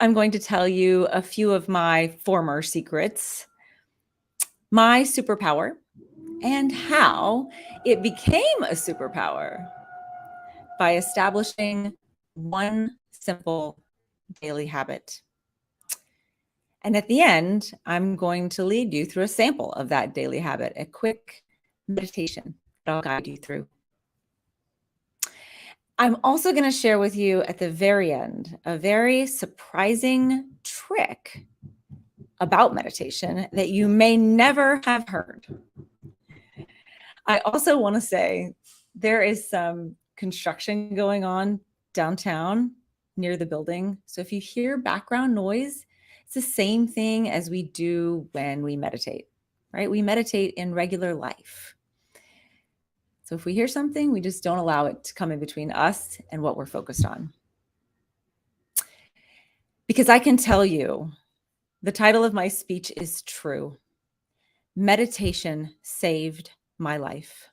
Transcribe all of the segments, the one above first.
I'm going to tell you a few of my former secrets, my superpower, and how it became a superpower by establishing one simple daily habit. And at the end, I'm going to lead you through a sample of that daily habit, a quick meditation that I'll guide you through. I'm also going to share with you at the very end a very surprising trick about meditation that you may never have heard. I also want to say there is some construction going on downtown near the building. So if you hear background noise, it's the same thing as we do when we meditate, right? We meditate in regular life. So if we hear something, we just don't allow it to come in between us and what we're focused on. Because I can tell you, the title of my speech is true. Meditation saved my life.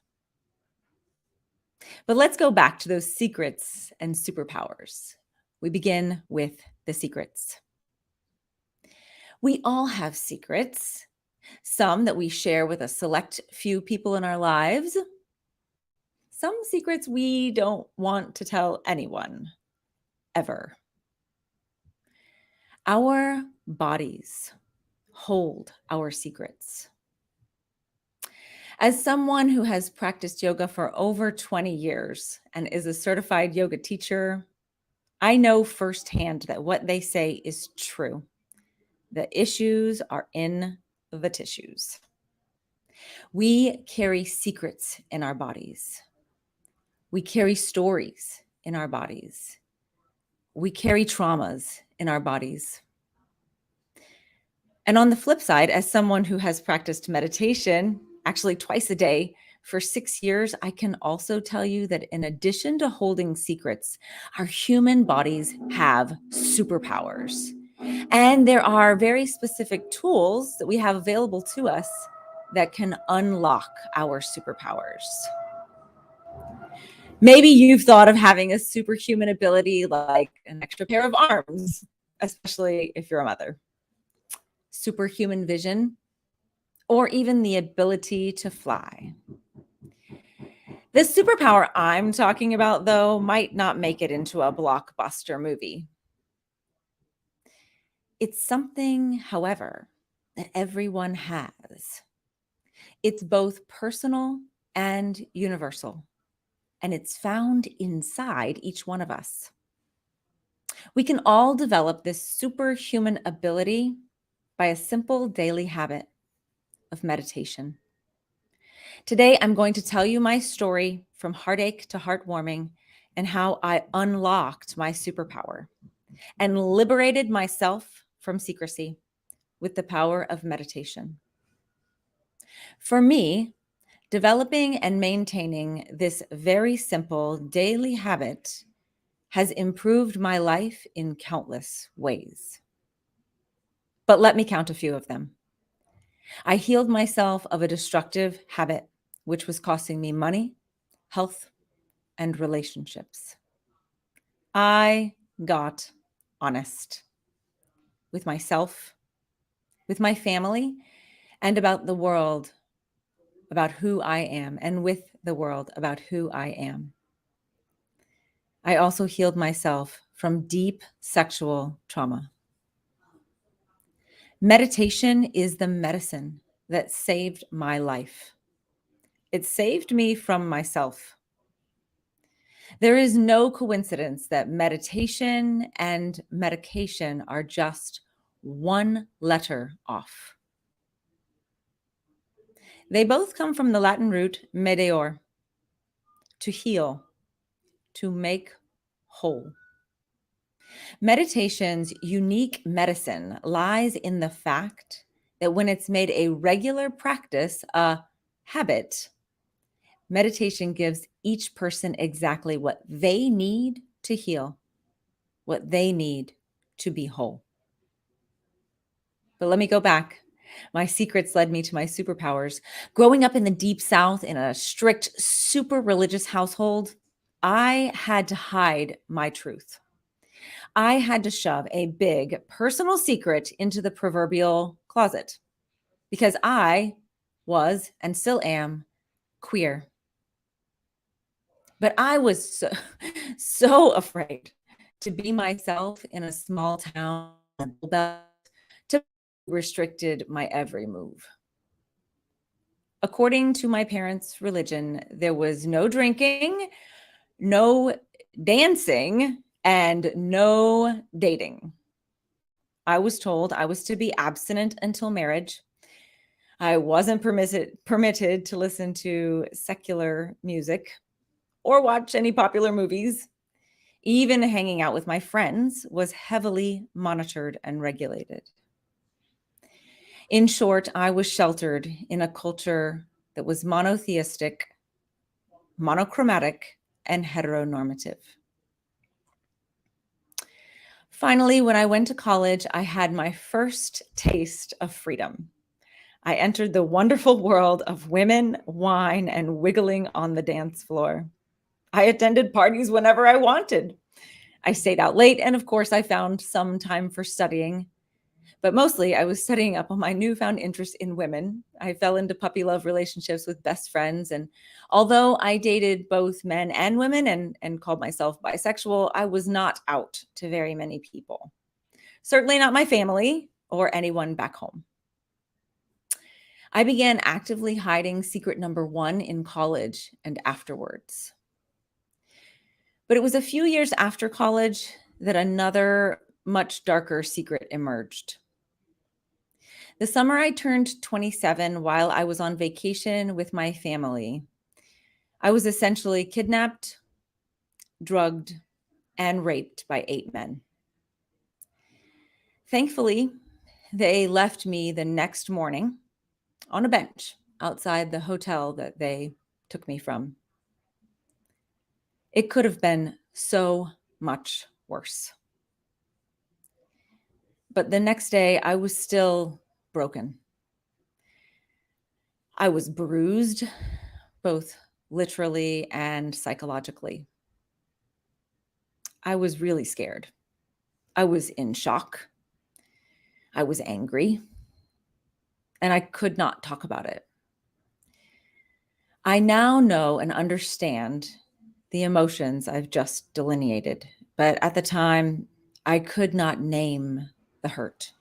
But let's go back to those secrets and superpowers. We begin with the secrets. We all have secrets, some that we share with a select few people in our lives, some secrets we don't want to tell anyone, ever. Our bodies hold our secrets. As someone who has practiced yoga for over 20 years and is a certified yoga teacher, I know firsthand that what they say is true. The issues are in the tissues. We carry secrets in our bodies. We carry stories in our bodies. We carry traumas in our bodies. And on the flip side, as someone who has practiced meditation, actually twice a day for 6 years, I can also tell you that in addition to holding secrets, our human bodies have superpowers. And there are very specific tools that we have available to us that can unlock our superpowers. Maybe you've thought of having a superhuman ability like an extra pair of arms, especially if you're a mother. Superhuman vision, or even the ability to fly. The superpower I'm talking about, though, might not make it into a blockbuster movie. It's something, however, that everyone has. It's both personal and universal, and it's found inside each one of us. We can all develop this superhuman ability by a simple daily habit of meditation. Today, I'm going to tell you my story from heartache to heartwarming and how I unlocked my superpower and liberated myself from secrecy with the power of meditation. For me, developing and maintaining this very simple daily habit has improved my life in countless ways. But let me count a few of them. I healed myself of a destructive habit, which was costing me money, health, and relationships. I got honest with myself, with my family, and about the world, about who I am, and with the world about who I am. I also healed myself from deep sexual trauma. Meditation is the medicine that saved my life. It saved me from myself. There is no coincidence that meditation and medication are just one letter off. They both come from the Latin root medeor, to heal, to make whole. Meditation's unique medicine lies in the fact that when it's made a regular practice, a habit, meditation gives each person exactly what they need to heal, what they need to be whole. But let me go back. My secrets led me to my superpowers. Growing up in the Deep South in a strict, super religious household, I had to hide my truth. I had to shove a big personal secret into the proverbial closet because I was and still am queer. But I was so, so afraid to be myself in a small town to restricted my every move. According to my parents' religion, there was no drinking, no dancing, and no dating. I was told I was to be abstinent until marriage. I wasn't permitted to listen to secular music or watch any popular movies. Even hanging out with my friends was heavily monitored and regulated. In short, I was sheltered in a culture that was monotheistic, monochromatic, and heteronormative. Finally, when I went to college, I had my first taste of freedom. I entered the wonderful world of women, wine, and wiggling on the dance floor. I attended parties whenever I wanted. I stayed out late, and of course, I found some time for studying. But mostly, I was studying up on my newfound interest in women. I fell into puppy love relationships with best friends. And although I dated both men and women and called myself bisexual, I was not out to very many people. Certainly not my family or anyone back home. I began actively hiding secret number one in college and afterwards. But it was a few years after college that another much darker secret emerged. The summer I turned 27 while I was on vacation with my family. I was essentially kidnapped, drugged, and raped by 8 men. Thankfully, they left me the next morning on a bench outside the hotel that they took me from. It could have been so much worse. But the next day, I was still broken. I was bruised, both literally and psychologically. I was really scared. I was in shock. I was angry. And I could not talk about it. I now know and understand the emotions I've just delineated, but at the time, I could not name the hurt.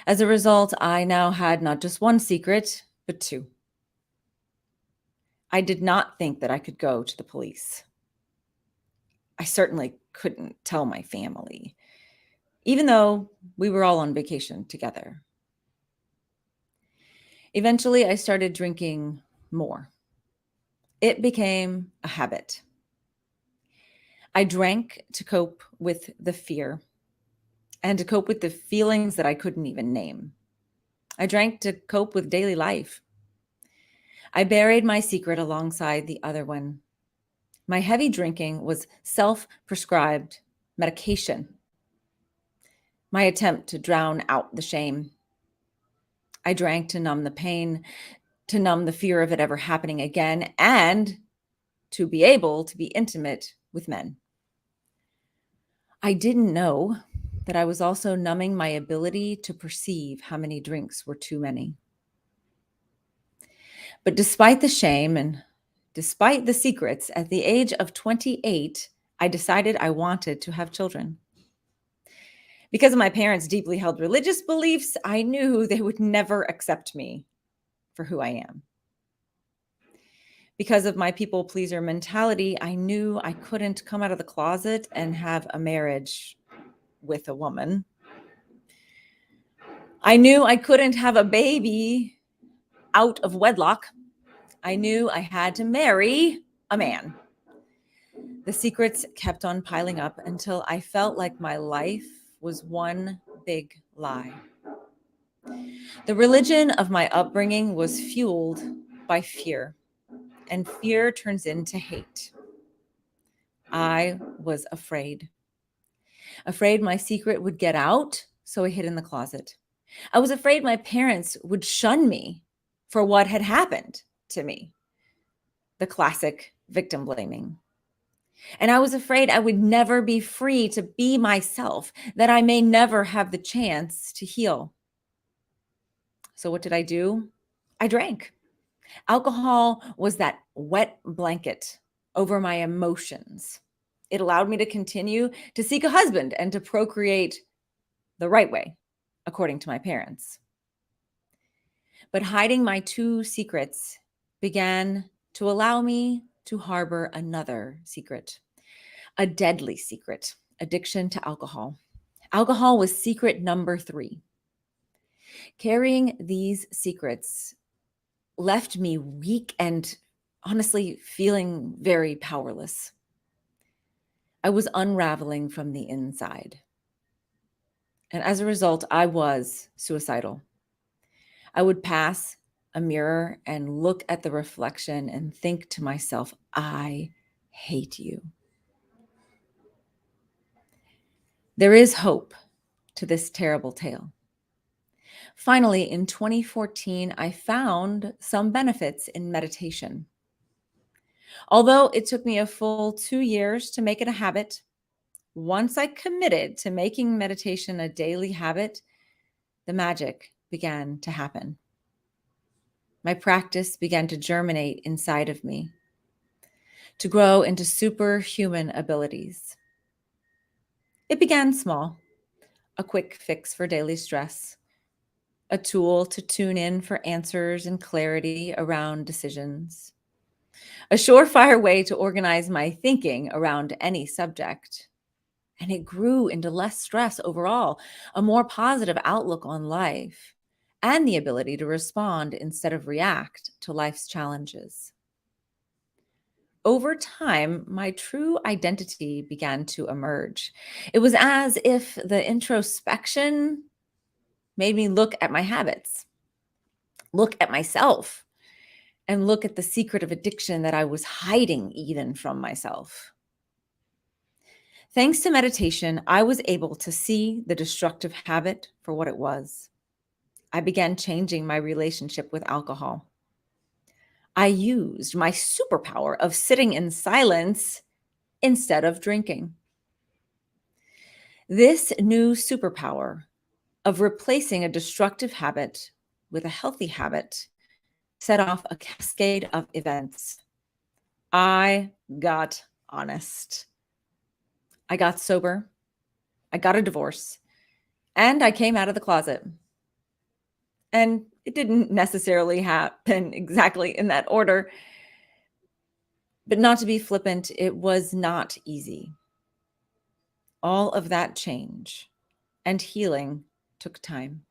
As a result, I now had not just one secret, but 2. I did not think that I could go to the police. I certainly couldn't tell my family, even though we were all on vacation together. Eventually, I started drinking more. It became a habit. I drank to cope with the fear and to cope with the feelings that I couldn't even name. I drank to cope with daily life. I buried my secret alongside the other one. My heavy drinking was self-prescribed medication, my attempt to drown out the shame. I drank to numb the pain, to numb the fear of it ever happening again, and to be able to be intimate with men. I didn't know that I was also numbing my ability to perceive how many drinks were too many. But despite the shame and despite the secrets, at the age of 28, I decided I wanted to have children. Because of my parents' deeply held religious beliefs, I knew they would never accept me for who I am. Because of my people pleaser mentality, I knew I couldn't come out of the closet and have a marriage with a woman. I knew I couldn't have a baby out of wedlock. I knew I had to marry a man. The secrets kept on piling up until I felt like my life was one big lie. The religion of my upbringing was fueled by fear, and fear turns into hate. I was afraid my secret would get out, so I hid in the closet. I was afraid my parents would shun me for what had happened to me. The classic victim blaming. And I was afraid I would never be free to be myself, that I may never have the chance to heal. So what did I do? I drank. Alcohol was that wet blanket over my emotions. It allowed me to continue to seek a husband and to procreate the right way, according to my parents. But hiding my two secrets began to allow me to harbor another secret, a deadly secret: addiction to alcohol. Alcohol was secret number 3. Carrying these secrets left me weak and honestly feeling very powerless. I was unraveling from the inside. And as a result, I was suicidal. I would pass a mirror and look at the reflection and think to myself, I hate you. There is hope to this terrible tale. Finally, in 2014, I found some benefits in meditation. Although it took me a full 2 years to make it a habit, once I committed to making meditation a daily habit, the magic began to happen. My practice began to germinate inside of me, to grow into superhuman abilities. It began small, a quick fix for daily stress, a tool to tune in for answers and clarity around decisions, a surefire way to organize my thinking around any subject. And it grew into less stress overall, a more positive outlook on life, and the ability to respond instead of react to life's challenges. Over time, my true identity began to emerge. It was as if the introspection made me look at my habits, look at myself, and look at the secret of addiction that I was hiding even from myself. Thanks to meditation, I was able to see the destructive habit for what it was. I began changing my relationship with alcohol. I used my superpower of sitting in silence instead of drinking. This new superpower of replacing a destructive habit with a healthy habit set off a cascade of events. I got honest. I got sober. I got a divorce. And I came out of the closet. And it didn't necessarily happen exactly in that order. But not to be flippant, it was not easy. All of that change and healing took time.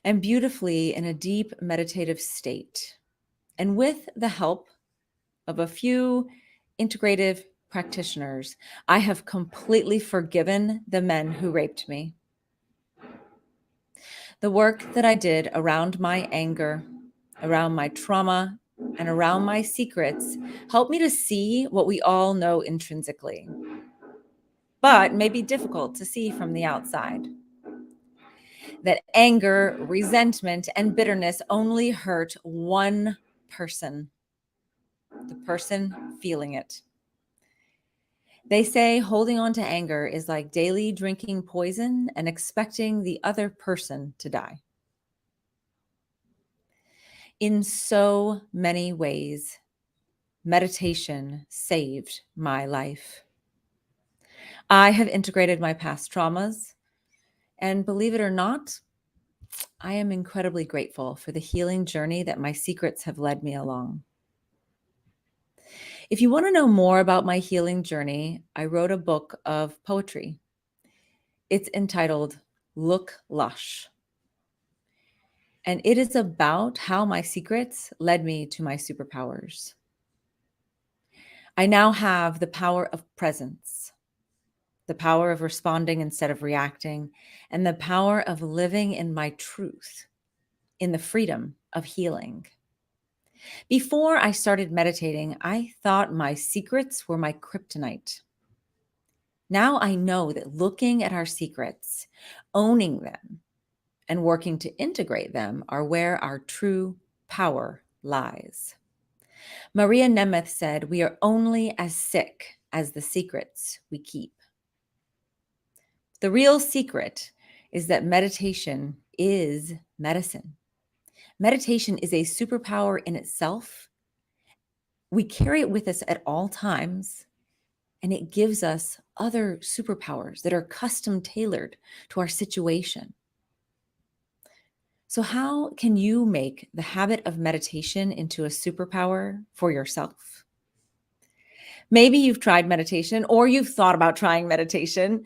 And beautifully, in a deep meditative state, and with the help of a few integrative practitioners, I have completely forgiven the men who raped me. The work that I did around my anger, around my trauma, and around my secrets helped me to see what we all know intrinsically, but may be difficult to see from the outside. That anger, resentment, and bitterness only hurt one person, the person feeling it. They say holding on to anger is like daily drinking poison and expecting the other person to die. In so many ways, meditation saved my life. I have integrated my past traumas, and believe it or not, I am incredibly grateful for the healing journey that my secrets have led me along. If you want to know more about my healing journey, I wrote a book of poetry. It's entitled Look Lush. And it is about how my secrets led me to my superpowers. I now have the power of presence, the power of responding instead of reacting, and the power of living in my truth, in the freedom of healing. Before I started meditating, I thought my secrets were my kryptonite. Now I know that looking at our secrets, owning them, and working to integrate them are where our true power lies. Maria Nemeth said, "We are only as sick as the secrets we keep." The real secret is that meditation is medicine. Meditation is a superpower in itself. We carry it with us at all times, and it gives us other superpowers that are custom tailored to our situation. So, how can you make the habit of meditation into a superpower for yourself? Maybe you've tried meditation or you've thought about trying meditation.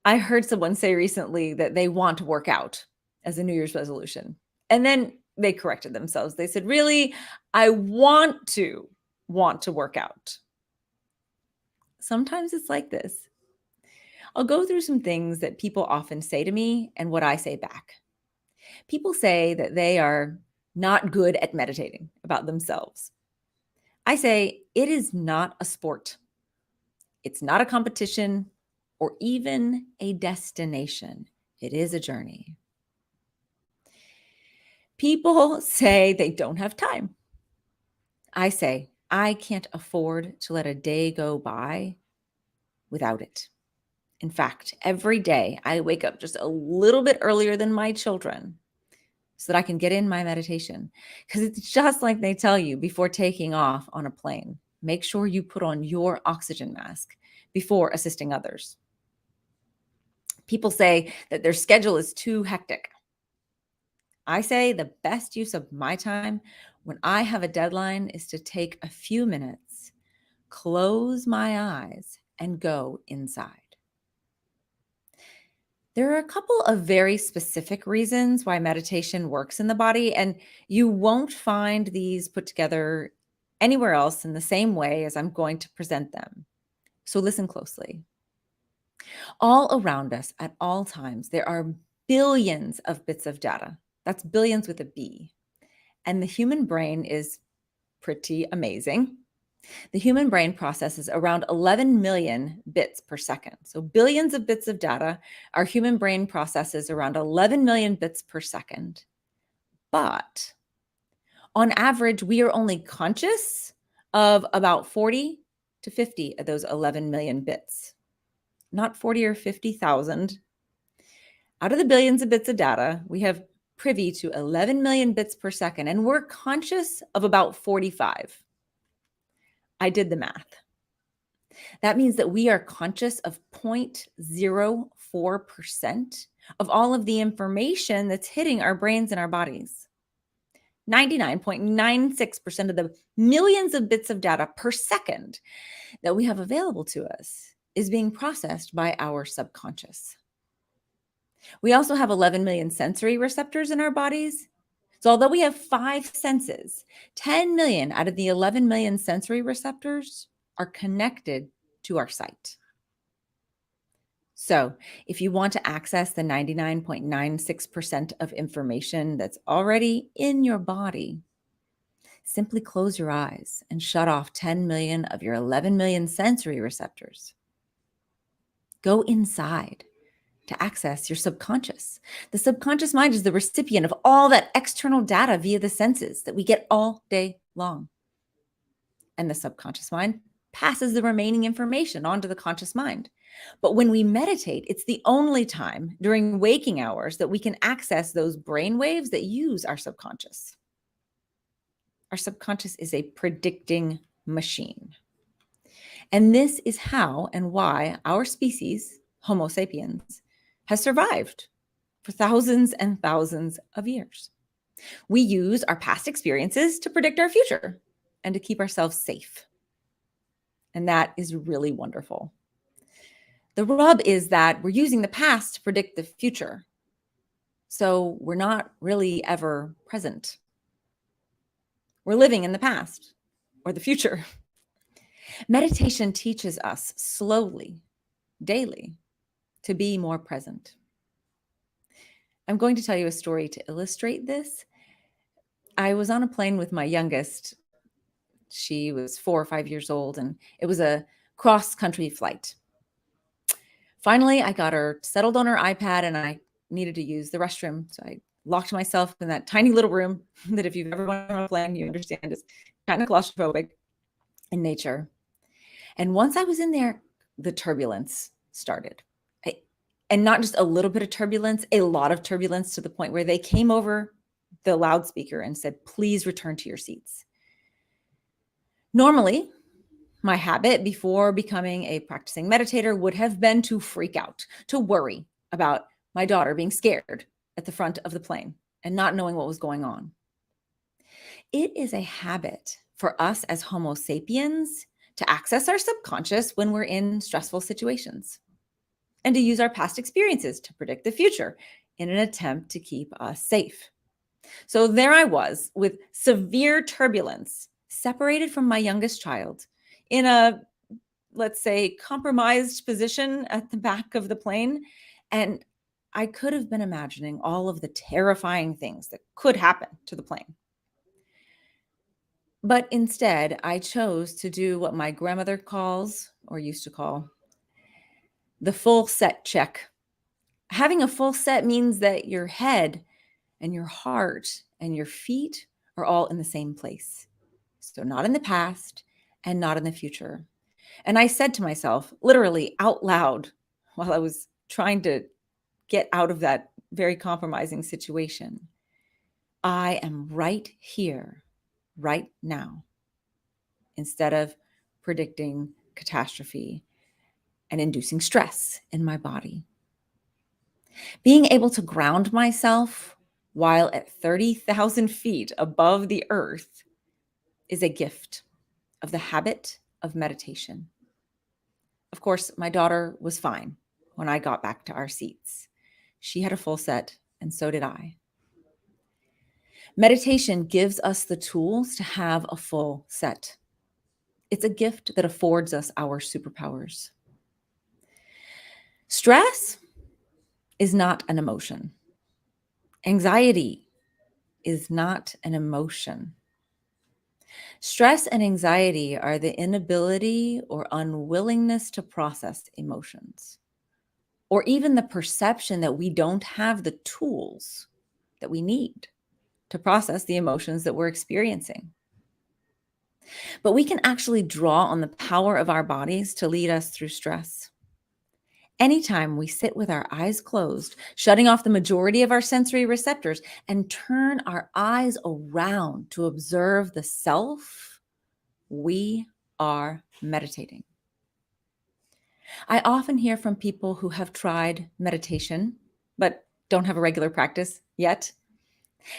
I heard someone say recently that they want to work out as a New Year's resolution. And then they corrected themselves. They said, "Really, I want to work out." Sometimes it's like this. I'll go through some things that people often say to me and what I say back. People say that they are not good at meditating about themselves. I say it is not a sport. It's not a competition or even a destination. It is a journey. People say they don't have time. I say I can't afford to let a day go by without it. In fact, every day I wake up just a little bit earlier than my children so that I can get in my meditation. Because it's just like they tell you before taking off on a plane. Make sure you put on your oxygen mask before assisting others. People say that their schedule is too hectic. I say the best use of my time when I have a deadline is to take a few minutes, close my eyes, and go inside. There are a couple of very specific reasons why meditation works in the body, and you won't find these put together anywhere else in the same way as I'm going to present them. So listen closely. All around us at all times, there are billions of bits of data. That's billions with a B. And the human brain is pretty amazing. The human brain processes around 11 million bits per second. So billions of bits of data. Our human brain processes around 11 million bits per second. But on average, we are only conscious of about 40 to 50 of those 11 million bits, not 40 or 50,000. Out of the billions of bits of data, we have privy to 11 million bits per second, and we're conscious of about 45. I did the math. That means that we are conscious of 0.04% of all of the information that's hitting our brains and our bodies. 99.96% of the millions of bits of data per second that we have available to us is being processed by our subconscious. We also have 11 million sensory receptors in our bodies. So although we have 5 senses, 10 million out of the 11 million sensory receptors are connected to our sight. So if you want to access the 99.96% of information that's already in your body, simply close your eyes and shut off 10 million of your 11 million sensory receptors. Go inside to access your subconscious. The subconscious mind is the recipient of all that external data via the senses that we get all day long. And the subconscious mind passes the remaining information onto the conscious mind. But when we meditate, it's the only time during waking hours that we can access those brain waves that use our subconscious. Our subconscious is a predicting machine. And this is how and why our species, Homo sapiens, has survived for thousands and thousands of years. We use our past experiences to predict our future and to keep ourselves safe. And that is really wonderful. The rub is that we're using the past to predict the future. So we're not really ever present. We're living in the past or the future. Meditation teaches us slowly, daily, to be more present. I'm going to tell you a story to illustrate this. I was on a plane with my youngest. She was 4 or 5 years old, and it was a cross-country flight. Finally, I got her settled on her iPad, and I needed to use the restroom. So I locked myself in that tiny little room that if you've ever been on a plane, you understand is kind of claustrophobic in nature. And once I was in there, the turbulence started. And not just a little bit of turbulence, a lot of turbulence, to the point where they came over the loudspeaker and said, please return to your seats. Normally, my habit before becoming a practicing meditator would have been to freak out, to worry about my daughter being scared at the front of the plane and not knowing what was going on. It is a habit for us as Homo sapiens to access our subconscious when we're in stressful situations, and to use our past experiences to predict the future in an attempt to keep us safe. So there I was with severe turbulence, separated from my youngest child in a, let's say, compromised position at the back of the plane. And I could have been imagining all of the terrifying things that could happen to the plane. But instead, I chose to do what my grandmother calls, or used to call, the full set check. Having a full set means that your head and your heart and your feet are all in the same place. So not in the past and not in the future. And I said to myself, literally out loud, while I was trying to get out of that very compromising situation, I am right here, right now, instead of predicting catastrophe and inducing stress in my body. Being able to ground myself while at 30,000 feet above the earth is a gift of the habit of meditation. Of course, my daughter was fine when I got back to our seats. She had a full set, and so did I. Meditation gives us the tools to have a full set. It's a gift that affords us our superpowers. Stress is not an emotion. Anxiety is not an emotion. Stress and anxiety are the inability or unwillingness to process emotions, or even the perception that we don't have the tools that we need to process the emotions that we're experiencing. But we can actually draw on the power of our bodies to lead us through stress. Anytime we sit with our eyes closed, shutting off the majority of our sensory receptors, and turn our eyes around to observe the self, we are meditating. I often hear from people who have tried meditation, but don't have a regular practice yet.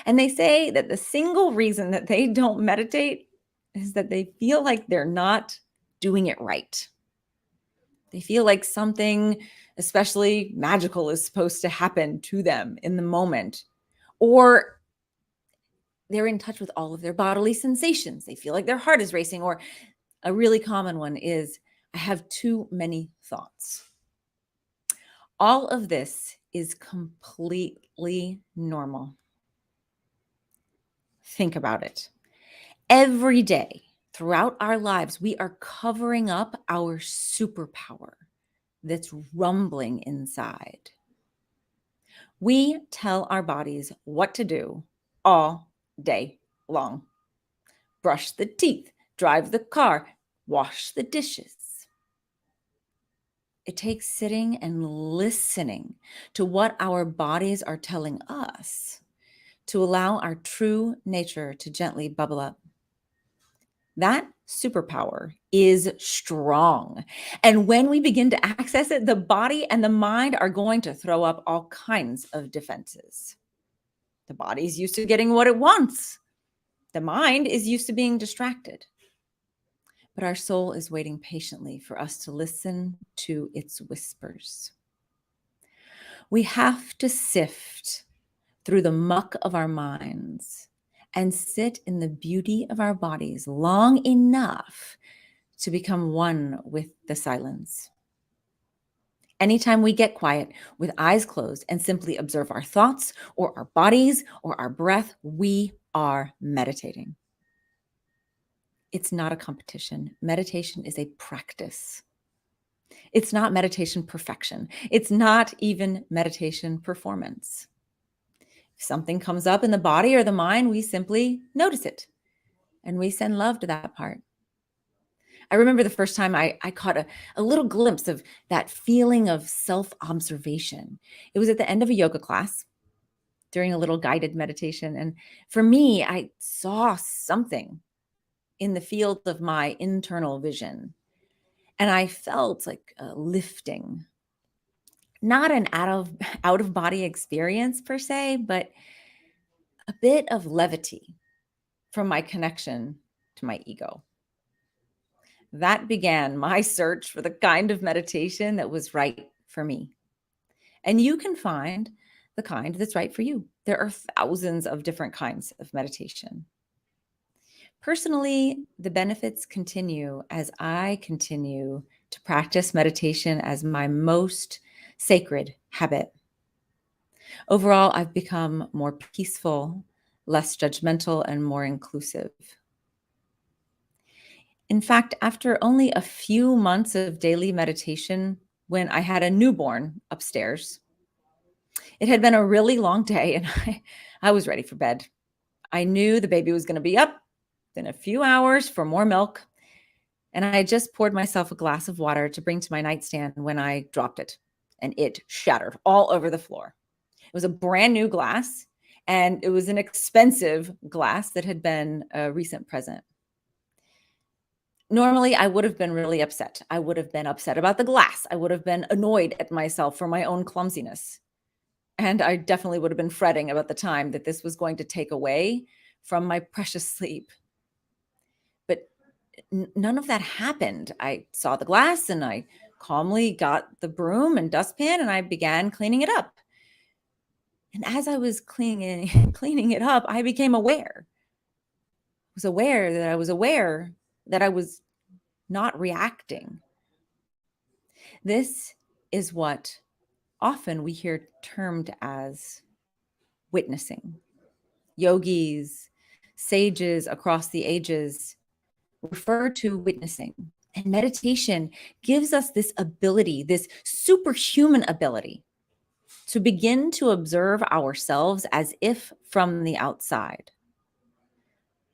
And they say that the single reason that they don't meditate is that they feel like they're not doing it right. They feel like something especially magical is supposed to happen to them in the moment, or they're in touch with all of their bodily sensations. They feel like their heart is racing, or a really common one is, I have too many thoughts. All of this is completely normal. Think about it. Every day throughout our lives, we are covering up our superpower that's rumbling inside. We tell our bodies what to do all day long. Brush the teeth, drive the car, wash the dishes. It takes sitting and listening to what our bodies are telling us to allow our true nature to gently bubble up. That superpower is strong. And when we begin to access it, the body and the mind are going to throw up all kinds of defenses. The body's used to getting what it wants. The mind is used to being distracted. But our soul is waiting patiently for us to listen to its whispers. We have to sift through the muck of our minds and sit in the beauty of our bodies long enough to become one with the silence. Anytime we get quiet with eyes closed and simply observe our thoughts or our bodies or our breath, we are meditating. It's not a competition. Meditation is a practice. It's not meditation perfection. It's not even meditation performance. If something comes up in the body or the mind, we simply notice it and we send love to that part. I remember the first time I caught a little glimpse of that feeling of self-observation. It was at the end of a yoga class during a little guided meditation. And for me, I saw something in the field of my internal vision. And I felt like a lifting, not an out of body experience per se, but a bit of levity from my connection to my ego. That began my search for the kind of meditation that was right for me. And you can find the kind that's right for you. There are thousands of different kinds of meditation. Personally, the benefits continue as I continue to practice meditation as my most sacred habit. Overall, I've become more peaceful, less judgmental, and more inclusive. In fact, after only a few months of daily meditation, when I had a newborn upstairs, it had been a really long day and I was ready for bed. I knew the baby was going to be up in a few hours for more milk. And I had just poured myself a glass of water to bring to my nightstand when I dropped it and it shattered all over the floor. It was a brand new glass and it was an expensive glass that had been a recent present. Normally, I would have been really upset. I would have been upset about the glass. I would have been annoyed at myself for my own clumsiness. And I definitely would have been fretting about the time that this was going to take away from my precious sleep. But none of that happened. I saw the glass and I calmly got the broom and dustpan and I began cleaning it up. And as I was cleaning it up, I became aware. I was aware that I was not reacting. This is what often we hear termed as witnessing. Yogis, sages across the ages refer to witnessing. And meditation gives us this ability, this superhuman ability to begin to observe ourselves as if from the outside.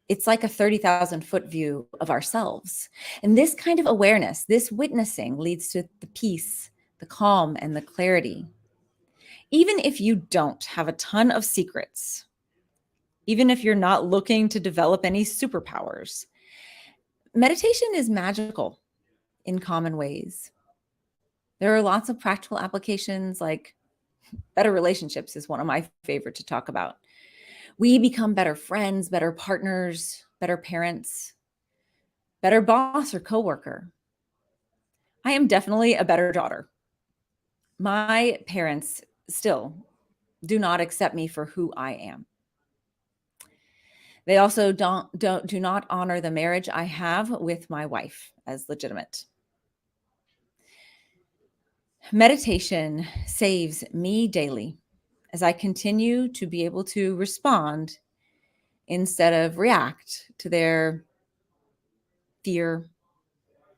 It's like a 30,000 foot view of ourselves. And this kind of awareness, this witnessing leads to the peace, the calm, and the clarity. Even if you don't have a ton of secrets, even if you're not looking to develop any superpowers, meditation is magical in common ways. There are lots of practical applications, like better relationships is one of my favorite to talk about. We become better friends, better partners, better parents, better boss or coworker. I am definitely a better daughter. My parents still do not accept me for who I am. They also do not honor the marriage I have with my wife as legitimate. Meditation saves me daily as I continue to be able to respond instead of react to their fear,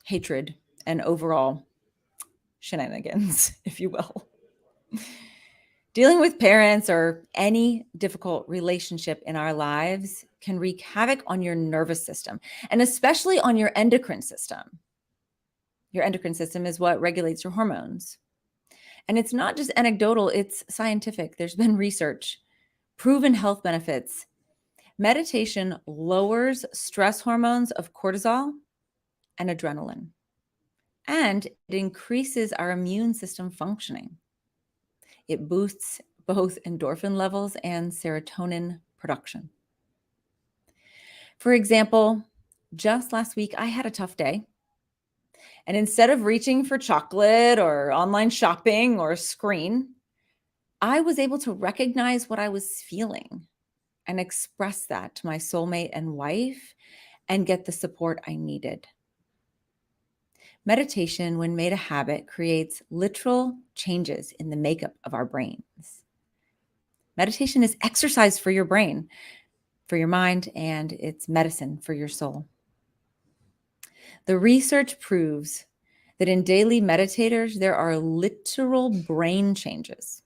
hatred, and overall shenanigans, if you will. Dealing with parents or any difficult relationship in our lives can wreak havoc on your nervous system and especially on your endocrine system. Your endocrine system is what regulates your hormones. And it's not just anecdotal, it's scientific. There's been research, proven health benefits. Meditation lowers stress hormones of cortisol and adrenaline, and it increases our immune system functioning. It boosts both endorphin levels and serotonin production. For example, just last week, I had a tough day. And instead of reaching for chocolate or online shopping or a screen, I was able to recognize what I was feeling and express that to my soulmate and wife and get the support I needed. Meditation, when made a habit, creates literal changes in the makeup of our brains. Meditation is exercise for your brain, for your mind, and it's medicine for your soul. The research proves that in daily meditators, there are literal brain changes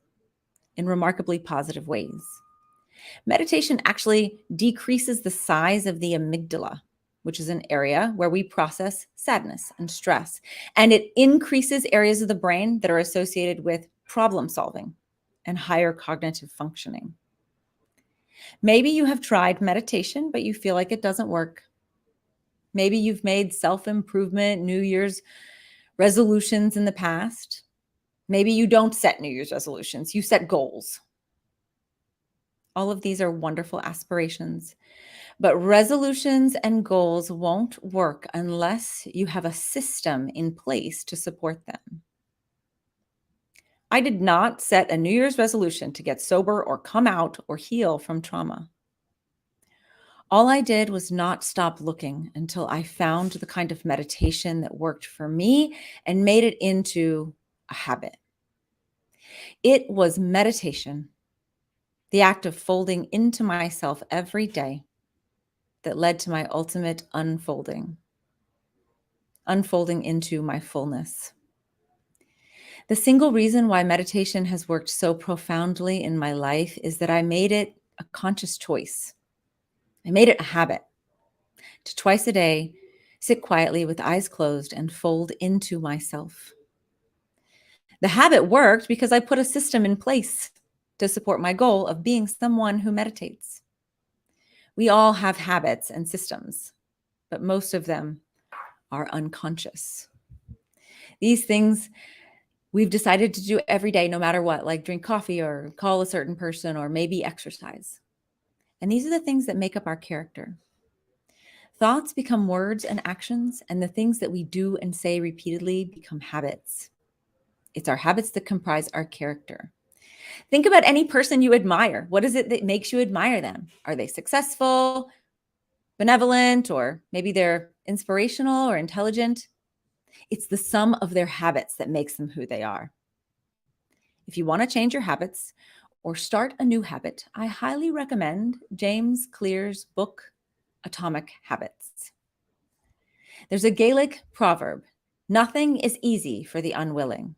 in remarkably positive ways. Meditation actually decreases the size of the amygdala, which is an area where we process sadness and stress. And it increases areas of the brain that are associated with problem solving and higher cognitive functioning. Maybe you have tried meditation, but you feel like it doesn't work. Maybe you've made self-improvement, New Year's resolutions in the past. Maybe you don't set New Year's resolutions, you set goals. All of these are wonderful aspirations, but resolutions and goals won't work unless you have a system in place to support them. I did not set a New Year's resolution to get sober or come out or heal from trauma. All I did was not stop looking until I found the kind of meditation that worked for me and made it into a habit. It was meditation, the act of folding into myself every day, that led to my ultimate unfolding into my fullness. The single reason why meditation has worked so profoundly in my life is that I made it a conscious choice. I made it a habit to twice a day sit quietly with eyes closed and fold into myself. The habit worked because I put a system in place to support my goal of being someone who meditates. We all have habits and systems, but most of them are unconscious. These things we've decided to do every day, no matter what, like drink coffee or call a certain person or maybe exercise. And these are the things that make up our character. Thoughts become words and actions, and the things that we do and say repeatedly become habits. It's our habits that comprise our character. Think about any person you admire. What is it that makes you admire them? Are they successful, benevolent, or maybe they're inspirational or intelligent? It's the sum of their habits that makes them who they are. If you want to change your habits or start a new habit, I highly recommend James Clear's book, Atomic Habits. There's a Gaelic proverb, nothing is easy for the unwilling.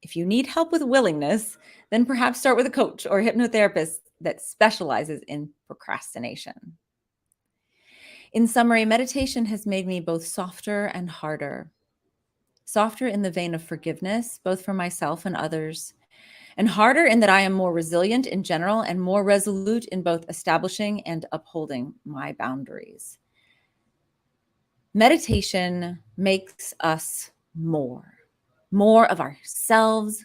If you need help with willingness, then perhaps start with a coach or a hypnotherapist that specializes in procrastination. In summary, meditation has made me both softer and harder. Softer in the vein of forgiveness, both for myself and others, and harder in that I am more resilient in general and more resolute in both establishing and upholding my boundaries. Meditation makes us more of ourselves,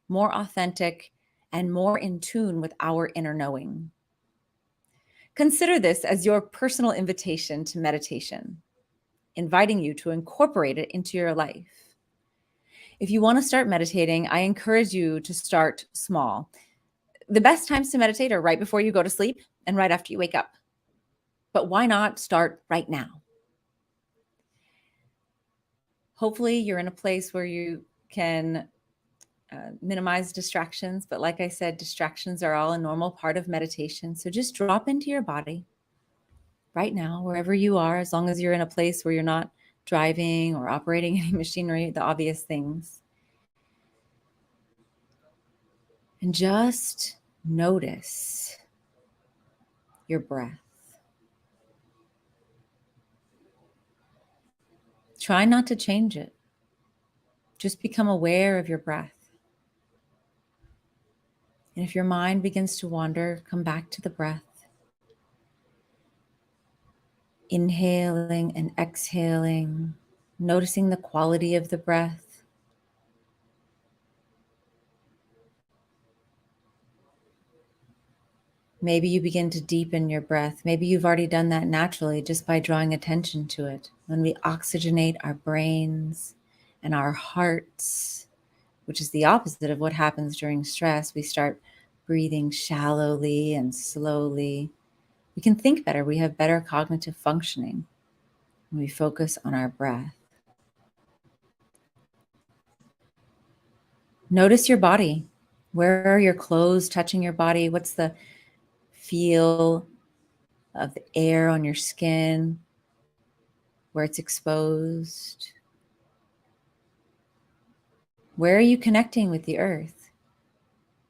more authentic, and more in tune with our inner knowing. Consider this as your personal invitation to meditation, inviting you to incorporate it into your life. If you want to start meditating, I encourage you to start small. The best times to meditate are right before you go to sleep and right after you wake up. But why not start right now? Hopefully you're in a place where you can minimize distractions. But like I said, distractions are all a normal part of meditation. So just drop into your body right now, wherever you are, as long as you're in a place where you're not driving or operating any machinery, the obvious things. And just notice your breath. Try not to change it. Just become aware of your breath. And if your mind begins to wander, come back to the breath. Inhaling and exhaling, noticing the quality of the breath. Maybe you begin to deepen your breath. Maybe you've already done that naturally just by drawing attention to it. When we oxygenate our brains and our hearts, which is the opposite of what happens during stress, we start breathing shallowly and slowly. We can think better. We have better cognitive functioning when we focus on our breath. Notice your body. Where are your clothes touching your body? What's the feel of the air on your skin, where it's exposed? Where are you connecting with the earth?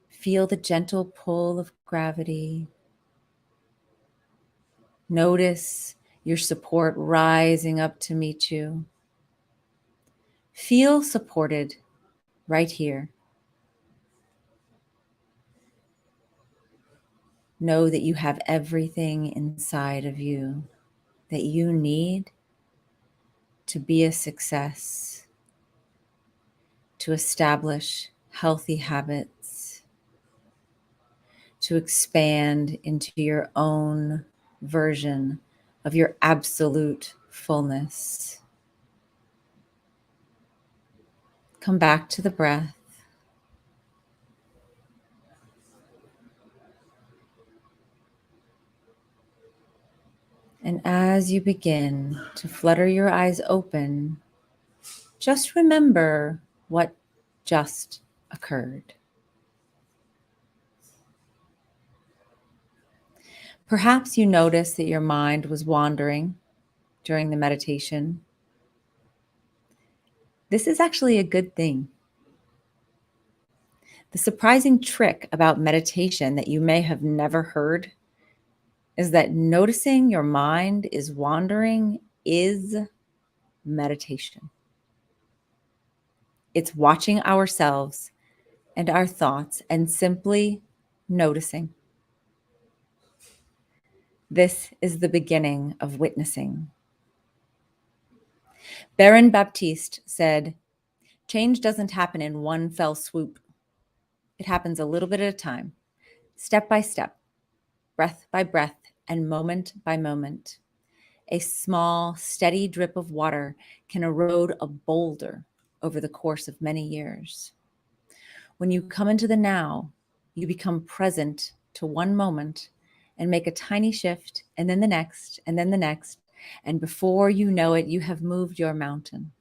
Feel the gentle pull of gravity. Notice your support rising up to meet you. Feel supported right here. Know that you have everything inside of you that you need to be a success, to establish healthy habits, to expand into your own version of your absolute fullness. Come back to the breath. And as you begin to flutter your eyes open, just remember what just occurred. Perhaps you noticed that your mind was wandering during the meditation. This is actually a good thing. The surprising trick about meditation that you may have never heard is that noticing your mind is wandering is meditation. It's watching ourselves and our thoughts and simply noticing. This is the beginning of witnessing. Baron Baptiste said, "Change doesn't happen in one fell swoop. It happens a little bit at a time, step by step, breath by breath, and moment by moment. A small, steady drip of water can erode a boulder over the course of many years. When you come into the now, you become present to one moment and make a tiny shift, and then the next, and then the next. And before you know it, you have moved your mountain."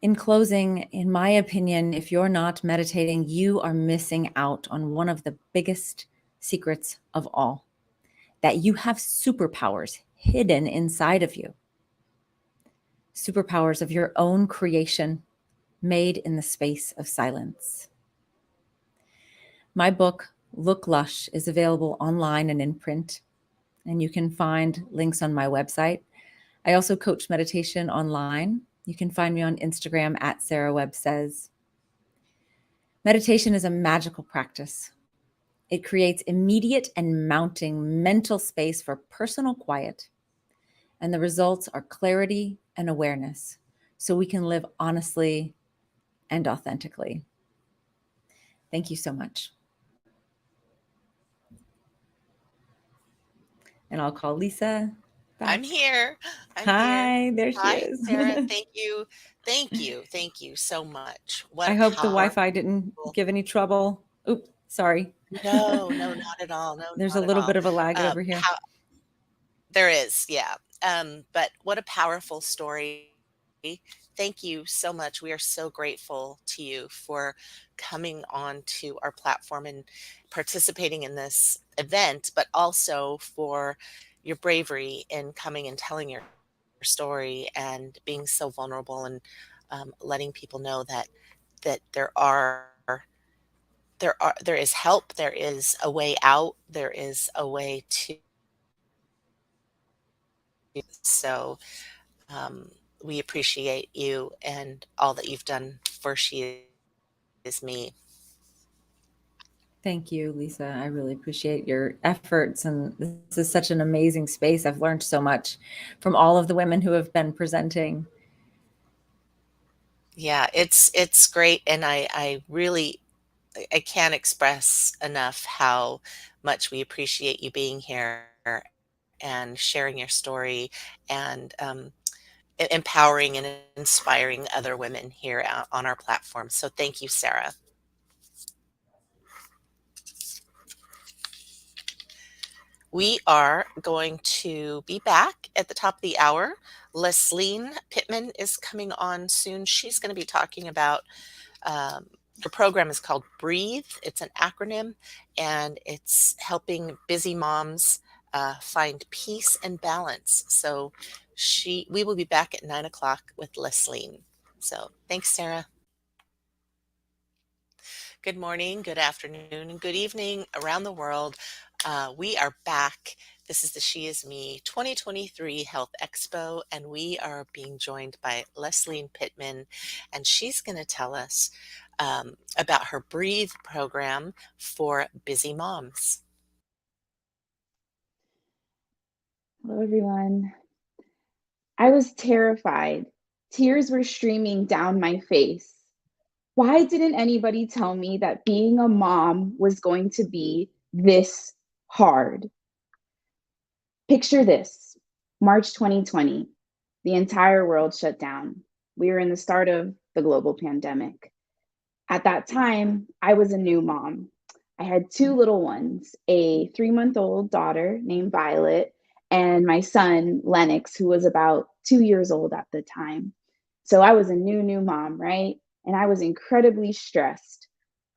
In closing, in my opinion, if you're not meditating, you are missing out on one of the biggest secrets of all, that you have superpowers hidden inside of you. Superpowers of your own creation, made in the space of silence. My book, Look Lush, is available online and in print, and you can find links on my website. I also coach meditation online. You can find me on Instagram at Sarah Webb Says. Meditation is a magical practice. It creates immediate and mounting mental space for personal quiet, and the results are clarity and awareness, so we can live honestly and authentically. Thank you so much. And I'll call Lisa back. I'm here. I'm here. Hi, there she Hi, is. Sarah. Thank you. Thank you. Thank you so much. What I a hope the powerful. Wi-Fi didn't give any trouble. Oops, sorry. No, no, not at all. No, There's a not at little all. bit of a lag over here. How there is, yeah. But what a powerful story. Thank you so much. We are so grateful to you for coming on to our platform and participating in this event, but also for your bravery in coming and telling your story and being so vulnerable and letting people know that there is help, there is a way out, there is a way to. So we appreciate you and all that you've done for She Is Me. Thank you, Lisa. I really appreciate your efforts. And this is such an amazing space. I've learned so much from all of the women who have been presenting. Yeah, it's great, and I really I can't express enough how much we appreciate you being here and sharing your story and empowering and inspiring other women here on our platform. So thank you, Sarah. We are going to be back at the top of the hour. Lesline Pittman is coming on soon. She's going to be talking about the program is called Breathe. It's an acronym, and it's helping busy moms find peace and balance. So we will be back at 9 o'clock with Lesline. So thanks, Sarah. Good morning, good afternoon, and good evening around the world. We are back. This is the She Is Me 2023 Health Expo, and we are being joined by Leslie Pittman, and she's going to tell us about her Breathe program for busy moms. Hello, everyone. I was terrified. Tears were streaming down my face. Why didn't anybody tell me that being a mom was going to be this hard? Picture this: March 2020, the entire world shut down. We were in the start of the global pandemic. At that time, I was a new mom. I had two little ones, a 3-month-old daughter named Violet, and my son, Lennox, who was about 2 years old at the time. So I was a new mom, right? And I was incredibly stressed.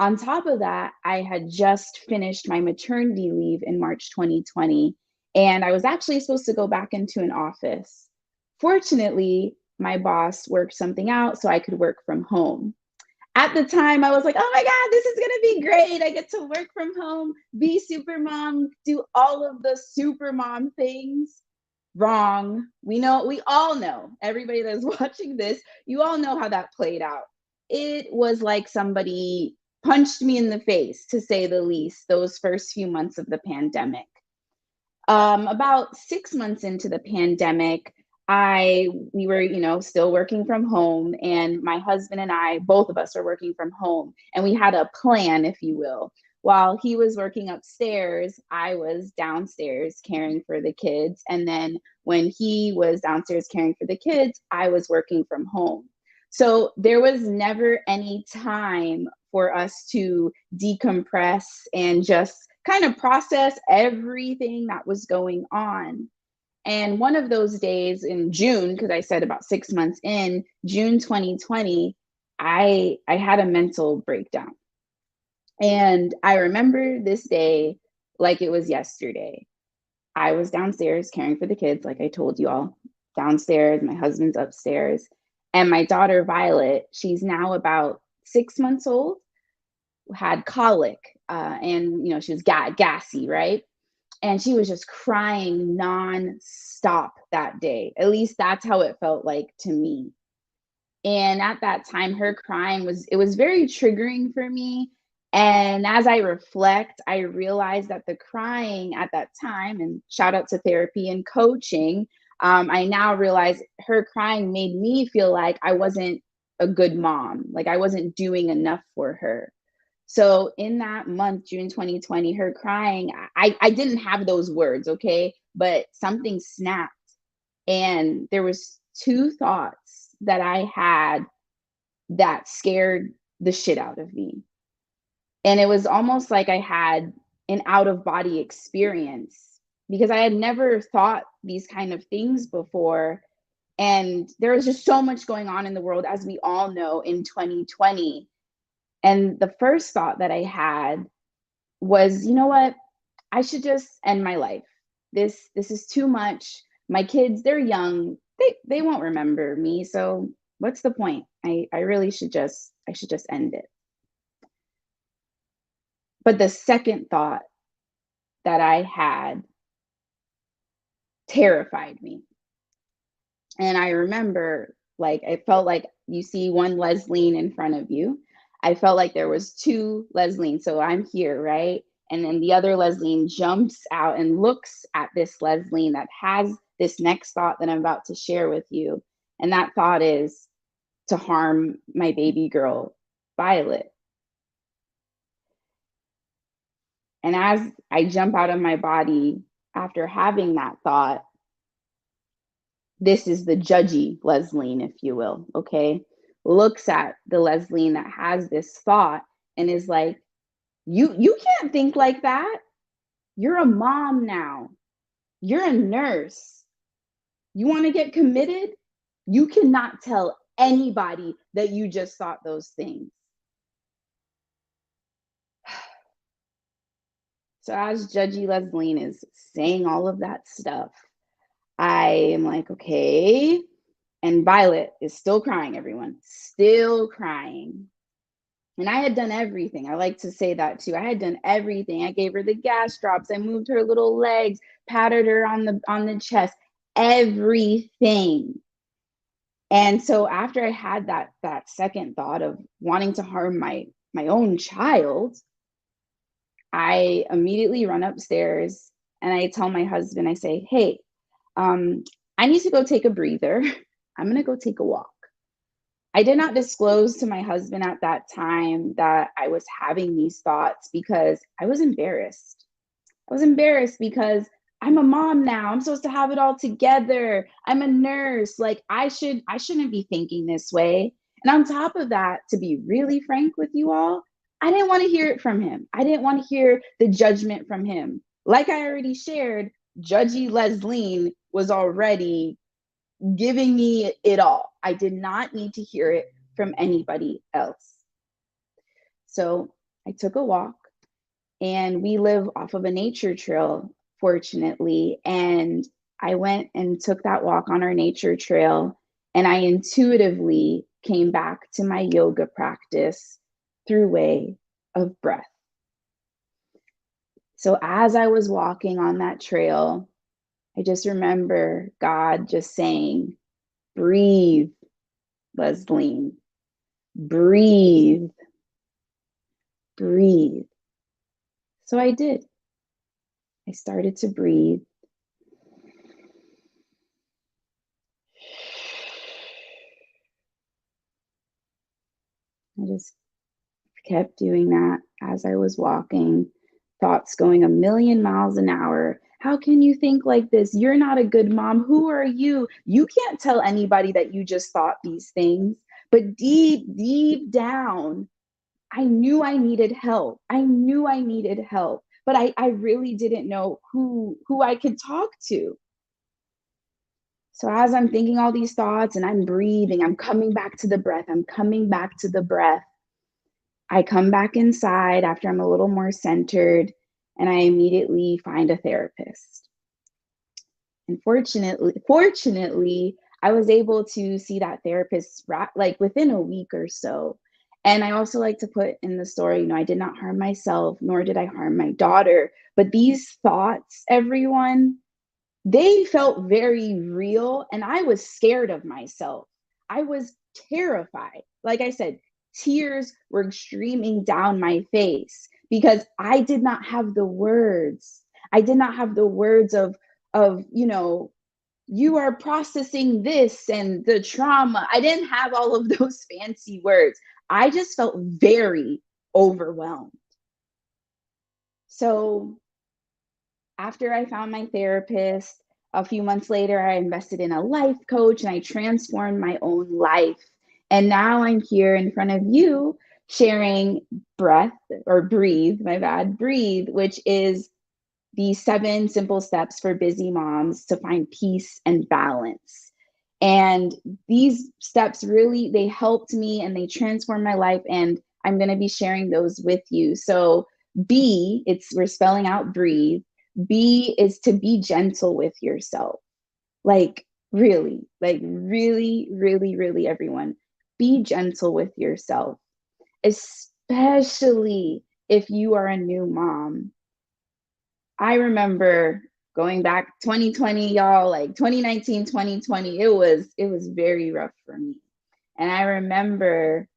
On top of that, I had just finished my maternity leave in March 2020, and I was actually supposed to go back into an office. Fortunately, my boss worked something out so I could work from home. At the time, I was like, oh my God, this is going to be great. I get to work from home, be super mom, do all of the super mom things. Wrong. We all know, everybody that's watching this, you all know how that played out. It was like somebody punched me in the face, to say the least, those first few months of the pandemic. About 6 months into the pandemic, we were, still working from home, and my husband and I, both of us were working from home, and we had a plan, if you will. While he was working upstairs, I was downstairs caring for the kids. And then when he was downstairs caring for the kids, I was working from home. So there was never any time for us to decompress and just kind of process everything that was going on. And one of those days in June, because I said about 6 months in, June 2020, I had a mental breakdown. And I remember this day like it was yesterday. I was downstairs caring for the kids, like I told you all, downstairs. My husband's upstairs. And my daughter, Violet, she's now about 6 months old, had colic, and she was gassy, right? And she was just crying non-stop that day. At least that's how it felt like to me. And at that time, her crying was very triggering for me. And as I reflect, I realized that the crying at that time, and shout out to therapy and coaching, I now realize her crying made me feel like I wasn't a good mom, like I wasn't doing enough for her. So in that month, June 2020, her crying, I didn't have those words, okay? But something snapped. And there was two thoughts that I had that scared the shit out of me. And it was almost like I had an out of body experience, because I had never thought these kind of things before. And there was just so much going on in the world, as we all know, in 2020. And the first thought that I had was, you know what? I should just end my life. This is too much. My kids, they're young. They won't remember me. So what's the point? I really should just end it. But the second thought that I had terrified me. And I remember, like, I felt like you see one Leslie in front of you. I felt like there was two Leslie. So I'm here, right? And then the other Leslie jumps out and looks at this Leslie that has this next thought that I'm about to share with you. And that thought is to harm my baby girl, Violet. And as I jump out of my body after having that thought, this is the judgy Leslie, if you will, okay? Looks at the Leslie that has this thought and is like, you can't think like that. You're a mom now. You're a nurse. You want to get committed? You cannot tell anybody that you just thought those things. So as judgy Leslie is saying all of that stuff, I am like, okay. And Violet is still crying, everyone. Still crying. And I had done everything. I like to say that too. I had done everything. I gave her the gas drops. I moved her little legs, patted her on the chest, everything. And so after I had that second thought of wanting to harm my own child, I immediately run upstairs and I tell my husband, I say, hey, I need to go take a breather. I'm going to go take a walk. I did not disclose to my husband at that time that I was having these thoughts because I was embarrassed. I was embarrassed because I'm a mom now. I'm supposed to have it all together. I'm a nurse. Like I shouldn't be thinking this way. And on top of that, to be really frank with you all, I didn't want to hear it from him. I didn't want to hear the judgment from him. Like I already shared, Judgy Leslie was already giving me it all. I did not need to hear it from anybody else. So I took a walk, and we live off of a nature trail, fortunately. And I went and took that walk on our nature trail, and I intuitively came back to my yoga practice through way of breath. So as I was walking on that trail, I just remember God just saying, breathe, Leslie, breathe, breathe. So I did. I started to breathe. I just kept doing that as I was walking, thoughts going a million miles an hour. How can you think like this? You're not a good mom. Who are you? You can't tell anybody that you just thought these things. But deep down, I knew I needed help. I knew I needed help, but I really didn't know who I could talk to. So as I'm thinking all these thoughts and I'm breathing, I'm coming back to the breath. I'm coming back to the breath. I come back inside after I'm a little more centered, and I immediately find a therapist. And fortunately, I was able to see that therapist like within a week or so. And I also like to put in the story, I did not harm myself, nor did I harm my daughter. But these thoughts, everyone, they felt very real, and I was scared of myself. I was terrified. Like I said, tears were streaming down my face because I did not have the words. I did not have the words of you are processing this and the trauma. I didn't have all of those fancy words. I just felt very overwhelmed. So after I found my therapist, a few months later, I invested in a life coach and I transformed my own life. And now I'm here in front of you sharing breath or breathe, my bad, breathe, which is the 7 simple steps for busy moms to find peace and balance. And these steps really, they helped me and they transformed my life. And I'm going to be sharing those with you. So we're spelling out breathe. B is to be gentle with yourself. Like really, really, everyone, be gentle with yourself, especially if you are a new mom. I remember going back 2020, y'all, like 2019, 2020, it was very rough for me. And I remember,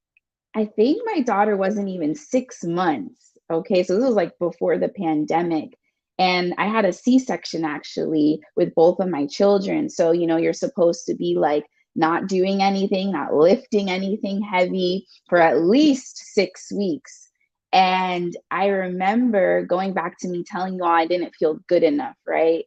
I think my daughter wasn't even 6 months. Okay, so this was like before the pandemic. And I had a C-section actually with both of my children. So, you're supposed to be like not doing anything, not lifting anything heavy for at least 6 weeks. And I remember going back to me telling you all I didn't feel good enough, right?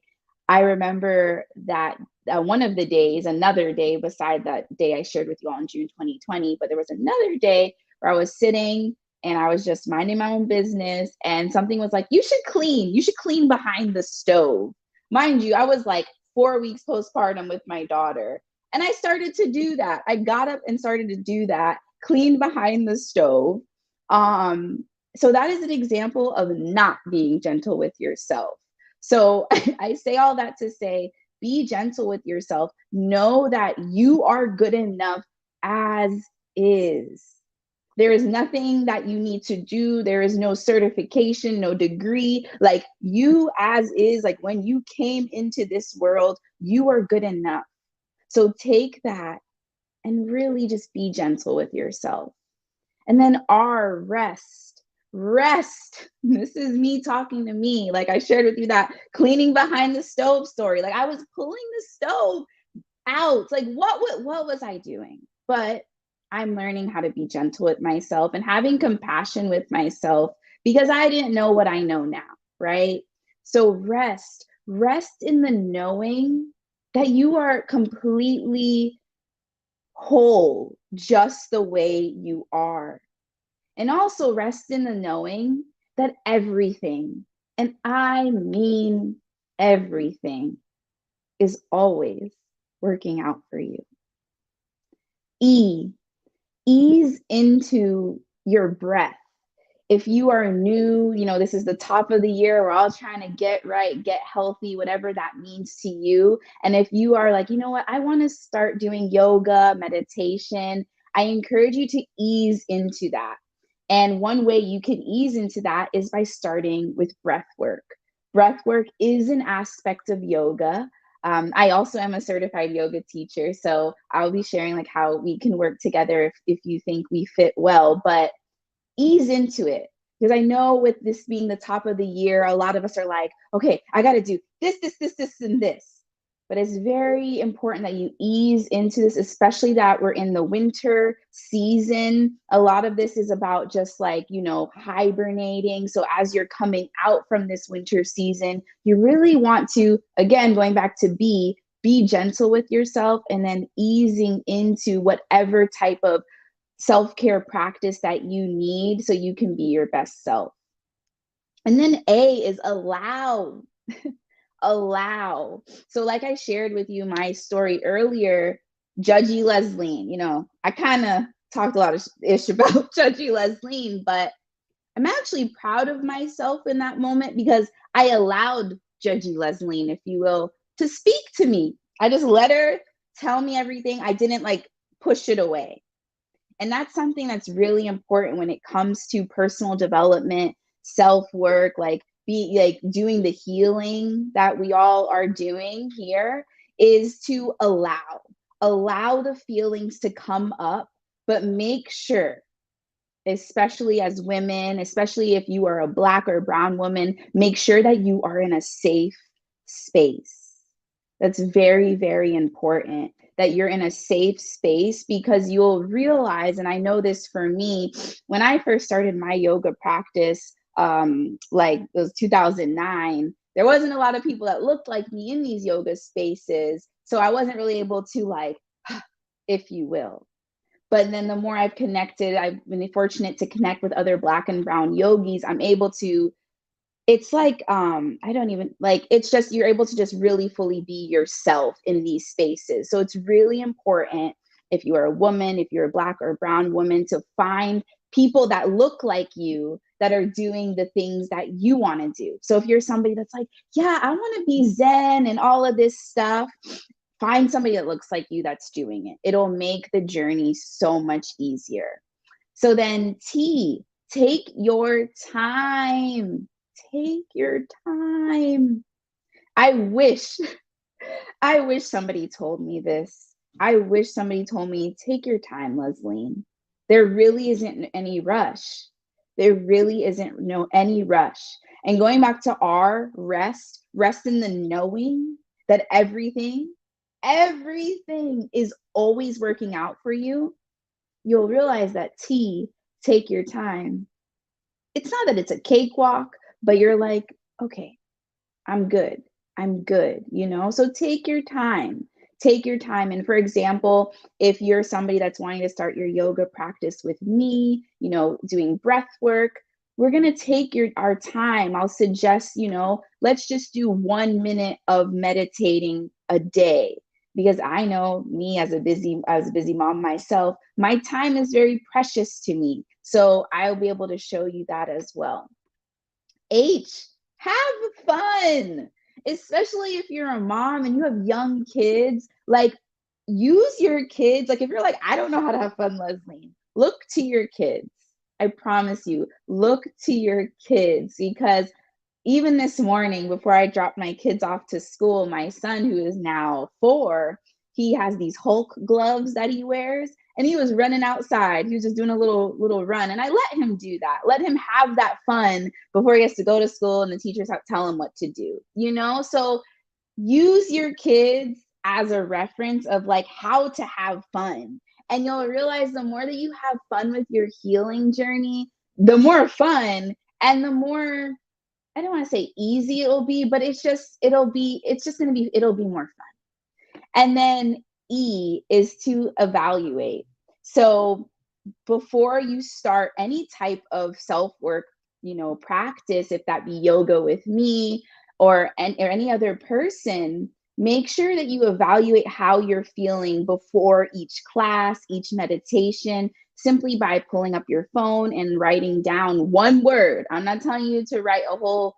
I remember that one of the days, another day beside that day I shared with you all in June 2020, but there was another day where I was sitting and I was just minding my own business, and something was like, you should clean behind the stove. Mind you, I was like 4 weeks postpartum with my daughter. And I started to do that. I got up and started to do that, clean behind the stove. So that is an example of not being gentle with yourself. So I say all that to say, be gentle with yourself. Know that you are good enough as is. There is nothing that you need to do. There is no certification, no degree. Like you as is, like when you came into this world, you are good enough. So take that and really just be gentle with yourself. And then R, rest. Rest. This is me talking to me. Like I shared with you that cleaning behind the stove story. Like I was pulling the stove out. Like what was I doing? But I'm learning how to be gentle with myself and having compassion with myself because I didn't know what I know now, right? So rest in the knowing that you are completely whole just the way you are. And also rest in the knowing that everything, and I mean everything, is always working out for you. E, ease into your breath. If you are new, this is the top of the year, we're all trying to get right, get healthy, whatever that means to you. And if you are like, you know what, I want to start doing yoga, meditation, I encourage you to ease into that. And one way you can ease into that is by starting with breath work. Breath work is an aspect of yoga. I also am a certified yoga teacher, so I'll be sharing like how we can work together if you think we fit well, but ease into it. Because I know with this being the top of the year, a lot of us are like, okay, I got to do this, and this. But it's very important that you ease into this, especially that we're in the winter season. A lot of this is about just like, hibernating. So as you're coming out from this winter season, you really want to, again, going back to be gentle with yourself and then easing into whatever type of self-care practice that you need so you can be your best self. And then A is allow. Allow. So like I shared with you my story earlier, Judgy Leslie, I kind of talked a lot of ish about Judgy Leslie, but I'm actually proud of myself in that moment because I allowed Judgy Leslie, if you will, to speak to me. I just let her tell me everything. I didn't like push it away. And that's something that's really important when it comes to personal development, self-work, like doing the healing that we all are doing here, is to allow the feelings to come up, but make sure, especially as women, especially if you are a Black or brown woman, make sure that you are in a safe space. That's very, very important, that you're in a safe space, because you'll realize, and I know this for me, when I first started my yoga practice, like it was 2009, there wasn't a lot of people that looked like me in these yoga spaces. So I wasn't really able to like, if you will. But then the more I've connected, I've been fortunate to connect with other Black and brown yogis, I'm able to, it's like, I don't even like, it's just, you're able to just really fully be yourself in these spaces. So it's really important, if you are a woman, if you're a Black or brown woman, to find people that look like you, that are doing the things that you want to do. So if you're somebody that's like, yeah, I want to be Zen and all of this stuff, find somebody that looks like you that's doing it. It'll make the journey so much easier. So then T, take your time. Take your time. I wish somebody told me this. I wish somebody told me, take your time, Leslie. There really isn't any rush. There really isn't any rush. And going back to our rest in the knowing that everything is always working out for you. You'll realize that T, take your time. It's not that it's a cakewalk, but you're like, okay, I'm good. So take your time. And for example, if you're somebody that's wanting to start your yoga practice with me, doing breath work, we're going to take our time. I'll suggest, let's just do 1 minute of meditating a day, because I know me as a busy mom myself, my time is very precious to me. So I'll be able to show you that as well. H, have fun, especially if you're a mom and you have young kids. Like, use your kids. Like, if you're like, I don't know how to have fun, Leslie, look to your kids. I promise you, look to your kids, because even this morning before I dropped my kids off to school, my son, who is now 4, he has these Hulk gloves that he wears, and he was running outside. He was just doing a little run, and I let him do that. Let him have that fun before he has to go to school and the teachers have to tell him what to do. So use your kids as a reference of like how to have fun. And you'll realize the more that you have fun with your healing journey, the more fun and the more, I don't want to say easy it'll be, but it'll be more fun. And then E is to evaluate. So before you start any type of self-work, practice, if that be yoga with me or any other person, make sure that you evaluate how you're feeling before each class, each meditation, simply by pulling up your phone and writing down one word. I'm not telling you to write a whole,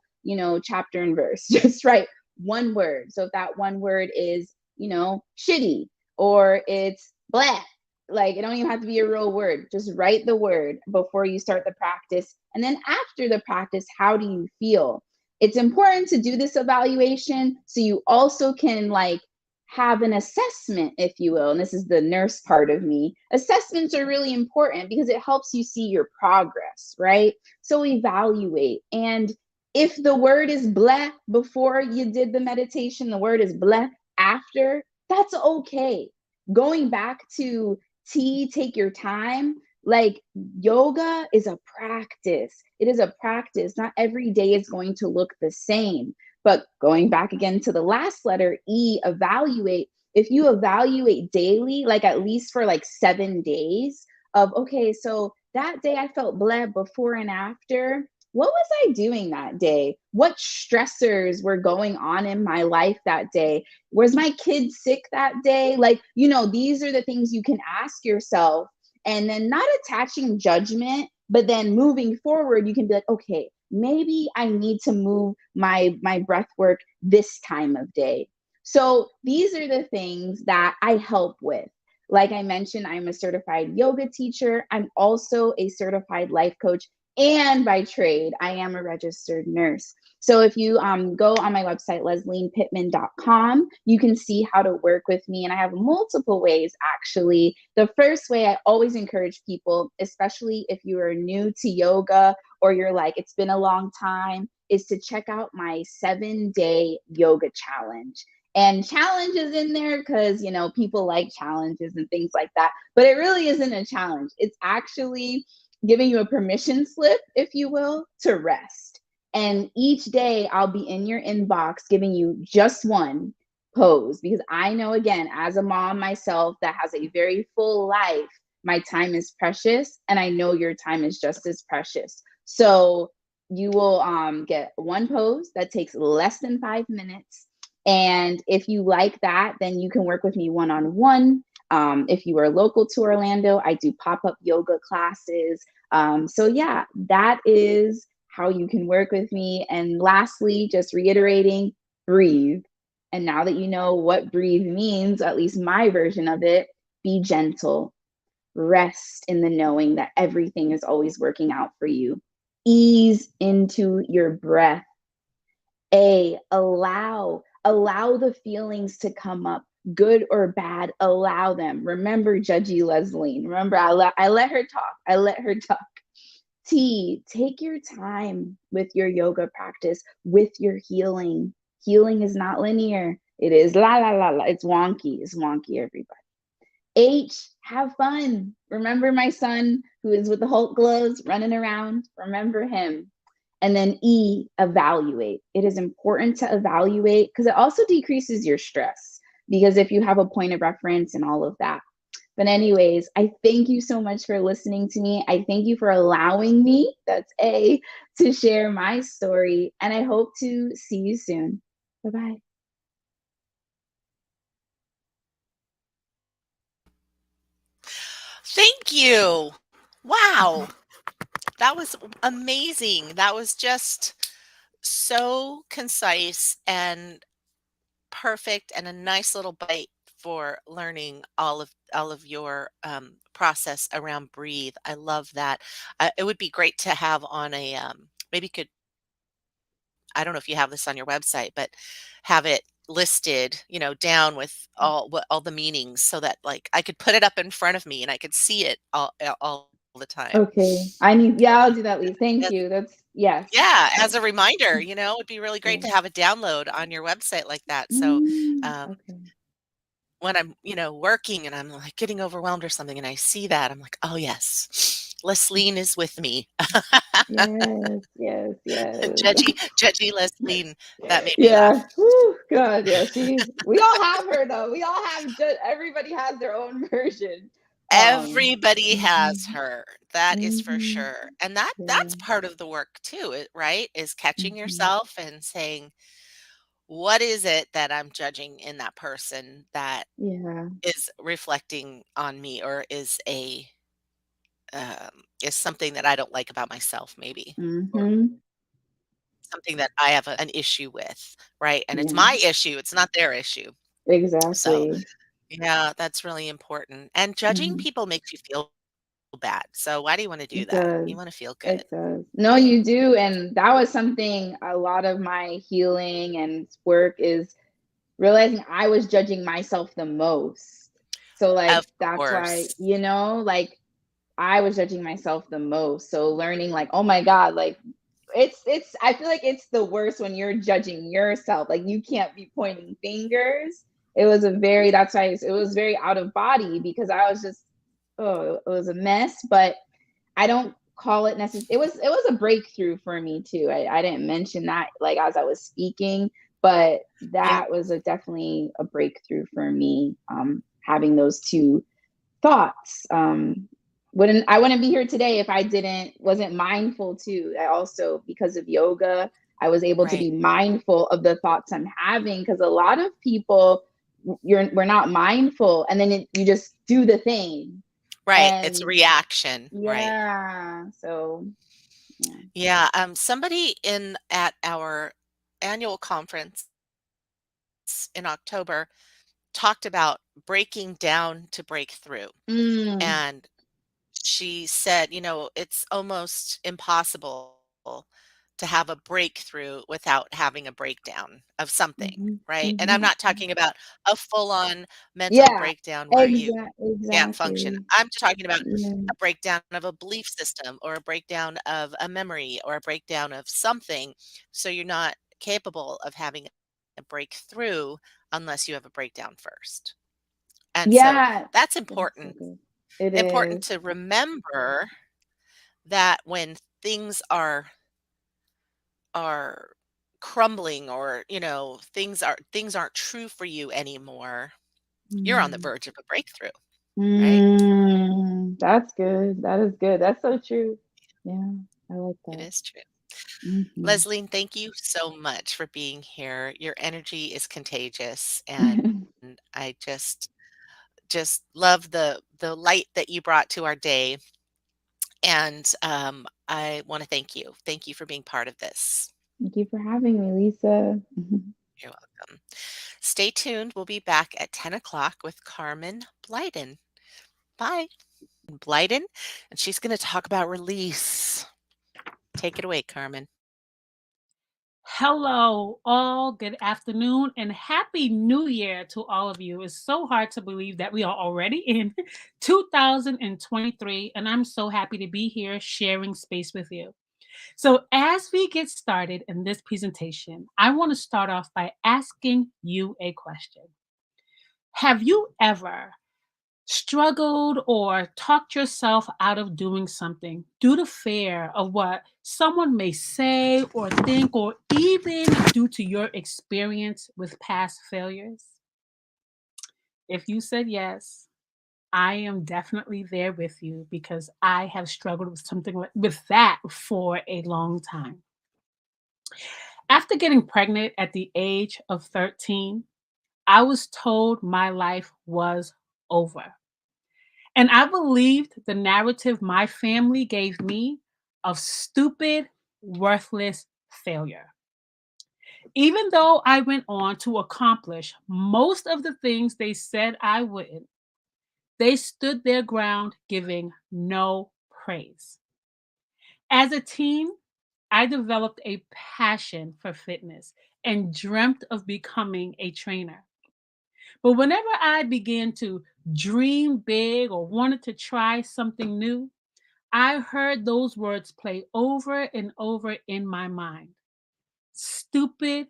chapter and verse. Just write one word. So if that one word is, shitty, or it's blah, like, it don't even have to be a real word. Just write the word before you start the practice. And then after the practice, how do you feel? It's important to do this evaluation so you also can like have an assessment, if you will. And this is the nurse part of me. Assessments are really important because it helps you see your progress, right? So evaluate. And if the word is bleh before you did the meditation, the word is bleh after, that's okay. Going back to take your time. Like, yoga is a practice. It is a practice. Not every day is going to look the same. But going back again to the last letter, E, evaluate. If you evaluate daily, like at least for like 7 days of, okay, so that day I felt bleh before and after. What was I doing that day? What stressors were going on in my life that day? Was my kid sick that day? Like, these are the things you can ask yourself, and then not attaching judgment, but then moving forward, you can be like, okay, maybe I need to move my breath work this time of day. So these are the things that I help with. Like I mentioned, I'm a certified yoga teacher. I'm also a certified life coach. And by trade, I am a registered nurse. So if you go on my website, lesliepittman.com, you can see how to work with me. And I have multiple ways, actually. The first way I always encourage people, especially if you are new to yoga or you're like, it's been a long time, is to check out my 7-day yoga challenge. And challenge is in there because, people like challenges and things like that. But it really isn't a challenge. It's actually giving you a permission slip, if you will, to rest. And each day I'll be in your inbox giving you just one pose, because I know, again, as a mom myself that has a very full life, my time is precious, and I know your time is just as precious. So you will get one pose that takes less than 5 minutes. And if you like that, then you can work with me one-on-one. If you are local to Orlando, I do pop-up yoga classes. So yeah, that is how you can work with me. And lastly, just reiterating, breathe. And now that you know what breathe means, at least my version of it, be gentle. Rest in the knowing that everything is always working out for you. Ease into your breath. Allow the feelings to come up, good or bad, allow them. Remember Judgy Leslie. Remember, I let her talk. I let her talk. T, take your time with your yoga practice, with your healing. Healing is not linear. It is la la la la. It's wonky. It's wonky, everybody. H, have fun. Remember my son who is with the Hulk gloves running around? Remember him. And then E, evaluate. It is important to evaluate because it also decreases your stress, because if you have a point of reference and all of that. But anyways, I thank you so much for listening to me. I thank you for allowing me, that's A, to share my story. And I hope to see you soon. Bye-bye. Thank you. Wow. That was amazing. That was just so concise and perfect, and a nice little bite for learning all of your process around breathe. I love that. It would be great to have on a maybe could I don't know if you have this on your website, but have it listed, down with all the meanings so that like I could put it up in front of me and I could see it all the time. Okay. Yeah, I'll do that, Lise. Thank you. Yes. Yeah, Yes. as a reminder, it'd be really great Yeah. to have a download on your website like that. So, um, Okay. when I'm, working and I'm like getting overwhelmed or something and I see that, I'm like, oh yes, Lesline is with me. Yes, yes, yes. Judgy Lesline, that made me laugh. Yeah. Whew, God, yeah. We all have her though. We all have everybody has their own version. Everybody has Mhm, her. That is for mhm, sure. And that's yeah. part of the work too, right? Is catching Mhm, yourself and saying, what is it that I'm judging in that person that yeah. is reflecting on me or is something that I don't like about myself maybe, or Mhm. something that I have an issue with, right? And it's Yeah. my issue, it's not their issue. So, Exactly. yeah, that's really important. And judging Mhm. people makes you feel bad. So why do you want to do It that? does. You want to feel good, It does. No, right? you do. And that was something a lot of my healing and work is realizing I was judging myself the most. So Of like that's why, course. like I was judging myself the most. So learning like, oh my God, like it's I feel like it's the worst when you're judging yourself. Like you can't be pointing fingers. That's why it was very out of body because I was just, oh, it was a mess. But I don't call it necessary. It was a breakthrough for me too. I didn't mention that like as I was speaking, but Yeah, that was definitely a breakthrough for me. Having those two thoughts. Wouldn't be here today if I didn't wasn't mindful too. I also, because of yoga, I was able to right. be mindful of the thoughts I'm having because a lot of people we're not mindful and then you just do the thing Right. It's a and reaction, right? yeah, so yeah. Yeah, somebody in at our annual conference in October talked about breaking down to break through. Mm, And she said, it's almost impossible to have a breakthrough without having a breakdown of something, mhm, right? And I'm mhm. not talking about a full-on mental Yeah, breakdown where you can't function. exactly. I'm talking about Yeah. a breakdown of a belief system or a breakdown of a memory or a breakdown of something. So you're not capable of having a breakthrough unless you have a breakdown first. And so Yeah, that's that's so important. good. It Important is. to remember that when things are crumbling or, things aren't true for you anymore, you're on the Mm. verge of a breakthrough, right? That's good. That is good. That's so true. Yeah, I like It that. is true. Mhm. Leslie, thank you so much for being here. Your energy is contagious and I just love the light that you brought to our day. And I want to thank you. Thank you for being part of this. Thank you for having me, Lisa. You're welcome. Stay tuned. We'll be back at 10 o'clock with Carmen Blyden. Bye. Blyden, and she's going to talk about release. Take it away, Carmen. Hello, all. Good afternoon and happy new year to all of you. It's so hard to believe that we are already in 2023, and I'm so happy to be here sharing space with you. So, as we get started in this presentation, I want to start off by asking you a question. Have you ever struggled or talked yourself out of doing something due to fear of what someone may say or think, or even due to your experience with past failures? If you said yes, I am definitely there with you because I have struggled with with that for a long time. After getting pregnant at the age of 13, I was told my life was over. And I believed the narrative my family gave me of stupid, worthless failure. Even though I went on to accomplish most of the things they said I wouldn't, They stood their ground, giving no praise. As a teen, I developed a passion for fitness and dreamt of becoming a trainer. But whenever I began to dream big or wanted to try something new, I heard those words play over and over in my mind: stupid,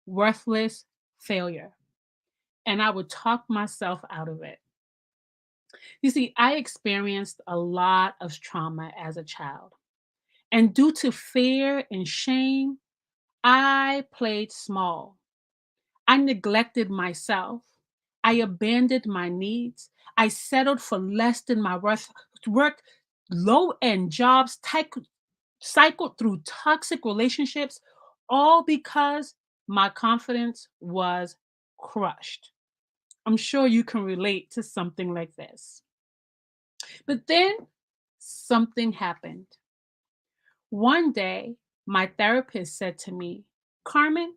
worthless, failure. And I would talk myself out of it. You see, I experienced a lot of trauma as a child. And due to fear and shame, I played small. I neglected myself. I abandoned my needs. I settled for less than my worth, worked low end jobs, cycled through toxic relationships, all because my confidence was crushed. I'm sure you can relate to something like this. But then something happened. One day, my therapist said to me, "Carmen,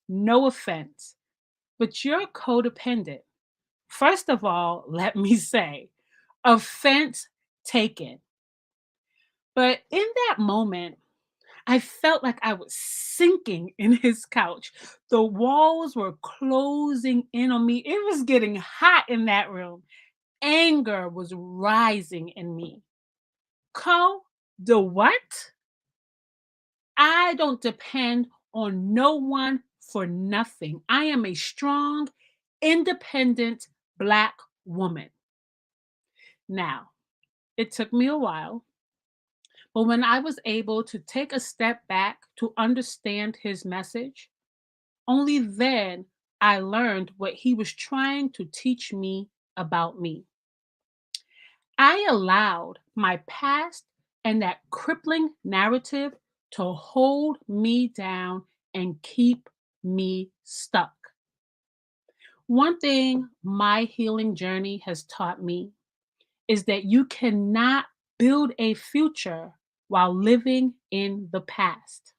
no offense, but you're codependent." First of all, let me say, offense taken. But in that moment, I felt like I was sinking in his couch. The walls were closing in on me. It was getting hot in that room. Anger was rising in me. The what? I don't depend on no one for nothing. I am a strong, independent Black woman. Now, it took me a while, but when I was able to take a step back to understand his message, only then I learned what he was trying to teach me about me. I allowed my past and that crippling narrative to hold me down and keep me stuck. One thing my healing journey has taught me is that you cannot build a future while living in the past.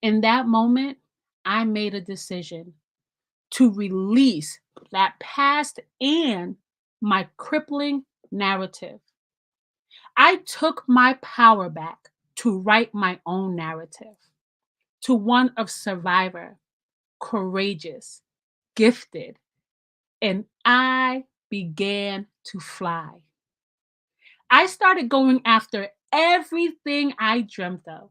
In that moment, I made a decision to release that past and my crippling narrative. I took my power back to write my own narrative, to one of survivor, courageous, gifted, and I began to fly. I started going after everything I dreamt of.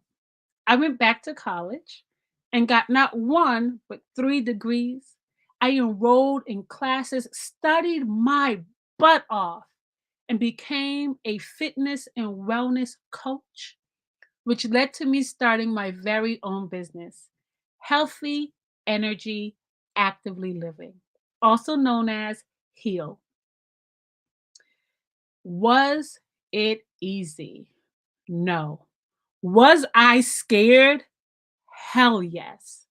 I went back to college and got not one, but 3 degrees. I enrolled in classes, studied my butt off, and became a fitness and wellness coach, which led to me starting my very own business, Healthy Energy Actively Living, also known as HEAL. Was it easy? No. Was I scared? Hell yes.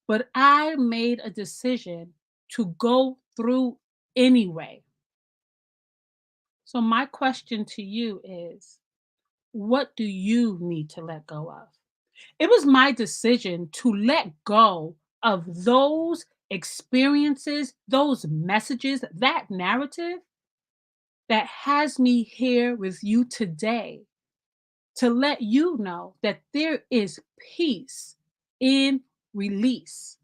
But I made a decision to go through anyway. So, my question to you is, what do you need to let go of? It was my decision to let go of those experiences, those messages, that narrative that has me here with you today to let you know that there is peace in release.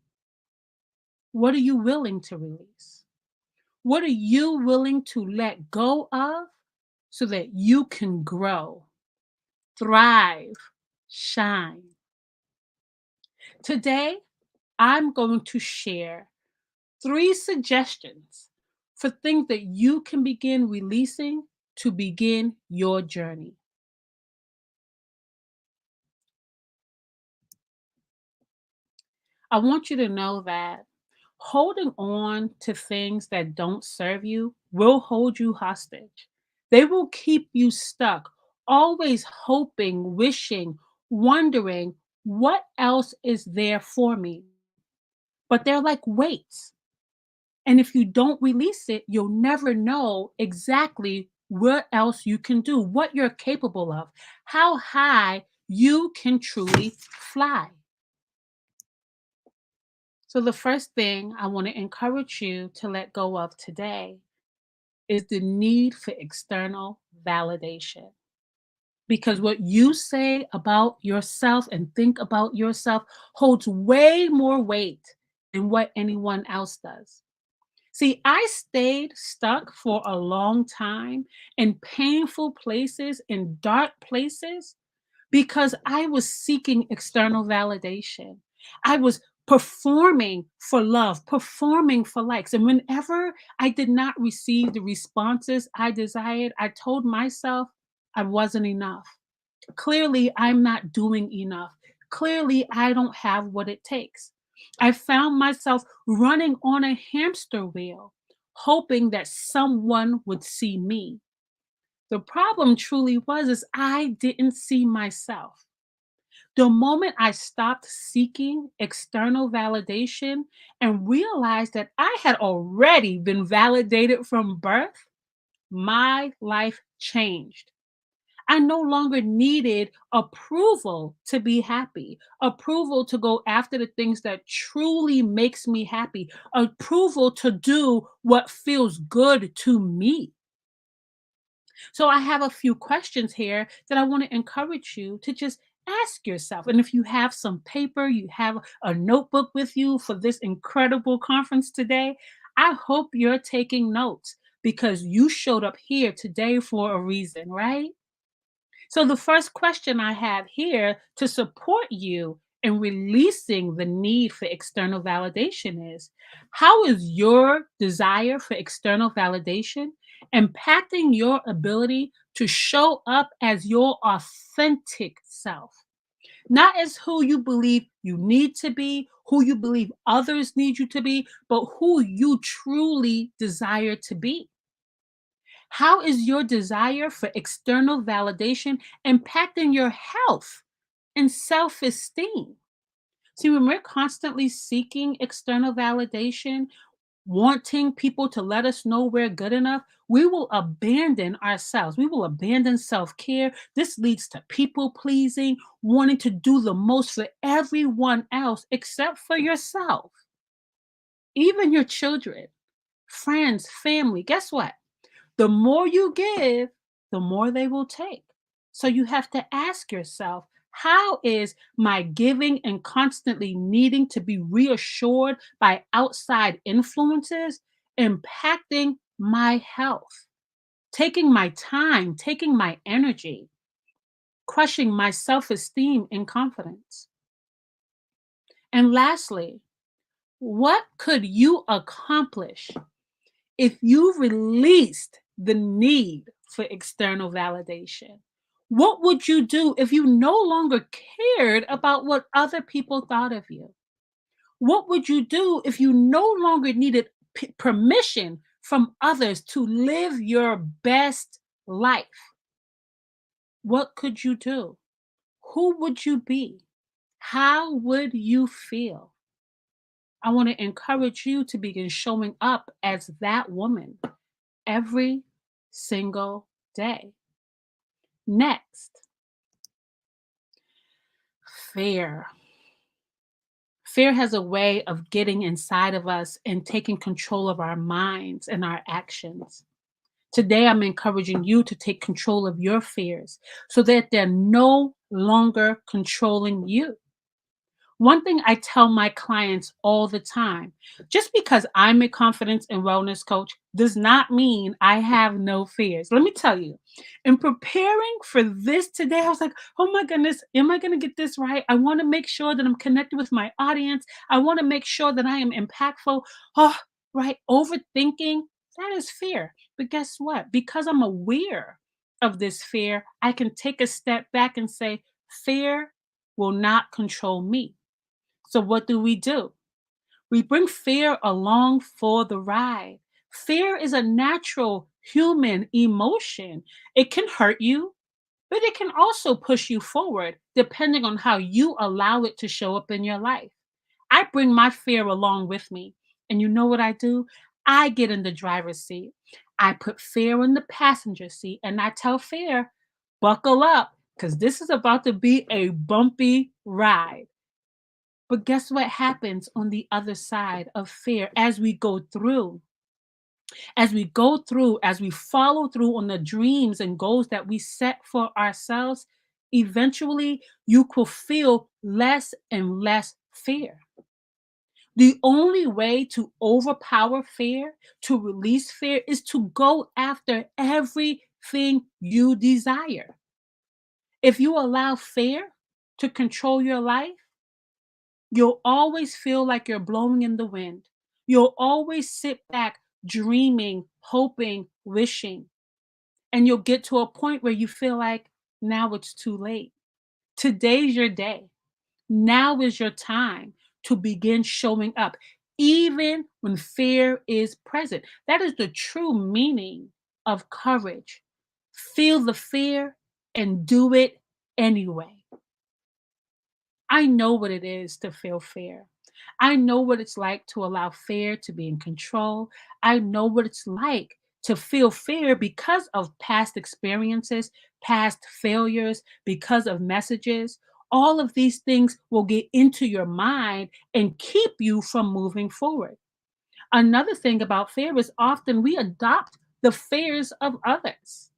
What are you willing to release? What are you willing to let go of so that you can grow, thrive, shine? Today, I'm going to share 3 suggestions for things that you can begin releasing to begin your journey. I want you to know that holding on to things that don't serve you will hold you hostage. They will keep you stuck, always hoping, wishing, wondering what else is there for me. But they're like weights. And if you don't release it, you'll never know exactly what else you can do, what you're capable of, how high you can truly fly. So, the first thing I want to encourage you to let go of today is the need for external validation. Because what you say about yourself and think about yourself holds way more weight than what anyone else does. See, I stayed stuck for a long time in painful places, in dark places, because I was seeking external validation. I was performing for love, performing for likes. And whenever I did not receive the responses I desired, I told myself I wasn't enough. Clearly, I'm not doing enough. Clearly, I don't have what it takes. I found myself running on a hamster wheel, hoping that someone would see me. The problem truly was is I didn't see myself. The moment I stopped seeking external validation and realized that I had already been validated from birth, my life changed. I no longer needed approval to be happy, approval to go after the things that truly makes me happy, approval to do what feels good to me. So I have a few questions here that I want to encourage you to just ask yourself. And if you have some paper, you have a notebook with you for this incredible conference today, I hope you're taking notes because you showed up here today for a reason, right? So, the first question I have here to support you in releasing the need for external validation is: how is your desire for external validation impacting your ability to show up as your authentic self? Not as who you believe you need to be, who you believe others need you to be, but who you truly desire to be. How is your desire for external validation impacting your health and self esteem? See, when we're constantly seeking external validation, wanting people to let us know we're good enough, we will abandon ourselves. We will abandon self care. This leads to people pleasing, wanting to do the most for everyone else except for yourself, even your children, friends, family. Guess what? The more you give, the more they will take. So you have to ask yourself, how is my giving and constantly needing to be reassured by outside influences impacting my health, taking my time, taking my energy, crushing my self esteem and confidence? And lastly, what could you accomplish if you released the need for external validation? What would you do if you no longer cared about what other people thought of you? What would you do if you no longer needed permission from others to live your best life? What could you do? Who would you be? How would you feel? I want to encourage you to begin showing up as that woman every single day. Next, fear. Fear has a way of getting inside of us and taking control of our minds and our actions. Today, I'm encouraging you to take control of your fears so that they're no longer controlling you. One thing I tell my clients all the time: just because I'm a confidence and wellness coach does not mean I have no fears. Let me tell you, in preparing for this today, I was like, oh my goodness, am I going to get this right? I want to make sure that I'm connected with my audience. I want to make sure that I am impactful. Oh, right. Overthinking, that is fear. But guess what? Because I'm aware of this fear, I can take a step back and say, fear will not control me. So, what do? We bring fear along for the ride. Fear is a natural human emotion. It can hurt you, but it can also push you forward depending on how you allow it to show up in your life. I bring my fear along with me. And you know what I do? I get in the driver's seat. I put fear in the passenger seat and I tell fear, buckle up because this is about to be a bumpy ride. But guess what happens on the other side of fear as we go through? As we go through, as we follow through on the dreams and goals that we set for ourselves, eventually you will feel less and less fear. The only way to overpower fear, to release fear, is to go after everything you desire. If you allow fear to control your life, you'll always feel like you're blowing in the wind. You'll always sit back dreaming, hoping, wishing. And you'll get to a point where you feel like now it's too late. Today's your day. Now is your time to begin showing up, even when fear is present. That is the true meaning of courage. Feel the fear and do it anyway. I know what it is to feel fear. I know what it's like to allow fear to be in control. I know what it's like to feel fear because of past experiences, past failures, because of messages. All of these things will get into your mind and keep you from moving forward. Another thing about fear is often we adopt the fears of others.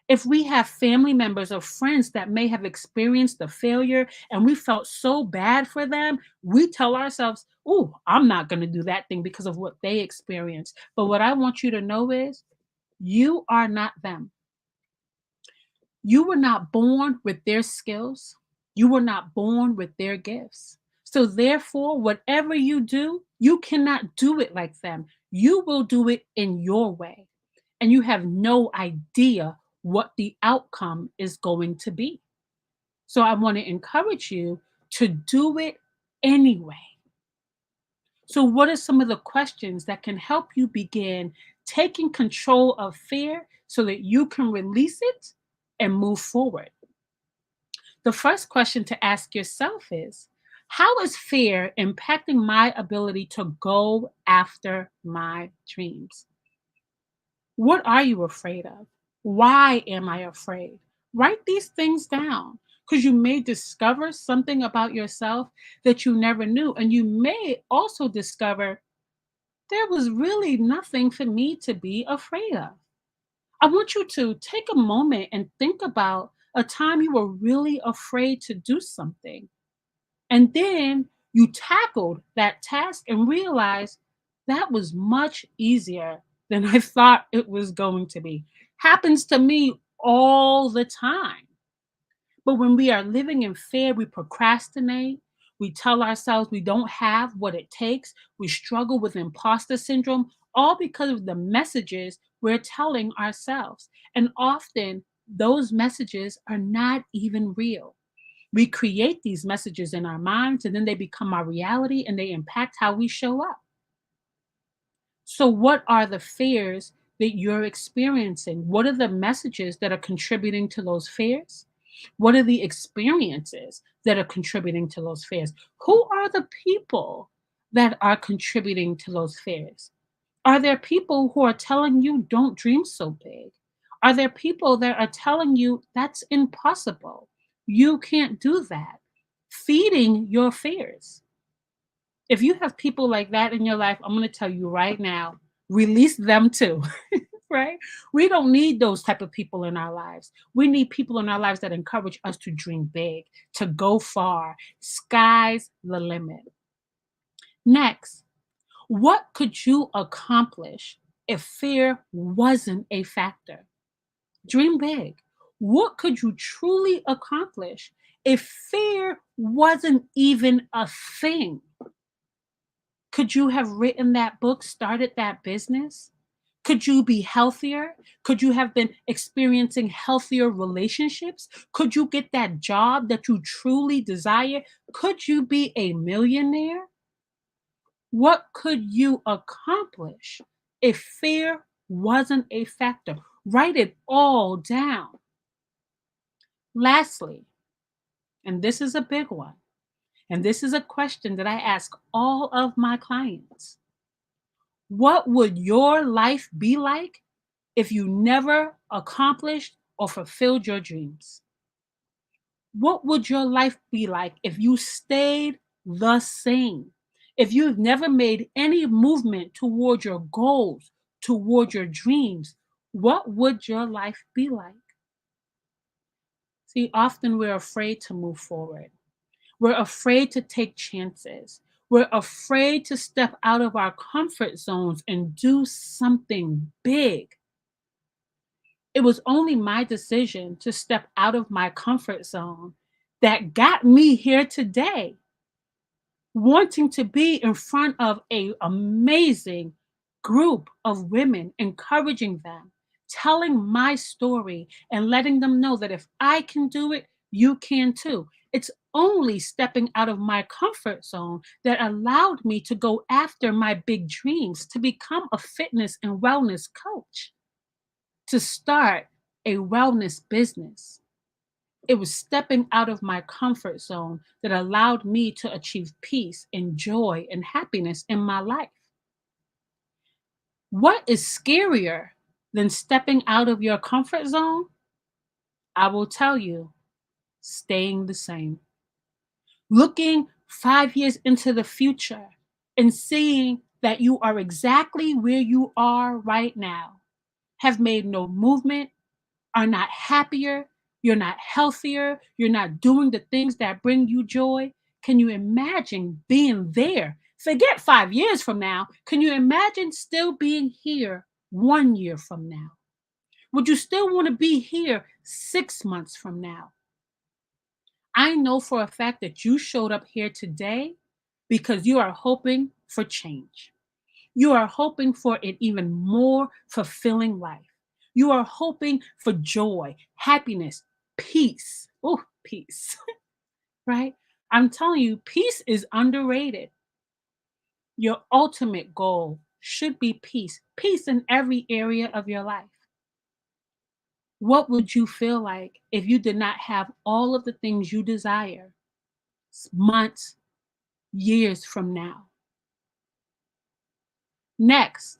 If we have family members or friends that may have experienced the failure and we felt so bad for them, we tell ourselves, "Oh, I'm not going to do that thing because of what they experienced." But what I want you to know is you are not them. You were not born with their skills. You were not born with their gifts. So, therefore, whatever you do, you cannot do it like them. You will do it in your way. And you have no idea what the outcome is going to be. So, I want to encourage you to do it anyway. So, what are some of the questions that can help you begin taking control of fear so that you can release it and move forward? The first question to ask yourself is, how is fear impacting my ability to go after my dreams? What are you afraid of? Why am I afraid? Write these things down because you may discover something about yourself that you never knew. And you may also discover there was really nothing for me to be afraid of. I want you to take a moment and think about a time you were really afraid to do something. And then you tackled that task and realized that was much easier than I thought it was going to be. Happens to me all the time. But when we are living in fear, we procrastinate. We tell ourselves we don't have what it takes. We struggle with imposter syndrome, all because of the messages we're telling ourselves. And often those messages are not even real. We create these messages in our minds and then they become our reality and they impact how we show up. So, what are the fears that you're experiencing? What are the messages that are contributing to those fears? What are the experiences that are contributing to those fears? Who are the people that are contributing to those fears? Are there people who are telling you don't dream so big? Are there people that are telling you that's impossible? You can't do that. Feeding your fears. If you have people like that in your life, I'm going to tell you right now, release them too. Right? We don't need those type of people in our lives. We need people in our lives that encourage us to dream big, to go far. Sky's the limit. Next, what could you accomplish if fear wasn't a factor? Dream big. What could you truly accomplish if fear wasn't even a thing? Could you have written that book, started that business? Could you be healthier? Could you have been experiencing healthier relationships? Could you get that job that you truly desire? Could you be a millionaire? What could you accomplish if fear wasn't a factor? Write it all down. Lastly, and this is a big one, and this is a question that I ask all of my clients. What would your life be like if you never accomplished or fulfilled your dreams? What would your life be like if you stayed the same? If you've never made any movement toward your goals, toward your dreams, what would your life be like? See, often we're afraid to move forward. We're afraid to take chances. We're afraid to step out of our comfort zones and do something big. It was only my decision to step out of my comfort zone that got me here today, wanting to be in front of a amazing group of women, encouraging them, telling my story and letting them know that if I can do it, you can too. It's only stepping out of my comfort zone that allowed me to go after my big dreams, to become a fitness and wellness coach, to start a wellness business. It was stepping out of my comfort zone that allowed me to achieve peace and joy and happiness in my life. What is scarier than stepping out of your comfort zone? I will tell you, staying the same. Looking 5 years into the future and seeing that you are exactly where you are right now, have made no movement, are not happier, you're not healthier, you're not doing the things that bring you joy. Can you imagine being there? Forget 5 years from now. Can you imagine still being here 1 year from now? Would you still want to be here 6 months from now? I know for a fact that you showed up here today because you are hoping for change. You are hoping for an even more fulfilling life. You are hoping for joy, happiness, peace. Oh, peace, right? I'm telling you, peace is underrated. Your ultimate goal should be peace, peace in every area of your life. What would you feel like if you did not have all of the things you desire months, years from now? Next,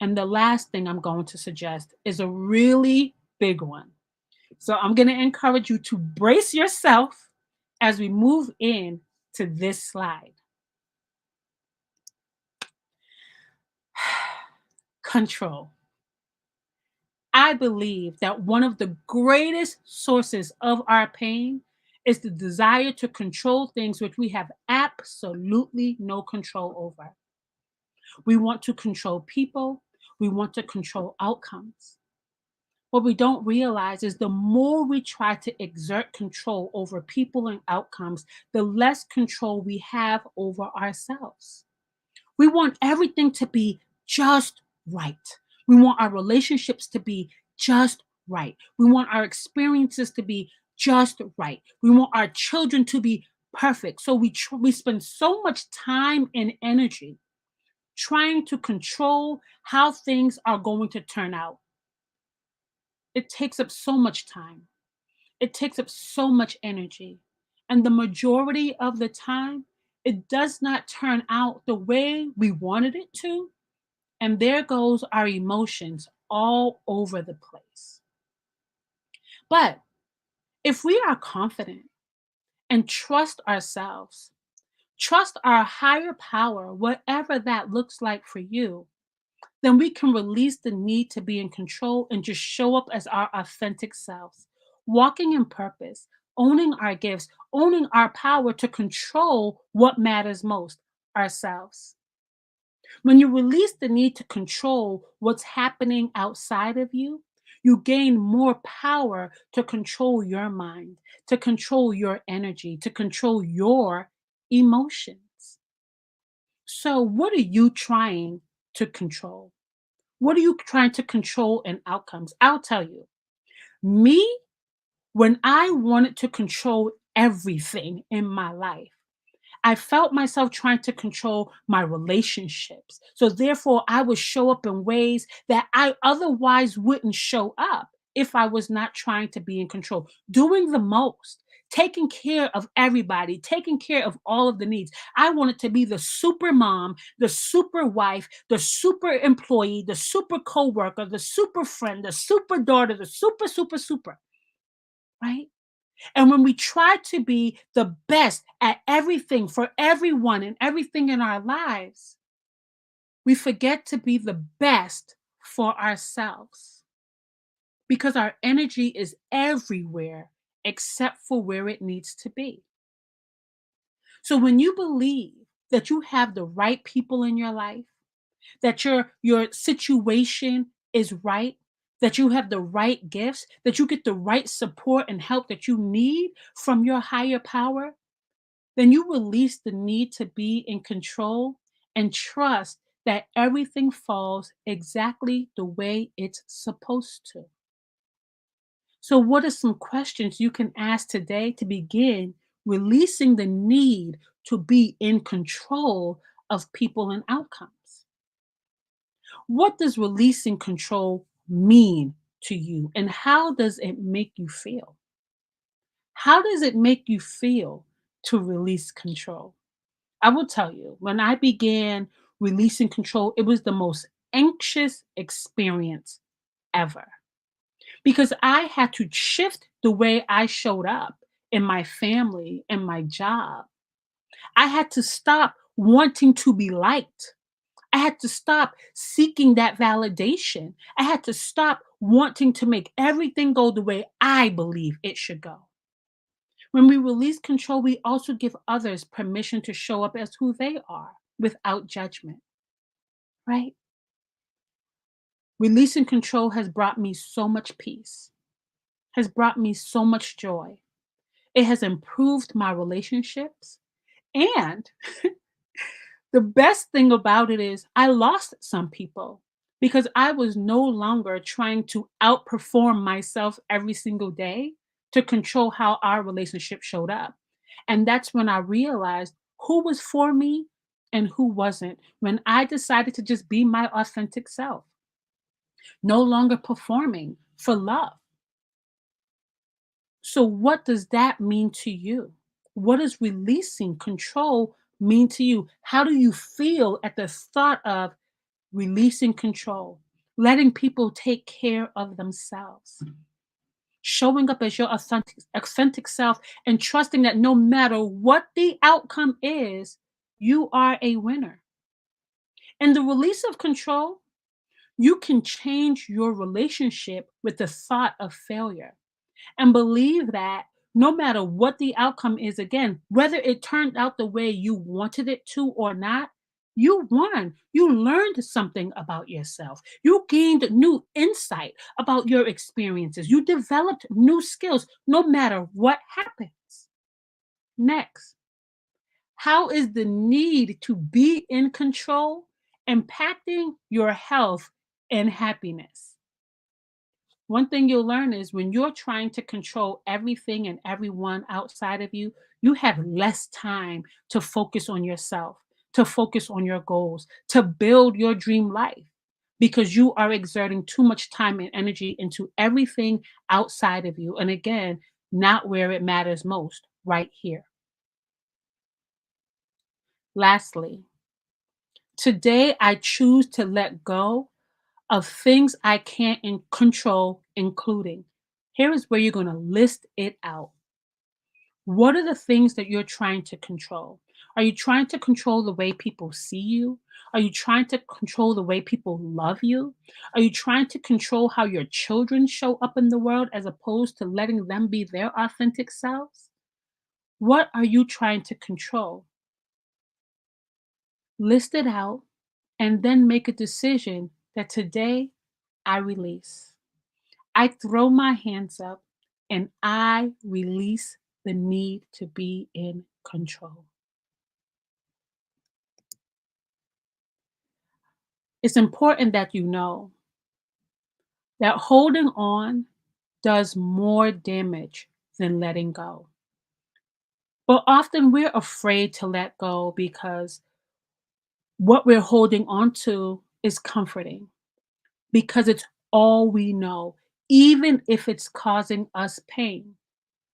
and the last thing I'm going to suggest is a really big one. So I'm going to encourage you to brace yourself as we move in to this slide. Control. I believe that one of the greatest sources of our pain is the desire to control things which we have absolutely no control over. We want to control people, we want to control outcomes. What we don't realize is the more we try to exert control over people and outcomes, the less control we have over ourselves. We want everything to be just right. We want our relationships to be just right. We want our experiences to be just right. We want our children to be perfect. So we spend so much time and energy trying to control how things are going to turn out. It takes up so much time. It takes up so much energy. And the majority of the time, it does not turn out the way we wanted it to. And there goes our emotions all over the place. But if we are confident and trust ourselves, trust our higher power, whatever that looks like for you, then we can release the need to be in control and just show up as our authentic selves, walking in purpose, owning our gifts, owning our power to control what matters most, ourselves. When you release the need to control what's happening outside of you, you gain more power to control your mind, to control your energy, to control your emotions. So, what are you trying to control? What are you trying to control in outcomes? I'll tell you. Me, when I wanted to control everything in my life, I felt myself trying to control my relationships. So therefore, I would show up in ways that I otherwise wouldn't show up if I was not trying to be in control. Doing the most, taking care of everybody, taking care of all of the needs. I wanted to be the super mom, the super wife, the super employee, the super coworker, the super friend, the super daughter, the super, super, super, right? And when we try to be the best at everything for everyone and everything in our lives, we forget to be the best for ourselves because our energy is everywhere except for where it needs to be. So when you believe that you have the right people in your life, that your situation is right, that you have the right gifts, that you get the right support and help that you need from your higher power, then you release the need to be in control and trust that everything falls exactly the way it's supposed to. So, what are some questions you can ask today to begin releasing the need to be in control of people and outcomes? What does releasing control mean to you, and how does it make you feel? How does it make you feel to release control? I will tell you, when I began releasing control, it was the most anxious experience ever because I had to shift the way I showed up in my family and my job. I had to stop wanting to be liked. I had to stop seeking that validation. I had to stop wanting to make everything go the way I believe it should go. When we release control, we also give others permission to show up as who they are without judgment, right? Releasing control has brought me so much peace, has brought me so much joy. It has improved my relationships. And the best thing about it is I lost some people because I was no longer trying to outperform myself every single day to control how our relationship showed up. And that's when I realized who was for me and who wasn't. When I decided to just be my authentic self, no longer performing for love. So, what does that mean to you? What does releasing control mean to you? How do you feel at the thought of releasing control, letting people take care of themselves, showing up as your authentic self, and trusting that no matter what the outcome is, you are a winner? In the release of control, you can change your relationship with the thought of failure and believe that no matter what the outcome is, again, whether it turned out the way you wanted it to or not, you won. You learned something about yourself. You gained new insight about your experiences. You developed new skills no matter what happens. Next, how is the need to be in control impacting your health and happiness? One thing you'll learn is when you're trying to control everything and everyone outside of you, you have less time to focus on yourself, to focus on your goals, to build your dream life because you are exerting too much time and energy into everything outside of you. And again, not where it matters most, right here. Lastly, today I choose to let go of things I can't control, including. Here is where you're going to list it out. What are the things that you're trying to control? Are you trying to control the way people see you? Are you trying to control the way people love you? Are you trying to control how your children show up in the world as opposed to letting them be their authentic selves? What are you trying to control? List it out and then make a decision that today I release. I throw my hands up and I release the need to be in control. It's important that you know that holding on does more damage than letting go. But often we're afraid to let go because what we're holding on to is comforting, because it's all we know, even if it's causing us pain.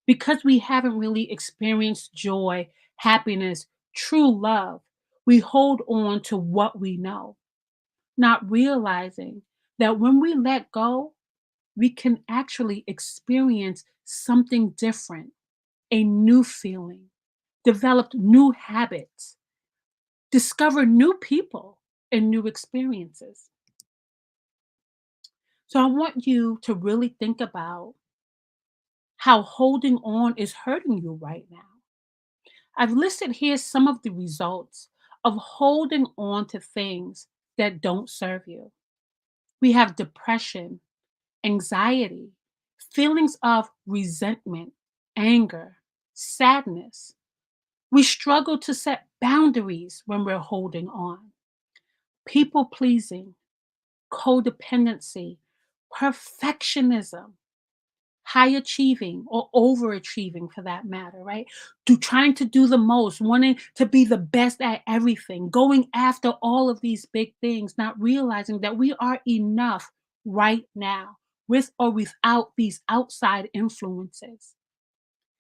Because we haven't really experienced joy, happiness, true love, we hold on to what we know, not realizing that when we let go, we can actually experience something different, a new feeling, develop new habits, discover new people and new experiences. So I want you to really think about how holding on is hurting you right now. I've listed here some of the results of holding on to things that don't serve you. We have depression, anxiety, feelings of resentment, anger, sadness. We struggle to set boundaries when we're holding on. People pleasing, codependency, perfectionism, high achieving or overachieving for that matter, right? Trying to do the most, wanting to be the best at everything, going after all of these big things, not realizing that we are enough right now with or without these outside influences,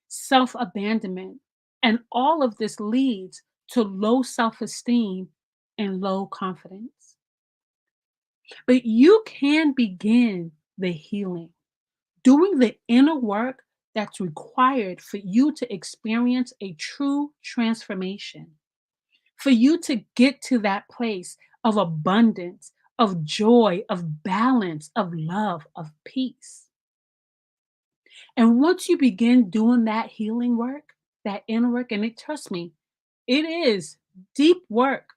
self abandonment. And all of this leads to low self esteem and low confidence. But you can begin the healing, doing the inner work that's required for you to experience a true transformation, for you to get to that place of abundance, of joy, of balance, of love, of peace. And once you begin doing that healing work, that inner work, and trust me, it is deep work.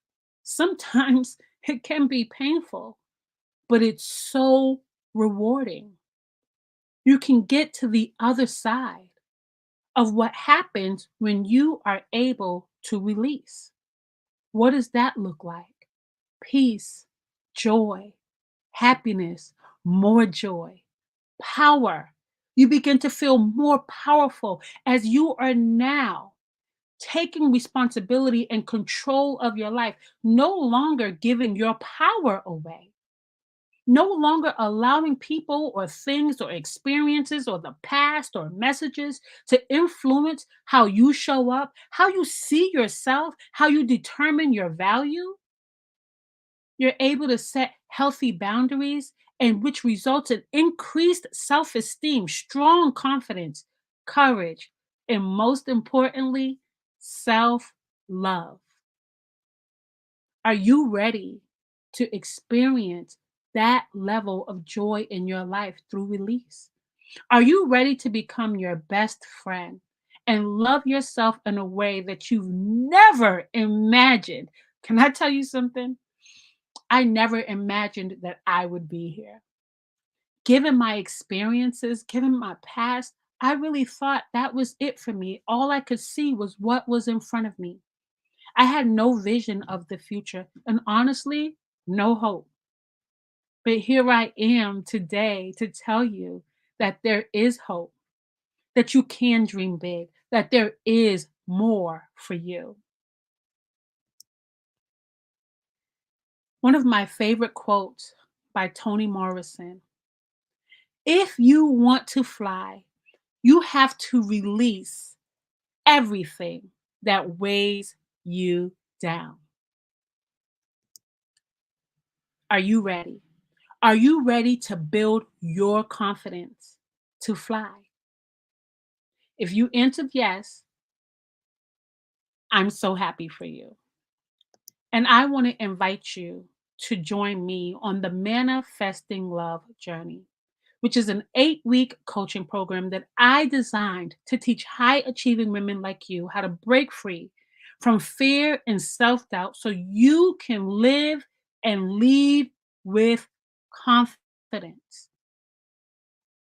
Sometimes it can be painful, but it's so rewarding. You can get to the other side of what happens when you are able to release. What does that look like? Peace, joy, happiness, more joy, power. You begin to feel more powerful as you are now taking responsibility and control of your life, no longer giving your power away, no longer allowing people or things or experiences or the past or messages to influence how you show up, how you see yourself, how you determine your value. You're able to set healthy boundaries, and which results in increased self esteem, strong confidence, courage, and most importantly, self love. Are you ready to experience that level of in your life through release? Are you ready to become your best friend and love yourself in a way that you've never imagined? Can I tell you something? I never imagined that I would be here. Given my experiences, given my past, I really thought that was it for me. All I could see was what was in front of me. I had no vision of the future and honestly, no hope. But here I am today to tell you that there is hope, that you can dream big, that there is more for you. One of my favorite quotes by Toni Morrison: if you want to fly, you have to release everything that weighs you down. Are you ready? Are you ready to build your confidence to fly? If you answered yes, I'm so happy for you. And I want to invite you to join me on the Manifesting Love journey, which is an 8-week coaching program that I designed to teach high achieving women like you how to break free from fear and self doubt so you can live and lead with confidence,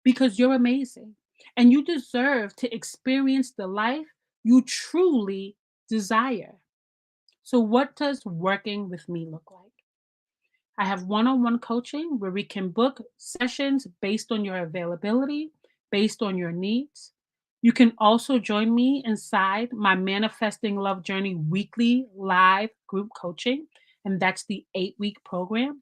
because you're amazing and you deserve to experience the life you truly desire. So, what does working with me look like? I have one on one coaching where we can book sessions based on your availability, based on your needs. You can also join me inside my Manifesting Love Journey weekly live group coaching, and that's the 8-week program.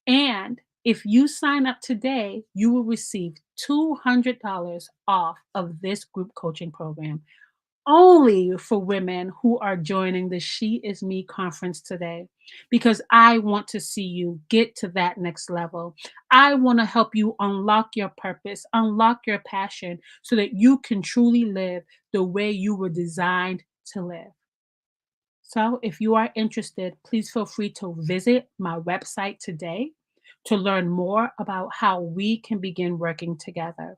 And if you sign up today, you will receive $200 off of this group coaching program, only for women who are joining the She Is Me conference today, because I want to see you get to that next level. I want to help you unlock your purpose, unlock your passion so that you can truly live the way you were designed to live. So, if you are interested, please feel free to visit my website today, to learn more about how we can begin working together.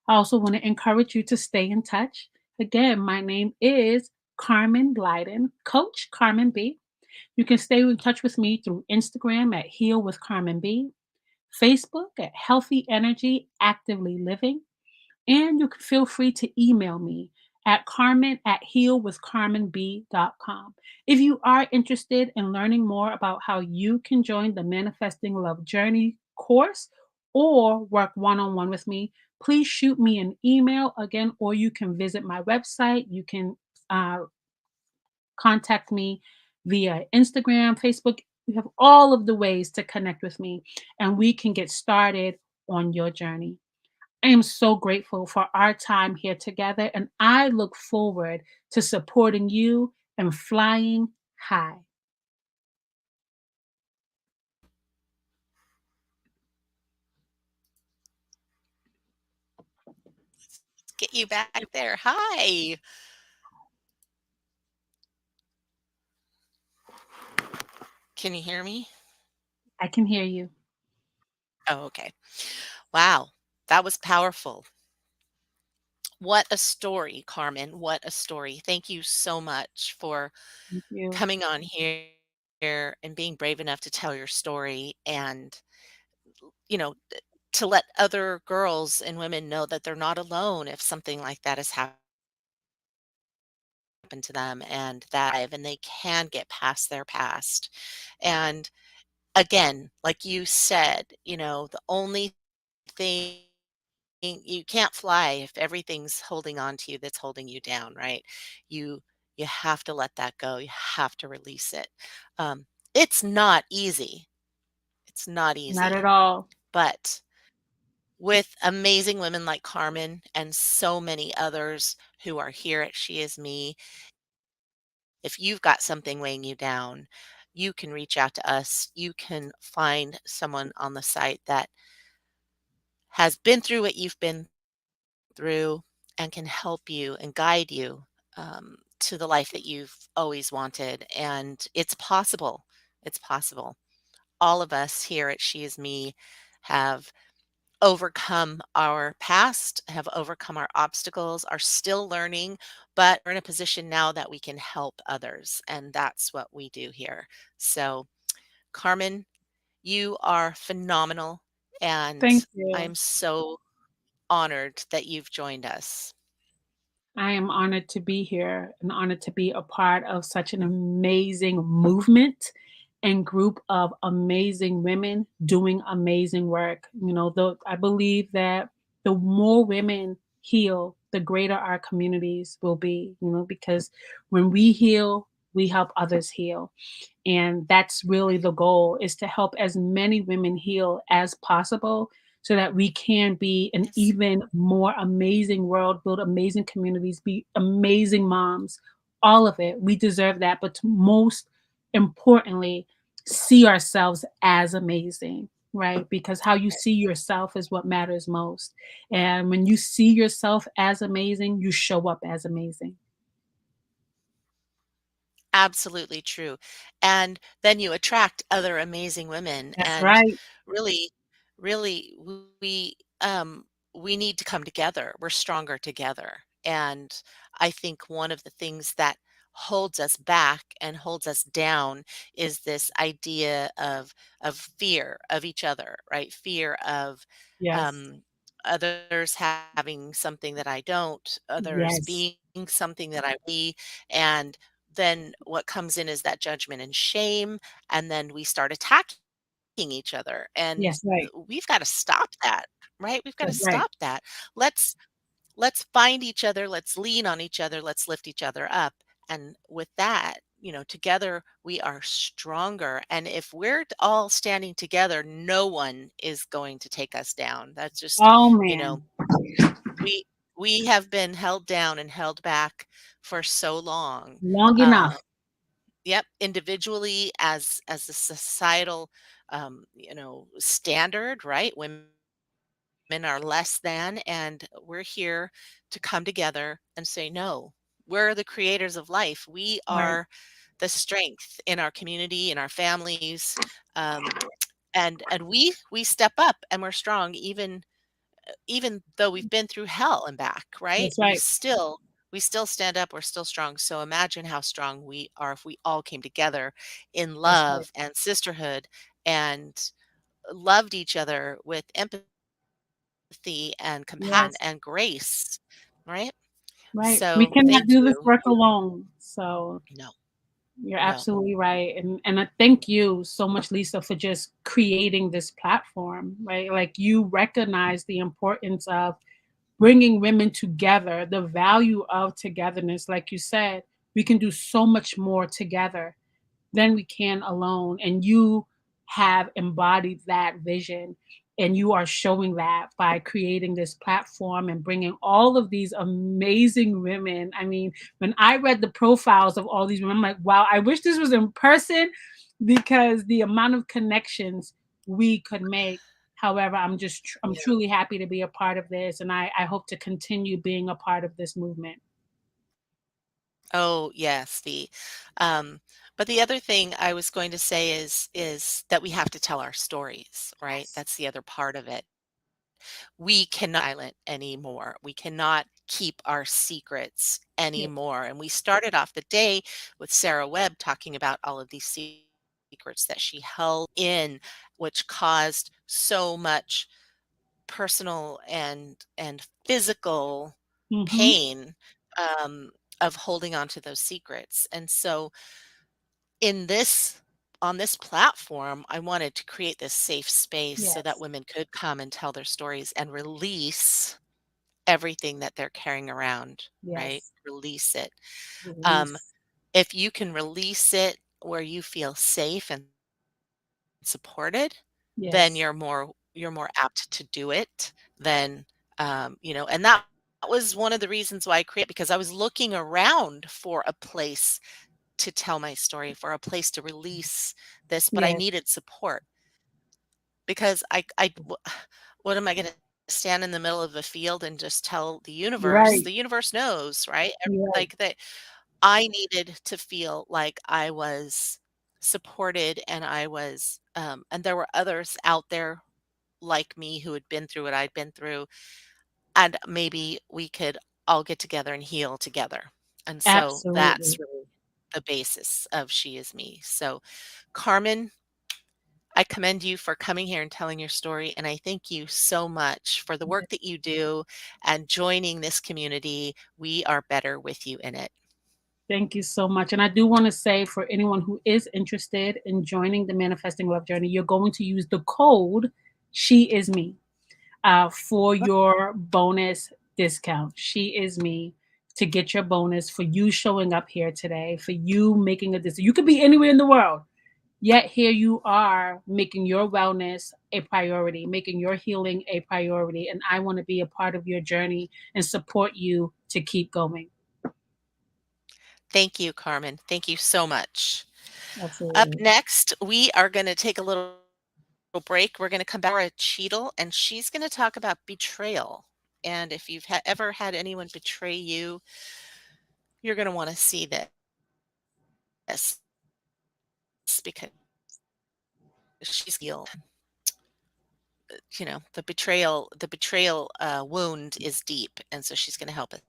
I also want to encourage you to stay in touch. Again, my name is Carmen Blyden, Coach Carmen B. You can stay in touch with me through Instagram at Heal with Carmen B, Facebook at Healthy Energy Actively Living, and you can feel free to email me at carmen at healwithcarmenb.com. If you are interested in learning more about how you can join the Manifesting Love Journey course or work one on one with me, please shoot me an email again, or you can visit my website. You can uh, contact me via Instagram, Facebook. We have all of the ways to connect with me, and we can get started on your journey. I am so grateful for our time here together, and I look forward to supporting you and flying high. Let's get you back there. Hi. Can you hear me? I can hear you. Oh, okay. Wow. That was powerful. What a story, Carmen. What a story. Thank you so much for Thank you. coming on here and being brave enough to tell your story and, you know, to let other girls and women know that they're not alone if something like that has happened to them and they can get past their past. And again, like you said, the only thing you can't fly if everything's holding on to you that's holding you down, right? You you have to let that go. You have to release it. Um, it's not easy. It's not Not at easy, all. but with amazing women like Carmen and so many others who are here at She Is Me, if you've got something weighing you down, you can reach out to us. You can find someone on the site that has been through what you've been through and can help you and guide you to the life that you've always wanted. And it's possible. It's possible. All of us here at She Is Me have overcome our past, have overcome our obstacles, are still learning, but we're in a position now that we can help others. And that's what we do here. So, Carmen, you are phenomenal. And Thank you. I'm so honored that you've joined us. I am honored to be here and honored to be a part of such an amazing movement and group of amazing women doing amazing work. I believe that the more women heal, the greater our communities will be, because when we heal, we help others heal. And that's really the goal, is to help as many women heal as possible so that we can be an Yes. even more amazing world, build amazing communities, be amazing moms, all of it. We deserve that. But most importantly, see ourselves as amazing, right? Because how you see yourself is what matters most. And when you see yourself as amazing, you show up as amazing. Absolutely true. And then you attract other amazing women That's and right. really, really we need to come together. We're stronger together. And I think one of the things that holds us back and holds us down is this idea of fear of each other, right? Fear of Yes. um others having something that I don't, others Yes. being something that I be, and then what comes in is that judgment and shame, and then we start attacking each other, and Yes. Right. we've gotta stop that, right? We've gotta That's right. stop that. Let's let's find each other, let's lean on each other, let's lift each other up, and with that, together we are stronger, and if we're all standing together, no one is going to take us down. That's just, Oh, you know, man. we we have been held down and held back for so long. Long Uh, enough. Yep, individually as a societal, standard, right? Women are less than, and we're here to come together and say, no, we're the creators of life. We Right. are the strength in our community, in our families. Um, and we step up and we're strong even though we've been through hell and back, right? That's right. We still stand up, we're still strong. So imagine how strong we are if we all came together in That's right. love and sisterhood and loved each other with empathy and compassion Yes. and grace, right? Right. We So cannot thank do this you. work alone. So No, you're no. absolutely right. And I thank you so much, Lisa, for just creating this platform, right? Like you recognize the importance of bringing women together, the value of togetherness. Like you said, we can do so much more together than we can alone. And you have embodied that vision. And you are showing that by creating this platform and bringing all of these amazing women. I mean, when I read the profiles of all these women, I'm like, wow, I wish this was in person because the amount of connections we could make. However, I'm Yeah. truly happy to be a part of this. And I hope to continue being a part of this movement. Oh, yes, um, but the other thing I was going to say is that we have to tell our stories, right? Yes. That's the other part of it. We cannot silent anymore. We cannot keep our secrets Yes. anymore. And we started off the day with Sarah Webb talking about all of these secrets that she held in, which caused so much personal and physical Hmm. pain um, of holding on to those secrets. And so in this on this platform, I wanted to create this safe space so that Yes. women could come and tell their stories and release everything that they're carrying around, right? Yes. Release it. Um, Release. if you can release it where you feel safe and supported, then Yes. you're more apt to do it than and that was one of the reasons why I create because I was looking around for a place to tell my story, for a place to release this, but I Yes. needed support because what am I going to stand in the middle of a field and just tell the universe? Right. The universe knows, right? Right. Like that I needed to feel like I was supported and and there were others out there like me who had been through what I'd been through, and maybe we could all get together and heal together. And so that's Absolutely. really the basis of She Is Me. So, Carmen, I commend you for coming here and telling your story, and I thank you so much for the work that you do and joining this community. We are better with you in it. Thank you so much. And I do want to say for anyone who is interested in joining the Manifesting Love Journey, you're going to use the code She Is Me for your bonus discount. She Is Me to get your bonus for you showing up here today, for you making a decision. You could be anywhere in the world, yet here you are making your wellness a priority, making your healing a priority. And I want to be a part of your journey and support you to keep going. Thank you, Carmen. Thank you so much. Up Absolutely. next, we are going to take a little break. We're going to come back to Laura Cheadle, and she's going to talk about betrayal. And if you've ever had anyone betray you, you're going to want to see this because she's healed. The betrayal wound is deep, and so she's going to help us.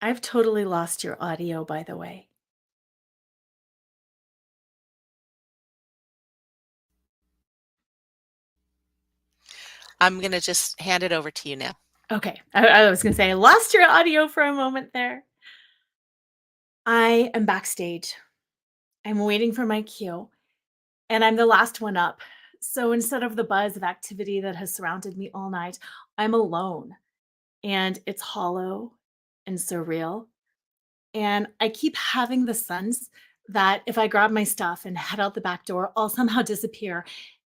I've totally lost your audio, by the way. I'm going to just hand it over to you now. Okay, I was gonna say I lost your audio for a moment there. I am backstage. I'm waiting for my cue, and I'm the last one up. So instead of the buzz of activity that has surrounded me all night, I'm alone, and it's hollow and surreal. And I keep having the sense that if I grab my stuff and head out the back door, I'll somehow disappear,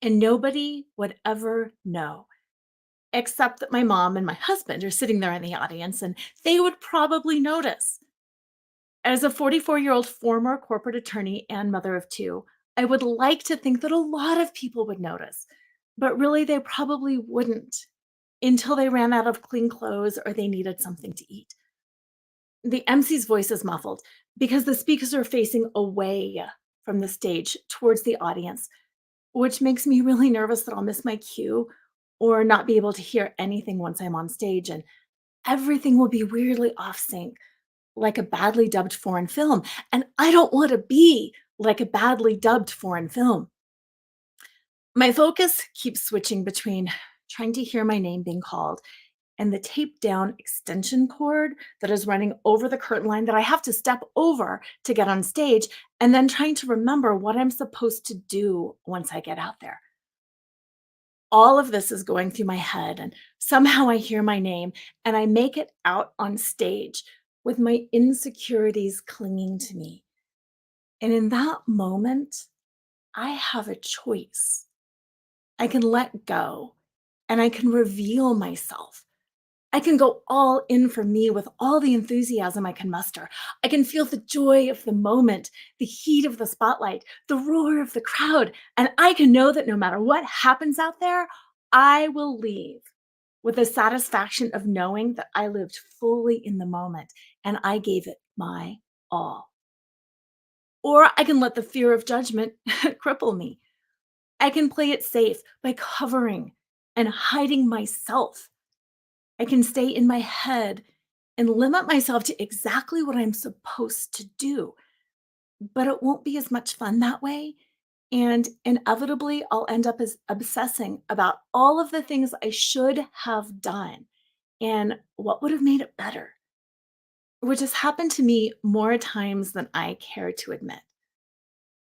and nobody would ever know. Except that my mom and my husband are sitting there in the audience, and they would probably notice. As a 44-year-old former corporate attorney and mother of two, I would like to think that a lot of people would notice. but really they probably wouldn't until they ran out of clean clothes or they needed something to eat. The MC's voice is muffled because the speakers are facing away from the stage towards the audience, which makes me really nervous that I'll miss my cue or not be able to hear anything once I'm on stage, and everything will be weirdly off sync, like a badly dubbed foreign film. And I don't want to be like a badly dubbed foreign film. My focus keeps switching between trying to hear my name being called and the taped down extension cord that is running over the curtain line that I have to step over to get on stage, and then trying to remember what I'm supposed to do once I get out there. All of this is going through my head, and somehow I hear my name and I make it out on stage with my insecurities clinging to me. And in that moment, I have a choice. I can let go and I can reveal myself. I can go all in for me with all the enthusiasm I can muster. I can feel the joy of the moment, the heat of the spotlight, the roar of the crowd, and I can know that no matter what happens out there, I will leave with the satisfaction of knowing that I lived fully in the moment and I gave it my all. Or I can let the fear of judgment cripple me. I can play it safe by covering and hiding myself. I can stay in my head and limit myself to exactly what I'm supposed to do. But it won't be as much fun that way. And inevitably, I'll end up as obsessing about all of the things I should have done and what would have made it better, which has happened to me more times than I care to admit.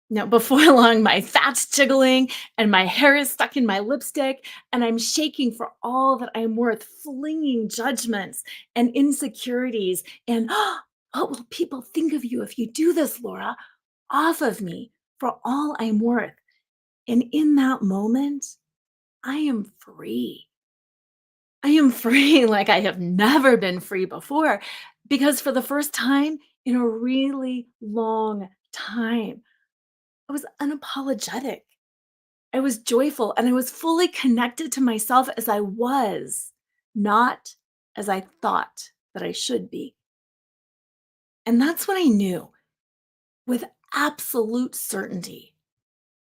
Now, before long, my fat's jiggling and my hair is stuck in my lipstick, and I'm shaking for all that I'm worth, flinging judgments and insecurities. And what will people think of you if you do this, Laura? Off of me for all I'm worth. And in that moment, I am free. I am free like I have never been free before, because for the first time in a really long time, I was unapologetic. I was joyful and I was fully connected to myself as I was, not as I thought that I should be. And that's when I knew with absolute certainty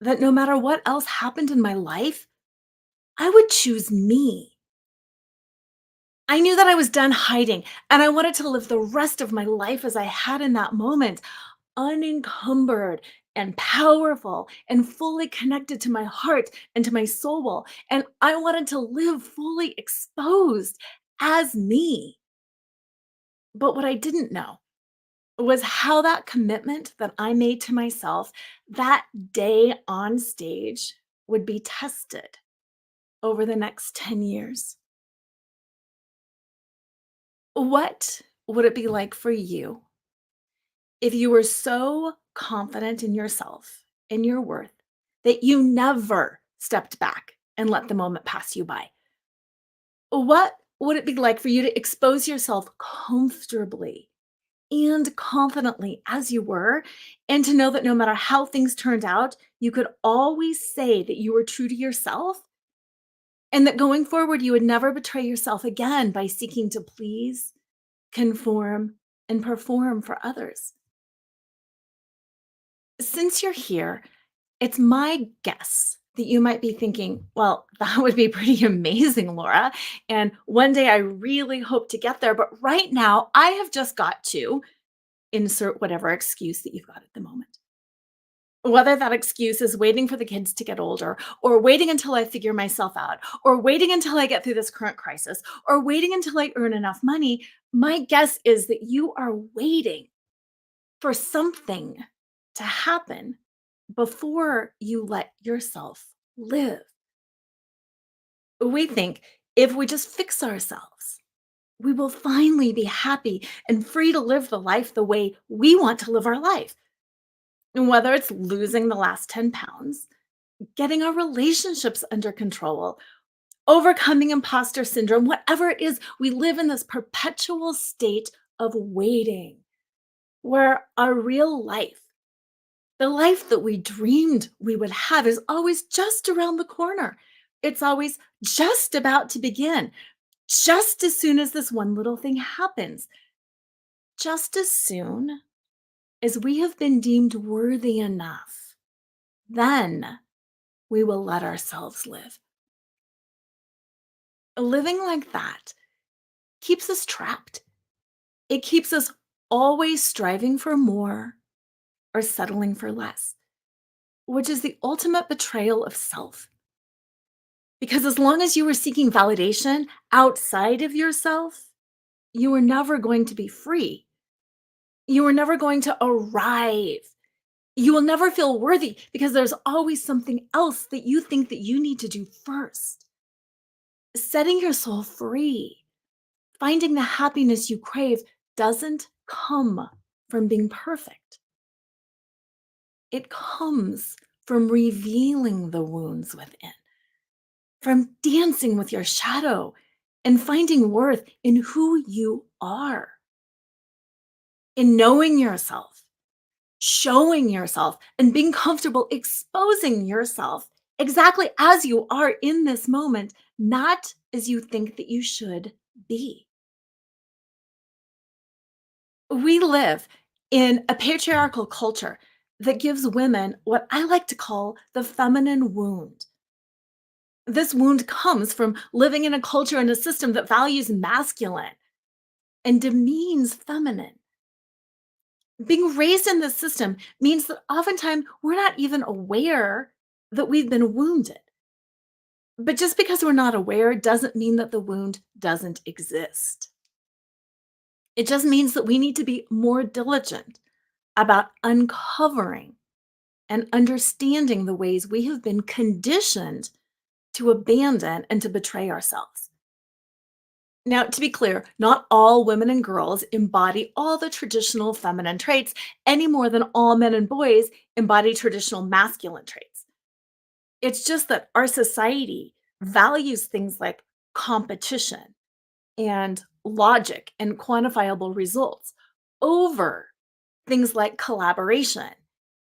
that no matter what else happened in my life, I would choose me. I knew that I was done hiding and I wanted to live the rest of my life as I had in that moment, unencumbered and powerful and fully connected to my heart and to my soul. And I wanted to live fully exposed as me. But what I didn't know was how that commitment that I made to myself that day on stage would be tested over the next 10 years. What would it be like for you if you were so confident in yourself and your worth that you never stepped back and let the moment pass you by? What would it be like for you to expose yourself comfortably and confidently as you were, and to know that no matter how things turned out, you could always say that you were true to yourself, and that going forward, you would never betray yourself again by seeking to please, conform, and perform for others? Since you're here, it's my guess that you might be thinking, well, that would be pretty amazing, Laura. And one day I really hope to get there. But right now, I have just got to insert whatever excuse that you've got at the moment. Whether that excuse is waiting for the kids to get older, or waiting until I figure myself out, or waiting until I get through this current crisis, or waiting until I earn enough money, my guess is that you are waiting for something to happen before you let yourself live. We think if we just fix ourselves, we will finally be happy and free to live the life the way we want to live our life. And whether it's losing the last 10 pounds, getting our relationships under control, overcoming imposter syndrome, whatever it is, we live in this perpetual state of waiting where our real life, the life that we dreamed we would have, is always just around the corner. It's always just about to begin, just as soon as this one little thing happens, just as soon as we have been deemed worthy enough, then we will let ourselves live. Living like that keeps us trapped. It keeps us always striving for more or settling for less, which is the ultimate betrayal of self. Because as long as you are seeking validation outside of yourself, you are never going to be free. You are never going to arrive. You will never feel worthy because there's always something else that you think that you need to do first. Setting your soul free, finding the happiness you crave doesn't come from being perfect. It comes from revealing the wounds within, from dancing with your shadow and finding worth in who you are, in knowing yourself, showing yourself, and being comfortable exposing yourself exactly as you are in this moment, not as you think that you should be. We live in a patriarchal culture that gives women what I like to call the feminine wound. This wound comes from living in a culture and a system that values masculine and demeans feminine. Being raised in this system means that oftentimes we're not even aware that we've been wounded. But just because we're not aware doesn't mean that the wound doesn't exist. It just means that we need to be more diligent about uncovering and understanding the ways we have been conditioned to abandon and to betray ourselves. Now, to be clear, not all women and girls embody all the traditional feminine traits any more than all men and boys embody traditional masculine traits. It's just that our society values things like competition and logic and quantifiable results over things like collaboration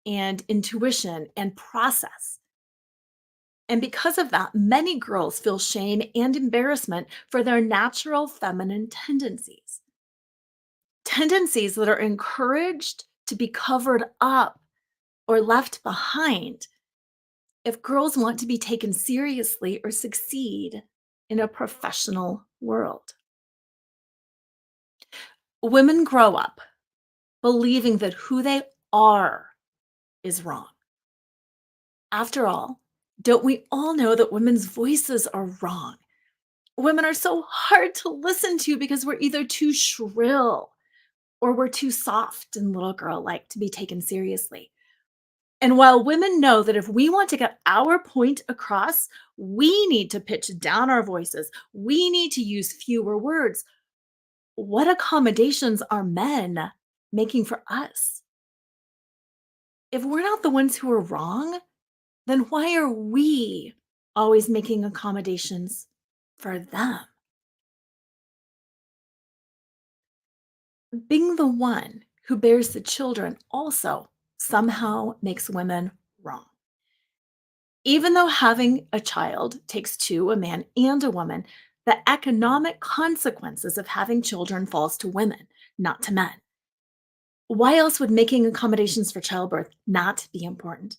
and intuition and process. And because of that, many girls feel shame and embarrassment for their natural feminine tendencies. Tendencies that are encouraged to be covered up or left behind if girls want to be taken seriously or succeed in a professional world. Women grow up believing that who they are is wrong. After all, don't we all know that women's voices are wrong? Women are so hard to listen to because we're either too shrill or we're too soft and little girl like to be taken seriously. And while women know that if we want to get our point across, we need to pitch down our voices, we need to use fewer words. What accommodations are men making for us? If we're not the ones who are wrong, then why are we always making accommodations for them? Being the one who bears the children also somehow makes women wrong. Even though having a child takes two, a man and a woman, the economic consequences of having children falls to women, not to men. Why else would making accommodations for childbirth not be important?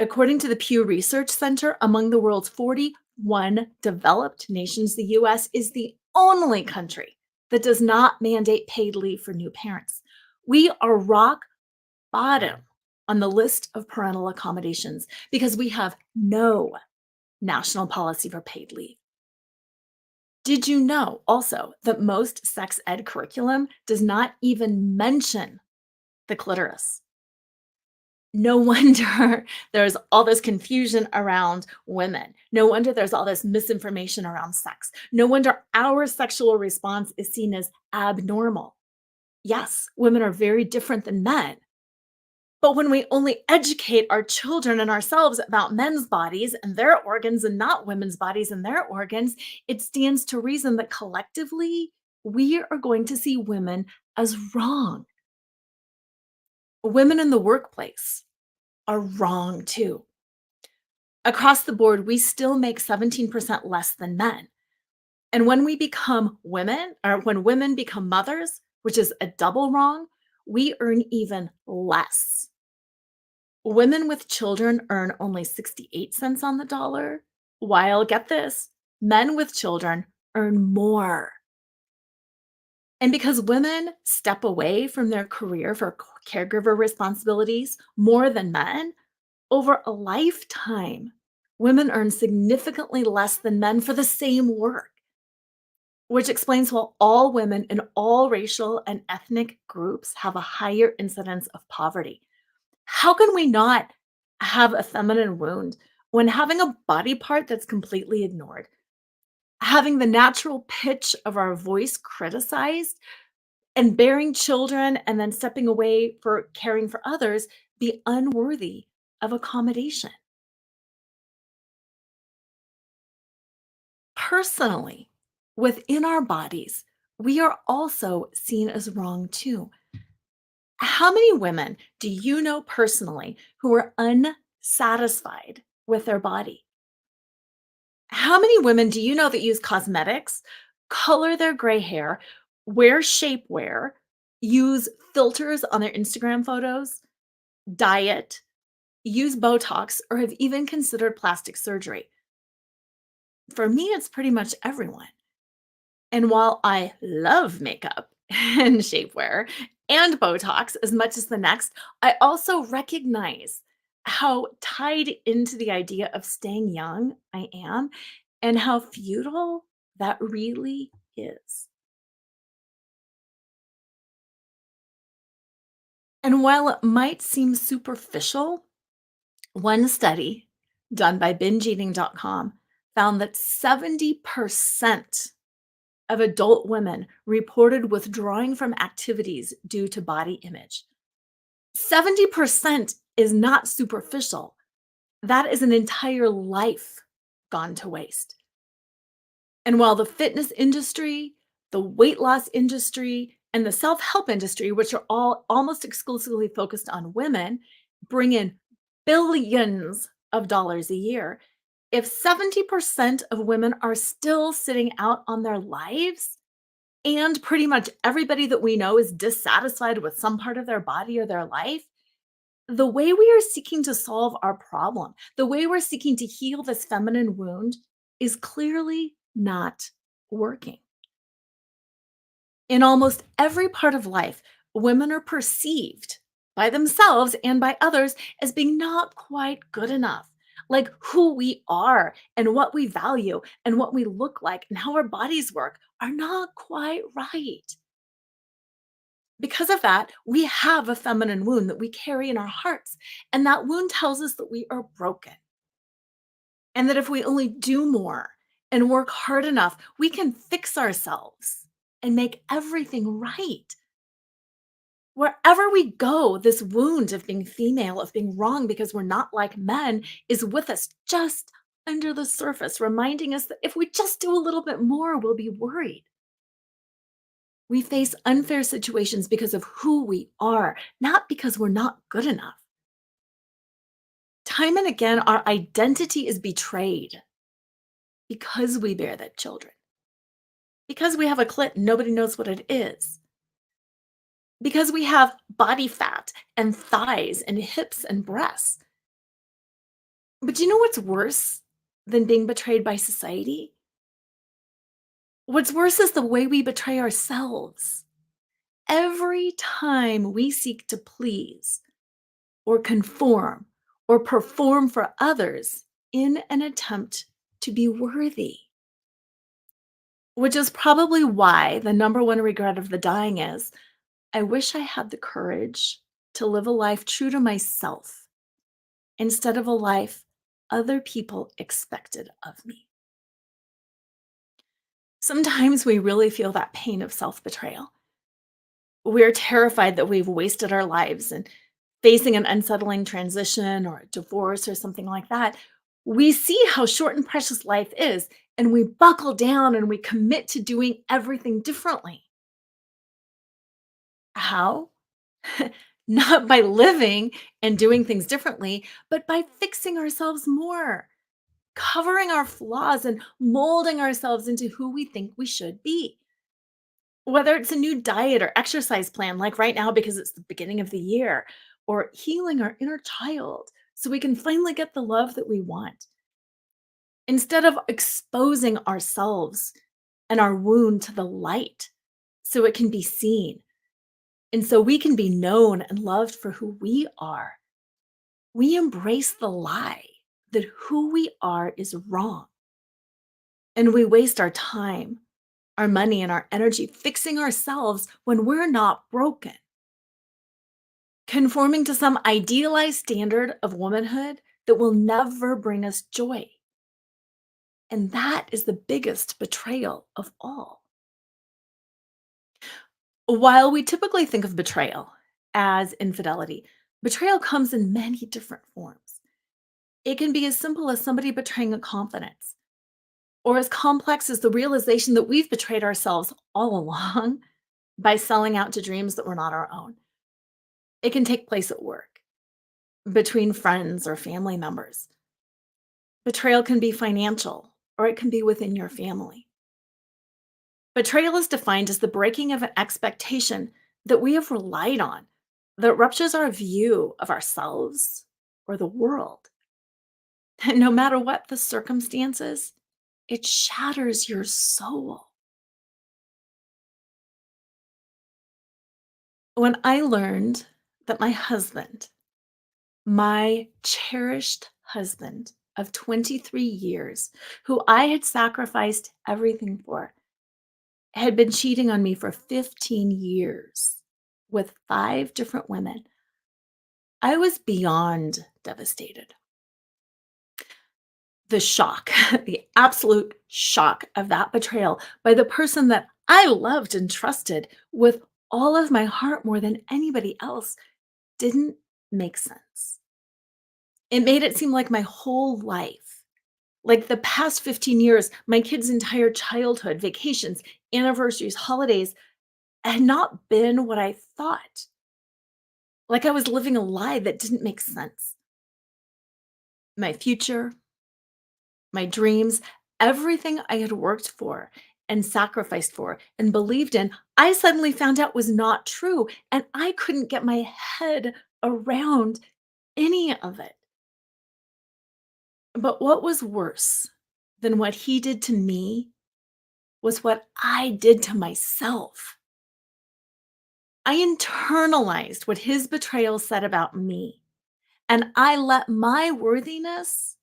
According to the Pew Research Center, among the world's 41 developed nations, the US is the only country that does not mandate paid leave for new parents. We are rock bottom on the list of parental accommodations because we have no national policy for paid leave. Did you know also that most sex ed curriculum does not even mention the clitoris? No wonder there's all this confusion around women. No wonder there's all this misinformation around sex. No wonder our sexual response is seen as abnormal. Yes, women are very different than men. But when we only educate our children and ourselves about men's bodies and their organs and not women's bodies and their organs, it stands to reason that collectively we are going to see women as wrong. Women in the workplace are wrong too. Across the board, we still make 17% less than men. And when we become women, or when women become mothers, which is a double wrong, we earn even less. Women with children earn only 68 cents on the dollar, while, get this, men with children earn more. And because women step away from their career for caregiver responsibilities more than men, over a lifetime, women earn significantly less than men for the same work, which explains why all women in all racial and ethnic groups have a higher incidence of poverty. How can we not have a feminine wound when having a body part that's completely ignored, having the natural pitch of our voice criticized, and bearing children and then stepping away for caring for others be unworthy of accommodation? Personally, within our bodies, we are also seen as wrong too. How many women do you know personally who are unsatisfied with their body? How many women do you know that use cosmetics, color their gray hair, wear shapewear, use filters on their Instagram photos, diet, use Botox, or have even considered plastic surgery? For me, it's pretty much everyone. And while I love makeup and shapewear and Botox as much as the next, I also recognize how tied into the idea of staying young I am and how futile that really is. And while it might seem superficial, one study done by bingeeating.com found that 70% of adult women reported withdrawing from activities due to body image. 70% is not superficial. That is an entire life gone to waste. And while the fitness industry, the weight loss industry, and the self help industry, which are all almost exclusively focused on women, bring in billions of dollars a year, if 70% of women are still sitting out on their lives, and pretty much everybody that we know is dissatisfied with some part of their body or their life, the way we are seeking to solve our problem, the way we're seeking to heal this feminine wound is clearly not working. In almost every part of life, women are perceived by themselves and by others as being not quite good enough. Like who we are and what we value and what we look like and how our bodies work are not quite right. Because of that, we have a feminine wound that we carry in our hearts. And that wound tells us that we are broken. And that if we only do more and work hard enough, we can fix ourselves and make everything right. Wherever we go, this wound of being female, of being wrong because we're not like men, is with us just under the surface, reminding us that if we just do a little bit more, we'll be worried. We face unfair situations because of who we are, not because we're not good enough. Time and again, our identity is betrayed because we bear the children, because we have a clit and nobody knows what it is, because we have body fat and thighs and hips and breasts. But do you know what's worse than being betrayed by society? What's worse is the way we betray ourselves. Every time we seek to please or conform or perform for others in an attempt to be worthy. Which is probably why the number one regret of the dying is, I wish I had the courage to live a life true to myself instead of a life other people expected of me. Sometimes we really feel that pain of self-betrayal. We're terrified that we've wasted our lives and facing an unsettling transition or a divorce or something like that, we see how short and precious life is, and we buckle down and we commit to doing everything differently. How? Not by living and doing things differently, but by fixing ourselves more, covering our flaws and molding ourselves into who we think we should be. Whether it's a new diet or exercise plan, like right now because it's the beginning of the year, or healing our inner child so we can finally get the love that we want. Instead of exposing ourselves and our wound to the light so it can be seen and so we can be known and loved for who we are, we embrace the lie that who we are is wrong. And we waste our time, our money, and our energy fixing ourselves when we're not broken. Conforming to some idealized standard of womanhood that will never bring us joy. And that is the biggest betrayal of all. While we typically think of betrayal as infidelity, betrayal comes in many different forms. It can be as simple as somebody betraying a confidence, or as complex as the realization that we've betrayed ourselves all along by selling out to dreams that were not our own. It can take place at work, between friends or family members. Betrayal can be financial, or it can be within your family. Betrayal is defined as the breaking of an expectation that we have relied on that ruptures our view of ourselves or the world. And no matter what the circumstances, it shatters your soul. When I learned that my husband, my cherished husband of 23 years, who I had sacrificed everything for, had been cheating on me for 15 years with 5 different women, I was beyond devastated. The shock, the absolute shock of that betrayal by the person that I loved and trusted with all of my heart more than anybody else didn't make sense. It made it seem like my whole life, like the past 15 years, my kids' entire childhood, vacations, anniversaries, holidays, had not been what I thought. Like I was living a lie that didn't make sense. My future, my dreams, everything I had worked for and sacrificed for and believed in, I suddenly found out was not true. And I couldn't get my head around any of it. But what was worse than what he did to me was what I did to myself. I internalized what his betrayal said about me, and I let my worthiness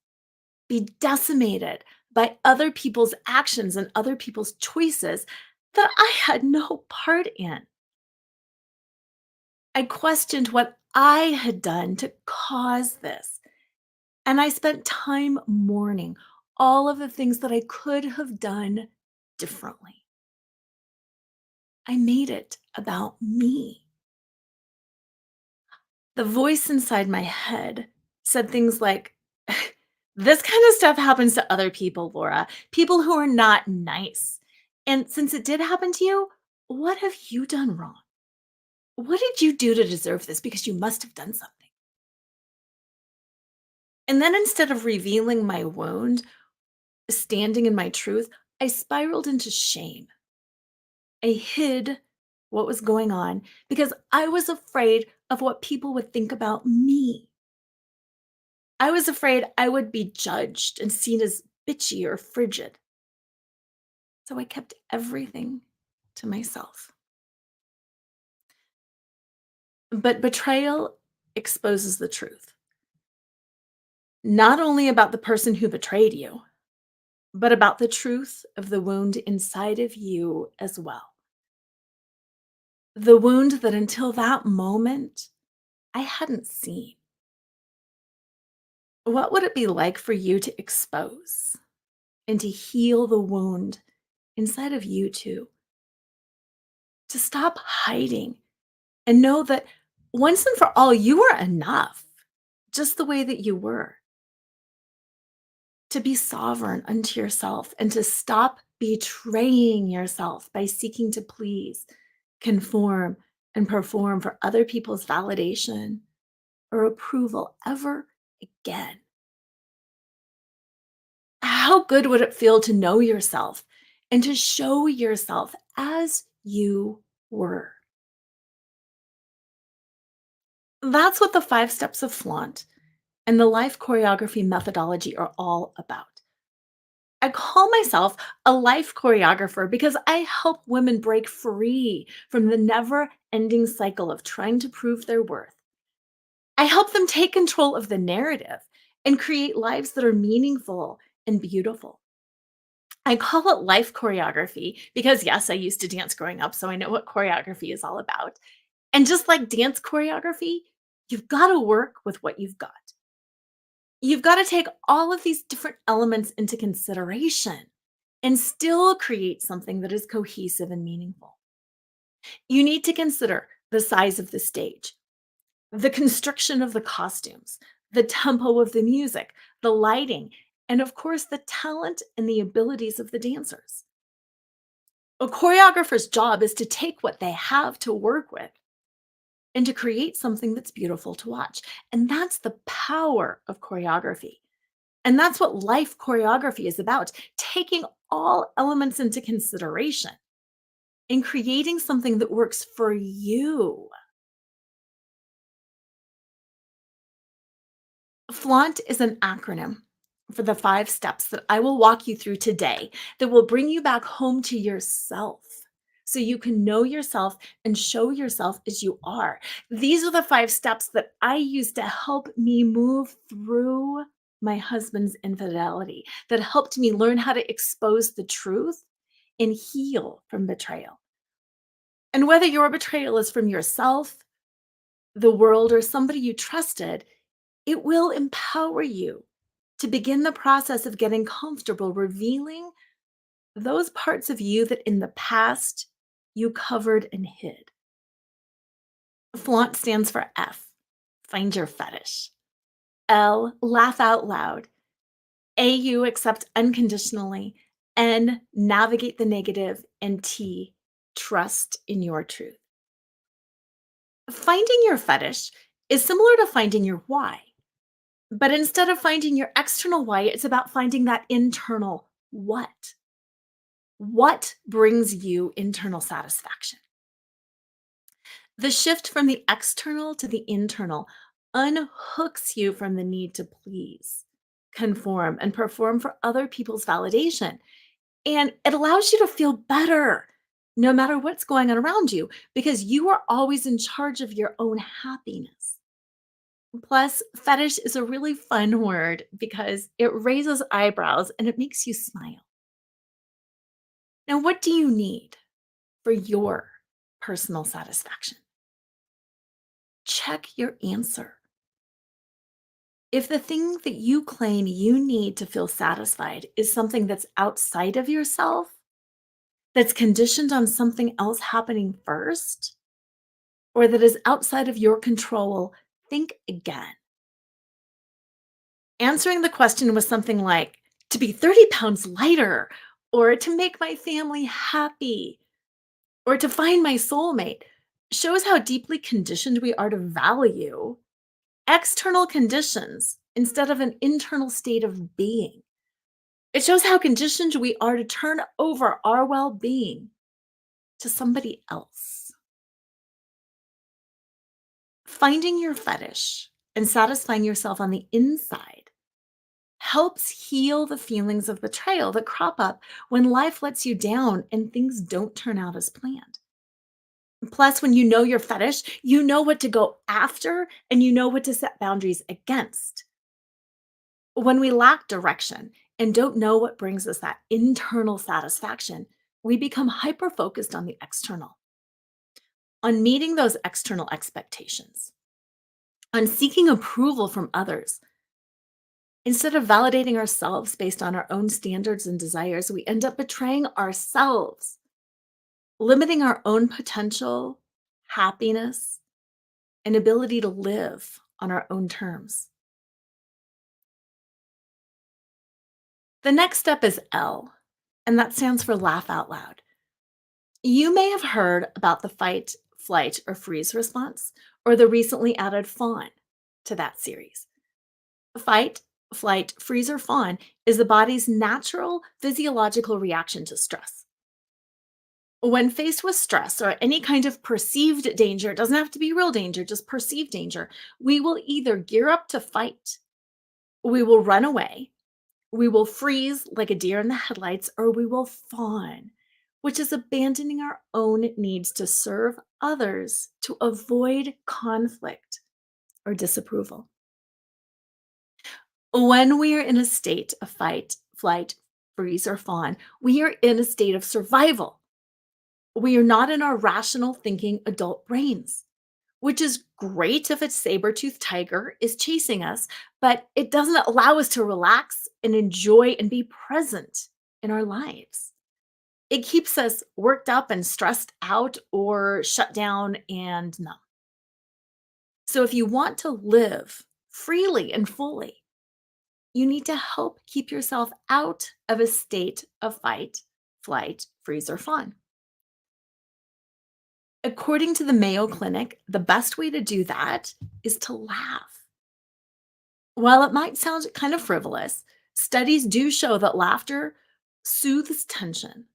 be decimated by other people's actions and other people's choices that I had no part in. I questioned what I had done to cause this, and I spent time mourning all of the things that I could have done differently. I made it about me. The voice inside my head said things like, this kind of stuff happens to other people, Laura, people who are not nice. And since it did happen to you, what have you done wrong? What did you do to deserve this? Because you must have done something. And then instead of revealing my wound, standing in my truth, I spiraled into shame. I hid what was going on because I was afraid of what people would think about me. I was afraid I would be judged and seen as bitchy or frigid. So I kept everything to myself. But betrayal exposes the truth, not only about the person who betrayed you, but about the truth of the wound inside of you as well. The wound that until that moment I hadn't seen. What would it be like for you to expose and to heal the wound inside of you too? To stop hiding and know that once and for all, you were enough, just the way that you were. To be sovereign unto yourself and to stop betraying yourself by seeking to please, conform, and perform for other people's validation or approval ever again. How good would it feel to know yourself and to show yourself as you were? That's what the 5 steps of flaunt and the life choreography methodology are all about. I call myself a life choreographer because I help women break free from the never ending cycle of trying to prove their worth. I help them take control of the narrative and create lives that are meaningful and beautiful. I call it life choreography because, yes, I used to dance growing up, so I know what choreography is all about. And just like dance choreography, you've got to work with what you've got. You've got to take all of these different elements into consideration and still create something that is cohesive and meaningful. You need to consider the size of the stage, the construction of the costumes, the tempo of the music, the lighting, and of course, the talent and the abilities of the dancers. A choreographer's job is to take what they have to work with and to create something that's beautiful to watch. And that's the power of choreography. And that's what life choreography is about, taking all elements into consideration and creating something that works for you. Flaunt is an acronym for the 5 steps that I will walk you through today that will bring you back home to yourself so you can know yourself and show yourself as you are. These are the 5 steps that I use to help me move through my husband's infidelity, that helped me learn how to expose the truth and heal from betrayal. And whether your betrayal is from yourself, the world, or somebody you trusted, it will empower you to begin the process of getting comfortable revealing those parts of you that in the past you covered and hid. Flaunt stands for F, find your fetish. L, laugh out loud. A, accept unconditionally. N, navigate the negative. And T, trust in your truth. Finding your fetish is similar to finding your why. But instead of finding your external why, it's about finding that internal what. What brings you internal satisfaction? The shift from the external to the internal unhooks you from the need to please, conform, and perform for other people's validation. And it allows you to feel better no matter what's going on around you because you are always in charge of your own happiness. Plus, fetish is a really fun word because it raises eyebrows and it makes you smile. Now, what do you need for your personal satisfaction? Check your answer. If the thing that you claim you need to feel satisfied is something that's outside of yourself, that's conditioned on something else happening first, or that is outside of your control, think again. Answering the question was something like, to be 30 pounds lighter, or to make my family happy, or to find my soulmate, shows how deeply conditioned we are to value external conditions instead of an internal state of being. It shows how conditioned we are to turn over our well being to somebody else. Finding your fetish and satisfying yourself on the inside helps heal the feelings of betrayal that crop up when life lets you down and things don't turn out as planned. Plus, when you know your fetish, you know what to go after and you know what to set boundaries against. When we lack direction and don't know what brings us that internal satisfaction, we become hyper focused on the external, on meeting those external expectations, on seeking approval from others. Instead of validating ourselves based on our own standards and desires, we end up betraying ourselves, limiting our own potential, happiness, and ability to live on our own terms. The next step is L, and that stands for laugh out loud. You may have heard about the fight, flight, or freeze response, or the recently added fawn to that series. Fight flight, freeze, or fawn is the body's natural physiological reaction to stress. When faced with stress or any kind of perceived danger, it doesn't have to be real danger, just perceived danger, we will either gear up to fight, we will run away, we will freeze like a deer in the headlights, or we will fawn, which is abandoning our own needs to serve others to avoid conflict or disapproval. When we are in a state of fight, flight, freeze, or fawn, we are in a state of survival. We are not in our rational thinking adult brains, which is great if a saber-toothed tiger is chasing us, but it doesn't allow us to relax and enjoy and be present in our lives. It keeps us worked up and stressed out or shut down and numb. So if you want to live freely and fully, you need to help keep yourself out of a state of fight, flight, freeze, or fawn. According to the Mayo Clinic, the best way to do that is to laugh. While it might sound kind of frivolous, studies do show that laughter soothes tension,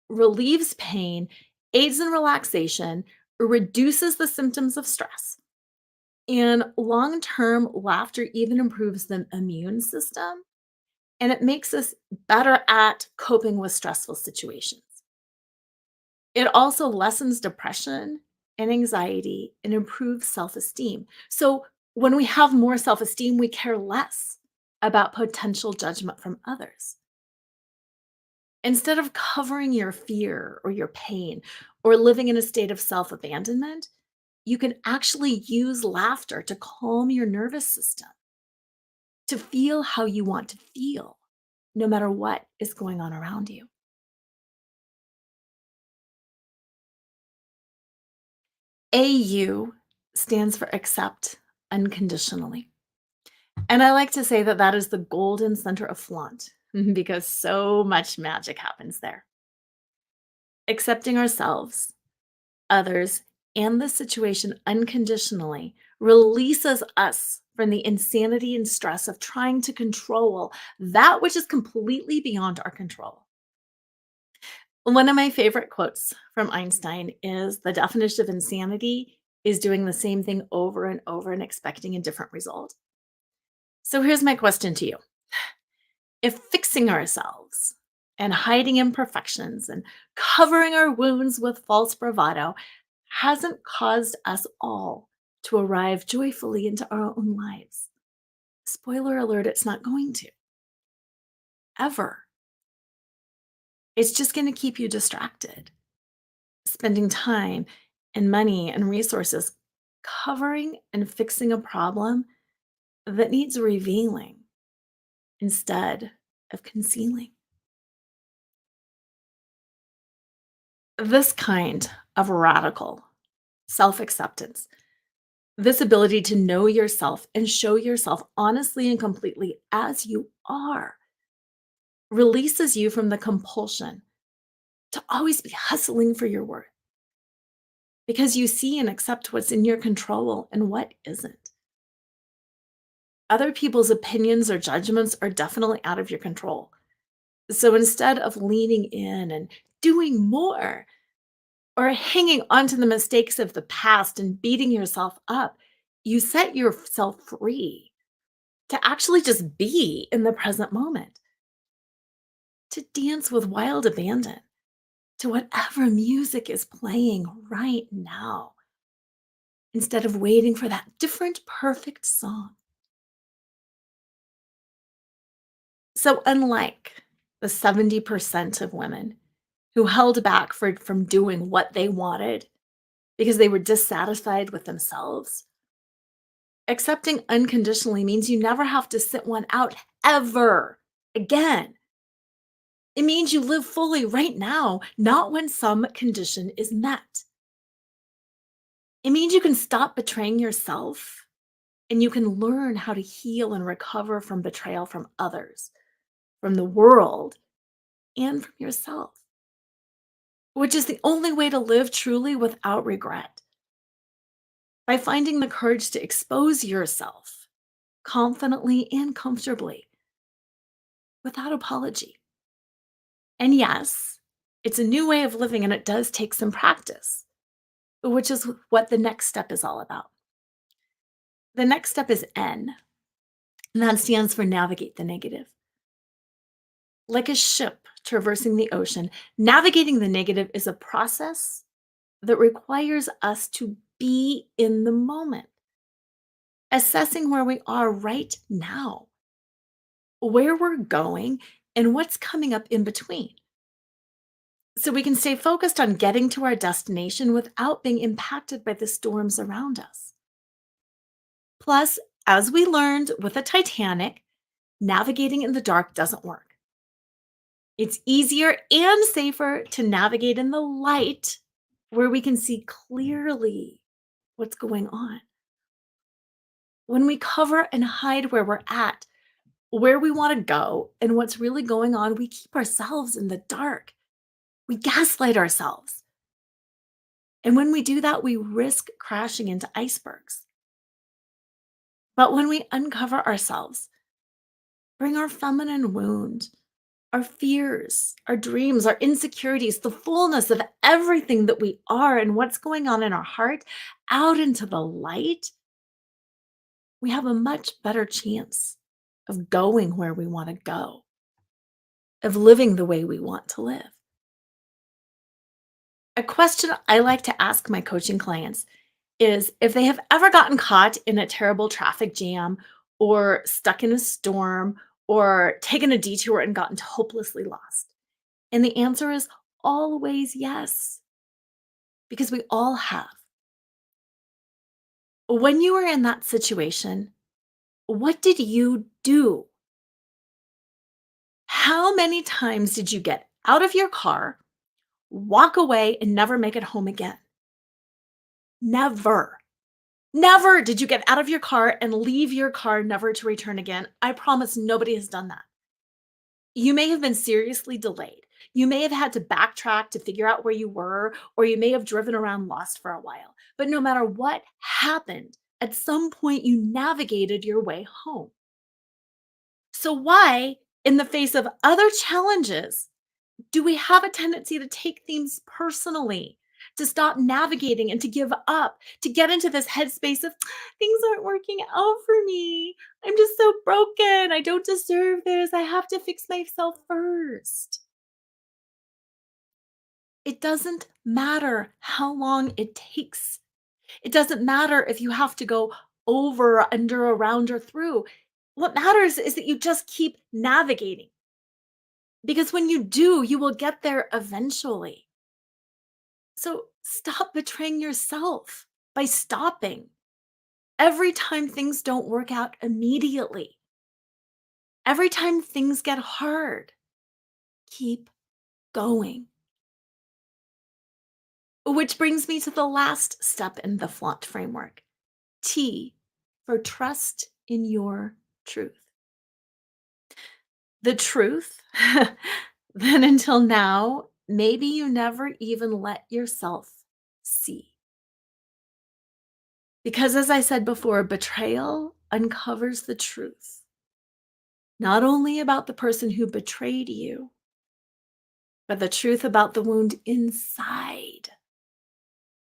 relieves pain, aids in relaxation, reduces the symptoms of stress. And long term, laughter even improves the immune system and it makes us better at coping with stressful situations. It also lessens depression and anxiety and improves self esteem. So, when we have more self esteem, we care less about potential judgment from others. Instead of covering your fear or your pain or living in a state of self abandonment, you can actually use laughter to calm your nervous system, to feel how you want to feel, no matter what is going on around you. AU stands for accept unconditionally. And I like to say that that is the golden center of flaunt because so much magic happens there. Accepting ourselves, others, and the situation unconditionally releases us from the insanity and stress of trying to control that which is completely beyond our control. One of my favorite quotes from Einstein is the definition of insanity is doing the same thing over and over and expecting a different result. So here's my question to you. If fixing ourselves and hiding imperfections and covering our wounds with false bravado hasn't caused us all to arrive joyfully into our own lives, spoiler alert, it's not going to. Ever. It's just going to keep you distracted, spending time and money and resources covering and fixing a problem that needs revealing instead of concealing. This kind of radical self acceptance, this ability to know yourself and show yourself honestly and completely as you are, releases you from the compulsion to always be hustling for your worth because you see and accept what's in your control and what isn't. Other people's opinions or judgments are definitely out of your control. So instead of leaning in and doing more or hanging on to the mistakes of the past and beating yourself up, you set yourself free to actually just be in the present moment, to dance with wild abandon to whatever music is playing right now, instead of waiting for that different perfect song. So, unlike the 70% of women who held back from doing what they wanted because they were dissatisfied with themselves, accepting unconditionally means you never have to sit one out ever again. It means you live fully right now, not when some condition is met. It means you can stop betraying yourself and you can learn how to heal and recover from betrayal from others, from the world, and from yourself, which is the only way to live truly without regret. By finding the courage to expose yourself confidently and comfortably without apology. And yes, it's a new way of living and it does take some practice, which is what the next step is all about. The next step is N, and that stands for navigate the negative. Like a ship traversing the ocean, navigating the negative is a process that requires us to be in the moment, assessing where we are right now, where we're going, and what's coming up in between. So we can stay focused on getting to our destination without being impacted by the storms around us. Plus, as we learned with the Titanic, navigating in the dark doesn't work. It's easier and safer to navigate in the light where we can see clearly what's going on. When we cover and hide where we're at, where we want to go, and what's really going on, we keep ourselves in the dark. We gaslight ourselves. And when we do that, we risk crashing into icebergs. But when we uncover ourselves, bring our feminine wound, our fears, our dreams, our insecurities, the fullness of everything that we are and what's going on in our heart out into the light, we have a much better chance of going where we want to go, of living the way we want to live. A question I like to ask my coaching clients is if they have ever gotten caught in a terrible traffic jam or stuck in a storm or taken a detour and gotten hopelessly lost. And the answer is always yes, because we all have. When you were in that situation, what did you do? How many times did you get out of your car, walk away, and never make it home again? Never. Never did you get out of your car and leave your car never to return again. I promise nobody has done that. You may have been seriously delayed. You may have had to backtrack to figure out where you were, or you may have driven around lost for a while. But no matter what happened, at some point you navigated your way home. So, why, in the face of other challenges, do we have a tendency to take things personally, to stop navigating and to give up, to get into this headspace of things aren't working out for me? I'm just so broken. I don't deserve this. I have to fix myself first. It doesn't matter how long it takes. It doesn't matter if you have to go over, under, around, or through. What matters is that you just keep navigating. Because when you do, you will get there eventually. So stop betraying yourself by stopping every time things don't work out immediately. Every time things get hard, keep going. Which brings me to the last step in the flaunt framework, T for trust in your truth. The truth that until now, maybe you never even let yourself see. Because as I said before, betrayal uncovers the truth, not only about the person who betrayed you, but the truth about the wound inside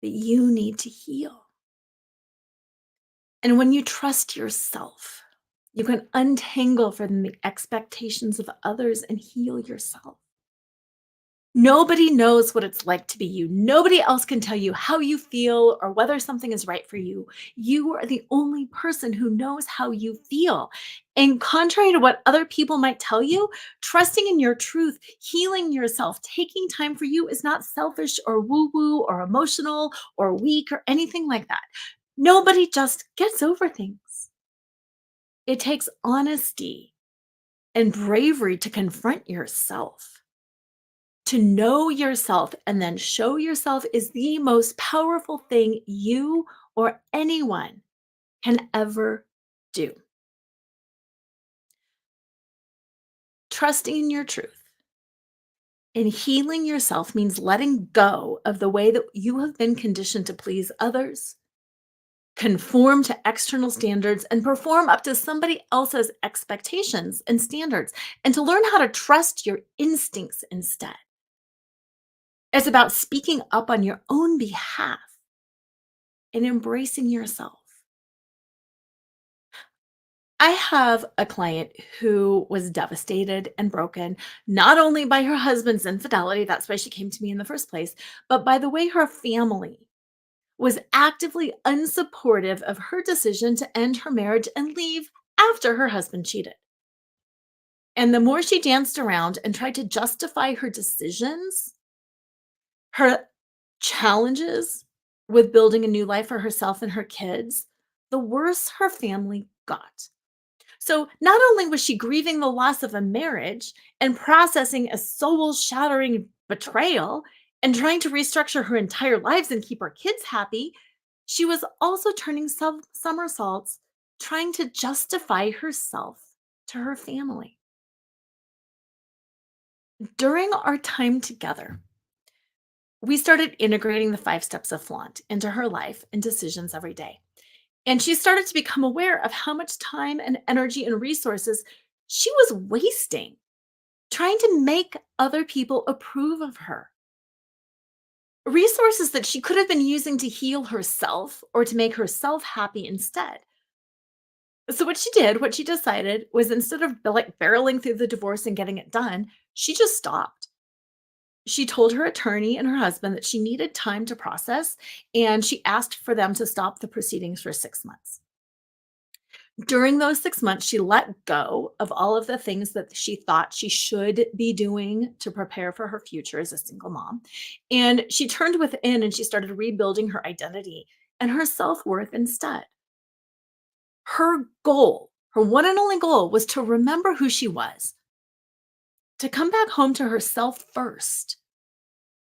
that you need to heal. And when you trust yourself, you can untangle from the expectations of others and heal yourself. Nobody knows what it's like to be you. Nobody else can tell you how you feel or whether something is right for you. You are the only person who knows how you feel. And contrary to what other people might tell you, trusting in your truth, healing yourself, taking time for you is not selfish or woo-woo or emotional or weak or anything like that. Nobody just gets over things. It takes honesty and bravery to confront yourself. To know yourself and then show yourself is the most powerful thing you or anyone can ever do. Trusting in your truth and healing yourself means letting go of the way that you have been conditioned to please others, conform to external standards, and perform up to somebody else's expectations and standards, and to learn how to trust your instincts instead. It's about speaking up on your own behalf and embracing yourself. I have a client who was devastated and broken, not only by her husband's infidelity, that's why she came to me in the first place, but by the way her family was actively unsupportive of her decision to end her marriage and leave after her husband cheated. And the more she danced around and tried to justify her decisions, her challenges with building a new life for herself and her kids, the worse her family got. So not only was she grieving the loss of a marriage and processing a soul shattering betrayal and trying to restructure her entire lives and keep her kids happy, she was also turning somersaults trying to justify herself to her family. During our time together, we started integrating the 5 steps of flaunt into her life and decisions every day. And she started to become aware of how much time and energy and resources she was wasting trying to make other people approve of her. Resources that she could have been using to heal herself or to make herself happy instead. So what she decided was instead of like barreling through the divorce and getting it done, she just stopped. She told her attorney and her husband that she needed time to process, and she asked for them to stop the proceedings for 6 months. During those 6 months, she let go of all of the things that she thought she should be doing to prepare for her future as a single mom. And she turned within and she started rebuilding her identity and her self-worth instead. Her goal, her one and only goal, was to remember who she was, to come back home to herself first,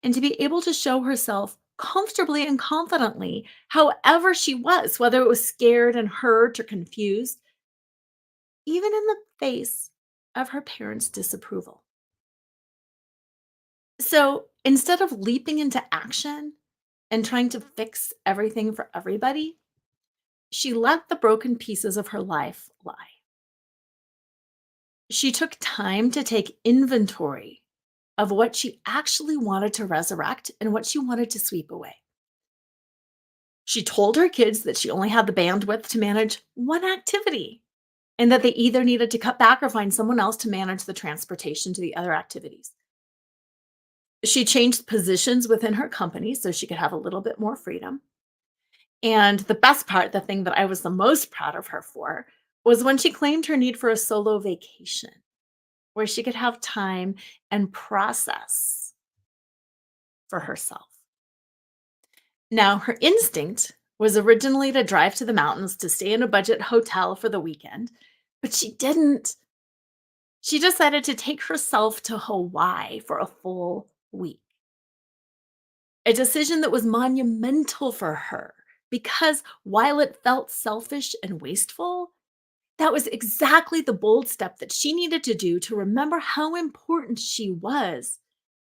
and to be able to show herself comfortably and confidently, however she was, whether it was scared and hurt or confused, even in the face of her parents' disapproval. So instead of leaping into action and trying to fix everything for everybody, she let the broken pieces of her life lie. She took time to take inventory of what she actually wanted to resurrect and what she wanted to sweep away. She told her kids that she only had the bandwidth to manage one activity and that they either needed to cut back or find someone else to manage the transportation to the other activities. She changed positions within her company so she could have a little bit more freedom. And the best part, the thing that I was the most proud of her for, was when she claimed her need for a solo vacation where she could have time and process for herself. Now, her instinct was originally to drive to the mountains to stay in a budget hotel for the weekend, but she didn't. She decided to take herself to Hawaii for a full week. A decision that was monumental for her because while it felt selfish and wasteful, that was exactly the bold step that she needed to do to remember how important she was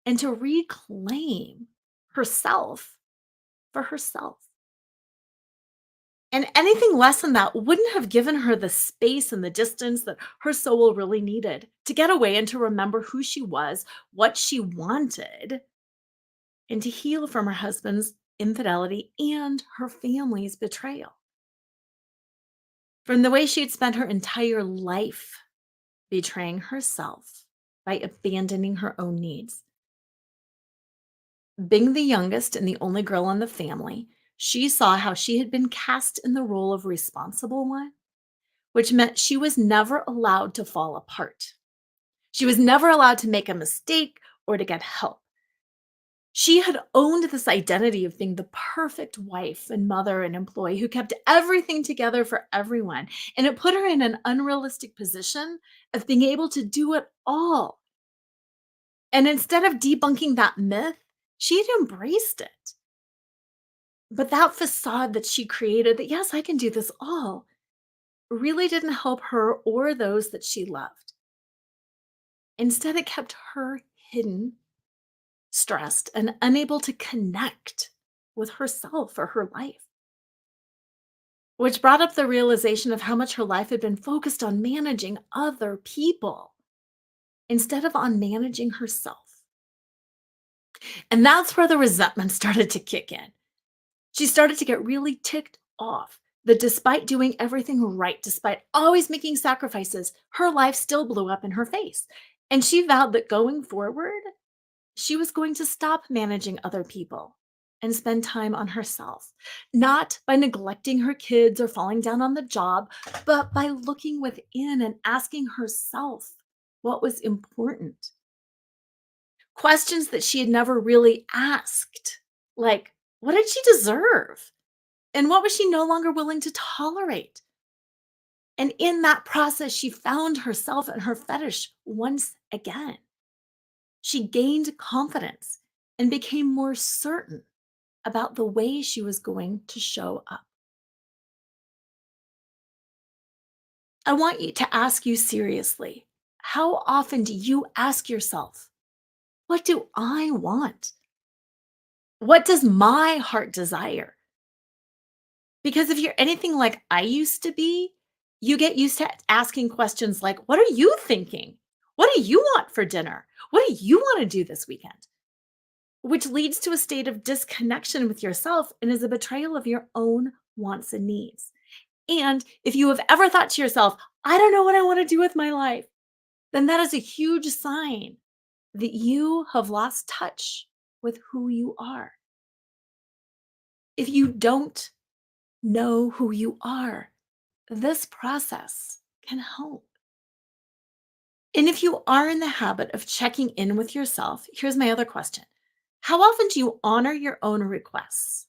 and to reclaim herself for herself. And anything less than that wouldn't have given her the space and the distance that her soul really needed to get away and to remember who she was, what she wanted, and to heal from her husband's infidelity and her family's betrayal. From the way she had spent her entire life betraying herself by abandoning her own needs. Being the youngest and the only girl in the family, she saw how she had been cast in the role of responsible one, which meant she was never allowed to fall apart. She was never allowed to make a mistake or to get help. She had owned this identity of being the perfect wife and mother and employee who kept everything together for everyone. And it put her in an unrealistic position of being able to do it all. And instead of debunking that myth, she'd embraced it. But that facade that she created that, yes, I can do this all, really didn't help her or those that she loved. Instead, it kept her hidden, stressed, and unable to connect with herself or her life. which brought up the realization of how much her life had been focused on managing other people instead of on managing herself. And that's where the resentment started to kick in. She started to get really ticked off that despite doing everything right, despite always making sacrifices, her life still blew up in her face. And she vowed that going forward, she was going to stop managing other people and spend time on herself, not by neglecting her kids or falling down on the job, but by looking within and asking herself what was important. Questions that she had never really asked, like, what did she deserve? And what was she no longer willing to tolerate? And in that process, she found herself and her fetish once again. She gained confidence and became more certain about the way she was going to show up. I want you to ask you seriously, how often do you ask yourself, what do I want? What does my heart desire? Because if you're anything like I used to be, you get used to asking questions like, what are you thinking? What do you want for dinner? What do you want to do this weekend? Which leads to a state of disconnection with yourself and is a betrayal of your own wants and needs. And if you have ever thought to yourself, I don't know what I want to do with my life, then that is a huge sign that you have lost touch with who you are. If you don't know who you are, this process can help. And if you are in the habit of checking in with yourself, here's my other question. How often do you honor your own requests?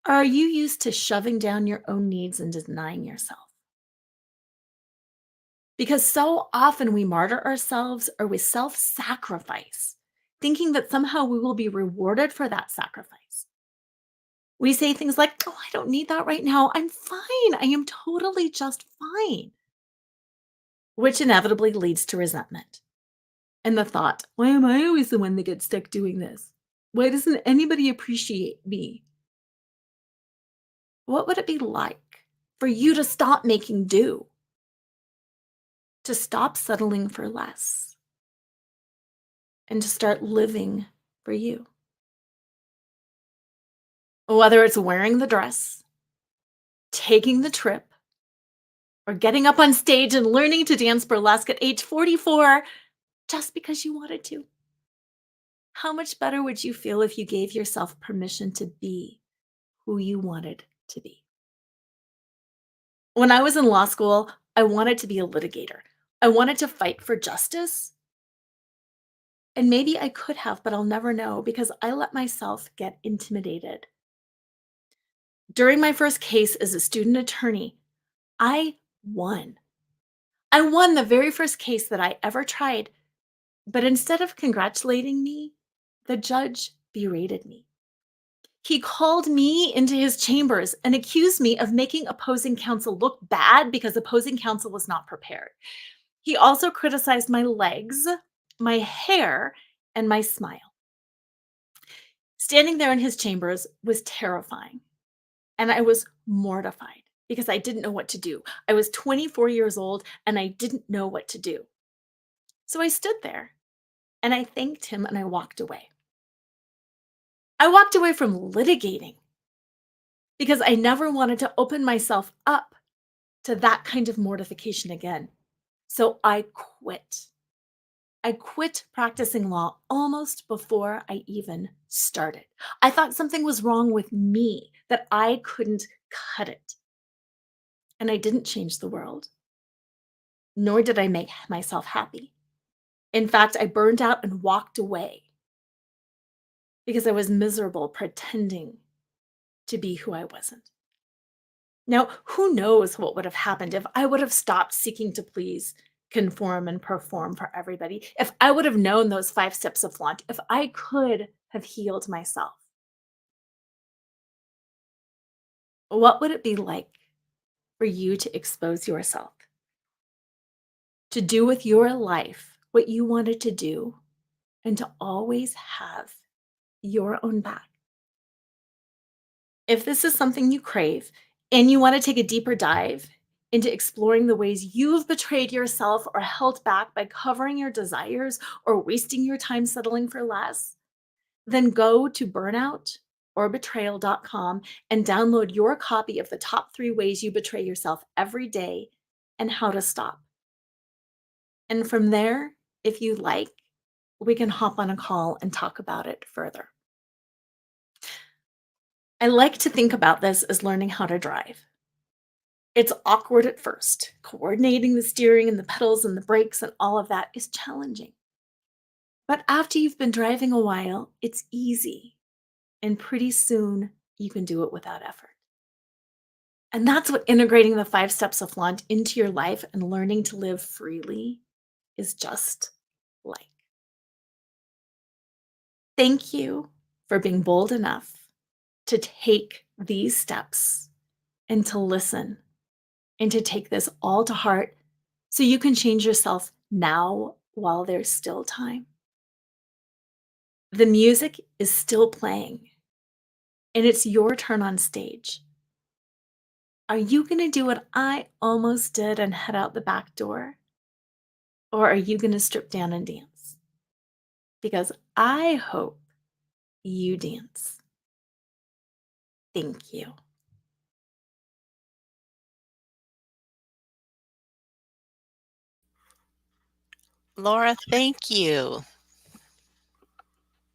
Are you used to shoving down your own needs and denying yourself? Because so often we martyr ourselves or we self sacrifice, thinking that somehow we will be rewarded for that sacrifice. We say things like, oh, I don't need that right now. I'm fine. I am totally just fine. Which inevitably leads to resentment. And the thought, why am I always the one that gets stuck doing this? Why doesn't anybody appreciate me? What would it be like for you to stop making do? To stop settling for less? And to start living for you? Whether it's wearing the dress, taking the trip, or getting up on stage and learning to dance burlesque at age 44 just because you wanted to. How much better would you feel if you gave yourself permission to be who you wanted to be? When I was in law school, I wanted to be a litigator. I wanted to fight for justice. And maybe I could have, but I'll never know because I let myself get intimidated. During my first case as a student attorney, I won. I won the very first case that I ever tried. But instead of congratulating me, the judge berated me. He called me into his chambers and accused me of making opposing counsel look bad because opposing counsel was not prepared. He also criticized my legs, my hair, and my smile. Standing there in his chambers was terrifying, and I was mortified because I didn't know what to do. I was 24 years old, and I didn't know what to do. So I stood there, and I thanked him, and I walked away. I walked away from litigating because I never wanted to open myself up to that kind of mortification again. So I quit. I quit practicing law almost before I even started. I thought something was wrong with me, that I couldn't cut it. And I didn't change the world, nor did I make myself happy. In fact, I burned out and walked away because I was miserable pretending to be who I wasn't. Now, who knows what would have happened if I would have stopped seeking to please, conform, and perform for everybody, if I would have known those 5 steps of flaunt, if I could have healed myself. What would it be like for you to expose yourself, to do with your life what you wanted to do, and to always have your own back? If this is something you crave and you want to take a deeper dive into exploring the ways you've betrayed yourself or held back by covering your desires or wasting your time settling for less, then go to burnout-or-betrayal.com and download your copy of the top 3 ways you betray yourself every day and how to stop. And from there, if you like, we can hop on a call and talk about it further. I like to think about this as learning how to drive. It's awkward at first. Coordinating the steering and the pedals and the brakes and all of that is challenging. But after you've been driving a while, it's easy. And pretty soon, you can do it without effort. And that's what integrating the 5 steps of flaunt into your life and learning to live freely is just like. Thank you for being bold enough to take these steps and to listen and to take this all to heart so you can change yourself now while there's still time. The music is still playing, and it's your turn on stage. Are you going to do what I almost did and head out the back door? Or are you going to strip down and dance? Because I hope you dance. Thank you. Laura, thank you.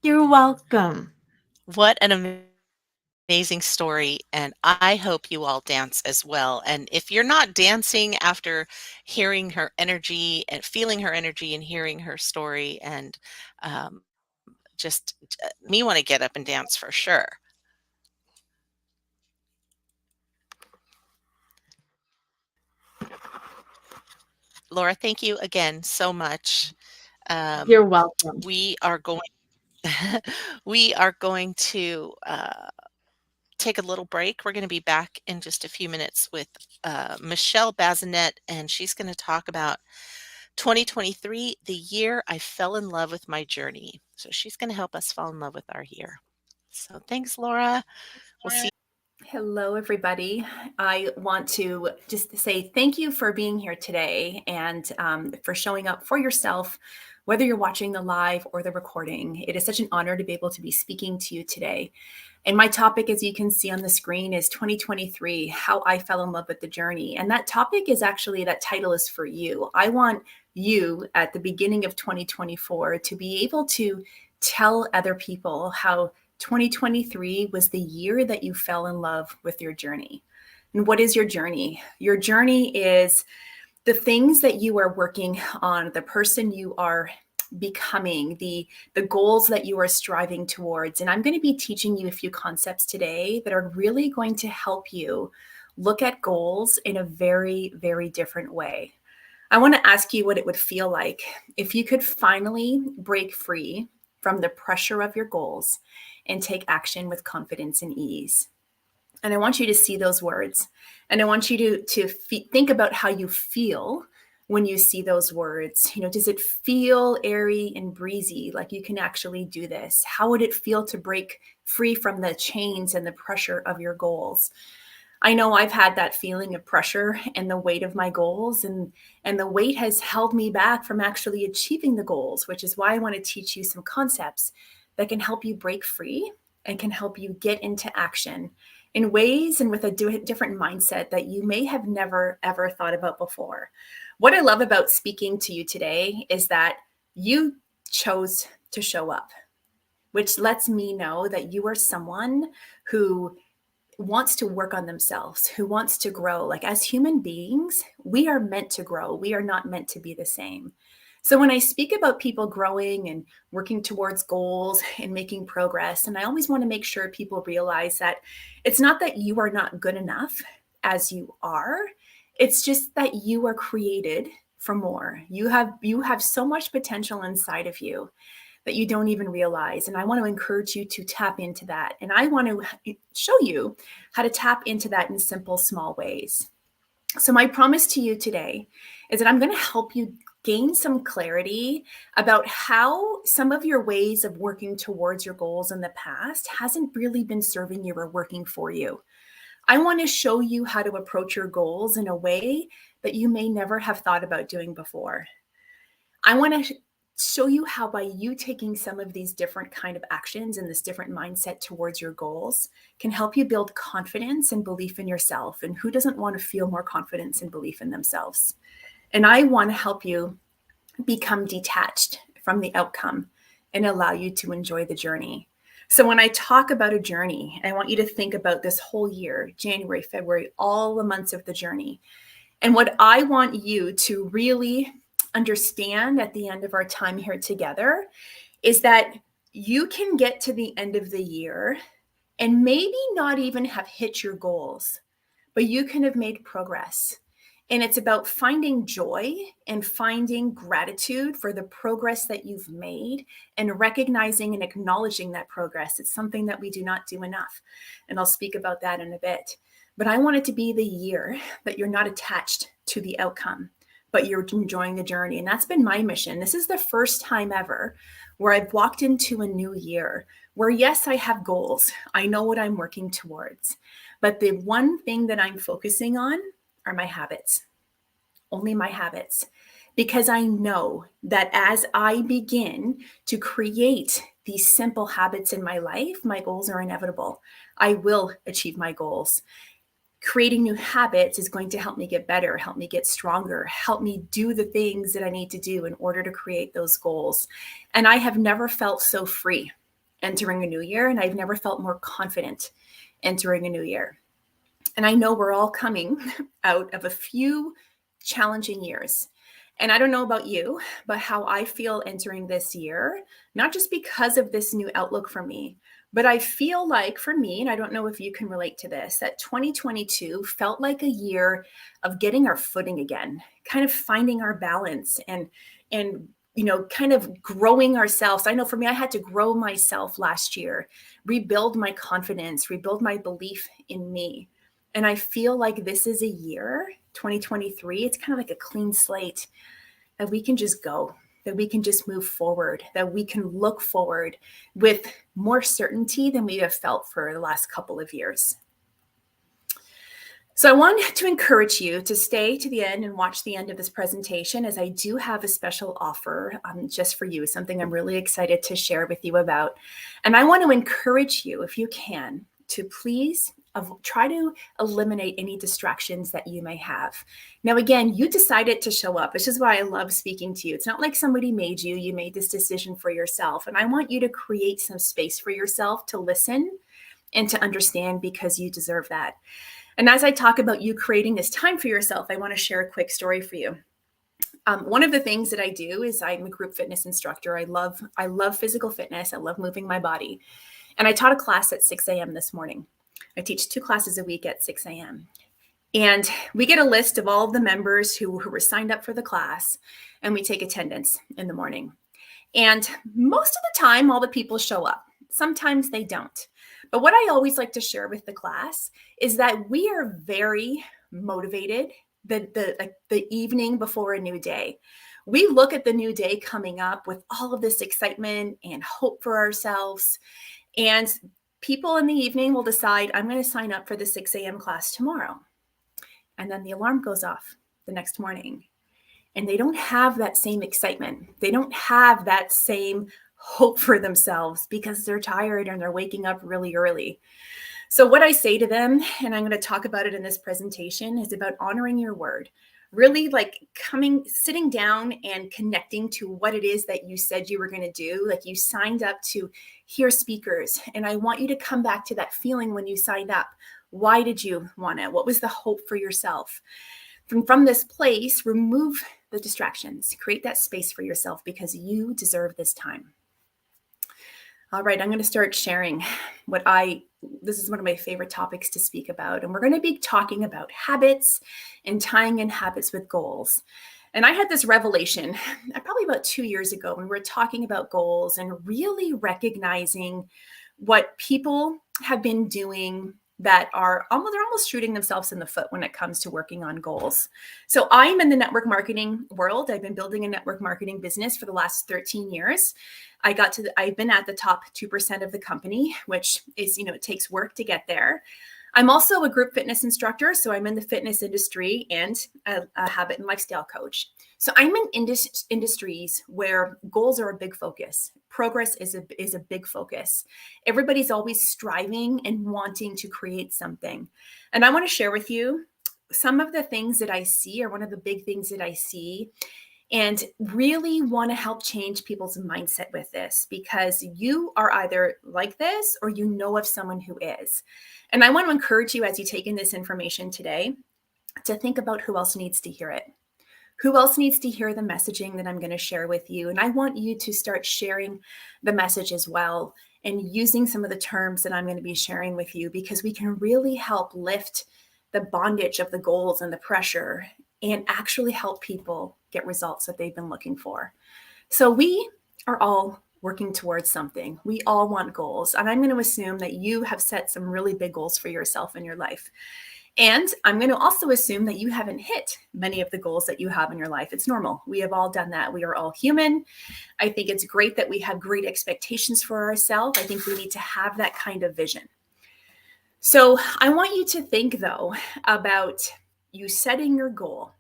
You're welcome. What an amazing story, and I hope you all dance as well. And if you're not dancing after hearing her energy and feeling her energy and hearing her story, and just me want to get up and dance for sure. Laura, thank you again so much. You're welcome. We are going we are going to take a little break. We're going to be back in just a few minutes with Michelle Bazinet, and she's going to talk about 2023, the year I fell in love with my journey. So she's going to help us fall in love with our year. So thanks, Laura. We'll see. Hello, everybody. I want to just say thank you for being here today and for showing up for yourself, whether you're watching the live or the recording. It is such an honor to be able to be speaking to you today. And my topic, as you can see on the screen, is 2023, How I Fell in Love with the Journey. And that topic is actually, that title is for you. I want you at the beginning of 2024 to be able to tell other people how 2023 was the year that you fell in love with your journey. And what is your journey? Your journey is the things that you are working on, the person you are becoming, the goals that you are striving towards. And I'm going to be teaching you a few concepts today that are really going to help you look at goals in a very, very different way. I want to ask you what it would feel like if you could finally break free from the pressure of your goals and take action with confidence and ease. And I want you to see those words. And I want you to think about how you feel when you see those words. You know, does it feel airy and breezy, like you can actually do this? How would it feel to break free from the chains and the pressure of your goals? I know I've had that feeling of pressure and the weight of my goals, and the weight has held me back from actually achieving the goals, which is why I want to teach you some concepts that can help you break free and can help you get into action in ways and with a different mindset that you may have never, ever thought about before. What I love about speaking to you today is that you chose to show up, which lets me know that you are someone who wants to work on themselves, who wants to grow. Like, as human beings, we are meant to grow. We are not meant to be the same. So when I speak about people growing and working towards goals and making progress, and I always want to make sure people realize that it's not that you are not good enough as you are. It's just that you are created for more. You have so much potential inside of you that you don't even realize. And I want to encourage you to tap into that. And I want to show you how to tap into that in simple, small ways. So my promise to you today is that I'm going to help you gain some clarity about how some of your ways of working towards your goals in the past hasn't really been serving you or working for you. I want to show you how to approach your goals in a way that you may never have thought about doing before. I want to show you how, by you taking some of these different kind of actions and this different mindset towards your goals, can help you build confidence and belief in yourself. And who doesn't want to feel more confidence and belief in themselves? And I want to help you become detached from the outcome and allow you to enjoy the journey. So when I talk about a journey, I want you to think about this whole year, January, February, all the months of the journey. And what I want you to really understand at the end of our time here together is that you can get to the end of the year and maybe not even have hit your goals, but you can have made progress. And it's about finding joy and finding gratitude for the progress that you've made and recognizing and acknowledging that progress. It's something that we do not do enough. And I'll speak about that in a bit. But I want it to be the year that you're not attached to the outcome, but you're enjoying the journey. And that's been my mission. This is the first time ever where I've walked into a new year where, yes, I have goals. I know what I'm working towards. But the one thing that I'm focusing on are my habits, only my habits, because I know that as I begin to create these simple habits in my life, my goals are inevitable. I will achieve my goals. Creating new habits is going to help me get better, help me get stronger, help me do the things that I need to do in order to create those goals. And I have never felt so free entering a new year, and I've never felt more confident entering a new year. And I know we're all coming out of a few challenging years. And I don't know about you, but how I feel entering this year, not just because of this new outlook for me, but I feel like for me, and I don't know if you can relate to this, that 2022 felt like a year of getting our footing again, kind of finding our balance and kind of growing ourselves. I know for me, I had to grow myself last year, rebuild my confidence, rebuild my belief in me. And I feel like this is a year, 2023, it's kind of like a clean slate that we can just go, that we can just move forward, that we can look forward with more certainty than we have felt for the last couple of years. So I want to encourage you to stay to the end and watch the end of this presentation, as I do have a special offer just for you, something I'm really excited to share with you about. And I want to encourage you, if you can, to please try to eliminate any distractions that you may have. Now, again, you decided to show up, which is why I love speaking to you. It's not like somebody made you. You made this decision for yourself. And I want you to create some space for yourself to listen and to understand, because you deserve that. And as I talk about you creating this time for yourself, I want to share a quick story for you. One of the things that I do is I'm a group fitness instructor. I love physical fitness. I love moving my body. And I taught a class at 6 a.m. this morning. I teach 2 classes a week at 6 a.m. And we get a list of all of the members who were signed up for the class, and we take attendance in the morning. And most of the time, all the people show up. Sometimes they don't. But what I always like to share with the class is that we are very motivated the evening before a new day. We look at the new day coming up with all of this excitement and hope for ourselves. And people in the evening will decide, I'm going to sign up for the 6 a.m. class tomorrow. And then the alarm goes off the next morning. And they don't have that same excitement. They don't have that same hope for themselves because they're tired and they're waking up really early. So what I say to them, and I'm going to talk about it in this presentation, is about honoring your word. Really sitting down and connecting to what it is that you said you were going to do. Like, you signed up to hear speakers. And I want you to come back to that feeling when you signed up. Why did you want it? What was the hope for yourself? From this place, remove the distractions, create that space for yourself, because you deserve this time. All right, I'm going to start sharing this is one of my favorite topics to speak about. And we're going to be talking about habits and tying in habits with goals. And I had this revelation probably about 2 years ago when we were talking about goals and really recognizing what people have been doing that they're almost shooting themselves in the foot when it comes to working on goals. So I'm in the network marketing world. I've been building a network marketing business for the last 13 years. I've been at the top 2% of the company, which is, it takes work to get there. I'm also a group fitness instructor, so I'm in the fitness industry and a habit and lifestyle coach. So I'm in industries where goals are a big focus. Progress is a big focus. Everybody's always striving and wanting to create something. And I want to share with you some of the things that I see, or one of the big things that I see, and really want to help change people's mindset with this, because you are either like this or you know of someone who is. And I want to encourage you, as you take in this information today, to think about who else needs to hear it. Who else needs to hear the messaging that I'm going to share with you? And I want you to start sharing the message as well, and using some of the terms that I'm going to be sharing with you, because we can really help lift the bondage of the goals and the pressure, and actually help people get results that they've been looking for. So we are all working towards something. We all want goals. And I'm going to assume that you have set some really big goals for yourself in your life. And I'm going to also assume that you haven't hit many of the goals that you have in your life. It's normal. We have all done that. We are all human. I think it's great that we have great expectations for ourselves. I think we need to have that kind of vision. So I want you to think, though, about you setting your goal.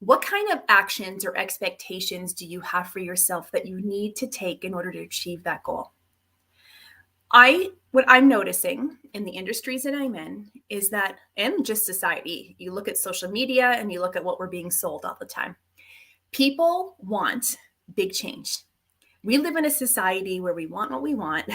What kind of actions or expectations do you have for yourself that you need to take in order to achieve that goal? What I'm noticing in the industries that I'm in is that, and just society, you look at social media and you look at what we're being sold all the time. People want big change. We live in a society where we want what we want.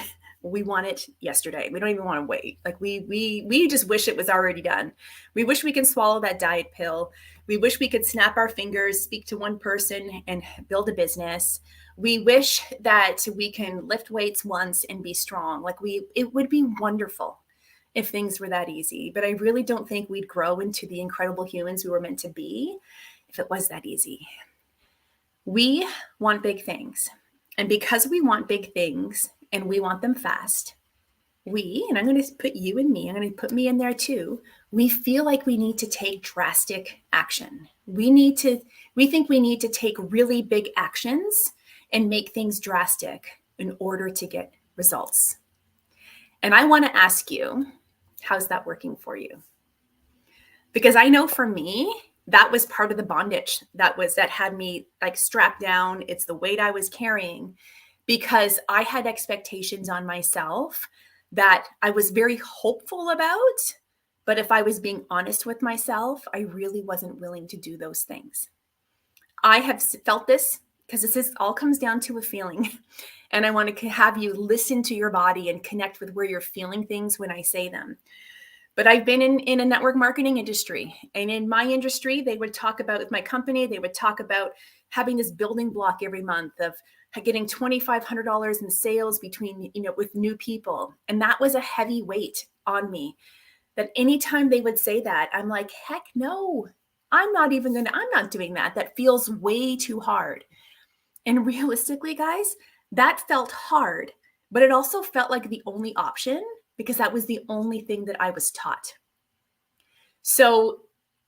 We want it yesterday. We don't even want to wait. Like we just wish it was already done. We wish we can swallow that diet pill. We wish we could snap our fingers, speak to one person, and build a business. We wish that we can lift weights once and be strong. It would be wonderful if things were that easy, but I really don't think we'd grow into the incredible humans we were meant to be if it was that easy. We want big things. And because we want big things and we want them fast, and I'm going to put you and me, I'm going to put me in there too, we feel like we need to take drastic action. We think we need to take really big actions and make things drastic in order to get results. And I want to ask you, how's that working for you? Because I know for me, that was part of the bondage that had me like strapped down. It's the weight I was carrying, because I had expectations on myself that I was very hopeful about. But if I was being honest with myself, I really wasn't willing to do those things. I have felt this, because this all comes down to a feeling. And I want to have you listen to your body and connect with where you're feeling things when I say them. But I've been in a network marketing industry. And in my industry, they would talk about, with my company, they would talk about having this building block every month of getting $2,500 in sales with new people. And that was a heavy weight on me, that anytime they would say that, I'm like, heck no, I'm not doing that. That feels way too hard. And realistically, guys, that felt hard, but it also felt like the only option, because that was the only thing that I was taught. So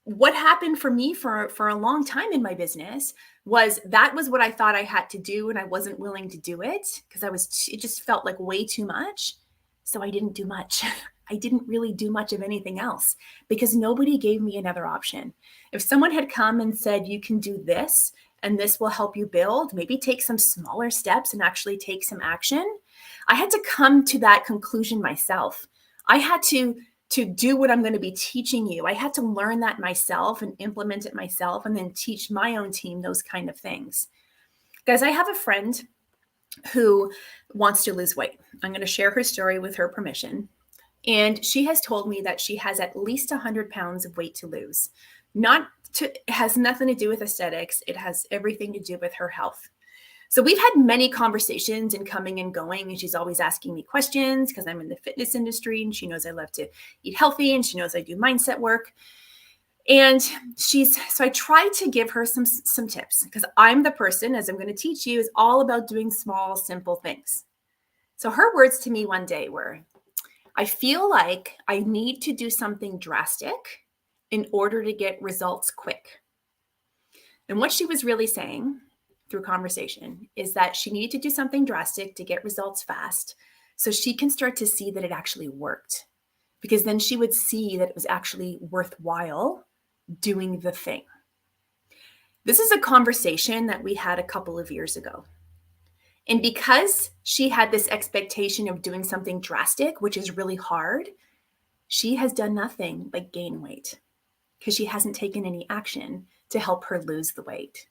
what happened for me for a long time in my business was that was what I thought I had to do, and I wasn't willing to do it because it just felt like way too much. So I didn't do much. I didn't really do much of anything else because nobody gave me another option. If someone had come and said, you can do this and this will help you build, maybe take some smaller steps and actually take some action, I had to come to that conclusion myself. I had to do what I'm going to be teaching you. I had to learn that myself and implement it myself, and then teach my own team those kind of things. Guys, I have a friend who wants to lose weight. I'm going to share her story with her permission. And she has told me that she has at least 100 pounds of weight to lose. It has nothing to do with aesthetics. It has everything to do with her health. So we've had many conversations and coming and going, and she's always asking me questions because I'm in the fitness industry, and she knows I love to eat healthy, and she knows I do mindset work. And so I try to give her some tips, because I'm the person, as I'm going to teach you, is all about doing small, simple things. So her words to me one day were, I feel like I need to do something drastic in order to get results quick. And what she was really saying through conversation is that she needed to do something drastic to get results fast so she can start to see that it actually worked. Because then she would see that it was actually worthwhile doing the thing. This is a conversation that we had a couple of years ago. And because she had this expectation of doing something drastic, which is really hard, she has done nothing but gain weight because she hasn't taken any action to help her lose the weight.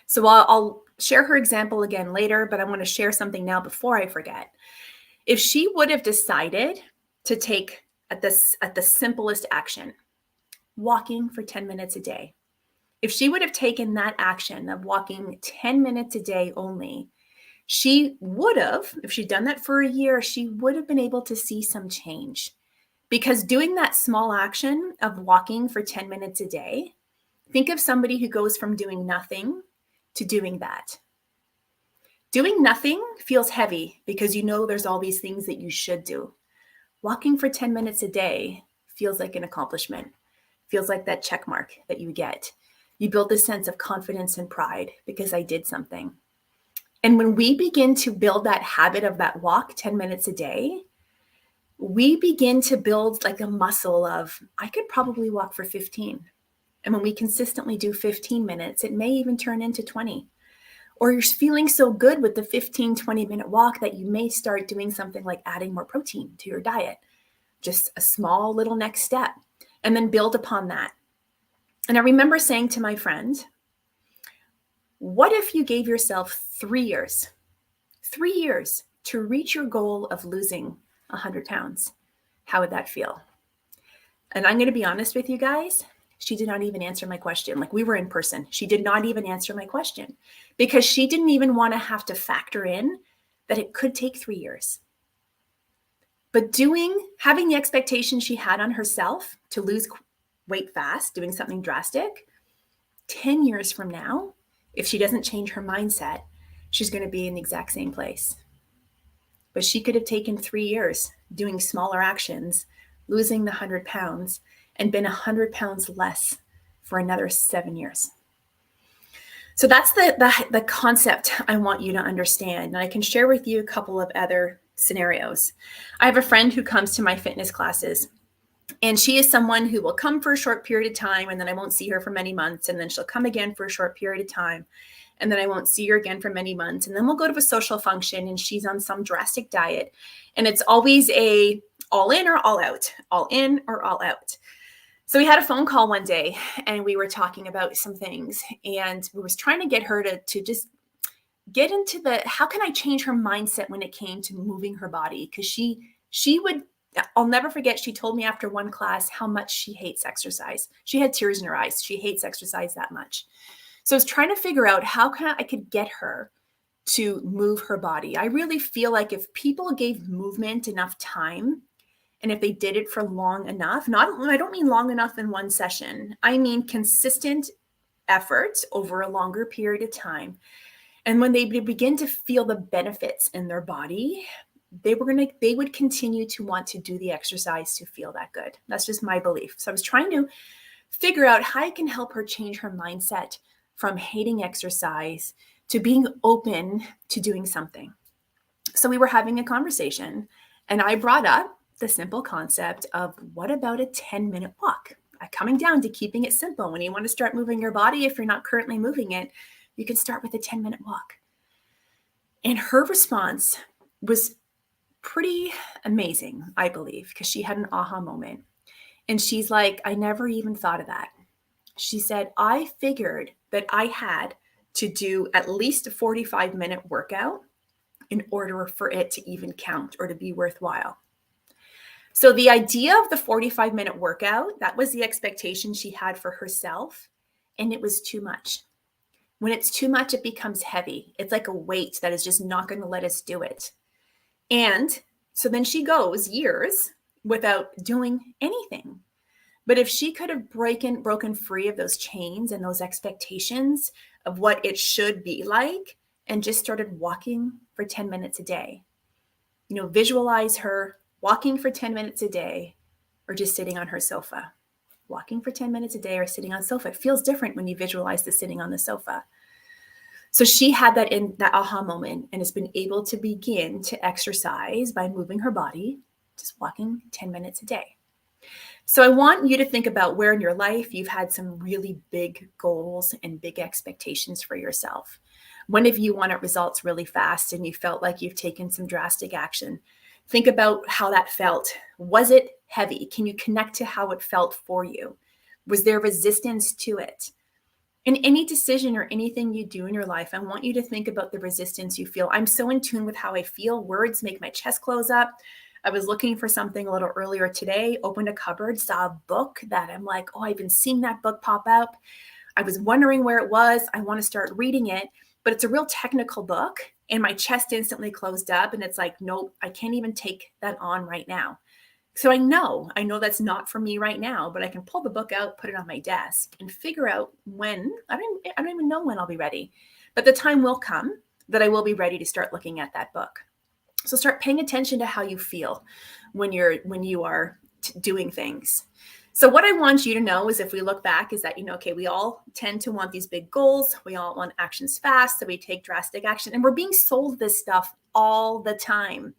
So I'll share her example again later, but I want to share something now before I forget. If she would have decided to take at the simplest action, walking for 10 minutes a day, if she would have taken that action of walking 10 minutes a day only, she would have, if she'd done that for a year, she would have been able to see some change. Because doing that small action of walking for 10 minutes a day, think of somebody who goes from doing nothing to doing that. Doing nothing feels heavy because you know there's all these things that you should do. Walking for 10 minutes a day feels like an accomplishment, feels like that check mark that you get. You build this sense of confidence and pride because I did something. And when we begin to build that habit of that walk 10 minutes a day, we begin to build like a muscle of, I could probably walk for 15. And when we consistently do 15 minutes, it may even turn into 20. Or you're feeling so good with the 15, 20-minute walk that you may start doing something like adding more protein to your diet. Just a small little next step, and then build upon that. And I remember saying to my friend, what if you gave yourself 3 years to reach your goal of losing 100 pounds? How would that feel? And I'm going to be honest with you guys. She did not even answer my question. Like, we were in person. She did not even answer my question because she didn't even want to have to factor in that it could take 3 years. But having the expectation she had on herself to lose weight fast, doing something drastic, 10 years from now, if she doesn't change her mindset, she's going to be in the exact same place. But she could have taken 3 years doing smaller actions, losing the 100 pounds, and been 100 pounds less for another 7 years. So that's the concept I want you to understand. And I can share with you a couple of other scenarios. I have a friend who comes to my fitness classes, and she is someone who will come for a short period of time, and then I won't see her for many months, and then she'll come again for a short period of time, and then I won't see her again for many months, and then we'll go to a social function, and she's on some drastic diet, and it's always a all in or all out, all in or all out. So we had a phone call one day, and we were talking about some things, and we was trying to get her to just get into how can I change her mindset when it came to moving her body? Because she would, I'll never forget, she told me after one class how much she hates exercise. She had tears in her eyes. She hates exercise that much. So I was trying to figure out how I could get her to move her body. I really feel like if people gave movement enough time, and if they did it for long enough, I don't mean long enough in one session, I mean consistent effort over a longer period of time. And when they begin to feel the benefits in their body, they would continue to want to do the exercise to feel that good. That's just my belief. So I was trying to figure out how I can help her change her mindset from hating exercise to being open to doing something. So we were having a conversation, and I brought up the simple concept of, what about a 10-minute walk? Coming down to keeping it simple. When you want to start moving your body, if you're not currently moving it, you can start with a 10-minute walk. And her response was pretty amazing, I believe, because she had an aha moment. And she's like, I never even thought of that. She said, I figured that I had to do at least a 45-minute workout in order for it to even count or to be worthwhile. So the idea of the 45-minute workout, that was the expectation she had for herself, and it was too much. When it's too much, it becomes heavy. It's like a weight that is just not going to let us do it. And so then she goes years without doing anything. But if she could have broken free of those chains and those expectations of what it should be like, and just started walking for 10 minutes a day, visualize her walking for 10 minutes a day or just sitting on her sofa. Walking for 10 minutes a day or sitting on the sofa. It feels different when you visualize the sitting on the sofa. So she had that in that aha moment and has been able to begin to exercise by moving her body, just walking 10 minutes a day. So I want you to think about where in your life you've had some really big goals and big expectations for yourself. When have you wanted results really fast and you felt like you've taken some drastic action? Think about how that felt. Was it heavy? Can you connect to how it felt for you? Was there resistance to it? In any decision or anything you do in your life, I want you to think about the resistance you feel. I'm so in tune with how I feel. Words make my chest close up. I was looking for something a little earlier today, opened a cupboard, saw a book that I'm like, oh, I've been seeing that book pop up. I was wondering where it was. I want to start reading it, but it's a real technical book and my chest instantly closed up and it's like, nope, I can't even take that on right now. So I know that's not for me right now, but I can pull the book out, put it on my desk and figure out when. I don't even know when I'll be ready, but the time will come that I will be ready to start looking at that book. So start paying attention to how you feel when you are doing things. So what I want you to know is if we look back is that, okay, we all tend to want these big goals. We all want actions fast. So we take drastic action and we're being sold this stuff all the time.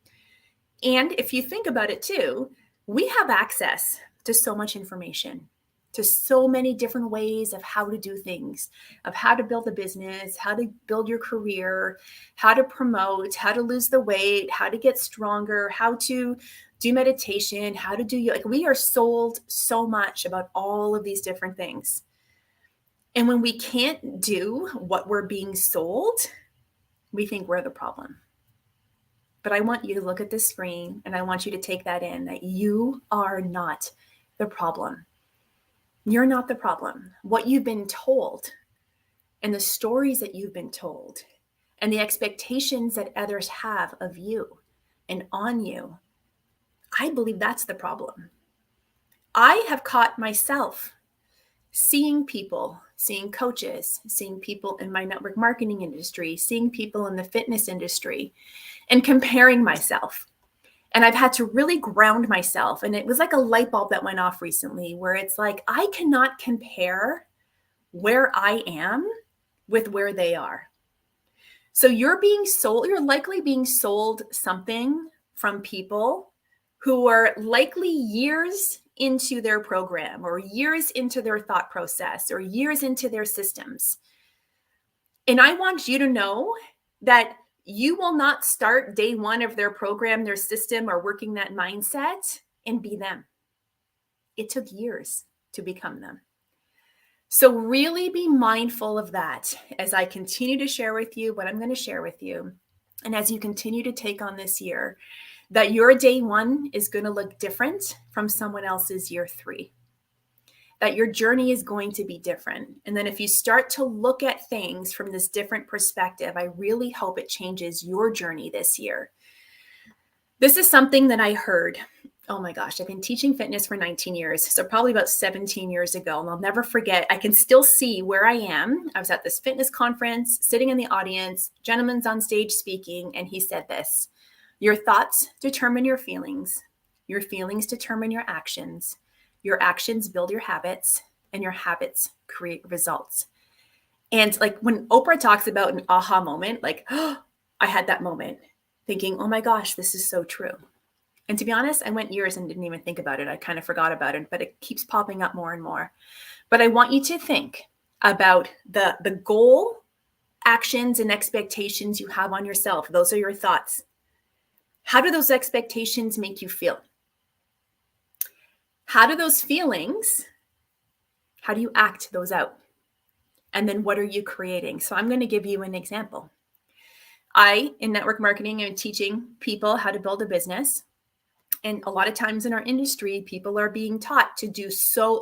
And if you think about it too, we have access to so much information, to so many different ways of how to do things, of how to build a business, how to build your career, how to promote, how to lose the weight, how to get stronger, how to do meditation, how to do yoga. We are sold so much about all of these different things. And when we can't do what we're being sold, we think we're the problem. But I want you to look at this screen and I want you to take that in, that you are not the problem. You're not the problem. What you've been told and the stories that you've been told and the expectations that others have of you and on you, I believe that's the problem. I have caught myself seeing people, seeing coaches, seeing people in my network marketing industry, seeing people in the fitness industry, and comparing myself. And I've had to really ground myself. And it was like a light bulb that went off recently where it's like, I cannot compare where I am with where they are. So you're likely being sold something from people who are likely years into their program or years into their thought process or years into their systems. And I want you to know that you will not start day one of their program, their system, or working that mindset and be them. It took years to become them. So really be mindful of that as I continue to share with you what I'm going to share with you. And as you continue to take on this year, that your day one is going to look different from someone else's year three. That your journey is going to be different. And then if you start to look at things from this different perspective, I really hope it changes your journey this year. This is something that I heard. Oh my gosh, I've been teaching fitness for 19 years. So probably about 17 years ago. And I'll never forget, I can still see where I am. I was at this fitness conference, sitting in the audience, gentleman's on stage speaking, and he said this: your thoughts determine your feelings determine your actions build your habits, and your habits create results. And like when Oprah talks about an aha moment, like, oh, I had that moment thinking, oh my gosh, this is so true. And to be honest, I went years and didn't even think about it. I kind of forgot about it, but it keeps popping up more and more. But I want you to think about the goal, actions, and expectations you have on yourself. Those are your thoughts. How do those expectations make you feel? How do those feelings, how do you act those out? And then what are you creating? So I'm going to give you an example. In network marketing, am teaching people how to build a business. And a lot of times in our industry, people are being taught to do so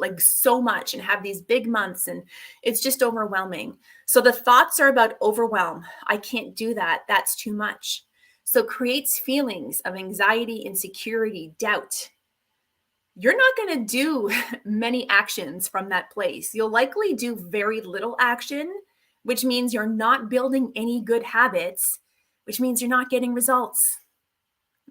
much and have these big months, and it's just overwhelming. So the thoughts are about overwhelm. I can't do that. That's too much. So creates feelings of anxiety, insecurity, doubt. You're not going to do many actions from that place. You'll likely do very little action, which means you're not building any good habits, which means you're not getting results.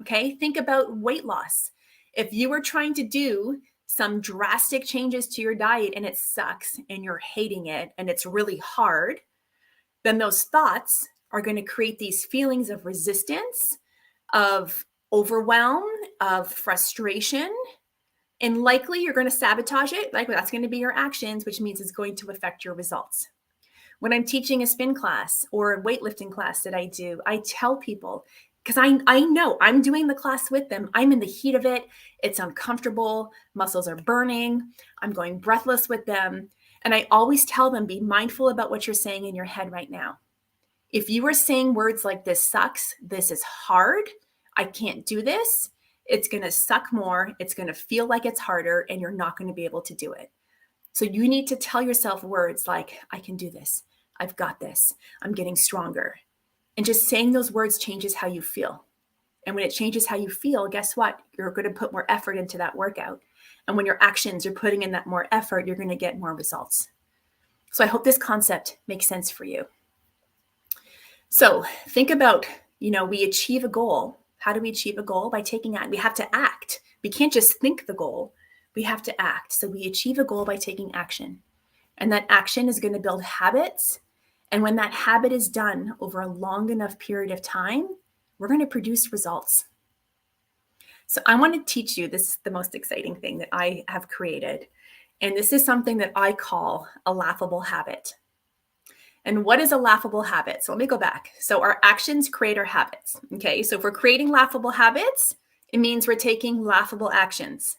Okay, think about weight loss. If you were trying to do some drastic changes to your diet and it sucks and you're hating it and it's really hard, then those thoughts are going to create these feelings of resistance, of overwhelm, of frustration, and likely you're going to sabotage it. Like that's going to be your actions, which means it's going to affect your results. When I'm teaching a spin class or a weightlifting class that I do, I tell people, because I know I'm doing the class with them. I'm in the heat of it. It's uncomfortable. Muscles are burning. I'm going breathless with them. And I always tell them, be mindful about what you're saying in your head right now. If you are saying words like this sucks, this is hard, I can't do this, it's going to suck more. It's going to feel like it's harder and you're not going to be able to do it. So you need to tell yourself words like, I can do this. I've got this. I'm getting stronger. And just saying those words changes how you feel. And when it changes how you feel, guess what? You're going to put more effort into that workout. And when your actions are putting in that more effort, you're going to get more results. So I hope this concept makes sense for you. So think about, we achieve a goal. How do we achieve a goal? By taking action. We have to act. We can't just think the goal. We have to act. So we achieve a goal by taking action. And that action is going to build habits. And when that habit is done over a long enough period of time, we're going to produce results. So I want to teach you, this is the most exciting thing that I have created. And this is something that I call a laughable habit. And what is a laughable habit? So let me go back. So our actions create our habits. Okay, so if we're creating laughable habits, it means we're taking laughable actions.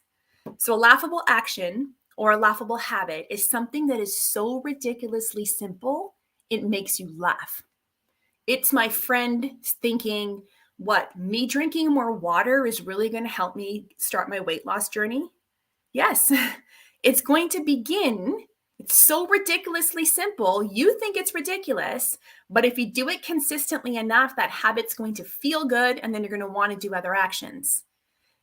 So a laughable action or a laughable habit is something that is so ridiculously simple, it makes you laugh. It's my friend thinking, what, me drinking more water is really going to help me start my weight loss journey? Yes, it's going to begin. It's so ridiculously simple. You think it's ridiculous, but if you do it consistently enough, that habit's going to feel good, and then you're going to want to do other actions.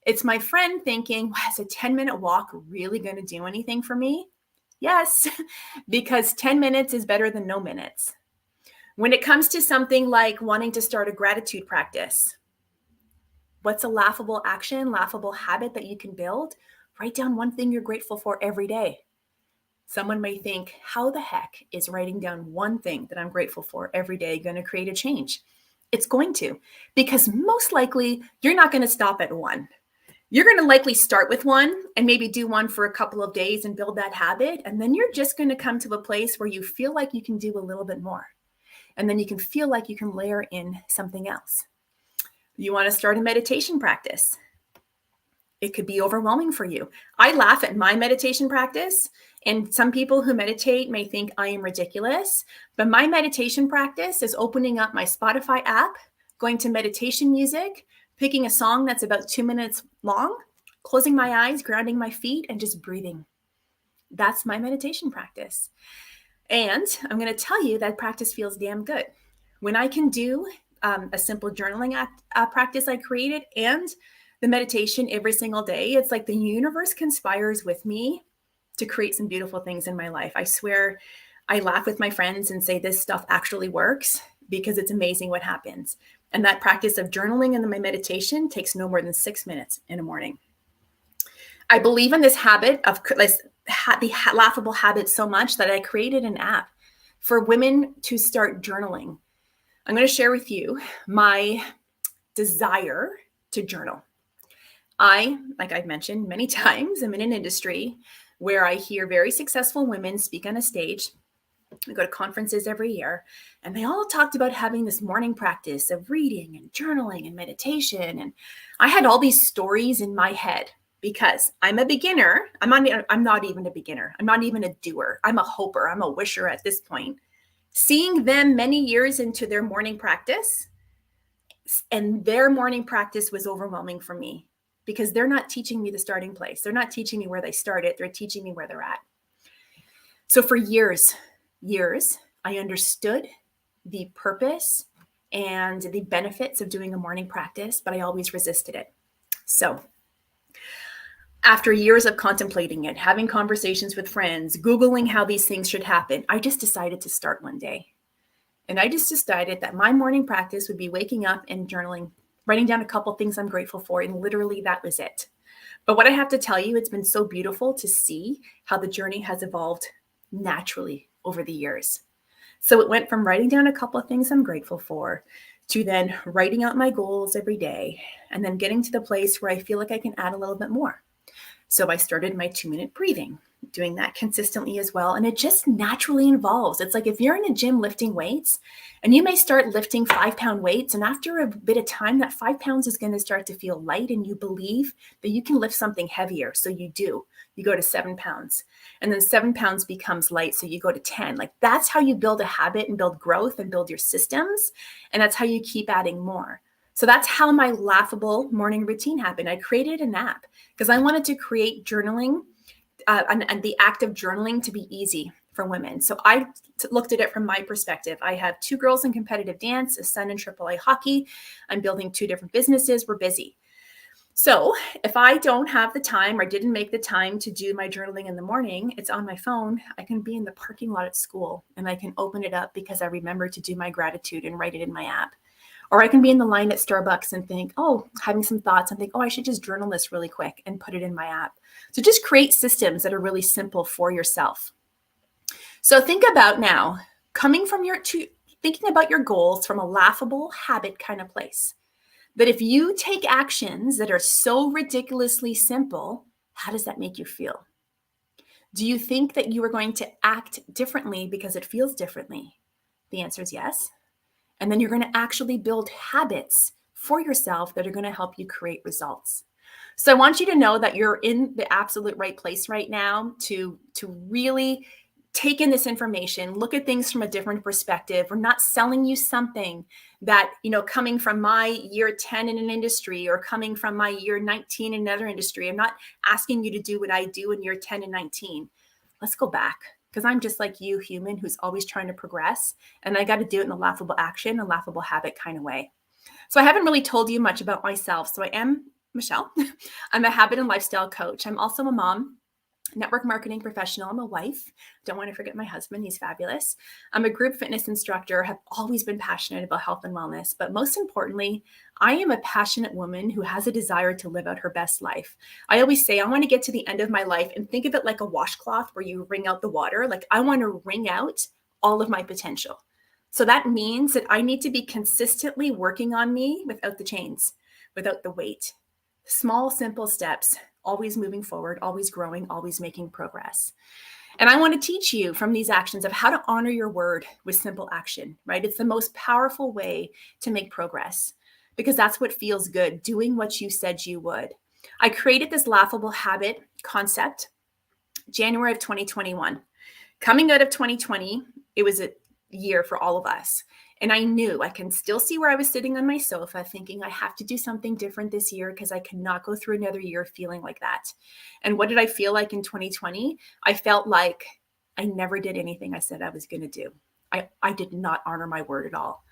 It's my friend thinking, wow, is a 10-minute walk really going to do anything for me? Yes, because 10 minutes is better than no minutes. When it comes to something like wanting to start a gratitude practice, what's a laughable action, laughable habit that you can build? Write down one thing you're grateful for every day. Someone may think, how the heck is writing down one thing that I'm grateful for every day going to create a change? It's going to, because most likely you're not going to stop at one. You're going to likely start with one and maybe do one for a couple of days and build that habit. And then you're just going to come to a place where you feel like you can do a little bit more. And then you can feel like you can layer in something else. You want to start a meditation practice. It could be overwhelming for you. I laugh at my meditation practice, and some people who meditate may think I am ridiculous, but my meditation practice is opening up my Spotify app, going to meditation music, picking a song that's about 2 minutes long, closing my eyes, grounding my feet, and just breathing. That's my meditation practice. And I'm going to tell you that practice feels damn good. When I can do a simple journaling practice I created and the meditation every single day, it's like the universe conspires with me to create some beautiful things in my life. I swear, I laugh with my friends and say this stuff actually works because it's amazing what happens. And that practice of journaling and my meditation takes no more than 6 minutes in the morning. I believe in this habit of the laughable habit so much that I created an app for women to start journaling. I'm going to share with you my desire to journal. Like I've mentioned many times, I'm in an industry where I hear very successful women speak on a stage. I go to conferences every year, and they all talked about having this morning practice of reading and journaling and meditation. And I had all these stories in my head because I'm a beginner. I'm not even a beginner. I'm not even a doer. I'm a hoper. I'm a wisher at this point. Seeing them many years into their morning practice, and their morning practice was overwhelming for me because they're not teaching me the starting place. They're not teaching me where they started. They're teaching me where they're at. So for years, I understood the purpose and the benefits of doing a morning practice, but I always resisted it. So after years of contemplating it, having conversations with friends, Googling how these things should happen, I just decided to start one day. And I just decided that my morning practice would be waking up and journaling writing down a couple things I'm grateful for, and literally that was it. But what I have to tell you, it's been so beautiful to see how the journey has evolved naturally over the years. So it went from writing down a couple of things I'm grateful for to then writing out my goals every day, and then getting to the place where I feel like I can add a little bit more. So I started my 2-minute breathing, doing that consistently as well. And it just naturally evolves. It's like if you're in a gym lifting weights, and you may start lifting 5-pound weights, and after a bit of time, that 5 pounds is going to start to feel light, and you believe that you can lift something heavier. So you do. You go to 7 pounds, and then 7 pounds becomes light. So you go to 10. Like that's how you build a habit and build growth and build your systems. And that's how you keep adding more. So that's how my laughable morning routine happened. I created an app because I wanted to create journaling and the act of journaling to be easy for women. So I looked at it from my perspective. I have 2 girls in competitive dance, a son in AAA hockey. I'm building 2 different businesses. We're busy. So if I don't have the time or didn't make the time to do my journaling in the morning, it's on my phone. I can be in the parking lot at school and I can open it up because I remember to do my gratitude and write it in my app. Or I can be in the line at Starbucks and think, oh, having some thoughts and think, oh, I should just journal this really quick and put it in my app. So just create systems that are really simple for yourself. So think about now coming from thinking about your goals from a laughable habit kind of place. That if you take actions that are so ridiculously simple, how does that make you feel? Do you think that you are going to act differently because it feels differently? The answer is yes. And then you're going to actually build habits for yourself that are going to help you create results. So I want you to know that you're in the absolute right place right now to really take in this information, look at things from a different perspective. We're not selling you something that, coming from my year 10 in an industry or coming from my year 19 in another industry. I'm not asking you to do what I do in year 10 and 19. Let's go back. Because I'm just like you, human, who's always trying to progress. And I got to do it in a laughable action, a laughable habit kind of way. So I haven't really told you much about myself. So I am Michelle. I'm a habit and lifestyle coach. I'm also a mom, network marketing professional. I'm a wife. Don't want to forget my husband. He's fabulous. I'm a group fitness instructor, have always been passionate about health and wellness. But most importantly, I am a passionate woman who has a desire to live out her best life. I always say I want to get to the end of my life and think of it like a washcloth where you wring out the water. Like I want to wring out all of my potential. So that means that I need to be consistently working on me without the chains, without the weight. Small, simple steps, always moving forward, always growing, always making progress. And I want to teach you from these actions of how to honor your word with simple action, right? It's the most powerful way to make progress because that's what feels good, doing what you said you would. I created this laughable habit concept January of 2021. Coming out of 2020, it was a year for all of us. And I knew I can still see where I was sitting on my sofa thinking I have to do something different this year because I cannot go through another year feeling like that. And what did I feel like in 2020? I felt like I never did anything I said I was going to do. I did not honor my word at all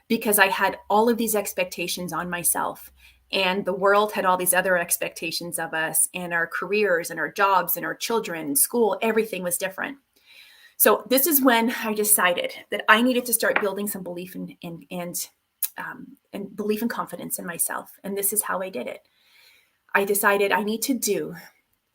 because I had all of these expectations on myself. And the world had all these other expectations of us and our careers and our jobs and our children, school, everything was different. So this is when I decided that I needed to start building some belief and belief and confidence in myself. And this is how I did it. I decided I need to do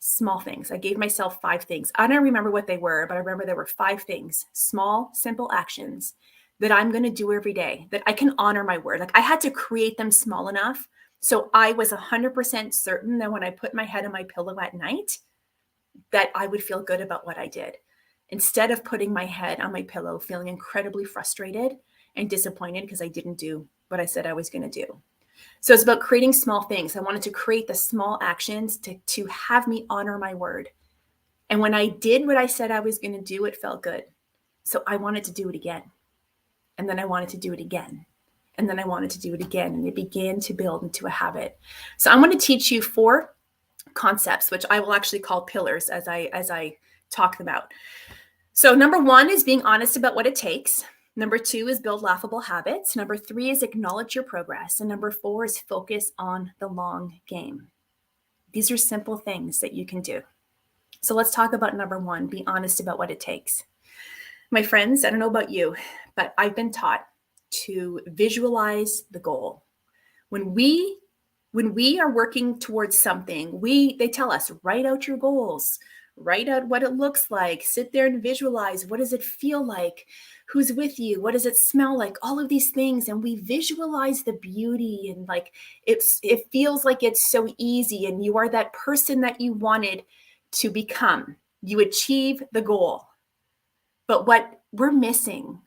small things. I gave myself 5 things. I don't remember what they were, but I remember there were 5 things, small, simple actions that I'm going to do every day, that I can honor my word. Like I had to create them small enough. So I was 100% certain that when I put my head on my pillow at night, that I would feel good about what I did. Instead of putting my head on my pillow, feeling incredibly frustrated and disappointed because I didn't do what I said I was going to do. So it's about creating small things. I wanted to create the small actions to have me honor my word. And when I did what I said I was going to do, it felt good. So I wanted to do it again. And then I wanted to do it again. And then I wanted to do it again. And it began to build into a habit. So I'm going to teach you 4 concepts, which I will actually call pillars as I talk them out. So number 1 is being honest about what it takes. Number 2 is build laughable habits. Number 3 is acknowledge your progress. And number 4 is focus on the long game. These are simple things that you can do. So let's talk about number 1, be honest about what it takes. My friends, I don't know about you, but I've been taught to visualize the goal. When we are working towards something, they tell us, write out your goals, write out what it looks like, sit there and visualize. What does it feel like? Who's with you? What does it smell like? All of these things. And we visualize the beauty, and like it feels like it's so easy, and you are that person that you wanted to become. You achieve the goal. But what we're missing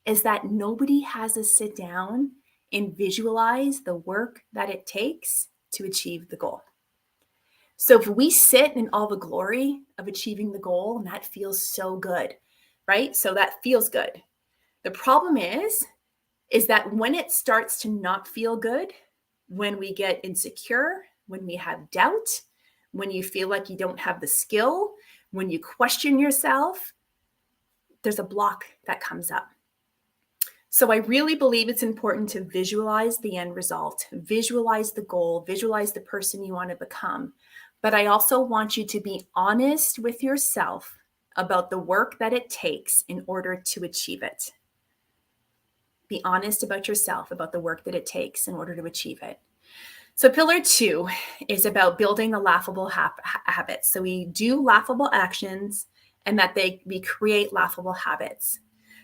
is that nobody has us sit down and visualize the work that it takes to achieve the goal. So if we sit in all the glory of achieving the goal, and that feels so good, right? So that feels good. The problem is that when it starts to not feel good, when we get insecure, when we have doubt, when you feel like you don't have the skill, when you question yourself, there's a block that comes up. So I really believe it's important to visualize the end result, visualize the goal, visualize the person you want to become. But I also want you to be honest with yourself about the work that it takes in order to achieve it. Be honest about yourself about the work that it takes in order to achieve it. So pillar 2 is about building a laughable habit. So we do laughable actions, and that we create laughable habits.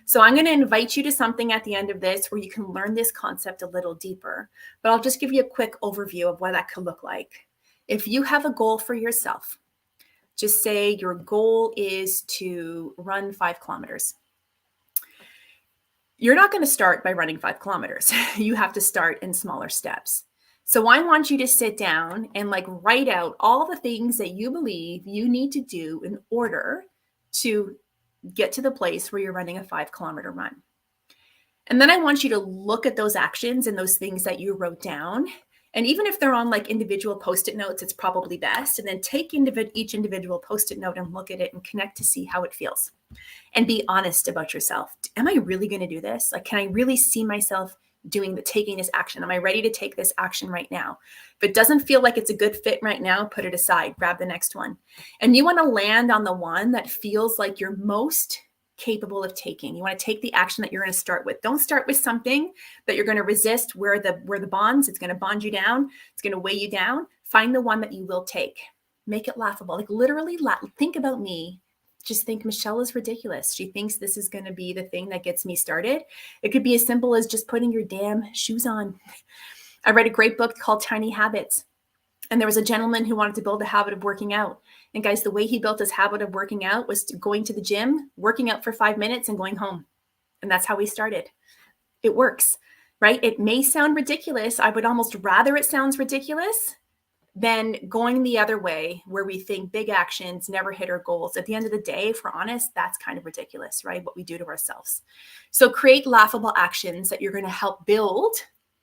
So I'm going to invite you to something at the end of this where you can learn this concept a little deeper, but I'll just give you a quick overview of what that could look like. If you have a goal for yourself, just say your goal is to run 5 kilometers. You're not going to start by running 5 kilometers. You have to start in smaller steps. So I want you to sit down and like write out all the things that you believe you need to do in order to get to the place where you're running a 5 kilometer run. And then I want you to look at those actions and those things that you wrote down. And even if they're on like individual Post-it notes, it's probably best. And then take each individual Post-it note and look at it and connect to see how it feels. And be honest about yourself. Am I really going to do this? Like, can I really see myself taking this action? Am I ready to take this action right now? If it doesn't feel like it's a good fit right now, put it aside, grab the next one. And you want to land on the one that feels like you're most capable of taking. You want to take the action that you're going to start with. Don't start with something that you're going to resist where the bonds, it's going to bond you down. It's going to weigh you down. Find the one that you will take. Make it laughable. Like literally think about me. Just think Michelle is ridiculous. She thinks this is going to be the thing that gets me started. It could be as simple as just putting your damn shoes on. I read a great book called Tiny Habits. And there was a gentleman who wanted to build a habit of working out. And guys, the way he built his habit of working out was going to the gym, working out for 5 minutes and going home. And that's how we started. It works, right? It may sound ridiculous. I would almost rather it sounds ridiculous than going the other way where we think big actions never hit our goals. At the end of the day, if we're honest, that's kind of ridiculous, right? What we do to ourselves. So create laughable actions that you're going to help build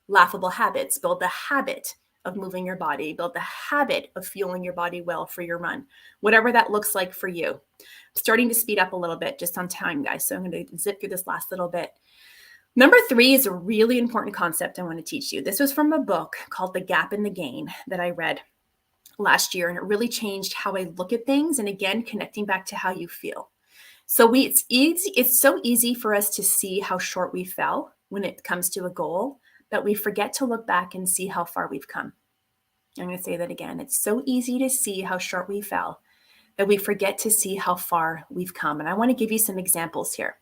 laughable habits, build the habit of moving your body, build the habit of fueling your body well for your run, whatever that looks like for you. I'm starting to speed up a little bit just on time, guys. So I'm going to zip through this last little bit. Number 3 is a really important concept I want to teach you. This was from a book called The Gap and the Gain that I read last year, and it really changed how I look at things. And again, connecting back to how you feel. So it's so easy for us to see how short we fell when it comes to a goal, that we forget to look back and see how far we've come. I'm going to say that again. It's so easy to see how short we fell that we forget to see how far we've come. And I want to give you some examples here.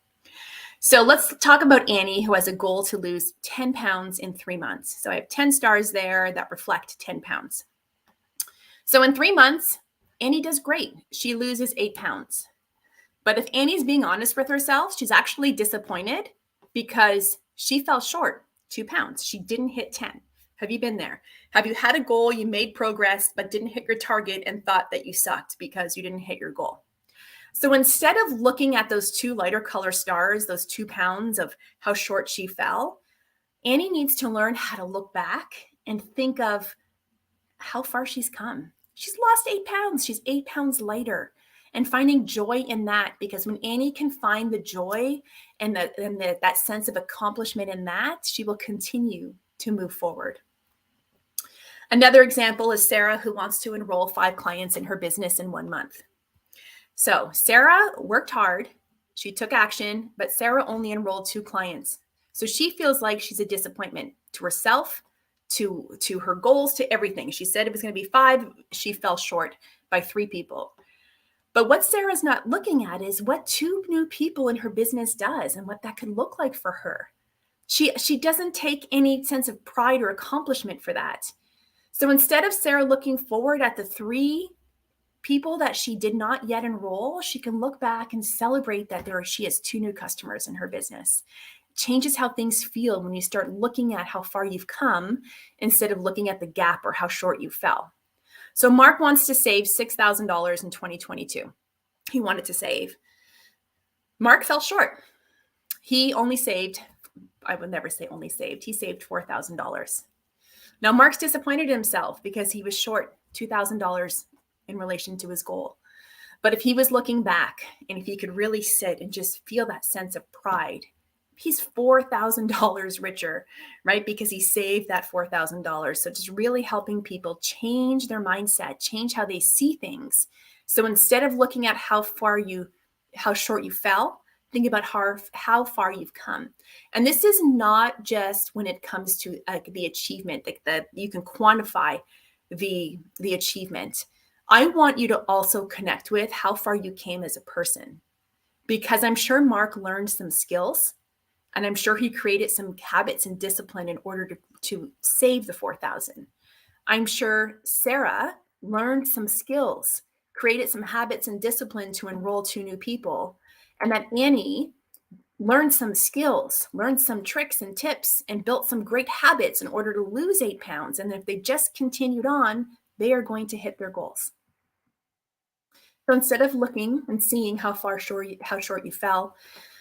So let's talk about Annie, who has a goal to lose 10 pounds in 3 months. So I have 10 stars there that reflect 10 pounds. So in 3 months, Annie does great. She loses 8 pounds. But if Annie's being honest with herself, she's actually disappointed because she fell short 2 pounds. She didn't hit 10. Have you been there? Have you had a goal, you made progress, but didn't hit your target and thought that you sucked because you didn't hit your goal? So instead of looking at those 2 lighter color stars, those 2 pounds of how short she fell, Annie needs to learn how to look back and think of how far she's come. She's lost 8 pounds. She's 8 pounds lighter, and finding joy in that, because when Annie can find the joy and that sense of accomplishment in that, she will continue to move forward. Another example is Sarah, who wants to enroll 5 clients in her business in 1 month. So Sarah worked hard, she took action, but Sarah only enrolled 2 clients. So she feels like she's a disappointment to herself, to her goals, to everything. She said it was going to be 5. She fell short by 3 people. But what Sarah's not looking at is what 2 new people in her business does and what that could look like for her. She doesn't take any sense of pride or accomplishment for that. So instead of Sarah looking forward at the 3 people that she did not yet enroll, she can look back and celebrate that she has 2 new customers in her business. It changes how things feel when you start looking at how far you've come instead of looking at the gap or how short you fell. So Mark wants to save $6,000 in 2022. He wanted to save. Mark fell short. He only saved, I would never say only saved, he saved $4,000. Now Mark's disappointed himself because he was short $2,000 in relation to his goal. But if he was looking back and if he could really sit and just feel that sense of pride, he's $4,000 richer, right? Because he saved that $4,000. So just really helping people change their mindset, change how they see things. So instead of looking at how short you fell, think about how far you've come. And this is not just when it comes to the achievement that you can quantify the achievement. I want you to also connect with how far you came as a person, because I'm sure Mark learned some skills and I'm sure he created some habits and discipline in order to save the 4,000. I'm sure Sarah learned some skills, created some habits and discipline to enroll 2 new people, and that Annie learned some skills, learned some tricks and tips, and built some great habits in order to lose 8 pounds. And if they just continued on, they are going to hit their goals. So instead of looking and seeing how short you fell,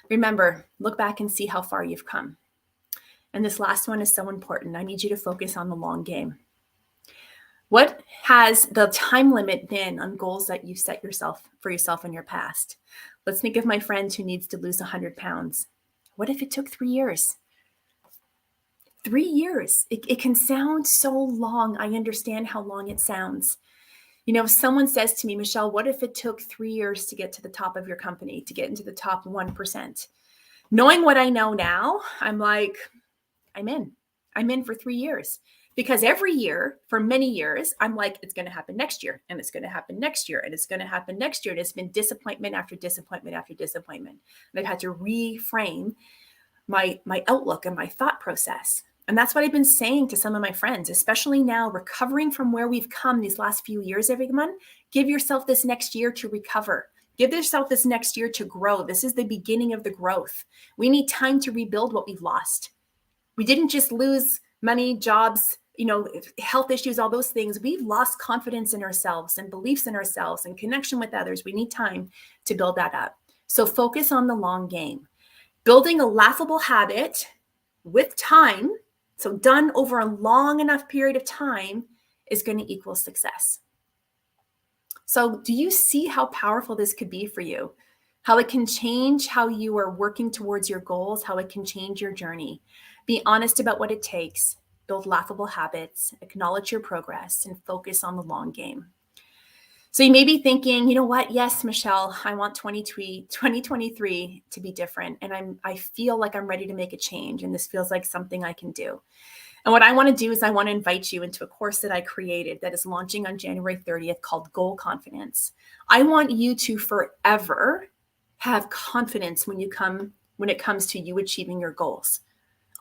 remember, look back and see how far you've come. And this last one is so important. I need you to focus on the long game. What has the time limit been on goals that you've set for yourself in your past? Let's think of my friend who needs to lose 100 pounds. What if it took 3 years? 3 years. It can sound so long. I understand how long it sounds. You know, if someone says to me, Michelle, what if it took 3 years to get to the top of your company, to get into the top 1%? Knowing what I know now, I'm like, I'm in for 3 years. Because every year, for many years, I'm like, it's going to happen next year, and it's going to happen next year, and it's going to happen next year. And it's been disappointment after disappointment after disappointment. And I've had to reframe my outlook and my thought process. And that's what I've been saying to some of my friends, especially now recovering from where we've come these last few years, everyone. Give yourself this next year to recover. Give yourself this next year to grow. This is the beginning of the growth. We need time to rebuild what we've lost. We didn't just lose money, jobs, health issues, all those things. We've lost confidence in ourselves and beliefs in ourselves and connection with others. We need time to build that up. So focus on the long game. Building a laughable habit with time, so done over a long enough period of time, is going to equal success. So do you see how powerful this could be for you? How it can change how you are working towards your goals, how it can change your journey. Be honest about what it takes. Build laughable habits, acknowledge your progress, and focus on the long game. So you may be thinking, you know what? Yes, Michelle, I want 2023 to be different. And I feel like I'm ready to make a change. And this feels like something I can do. And what I want to do is I want to invite you into a course that I created that is launching on January 30th called Goal Confidence. I want you to forever have confidence when it comes to you achieving your goals.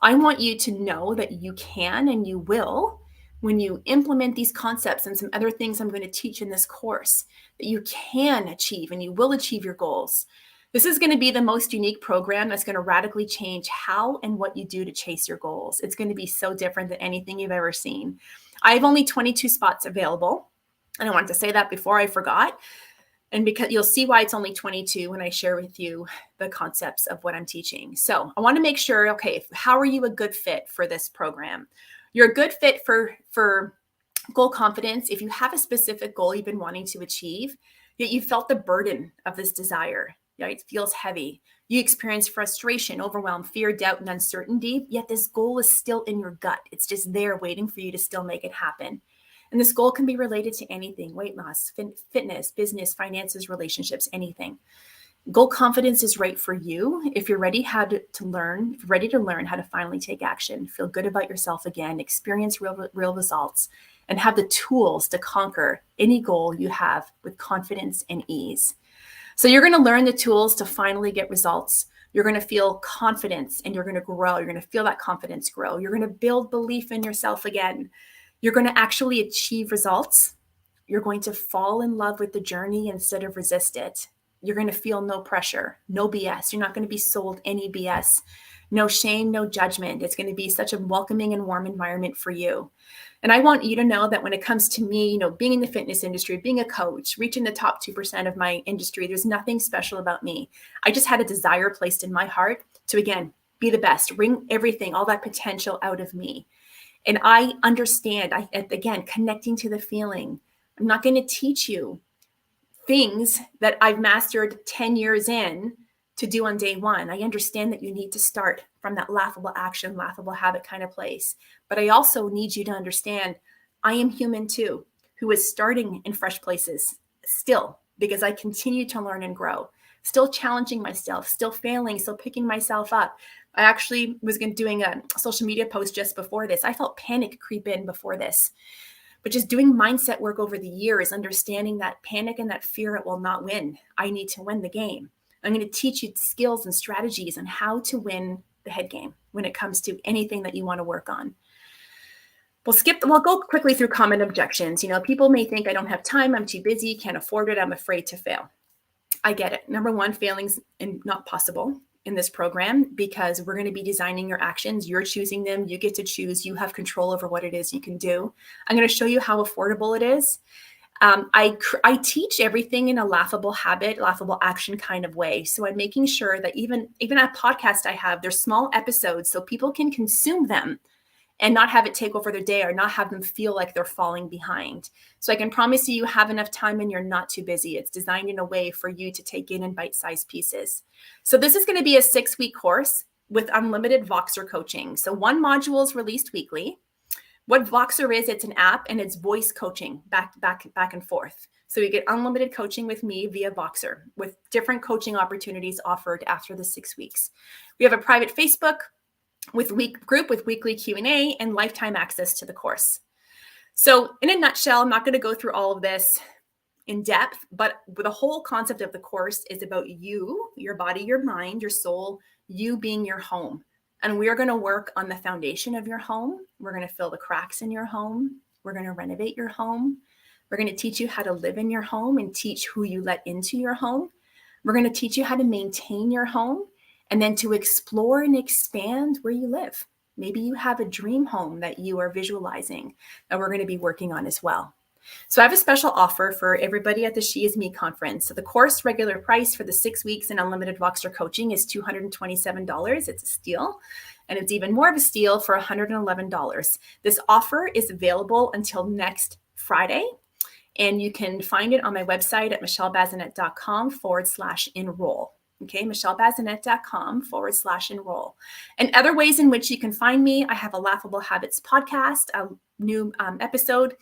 I want you to know that you can and you will, when you implement these concepts and some other things I'm going to teach in this course, that you can achieve and you will achieve your goals. This is going to be the most unique program that's going to radically change how and what you do to chase your goals. It's going to be so different than anything you've ever seen. I have only 22 spots available. And I wanted to say that before I forgot. And because you'll see why it's only 22 when I share with you the concepts of what I'm teaching. So I want to make sure, okay, how are you a good fit for this program? You're a good fit for Goal Confidence if you have a specific goal you've been wanting to achieve, yet you felt the burden of this desire. Right? It feels heavy. You experience frustration, overwhelm, fear, doubt, and uncertainty, yet this goal is still in your gut. It's just there waiting for you to still make it happen. And this goal can be related to anything: weight loss, fitness, business, finances, relationships, anything. Goal confidence is right for you if you're ready ready to learn how to finally take action, feel good about yourself again, experience real results, and have the tools to conquer any goal you have with confidence and ease. So you're going to learn the tools to finally get results. You're going to feel confidence and you're going to grow. You're going to feel that confidence grow. You're going to build belief in yourself again. You're going to actually achieve results. You're going to fall in love with the journey instead of resist it. You're going to feel no pressure, no BS. You're not going to be sold any BS, no shame, no judgment. It's going to be such a welcoming and warm environment for you. And I want you to know that when it comes to me, being in the fitness industry, being a coach, reaching the top 2% of my industry, there's nothing special about me. I just had a desire placed in my heart to, again, be the best, bring everything, all that potential out of me. And I understand, again, connecting to the feeling. I'm not going to teach you things that I've mastered 10 years in to do on day one. I understand that you need to start from that laughable action, laughable habit kind of place. But I also need you to understand I am human too, who is starting in fresh places still, because I continue to learn and grow, still challenging myself, still failing, still picking myself up. I actually was doing a social media post just before this. I felt panic creep in before this. But just doing mindset work over the years, understanding that panic and that fear, it will not win. I need to win the game. I'm going to teach you skills and strategies on how to win the head game when it comes to anything that you want to work on. We'll go quickly through common objections. People may think I don't have time, I'm too busy, can't afford it, I'm afraid to fail. I get it. Number one, failing's not possible in this program because we're going to be designing your actions. You're choosing them. You get to choose. You have control over what it is you can do. I'm going to show you how affordable it is. I teach everything in a laughable habit, laughable action kind of way. So I'm making sure that even a podcast I have, there's small episodes so people can consume them and not have it take over their day or not have them feel like they're falling behind. So I can promise you have enough time and you're not too busy. It's designed in a way for you to take in bite-sized pieces. So this is going to be a 6-week course with unlimited Voxer coaching. So one module is released weekly. What Voxer is, it's an app and it's voice coaching back and forth. So you get unlimited coaching with me via Voxer with different coaching opportunities offered after the 6 weeks. We have a private Facebook group with weekly Q&A and lifetime access to the course. So in a nutshell, I'm not going to go through all of this in depth, but the whole concept of the course is about you, your body, your mind, your soul, you being your home. And we're going to work on the foundation of your home. We're going to fill the cracks in your home. We're going to renovate your home. We're going to teach you how to live in your home and teach who you let into your home. We're going to teach you how to maintain your home and then to explore and expand where you live. Maybe you have a dream home that you are visualizing that we're going to be working on as well. So I have a special offer for everybody at the SheisMe conference. So the course regular price for the 6 weeks in unlimited Voxer coaching is $227. It's a steal. And it's even more of a steal for $111. This offer is available until next Friday. And you can find it on my website at michellebazinet.com/enroll. Okay, michellebazinet.com/enroll. And other ways in which you can find me, I have a Laughable Habits podcast. A new episode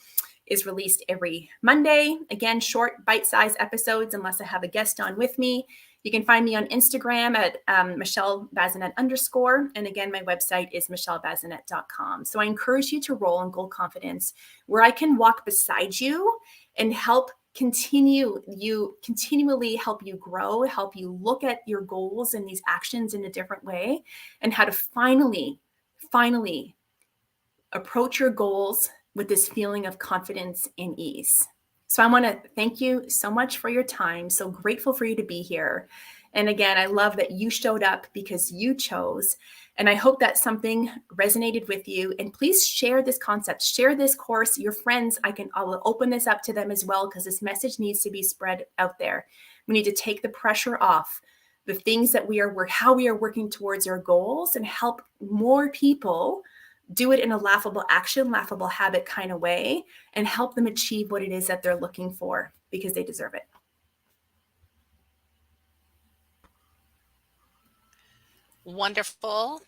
is released every Monday. Again, short bite-sized episodes unless I have a guest on with me. You can find me on Instagram at MichelleBazinet_. And again, my website is michellebazinet.com. So I encourage you to roll in goal confidence where I can walk beside you and help continually help you grow, help you look at your goals and these actions in a different way, and how to finally approach your goals with this feeling of confidence and ease. So I want to thank you so much for your time. So grateful for you to be here. And again, I love that you showed up because you chose. And I hope that something resonated with you. And please share this concept, share this course. Your friends, I'll open this up to them as well because this message needs to be spread out there. We need to take the pressure off the things that how we are working towards our goals and help more people do it in a laughable action, laughable habit kind of way, and help them achieve what it is that they're looking for because they deserve it. Wonderful.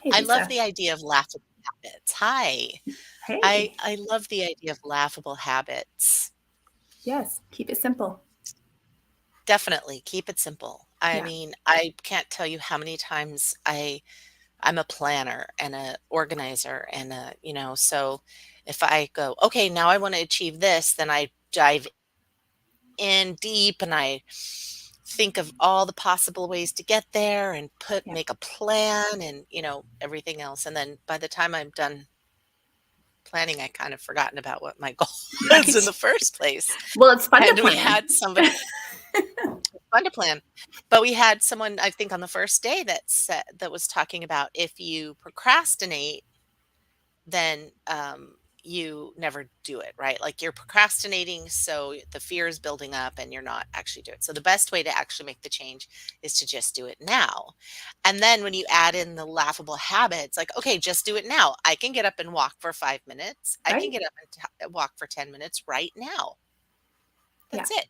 Hey, I Lisa. love the idea of laughable habits. Hi. Hey. I love the idea of laughable habits. Yes, keep it simple. Definitely keep it simple. I Yeah. mean, I can't tell you how many times I'm a planner and a organizer and so if I go, okay, now I want to achieve this, then I dive in deep and I think of all the possible ways to get there and Yeah. make a plan and everything else. And then by the time I'm done planning, I kind of forgotten about what my goal was in Right. the first place. Well, it's fun to And we plan. had somebody fun to plan. But we had someone, I think, on the first day that was talking about if you procrastinate, then you never do it, right? Like you're procrastinating, so the fear is building up and you're not actually doing it. So the best way to actually make the change is to just do it now. And then when you add in the laughable habits, like, okay, just do it now. I can get up and walk for 5 minutes. I can Right? get up and walk for 10 minutes right now. Yeah. That's it.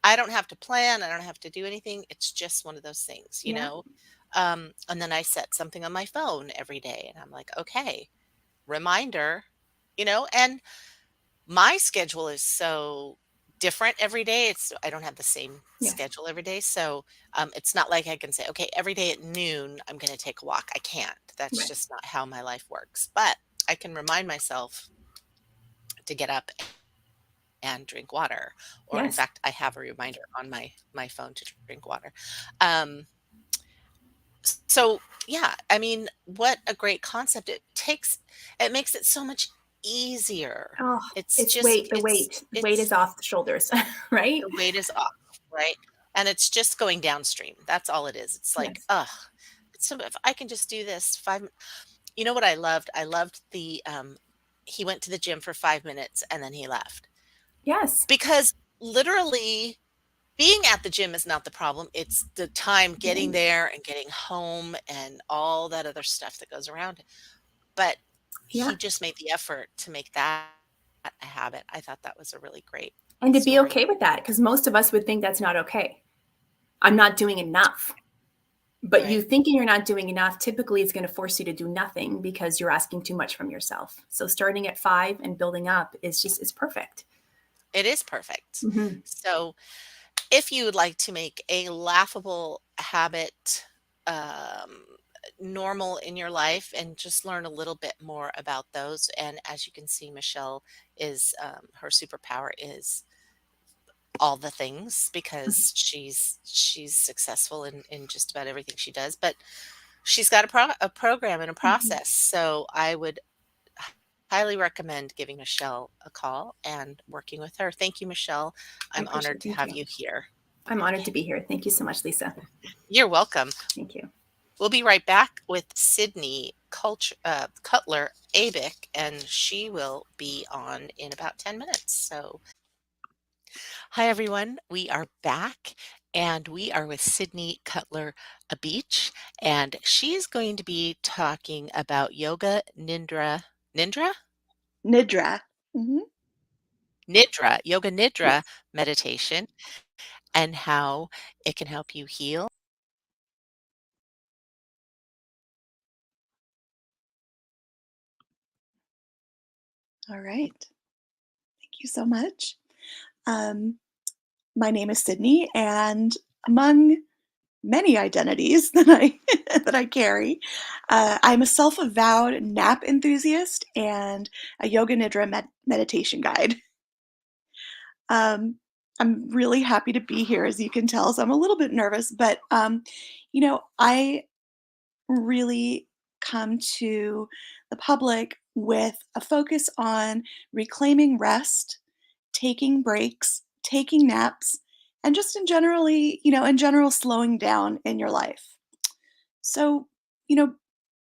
I don't have to plan. I don't have to do anything. It's just one of those things, Yeah. And then I set something on my phone every day and I'm like, okay, reminder, and my schedule is so different every day. I don't have the same Yeah. schedule every day. So it's not like I can say, okay, every day at noon, I'm going to take a walk. I can't. That's Right. just not how my life works. But I can remind myself to get up and drink water. Or in Yes. fact, I have a reminder on my phone to drink water. Um, so yeah, I mean, what a great concept. It makes it so much easier. Oh, It's it's just weight. The weight is it's off the shoulders, right? the weight is off, right? And it's just going downstream. That's all it is. It's like, Yes. ugh. So if I can just do this you know what I loved? I loved he went to the gym for 5 minutes and then he left. Yes. Because literally being at the gym is not the problem. It's the time getting Right. there and getting home and all that other stuff that goes around it. But Yeah. he just made the effort to make that a habit. I thought that was a really great And to be story. okay with that, because most of us would think that's not okay. I'm not doing enough. But you Right. thinking you're not doing enough typically is going to force you to do nothing because you're asking too much from yourself. So starting at 5 and building up is perfect. It is perfect. Mhm. So if you would like to make a laughable habit normal in your life and just learn a little bit more about those, and as you can see, Michelle is her superpower is all the things because she's successful in just about everything she does, but she's got a program and a Mhm. process. So I would highly recommend giving Michelle a call and working with her. Thank you, Michelle. I I'm appreciate honored it. to Thank have you. you here. I'm honored to be here. Thank you so much, Lisa. You're welcome. Thank you. We'll be right back with Sydney Cutler Abick, and she will be on in about 10 minutes. So, hi everyone. We are back and we are with Sydney Cutler Abick, and she's going to be talking about yoga nindra Nidra. Mhm. yoga nidra Yes. meditation and how it can help you heal. All right. Thank you so much. Um, my name is Sydney, and among many identities that I that I carry, I'm a self-avowed nap enthusiast and a yoga nidra meditation guide. Um, I'm really happy to be here, as you can tell. So I'm a little bit nervous, but I really come to the public with a focus on reclaiming rest, taking breaks, taking naps, and just in general, slowing down in your life. So, you know,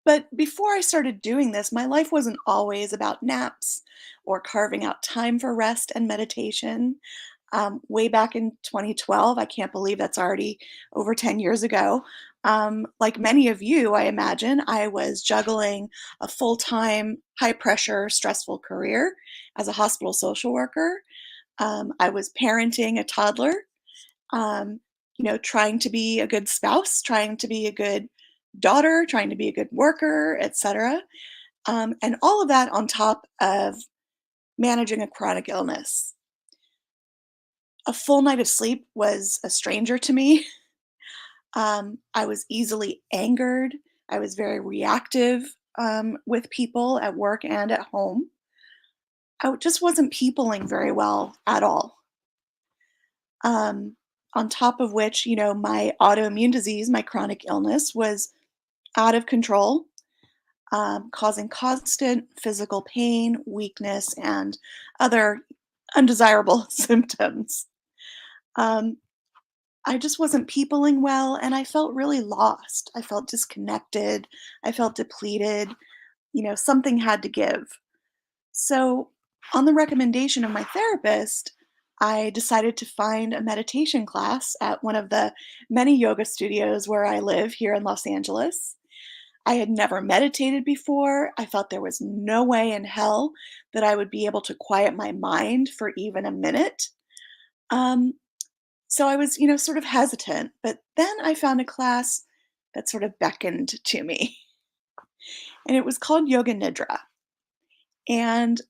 but before I started doing this, my life wasn't always about naps or carving out time for rest and meditation. Way back in 2012, I can't believe that's already over 10 years ago. Like many of you, I imagine, I was juggling a full time, high pressure, stressful career as a hospital social worker. I was parenting a toddler, um, trying to be a good spouse, trying to be a good daughter, trying to be a good worker, etc. And all of that on top of managing a chronic illness. A full night of sleep was a stranger to me. I was easily angered. I was very reactive with people at work and at home. Just wasn't peopling very well at all. Um, on top of which, my autoimmune disease, my chronic illness was out of control, causing constant physical pain, weakness, and other undesirable symptoms. Um, I just wasn't peopling well, and I felt really lost. I felt disconnected. I felt depleted. Something had to give. So, on the recommendation of my therapist, I decided to find a meditation class at one of the many yoga studios where I live here in Los Angeles. I had never meditated before. I felt there was no way in hell that I would be able to quiet my mind for even a minute. Um, so I was, sort of hesitant, but then I found a class that sort of beckoned to me, and it was called Yoga Nidra. And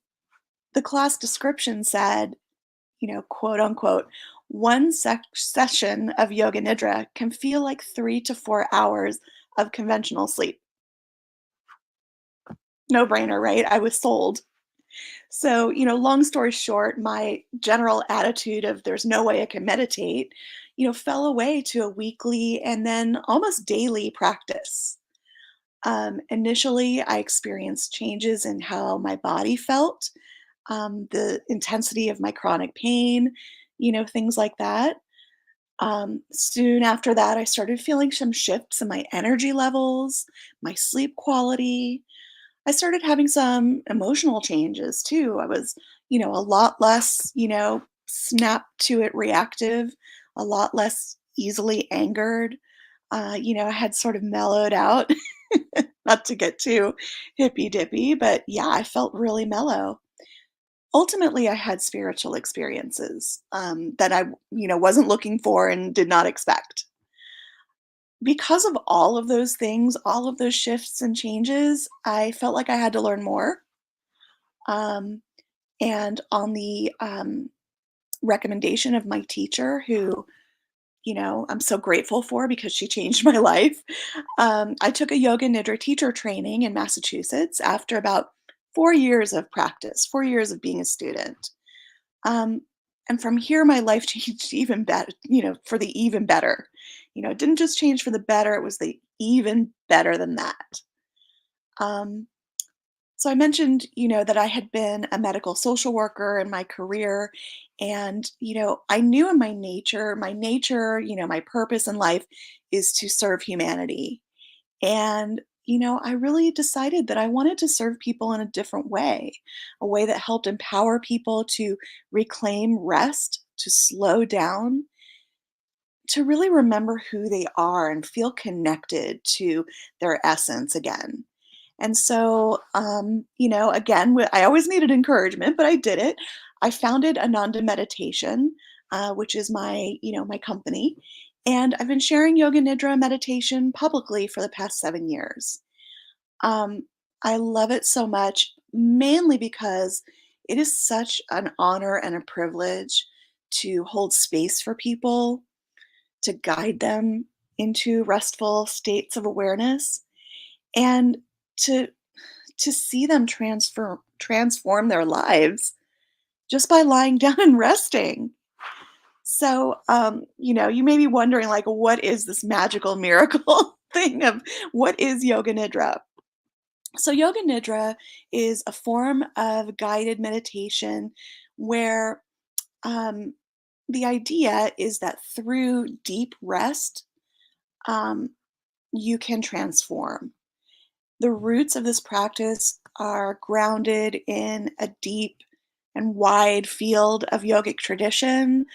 the class description said, quote unquote, one session of Yoga Nidra can feel like 3 to 4 hours of conventional sleep. No brainer, right? I was sold. So, long story short, my general attitude of there's no way I can meditate, fell away to a weekly and then almost daily practice. Initially, I experienced changes in how my body felt, the intensity of my chronic pain, things like that. Soon after that, I started feeling some shifts in my energy levels, my sleep quality. I started having some emotional changes too. I was, a lot less, snap to it reactive, a lot less easily angered. I had sort of mellowed out, not to get too hippy dippy, but yeah, I felt really mellow. Ultimately, I had spiritual experiences that I, wasn't looking for and did not expect. Because of all of those things, all of those shifts and changes, I felt like I had to learn more. Um, and on the recommendation of my teacher, who, I'm so grateful for because she changed my life, I took a Yoga Nidra teacher training in Massachusetts after about 4 years of practice, 4 years of being a student. Um, and from here, my life changed even better, for the even better. It didn't just change for the better, it was the even better than that. Um, so I mentioned, that I had been a medical social worker in my career. And, I knew in my nature, my purpose in life is to serve humanity. And, I really decided that I wanted to serve people in a different way, a way that helped empower people to reclaim rest, to slow down, to really remember who they are and feel connected to their essence again. And so, again, I always needed encouragement, but I did it. I founded Ananda Meditation, which is my company, and I've been sharing Yoga Nidra meditation publicly for the past 7 years. Um, I love it so much, mainly because it is such an honor and a privilege to hold space for people, to guide them into restful states of awareness, and to see them transform their lives just by lying down and resting. So, you may be wondering, like, what is this magical miracle thing of what is Yoga Nidra? So, Yoga Nidra is a form of guided meditation where um, the idea is that through deep rest, um, you can transform. The roots of this practice are grounded in a deep and wide field of yogic tradition,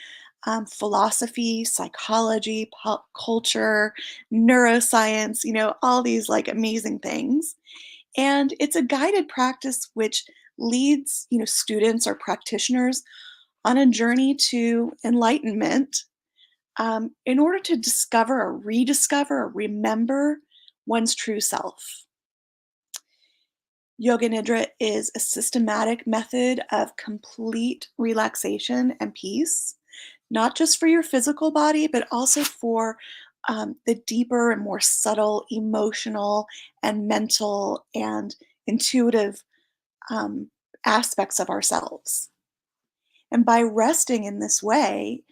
philosophy, psychology, pop culture, neuroscience, all these like amazing things. And it's a guided practice which leads, students or practitioners on a journey to enlightenment in order to discover or rediscover or remember one's true self. Yoga Nidra is a systematic method of complete relaxation and peace. not just for your physical body, but also for the deeper and more subtle emotional and mental and intuitive um, aspects of ourselves. And by resting in this way,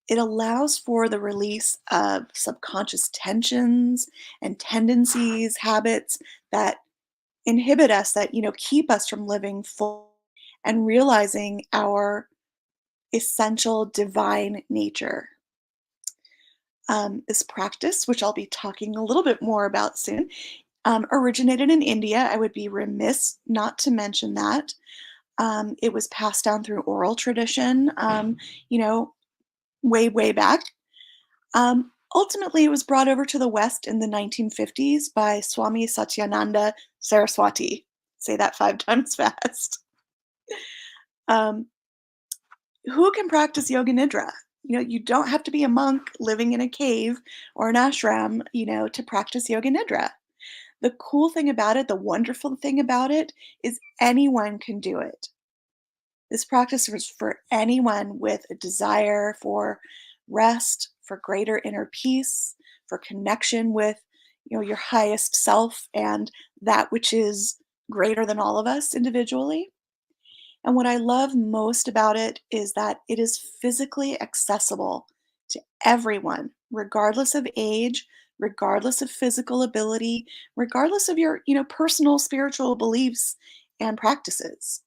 it allows for the release of subconscious tensions and tendencies, habits that inhibit us, that keep us from living full and realizing our essential divine nature. This practice, which I'll be talking a little bit more about soon, originated in India. I would be remiss not to mention that. It was passed down through oral tradition, way, way back. Ultimately, it was brought over to the West in the 1950s by Swami Satyananda Saraswati. Say that 5 times fast. Um, who can practice yoga nidra? You don't have to be a monk living in a cave or an ashram, to practice yoga nidra. The cool thing about it, the wonderful thing about it, is anyone can do it. This practice is for anyone with a desire for rest, for greater inner peace, for connection with, your highest self and that which is greater than all of us individually. And what I love most about it is that it is physically accessible to everyone, regardless of age, regardless of physical ability, regardless of your, personal spiritual beliefs and practices.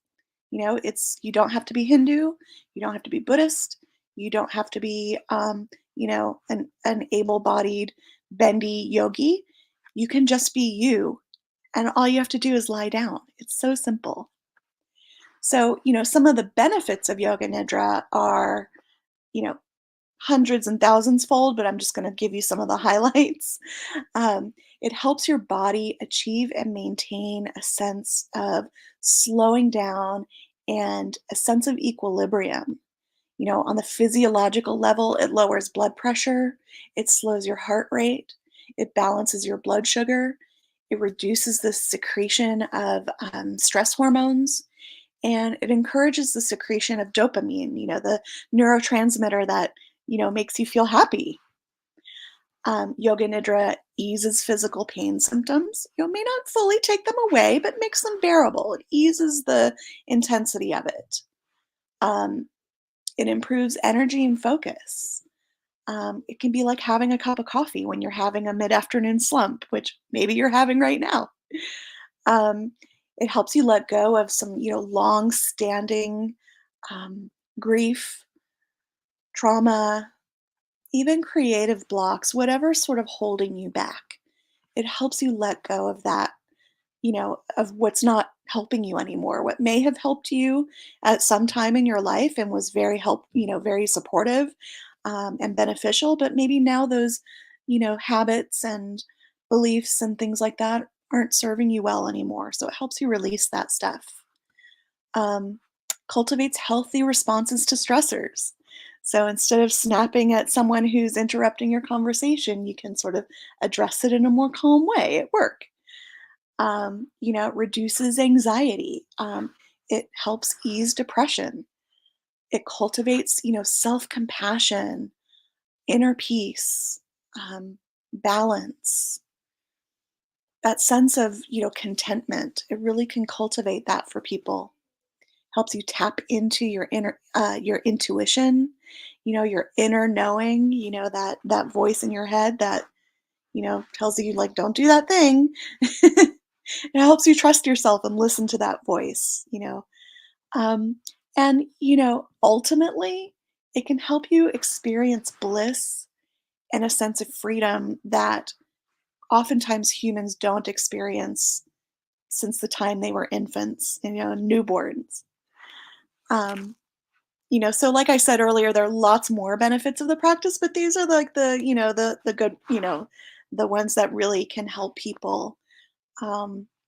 It's you don't have to be Hindu, you don't have to be Buddhist, you don't have to be, an able-bodied, bendy yogi. You can just be you, and all you have to do is lie down. It's so simple. So, some of the benefits of yoga nidra are, you know, hundreds and thousands fold, but I'm just going to give you some of the highlights. It helps your body achieve and maintain a sense of slowing down and a sense of equilibrium. On the physiological level, it lowers blood pressure, it slows your heart rate, it balances your blood sugar, it reduces the secretion of stress hormones, and it encourages the secretion of dopamine, the neurotransmitter that, makes you feel happy. Yoga nidra eases physical pain symptoms. You may not fully take them away, but makes them bearable. It eases the intensity of it. It improves energy and focus. It can be like having a cup of coffee when you're having a mid-afternoon slump, which maybe you're having right now. Um, it helps you let go of some, long-standing grief, trauma, even creative blocks, whatever's sort of holding you back. It helps you let go of that, of what's not helping you anymore. What may have helped you at some time in your life and was very supportive and beneficial, but maybe now those, habits and beliefs and things like that aren't serving you well anymore. So it helps you release that stuff. Um, Cultivates healthy responses to stressors. So instead of snapping at someone who's interrupting your conversation, you can sort of address it in a more calm way at work. It reduces anxiety. It helps ease depression. It cultivates, self-compassion, inner peace, balance, that sense of, contentment. It really can cultivate that for people. Helps you tap into your intuition, your inner knowing, that voice in your head that, tells you like, don't do that thing. It helps you trust yourself and listen to that voice. Um, and, ultimately, it can help you experience bliss and a sense of freedom that oftentimes humans don't experience since the time they were infants, newborns. Um, so like I said earlier, there are lots more benefits of the practice, but these are like the good, the ones that really can help people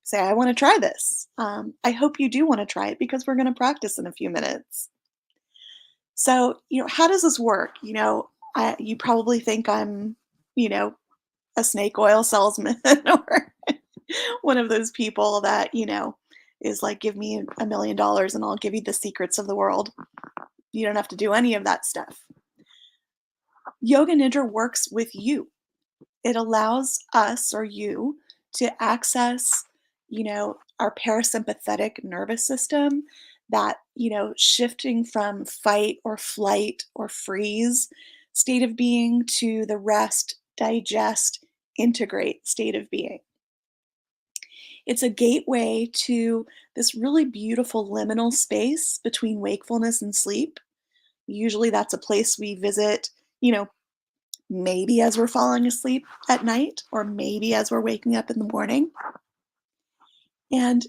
say, I want to try this. I hope you do want to try it because we're going to practice in a few minutes. So, how does this work? You probably think I'm, a snake oil salesman or one of those people that, is like, give me $1 million and I'll give you the secrets of the world. You don't have to do any of that stuff. Yoga Nidra works with you. It allows us or you to access, our parasympathetic nervous system, that, shifting from fight or flight or freeze state of being to the rest, digest, integrate state of being. It's a gateway to this really beautiful liminal space between wakefulness and sleep. Usually that's a place we visit, maybe as we're falling asleep at night, or maybe as we're waking up in the morning. And,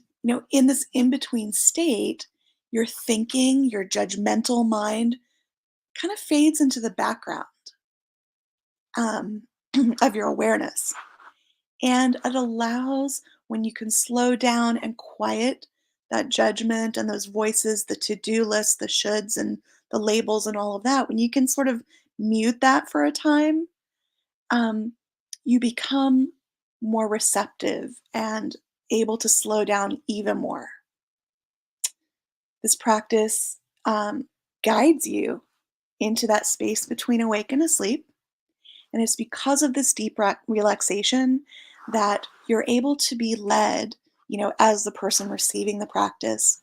in this in between state, your thinking, your judgmental mind kind of fades into the background um, of your awareness. And it allows when you can slow down and quiet that judgment and those voices, the to do list, the shoulds, and the labels, and all of that, when you can sort of mute that for a time, um, you become more receptive and able to slow down even more. This practice guides you into that space between awake and asleep. And it's because of this deep relaxation that you're able to be led, as the person receiving the practice,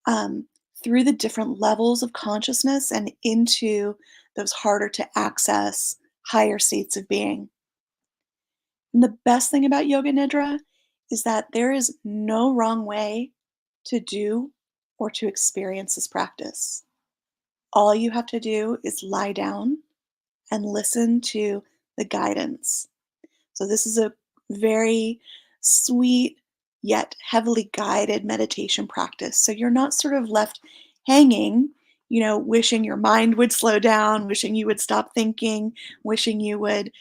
um, through the different levels of consciousness and into those harder to access higher states of being. And the best thing about Yoga Nidra is that there is no wrong way to do or to experience this practice. All you have to do is lie down and listen to the guidance. So, this is a very sweet yet heavily guided meditation practice. So, you're not sort of left hanging, wishing your mind would slow down, wishing you would stop thinking, wishing you would,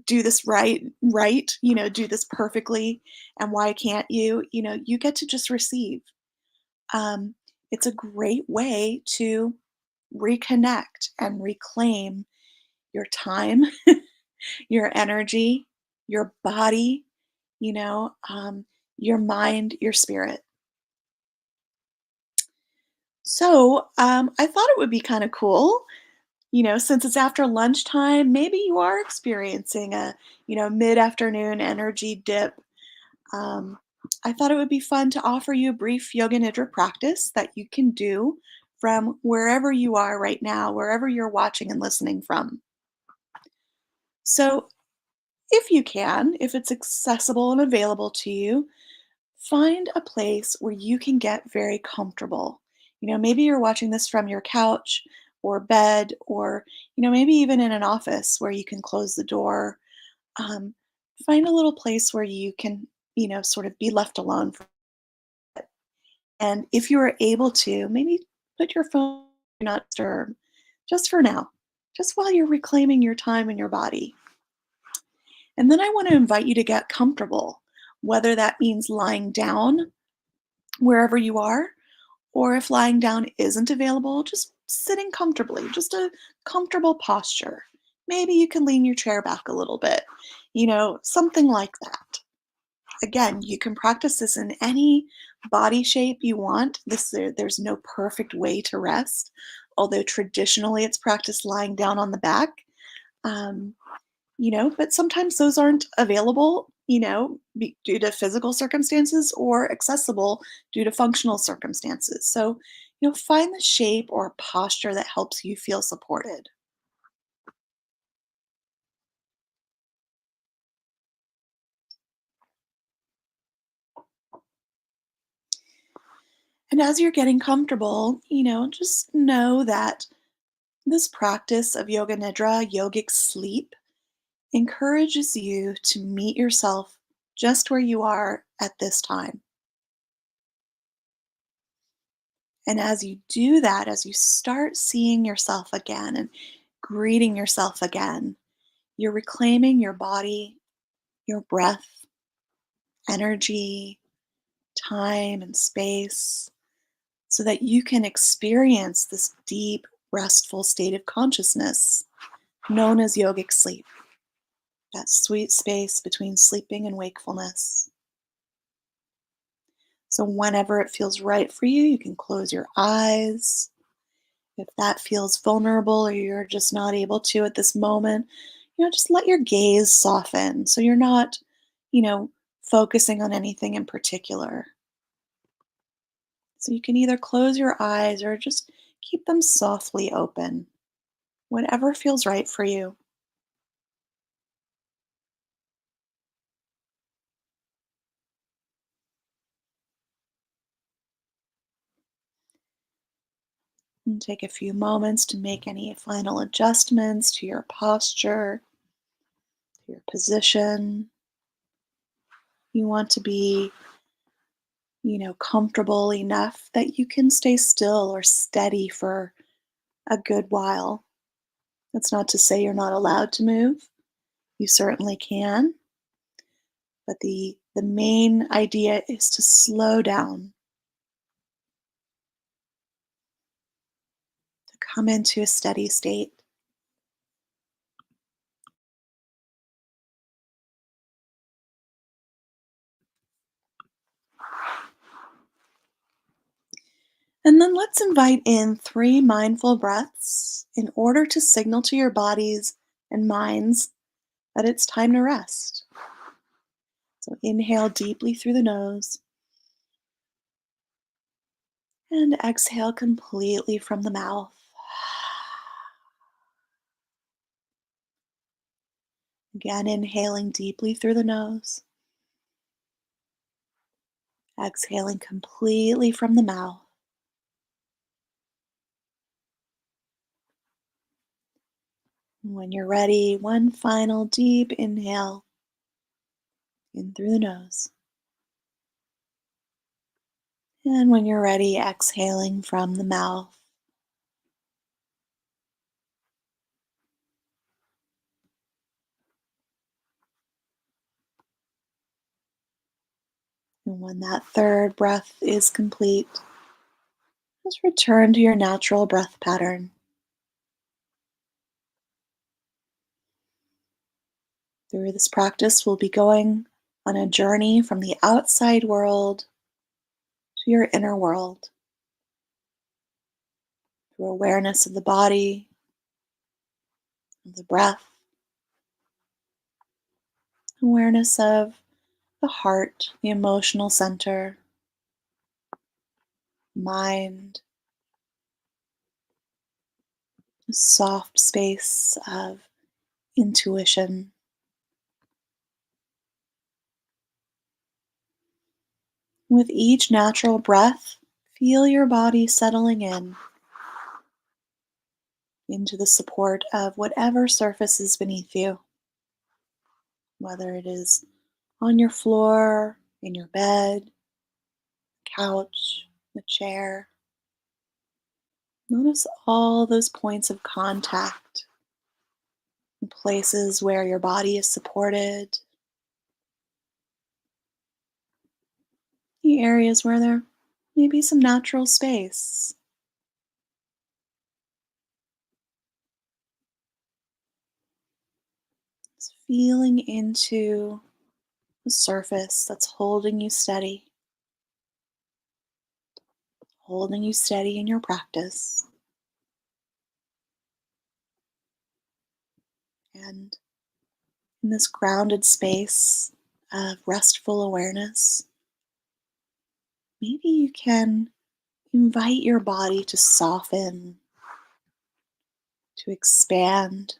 do this right, do this perfectly. And why can't you? You get to just receive. Um, it's a great way to reconnect and reclaim your time, your energy, your body, you know, um, your mind, your spirit. So I thought it would be kind of cool, since it's after lunchtime, maybe you are experiencing a, mid afternoon energy dip. Um, I thought it would be fun to offer you a brief yoga nidra practice that you can do from wherever you are right now, wherever you're watching and listening from. So, if you can, if it's accessible and available to you, find a place where you can get very comfortable. Maybe you're watching this from your couch or bed, or, maybe even in an office where you can close the door. Um, find a little place where you can, sort of be left alone. And if you are able to, maybe put your phone do not disturb just for now, just while you're reclaiming your time and your body. And then I want to invite you to get comfortable, whether that means lying down wherever you are, or if lying down isn't available, just sitting comfortably, just a comfortable posture. Maybe you can lean your chair back a little bit, something like that. Again, you can practice this in any body shape you want. There's no perfect way to rest, although traditionally it's practiced lying down on the back. Um, but sometimes those aren't available, due to physical circumstances, or accessible due to functional circumstances. So, find the shape or posture that helps you feel supported. And as you're getting comfortable, just know that this practice of yoga nidra, yogic sleep, encourages you to meet yourself just where you are at this time. And as you do that, as you start seeing yourself again and greeting yourself again, you're reclaiming your body, your breath, energy, time, and space so that you can experience this deep, restful state of consciousness known as yogic sleep, that sweet space between sleeping and wakefulness. So, whenever it feels right for you, you can close your eyes. If that feels vulnerable or you're just not able to at this moment, just let your gaze soften so you're not, you know, focusing on anything in particular. So you can either close your eyes or just keep them softly open, whatever feels right for you. And take a few moments to make any final adjustments to your posture, to your position. You want to be, comfortable enough that you can stay still or steady for a good while. That's not to say you're not allowed to move. You certainly can, but the main idea is to slow down, to come into a steady state. And then let's invite in 3 mindful breaths in order to signal to your bodies and minds that it's time to rest. So inhale deeply through the nose and exhale completely from the mouth. Again, inhaling deeply through the nose, exhaling completely from the mouth. And when you're ready, one final deep inhale in through the nose. And when you're ready, exhaling from the mouth. And when that third breath is complete, just return to your natural breath pattern. Through this practice, we'll be going on a journey from the outside world to your inner world through awareness of the body, of the breath, awareness of the heart, the emotional center, mind, a soft space of intuition. With each natural breath, feel your body settling in into the support of whatever surface is beneath you, whether it is on your floor, in your bed, couch, the chair. Notice all those points of contact, places where your body is supported, the areas where there may be some natural space. Just feeling into the surface that's holding you steady in your practice. And in this grounded space of restful awareness, maybe you can invite your body to soften, to expand.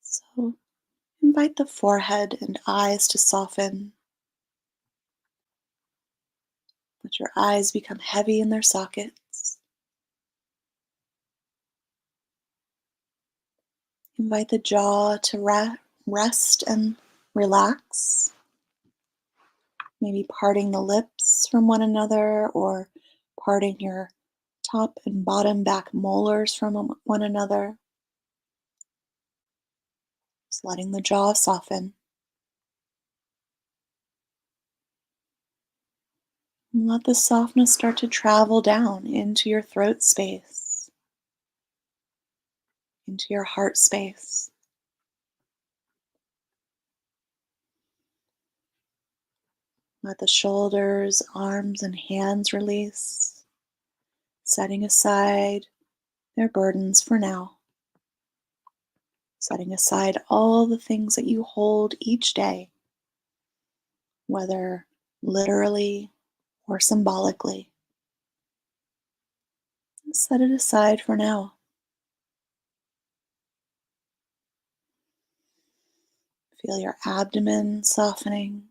So invite the forehead and eyes to soften. Let your eyes become heavy in their sockets. Invite the jaw to rest and relax. Maybe parting the lips from one another or parting your top and bottom back molars from one another. Just letting the jaw soften. And let the softness start to travel down into your throat space, into your heart space. Let the shoulders, arms, and hands release, setting aside their burdens for now. Setting aside all the things that you hold each day, whether literally or symbolically. Set it aside for now. Feel your abdomen softening,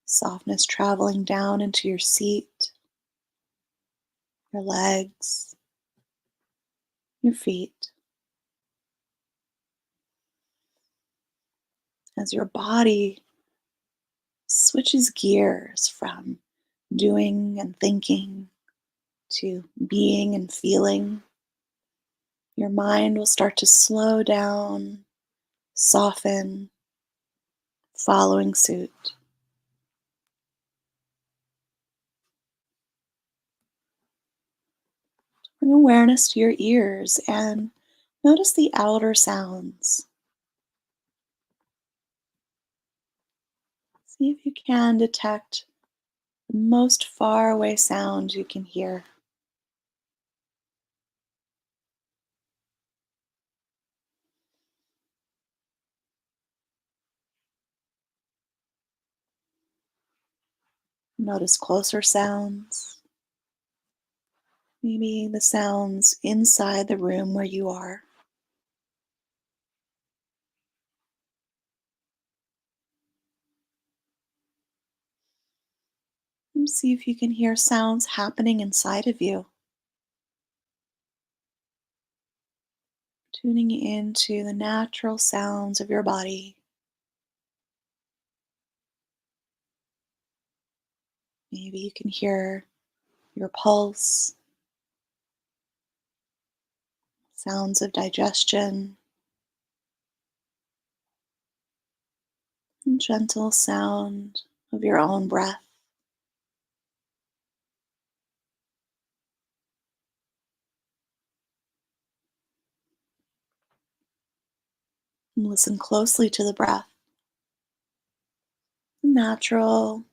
softness traveling down into your seat, your legs, your feet. As your body switches gears from doing and thinking to being and feeling, your mind will start to slow down, soften, following suit. Bring awareness to your ears and notice the outer sounds. See if you can detect the most far away sound you can hear. Notice closer sounds, maybe the sounds inside the room where you are. And see if you can hear sounds happening inside of you. Tuning into the natural sounds of your body. Maybe you can hear your pulse, sounds of digestion, and gentle sound of your own breath. And listen closely to the breath. Natural,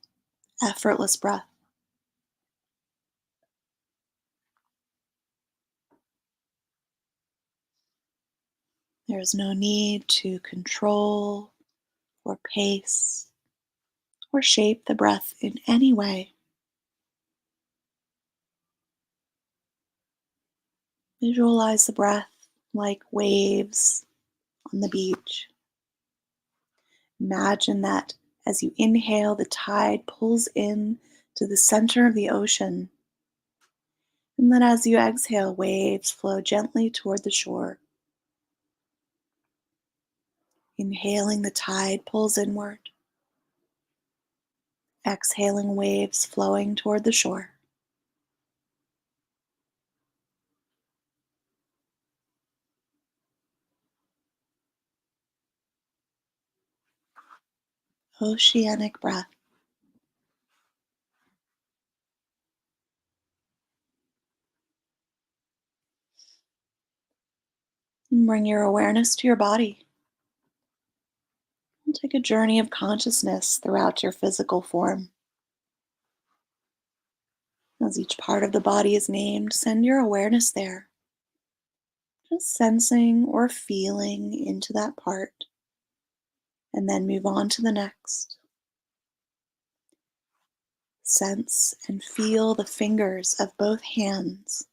effortless breath. There is no need to control or pace or shape the breath in any way. Visualize the breath like waves on the beach. Imagine that as you inhale, the tide pulls in to the center of the ocean, and that as you exhale, waves flow gently toward the shore. Inhaling, the tide pulls inward. Exhaling, waves flowing toward the shore. Oceanic breath. And bring your awareness to your body. And take a journey of consciousness throughout your physical form. As each part of the body is named, send your awareness there. Just sensing or feeling into that part, and then move on to the next. Sense and feel the fingers of both hands,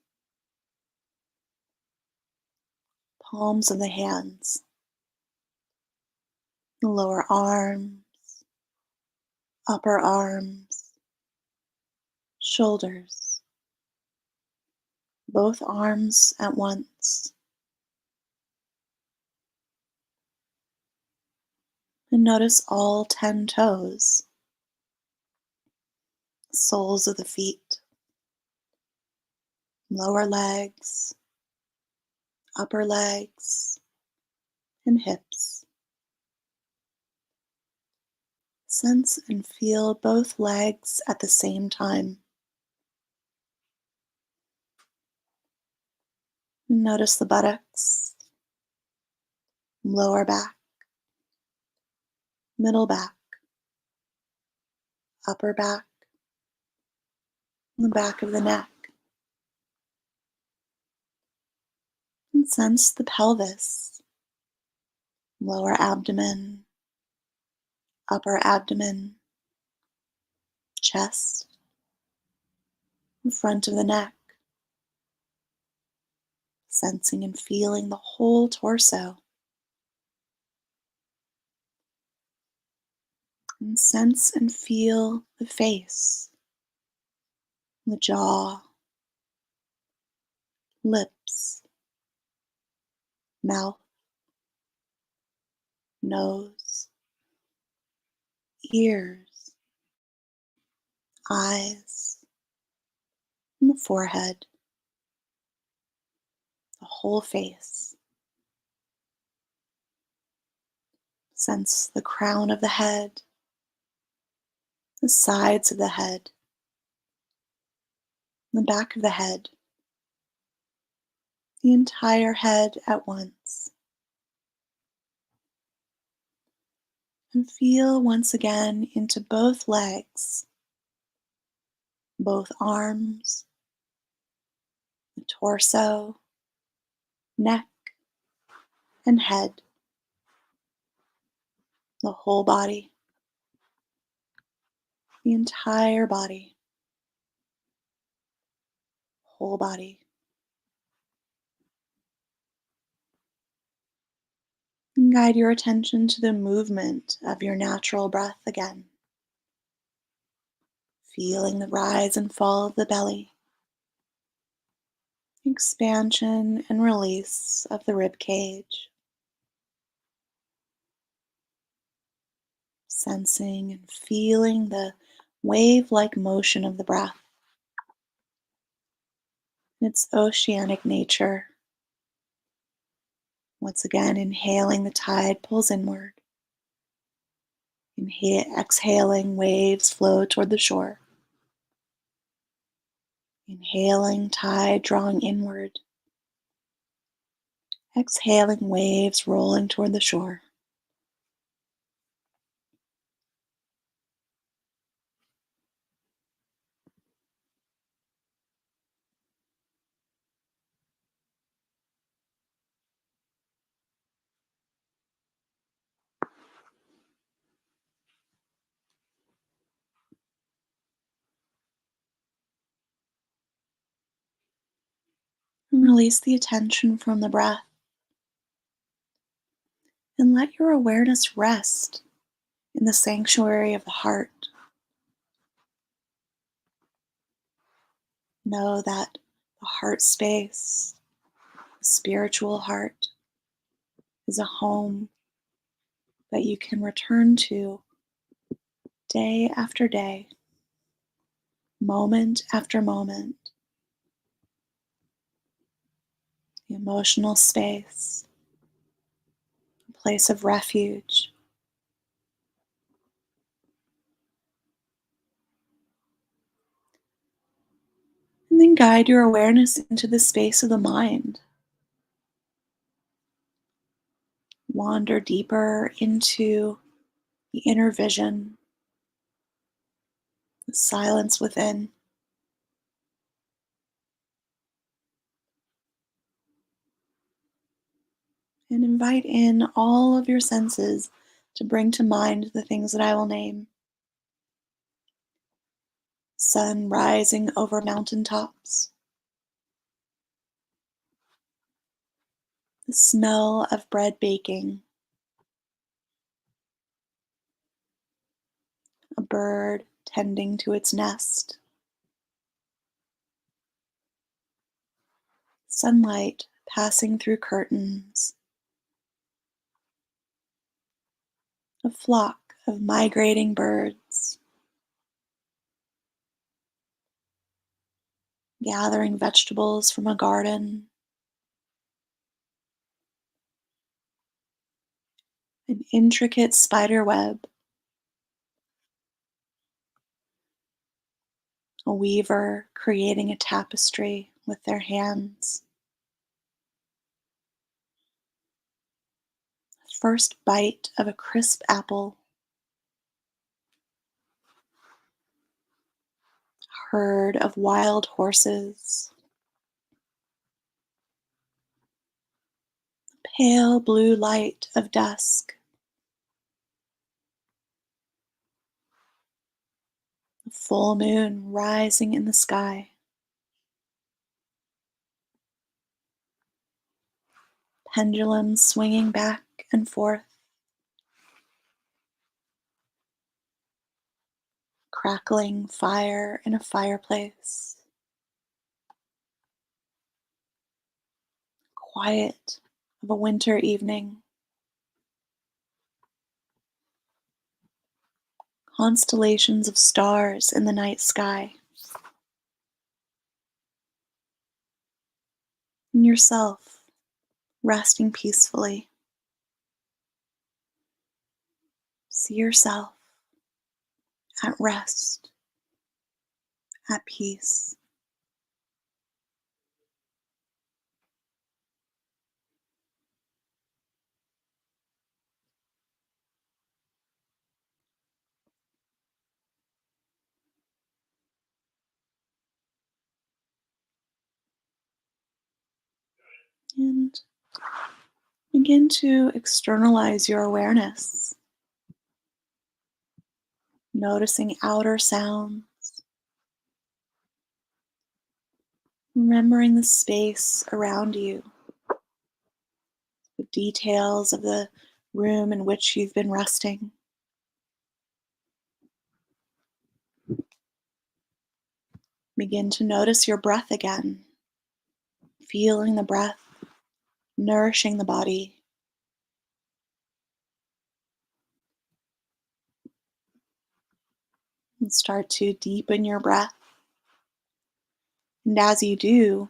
palms of the hands, the lower arms, upper arms, shoulders, both arms at once. And notice all 10 toes, soles of the feet, lower legs, upper legs, and hips. Sense and feel both legs at the same time. Notice the buttocks, lower back, middle back, upper back, the back of the neck. And sense the pelvis, lower abdomen, upper abdomen, chest, the front of the neck. Sensing and feeling the whole torso. And sense and feel the face, the jaw, lips, mouth, nose, ears, eyes, and the forehead, the whole face. Sense the crown of the head, the sides of the head, the back of the head, the entire head at once. And feel once again into both legs, both arms, the torso, neck, and head, the whole body, the entire body, whole body. And guide your attention to the movement of your natural breath again. Feeling the rise and fall of the belly, expansion and release of the rib cage. Sensing and feeling the wave-like motion of the breath, its oceanic nature. Once again, inhaling, the tide pulls inward. Exhaling, waves flow toward the shore. Inhaling, tide drawing inward. Exhaling, waves rolling toward the shore. And release the attention from the breath. And let your awareness rest in the sanctuary of the heart. Know that the heart space, the spiritual heart, is a home that you can return to day after day, moment after moment. The emotional space, a place of refuge. And then guide your awareness into the space of the mind. Wander deeper into the inner vision, the silence within. And invite in all of your senses to bring to mind the things that I will name. Sun rising over mountaintops. The smell of bread baking. A bird tending to its nest. Sunlight passing through curtains. A flock of migrating birds. Gathering vegetables from a garden. An intricate spider web. A weaver creating a tapestry with their hands. First bite of a crisp apple. herd of wild horses, pale blue light of dusk, a full moon rising in the sky, pendulums swinging back and forth, crackling fire in a fireplace, quiet of a winter evening, constellations of stars in the night sky, and yourself resting peacefully. See yourself at rest, at peace. And begin to externalize your awareness, noticing outer sounds, remembering the space around you, the details of the room in which you've been resting. Begin to notice your breath again, feeling the breath, nourishing the body. And start to deepen your breath. And as you do,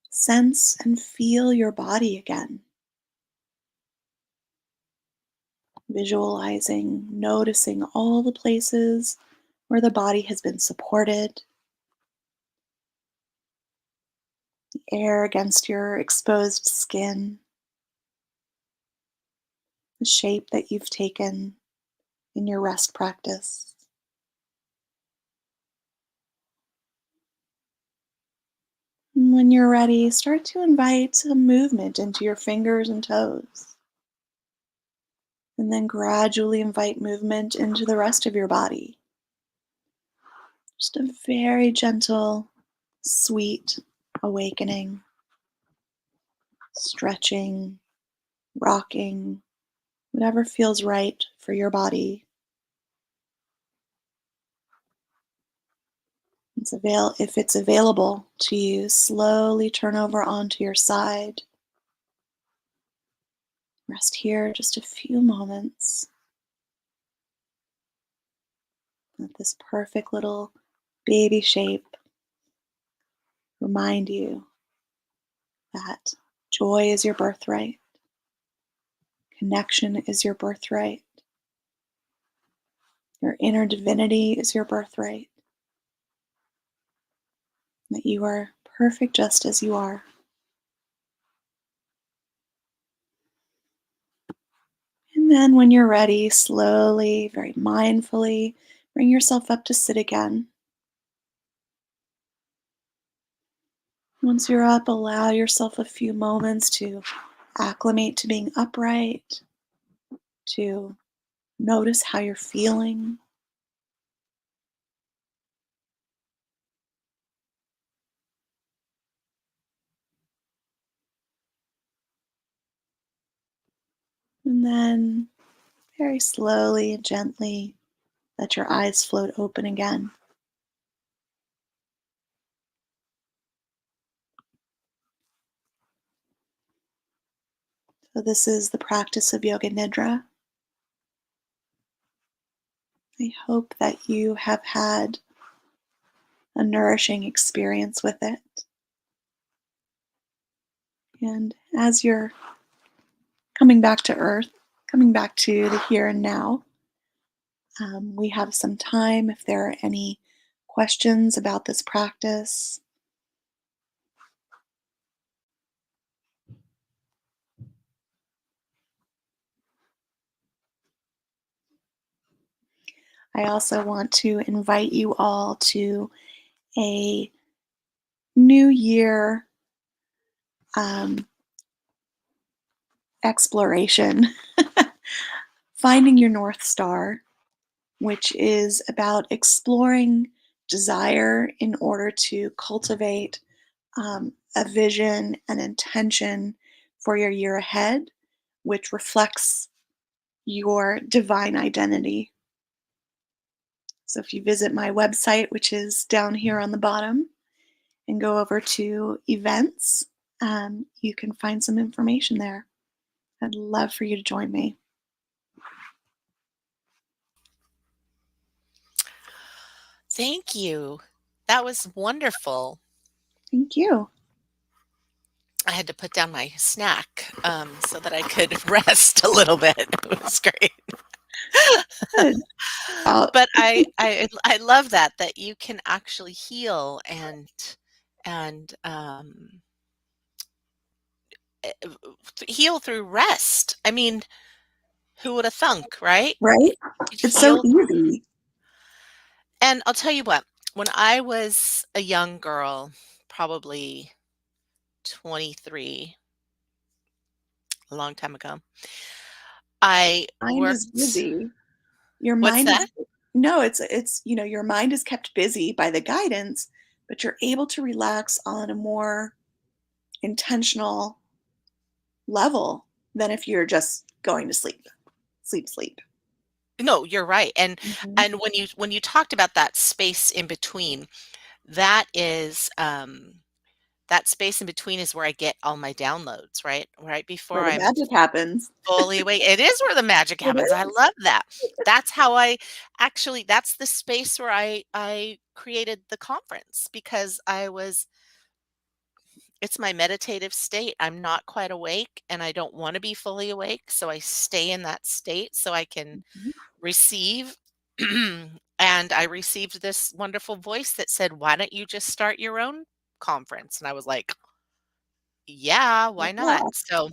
sense and feel your body again. Visualizing, noticing all the places where the body has been supported, the air against your exposed skin, the shape that you've taken in your rest practice. And when you're ready, start to invite some movement into your fingers and toes. And then gradually invite movement into the rest of your body. Just a very gentle, sweet awakening, stretching, rocking, whatever feels right for your body. If it's available to you, slowly turn over onto your side. Rest here just a few moments. Let this perfect little baby shape remind you that joy is your birthright, connection is your birthright, your inner divinity is your birthright, that you are perfect just as you are. And then when you're ready, slowly, very mindfully, bring yourself up to sit again. Once you're up, allow yourself a few moments to acclimate to being upright, to notice how you're feeling. And then very slowly and gently let your eyes float open again. So this is the practice of Yoga Nidra. I hope that you have had a nourishing experience with it. And as you're coming back to earth, coming back to the here and now, we have some time if there are any questions about this practice. I also want to invite you all to a New Year exploration, finding your North Star, which is about exploring desire in order to cultivate a vision and intention for your year ahead, which reflects your divine identity. So if you visit my website, which is down here on the bottom, and go over to events, you can find some information there. I'd love for you to join me. Thank you. That was wonderful. Thank you. I had to put down my snack so that I could rest a little bit. It was great. Good. But I love that you can actually heal and heal through rest. I mean, who would have thunk, right? Right? You'd It's so heal. easy. And I'll tell you what, when I was a young girl, probably 23, a long time ago, I Mind is worked. busy. Your What's mind is that? no, it's your mind is kept busy by the guidance, but you're able to relax on a more intentional level than if you're just going to sleep. Sleep, sleep. No, you're right. And Mhm. and when you talked about that space in between, that is that space in between is where I get all my downloads, right? Right before Where the I'm magic happens. fully awake. It is where the magic It happens. I is. love that. That's how I actually that's the space where I created the conference because I was it's my meditative state. I'm not quite awake and I don't want to be fully awake, so I stay in that state so I can Mhm. receive. And I received this wonderful voice that said, "Why don't you just start your own conference?" And I was like, "Yeah, why not?" Yeah. So,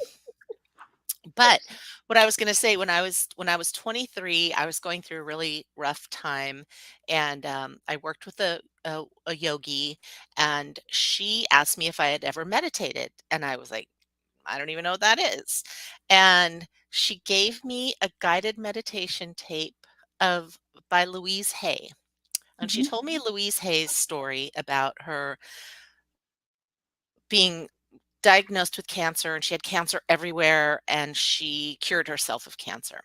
but what I was going to say when I was 23, I was going through a really rough time, and I worked with a yogi, and she asked me if I had ever meditated, and I was like, I don't even know what that is. And she gave me a guided meditation tape of by Louise Hay. And she Mhm. told me Louise Hay's story about her being diagnosed with cancer, and she had cancer everywhere, and she cured herself of cancer.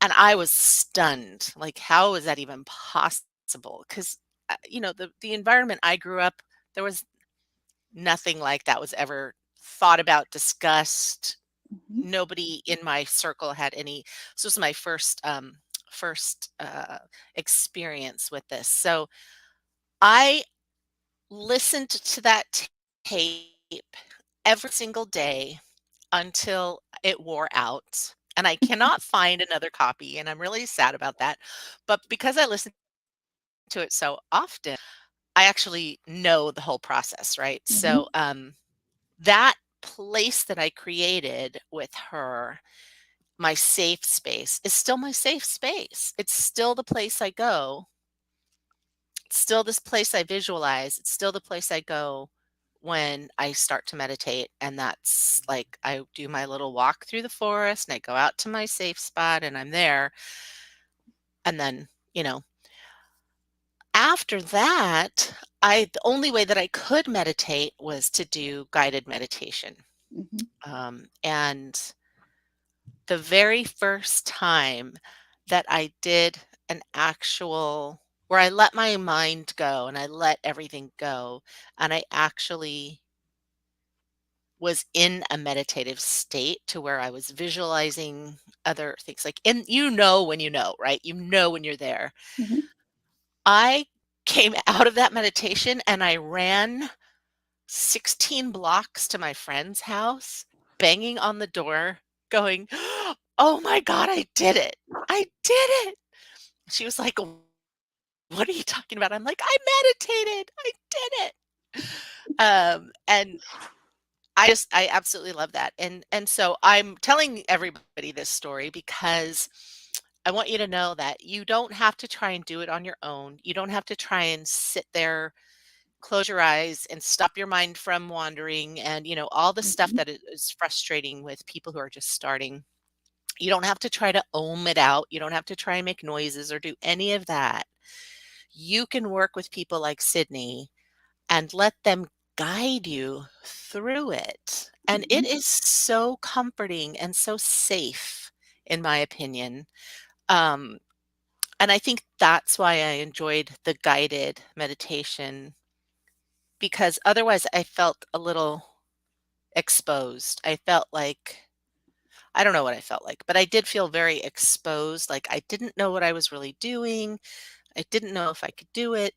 And I was stunned. Like, how is that even possible? Because, the environment I grew up, there was nothing like that was ever thought about, discussed. Mhm. Nobody in my circle had any. So this was my first experience with this. So I listened to that tape every single day until it wore out, and I cannot find another copy, and I'm really sad about that, but because I listened to it so often, I actually know the whole process, right? Mhm. So, that place that I created with her, my safe space, is still my safe space. It's still the place I go. It's still this place I visualize. It's still the place I go when I start to meditate. And that's like I do my little walk through the forest and I go out to my safe spot and I'm there. And then, after that, the only way that I could meditate was to do guided meditation. Mhm. And the very first time that I did an actual where I let my mind go and I let everything go, and I actually was in a meditative state to where I was visualizing other things, like and when you know, right? You know when you're there. Mhm. I came out of that meditation and I ran 16 blocks to my friend's house, banging on the door, going, "Oh my god, I did it. I did it." She was like, "What are you talking about?" I'm like, "I meditated. I did it." And I absolutely love that. And so I'm telling everybody this story because I want you to know that you don't have to try and do it on your own. You don't have to try and sit there close your eyes and stop your mind from wandering and, all the stuff Mhm. that is frustrating with people who are just starting. You don't have to try to ohm it out. You don't have to try and make noises or do any of that. You can work with people like Sydney and let them guide you through it. And it Mhm. is so comforting and so safe, in my opinion. Um, and I think that's why I enjoyed the guided meditation because otherwise I felt a little exposed. I felt like I don't know what I felt like, but I did feel very exposed. Like I didn't know what I was really doing. I didn't know if I could do it.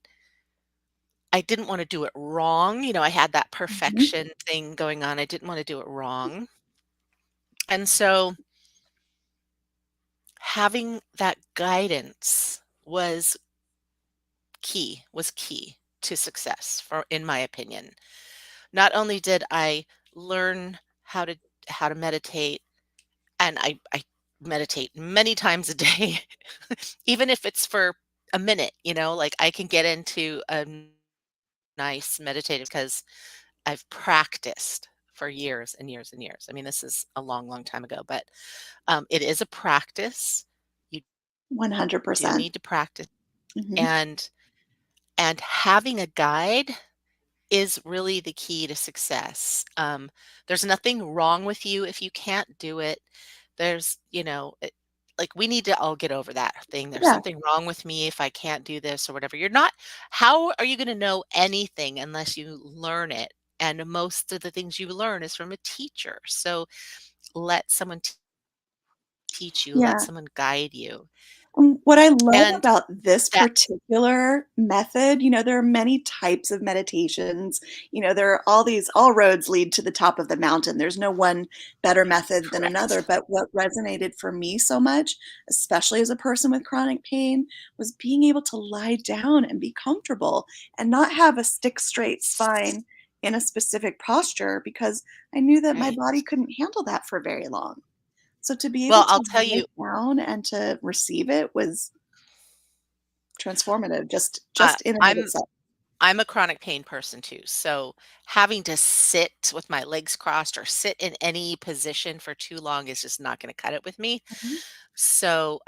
I didn't want to do it wrong. I had that Mhm. perfection thing going on. I didn't want to do it wrong. And so having that guidance was key to success for in my opinion. Not only did I learn how to meditate and I meditate many times a day, even if it's for a minute, like I can get into a nice meditative because I've practiced for years and years and years. I mean, this is a long, long time ago, but it is a practice. You do 100%. need to practice, Mhm. and having a guide is really the key to success. There's nothing wrong with you if you can't do it. Like we need to all get over that thing. There's Yeah. something wrong with me if I can't do this or whatever. How are you going to know anything unless you learn it? And most of the things you learn is from a teacher. So let someone teach you, let Yeah. someone guide you. What I love And about this that, particular method, there are many types of meditations. There are all roads lead to the top of the mountain. There's no one better method than another. correct. But what resonated for me so much, especially as a person with chronic pain, was being able to lie down and be comfortable and not have a stick straight spine in a specific posture because I knew that my Right. body couldn't handle that for very long. So to be able Well, to I'll tell lie you, down and to receive it was transformative, uh, just in and of I'm itself. I'm a chronic pain person too. So having to sit with my legs crossed or sit in any position for too long is just not going to cut it with me. Mhm. So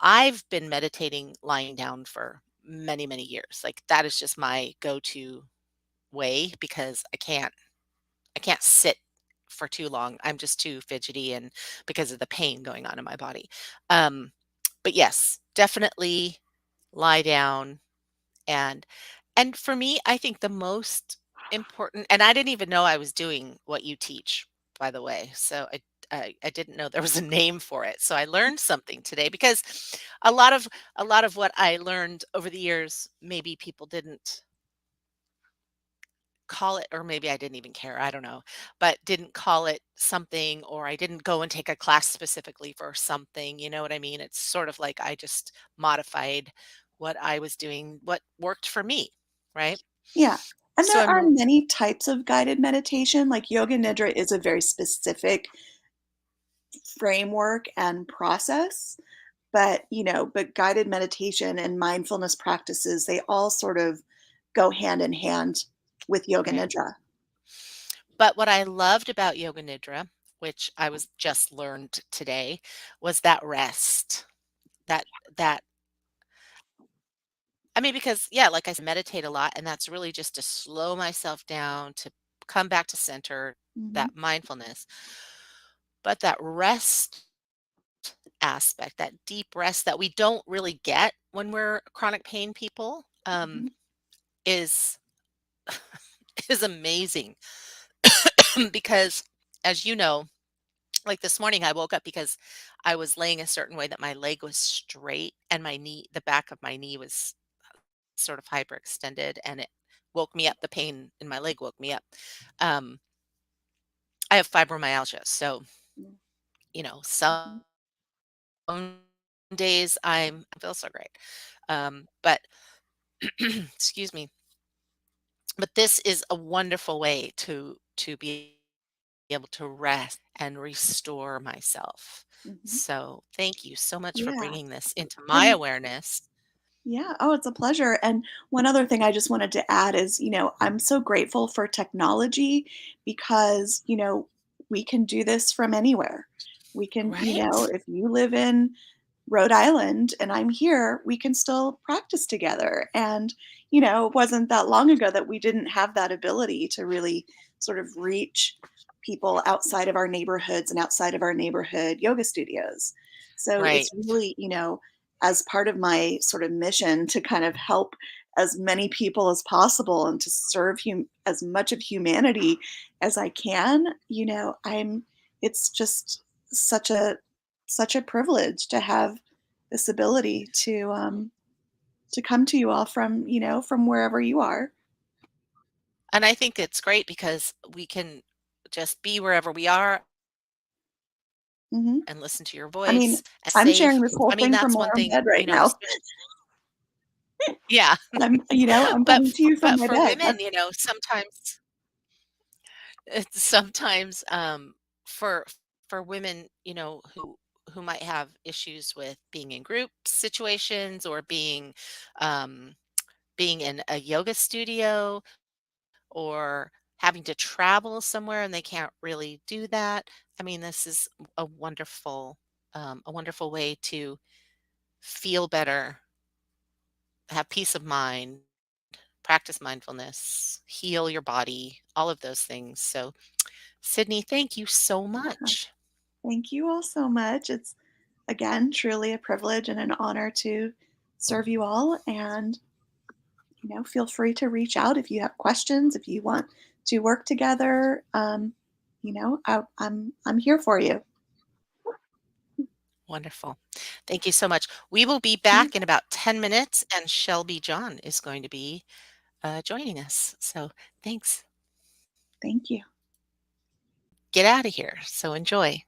I've been meditating lying down for many, many years. Like that is just my go-to way because I can't sit for too long. I'm just too fidgety and because of the pain going on in my body. Um, but yes, definitely lie down and for me, I think the most important and I didn't even know I was doing what you teach, by the way. So I didn't know there was a name for it. So I learned something today because a lot of what I learned over the years, maybe people didn't call it or maybe I didn't even care, I don't know, but didn't call it something or I didn't go and take a class specifically for something, you know what I mean? It's sort of like I just modified what I was doing, what worked for me, right? Yeah, and So there I'm are many types of guided meditation, like yoga nidra is a very specific framework and process, but guided meditation and mindfulness practices, they all sort of go hand in hand with yoga right. nidra. But what I loved about Yoga Nidra, which I was just learned today, was that rest. That that I mean, because yeah, like I said, meditate a lot, and that's really just to slow myself down, to come back to center, Mhm, that mindfulness. But that rest aspect, that deep rest that we don't really get when we're chronic pain people, mhm. is is amazing because, as you know, like this morning, I woke up because I was laying a certain way that my leg was straight and the back of my knee was sort of hyperextended, and it woke me up. The pain in my leg woke me up. Um, I have fibromyalgia, so Yeah, some mhm. days I feel so great, but excuse me. But this is a wonderful way to be able to rest and restore myself. Mhm. So thank you so much for Yeah, bringing this into my and awareness. Yeah. Oh, it's a pleasure. And one other thing I just wanted to add is, I'm so grateful for technology because, we can do this from anywhere. We can, Right? if you live in Rhode Island and I'm here, we can still practice together. And, it wasn't that long ago that we didn't have that ability to really sort of reach people outside of our neighborhoods and outside of our neighborhood yoga studios. So Right. it's really, as part of my sort of mission to kind of help as many people as possible and to serve as much of humanity as I can, it's just such a such a privilege to have this ability to come to you all from, from wherever you are. And I think it's great because we can just be wherever we are Hmm. and listen to your I mean, voice and I'm save. sharing this whole I mean, thing from that's where one I'm thing, bed right now. yeah. I'm coming to you from But my for bed. women, sometimes, for women, who might have issues with being in group situations or um, being in a yoga studio or having to travel somewhere and they can't really do that. I mean, this is a wonderful way to feel better, have peace of mind, practice mindfulness, heal your body, all of those things. So, Sydney, thank you so Yeah. much. Thank you all so much. It's again truly a privilege and an honor to serve you all. And feel free to reach out if you have questions, if you want to work together. I'm here for you. Wonderful. Thank you so much. We will be Yeah, back in about 10 minutes, and Shelby John is going to be joining us. So, thanks. thank you. Get out of here. So, enjoy.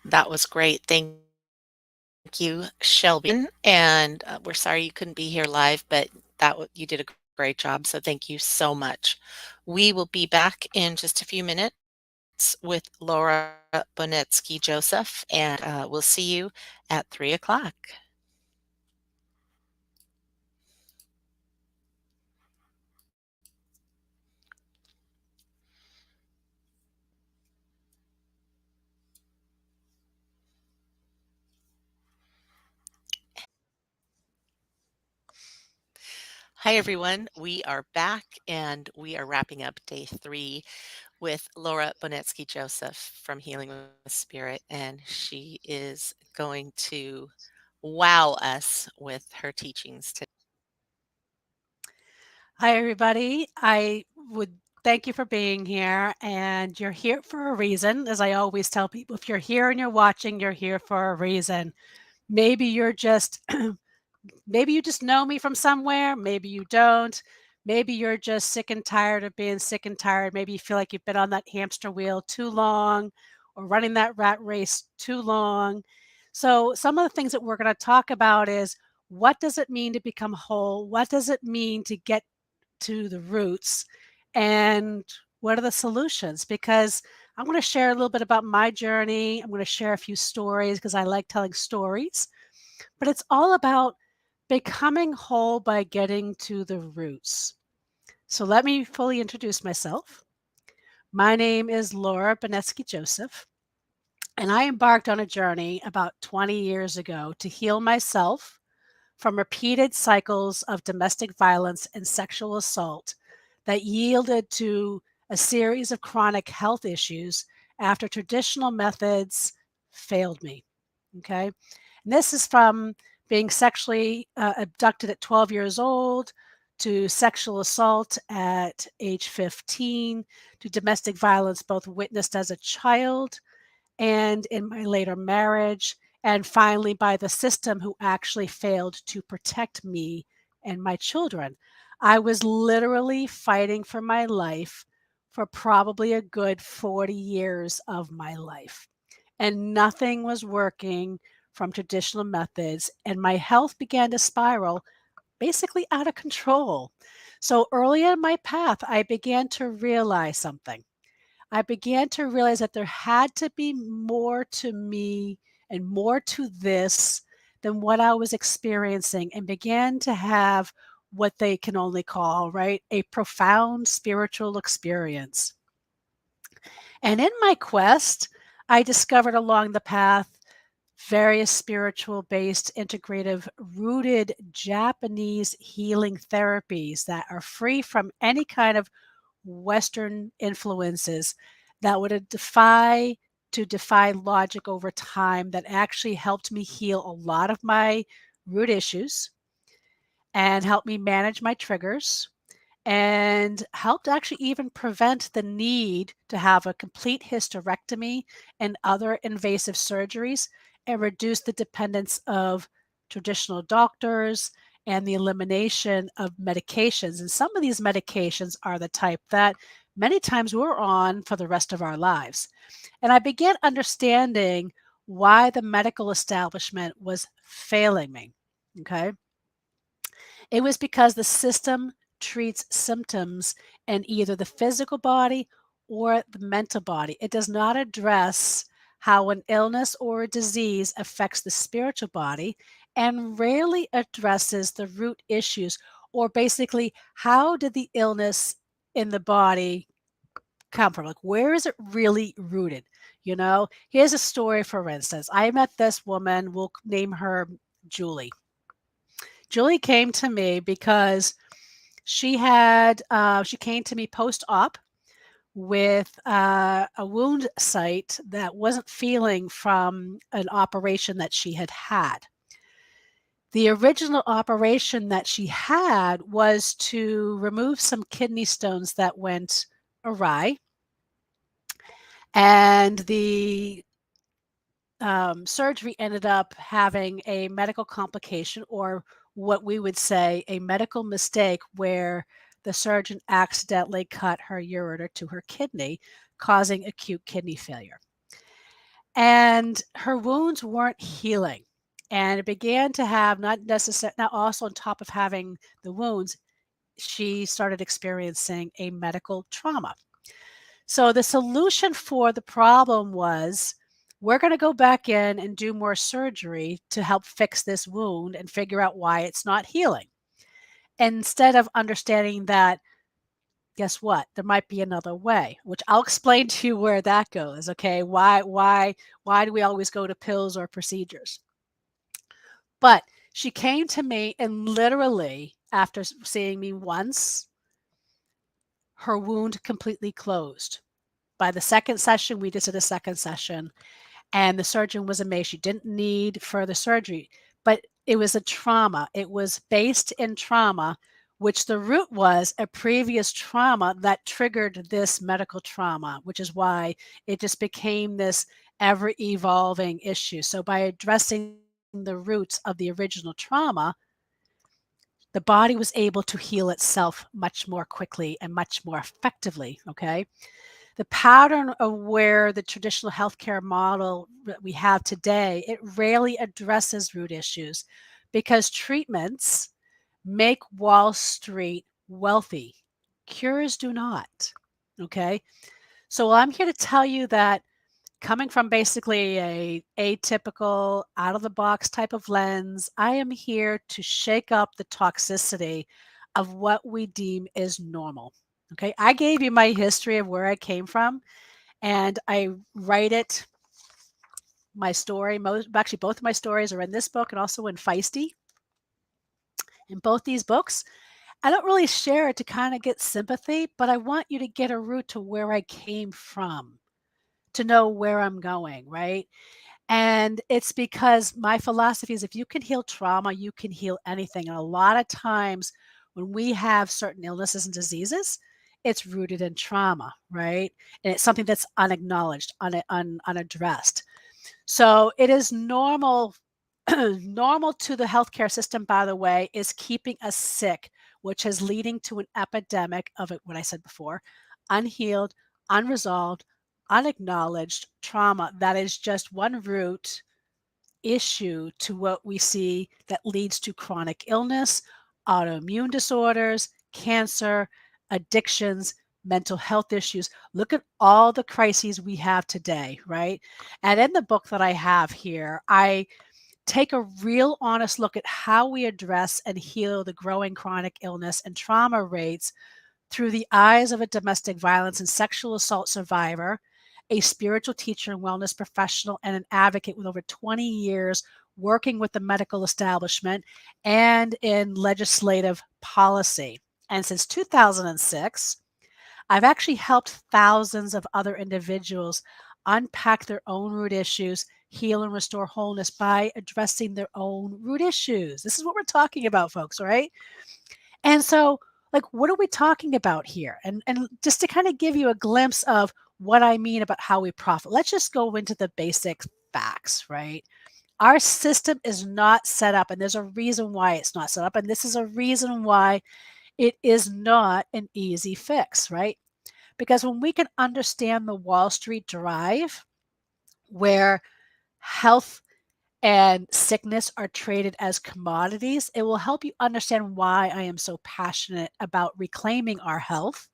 That was great. Thank you, Shelby. And we're sorry you couldn't be here live, but you did a great job. So thank you so much. We will be back in just a few minutes with Laura Bonetsky Joseph, and we'll see you at 3 o'clock. Hi, everyone. We are back and we are wrapping up day 3 with Laura Bonetsky Joseph from Healing with Spirit, and she is going to wow us with her teachings today. Hi, everybody. I would thank you for being here, and you're here for a reason. As I always tell people, if you're here and you're watching, you're here for a reason. Maybe you're just, maybe you just know me from somewhere. Maybe you don't. Maybe you're just sick and tired of being sick and tired. Maybe you feel like you've been on that hamster wheel too long or running that rat race too long. So, some of the things that we're going to talk about is what does it mean to become whole? What does it mean to get to the roots, and what are the solutions? Because I'm going to share a little bit about my journey. I'm going to share a few stories because I like telling stories, but it's all about becoming whole by getting to the roots. So let me fully introduce myself. My name is Laura Bonetsky Joseph, and I embarked on a journey about 20 years ago to heal myself from repeated cycles of domestic violence and sexual assault that yielded to a series of chronic health issues after traditional methods failed me. Okay. And this is from being sexually abducted at 12 years old to sexual assault at age 15 to domestic violence, both witnessed as a child and in my later marriage, and finally by the system who actually failed to protect me and my children. I was literally fighting for my life for probably a good 40 years of my life, and nothing was working from traditional methods, and my health began to spiral basically out of control. So early in my path, I began to realize something. I began to realize that there had to be more to me and more to this than what I was experiencing, and began to have what they can only call, right, a profound spiritual experience. And in my quest, I discovered along the path various spiritual based, integrative, rooted Japanese healing therapies that are free from any kind of Western influences that would defy logic over time, that actually helped me heal a lot of my root issues and helped me manage my triggers and helped actually even prevent the need to have a complete hysterectomy and other invasive surgeries, and reduce the dependence of traditional doctors and the elimination of medications. And some of these medications are the type that many times we're on for the rest of our lives. And I began understanding why the medical establishment was failing me. Okay. It was because the system treats symptoms in either the physical body or the mental body. It does not address how an illness or a disease affects the spiritual body, and rarely addresses the root issues, or basically how did the illness in the body come from? Like, where is it really rooted? Here's a story, for instance. I met this woman, we'll name her Julie. Julie came to me because she came to me post-op with a wound site that wasn't feeling from an operation that she had had. The original operation that she had was to remove some kidney stones that went awry, and the surgery ended up having a medical complication, or what we would say a medical mistake, where the surgeon accidentally cut her ureter to her kidney, causing acute kidney failure. and her wounds weren't healing. And it began to have not necessarily, now also on top of having the wounds, she started experiencing a medical trauma. So the solution for the problem was, we're going to go back in and do more surgery to help fix this wound and figure out why it's not healing. Instead of understanding that, guess what? There might be another way, which I'll explain to you where that goes. Okay. Why do we always go to pills or procedures? But she came to me, and literally after seeing me once, her wound completely closed. By the second session, we just did a second session, and the surgeon was amazed. She didn't need further surgery, but it was a trauma. It was based in trauma, which the root was a previous trauma that triggered this medical trauma, which is why it just became this ever evolving issue. So by addressing the roots of the original trauma, the body was able to heal itself much more quickly and much more effectively. Okay. The pattern of where the traditional healthcare model that we have today, it rarely addresses root issues because treatments make Wall Street wealthy. Cures do not. Okay. So I'm here to tell you that, coming from basically a atypical, out of the box type of lens, I am here to shake up the toxicity of what we deem is normal. Okay. I gave you my history of where I came from, and I write it, my story. Actually, both of my stories are in this book and also in Feisty. In both these books, I don't really share it to kind of get sympathy, but I want you to get a root to where I came from, to know where I'm going, right? And it's because my philosophy is, if you can heal trauma, you can heal anything. And a lot of times when we have certain illnesses and diseases, it's rooted in trauma, right? And it's something that's unacknowledged, unaddressed. So it is normal. Normal to the healthcare system, by the way, is keeping us sick, which is leading to an epidemic of it, what I said before, unhealed, unresolved, unacknowledged trauma that is just one root issue to what we see that leads to chronic illness, autoimmune disorders, cancer, addictions, mental health issues. Look at all the crises we have today, right? And in the book that I have here, I take a real honest look at how we address and heal the growing chronic illness and trauma rates through the eyes of a domestic violence and sexual assault survivor, a spiritual teacher and wellness professional, and an advocate with over 20 years working with the medical establishment and in legislative policy. And since 2006, I've actually helped thousands of other individuals unpack their own root issues, heal and restore wholeness by addressing their own root issues. This is what we're talking about, folks, right? And so, like, what are we talking about here? And just to kind of give you a glimpse of what I mean about how we profit, let's just go into the basic facts, right? Our system is not set up, and there's a reason why it's not set up. And this is a reason why it is not an easy fix, right? Because when we can understand the Wall Street drive, where health and sickness are traded as commodities, it will help you understand why I am so passionate about reclaiming our health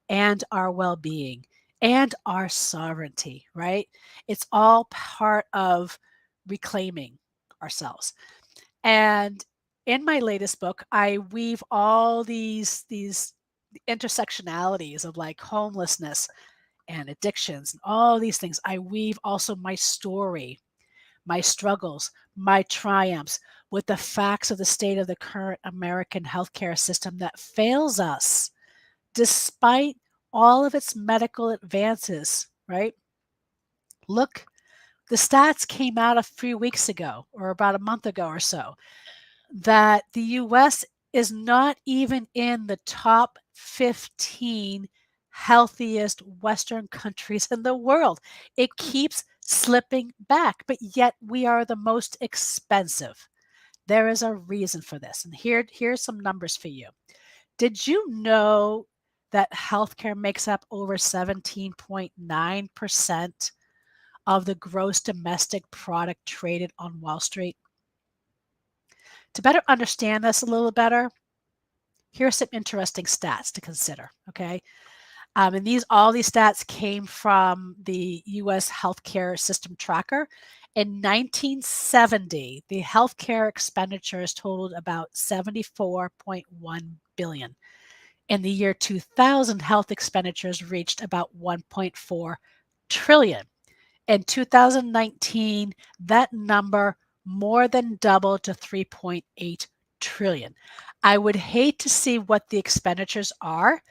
and our well being and our sovereignty, right? It's all part of reclaiming ourselves. And in my latest book, I weave all these intersectionalities of like homelessness and addictions and all these things. I weave also my story, my struggles, my triumphs with the facts of the state of the current American healthcare system that fails us despite all of its medical advances, right? Look, the stats came out a few weeks ago or about a month ago or so that the US is not even in the top 15 healthiest Western countries in the world. It keeps slipping back, but yet we are the most expensive. There is a reason for this. And here's some numbers for you. Did you know that healthcare makes up over 17.9% of the gross domestic product traded on Wall Street? To better understand this a little better, here are some interesting stats to consider, okay? And all these stats came from the U.S. Healthcare System Tracker. In 1970, the healthcare expenditures totaled about $74.1 billion. In the year 2000, health expenditures reached about $1.4 trillion. In 2019, that number more than doubled to $3.8 trillion. I would hate to see what the expenditures are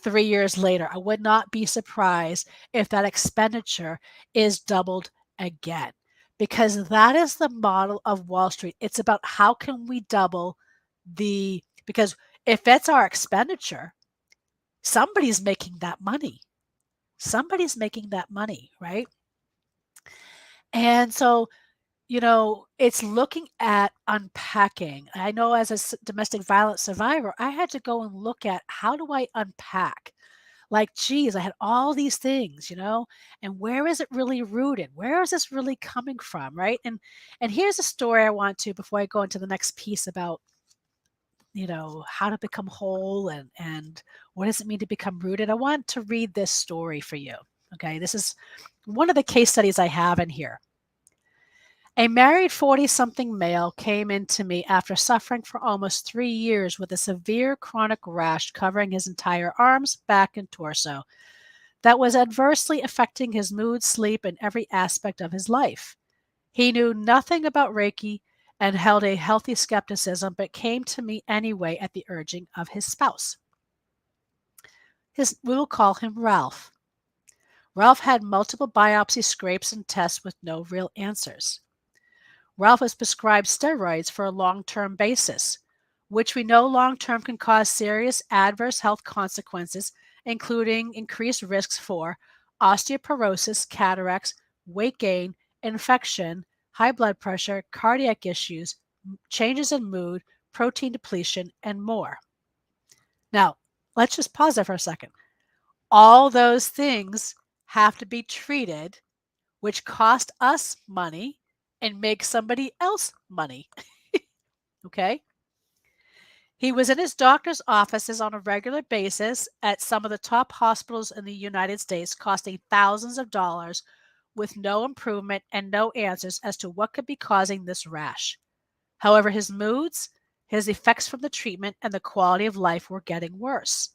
3 years later. I would not be surprised if that expenditure is doubled again, because that is the model of Wall Street. It's about how can we double because if it's our expenditure, somebody's making that money. Somebody's making that money, right? And so, it's looking at unpacking. I know as a domestic violence survivor, I had to go and look at how do I unpack? Like, geez, I had all these things, and where is it really rooted? Where is this really coming from, right? And here's a story I want to, before I go into the next piece about, how to become whole and what does it mean to become rooted. I want to read this story for you. Okay, this is one of the case studies I have in here. A married 40-something male came in to me after suffering for almost 3 years with a severe chronic rash covering his entire arms, back, and torso that was adversely affecting his mood, sleep, and every aspect of his life. He knew nothing about Reiki and held a healthy skepticism, but came to me anyway at the urging of his spouse. We will call him Ralph. Ralph had multiple biopsy scrapes and tests with no real answers. Ralph was prescribed steroids for a long-term basis, which we know long-term can cause serious adverse health consequences, including increased risks for osteoporosis, cataracts, weight gain, infection, high blood pressure, cardiac issues, changes in mood, protein depletion, and more. Now, let's just pause there for a second. All those things have to be treated, which cost us money and make somebody else money. Okay? He was in his doctor's offices on a regular basis at some of the top hospitals in the United States, costing thousands of dollars with no improvement and no answers as to what could be causing this rash. However, his moods, his effects from the treatment, and the quality of life were getting worse.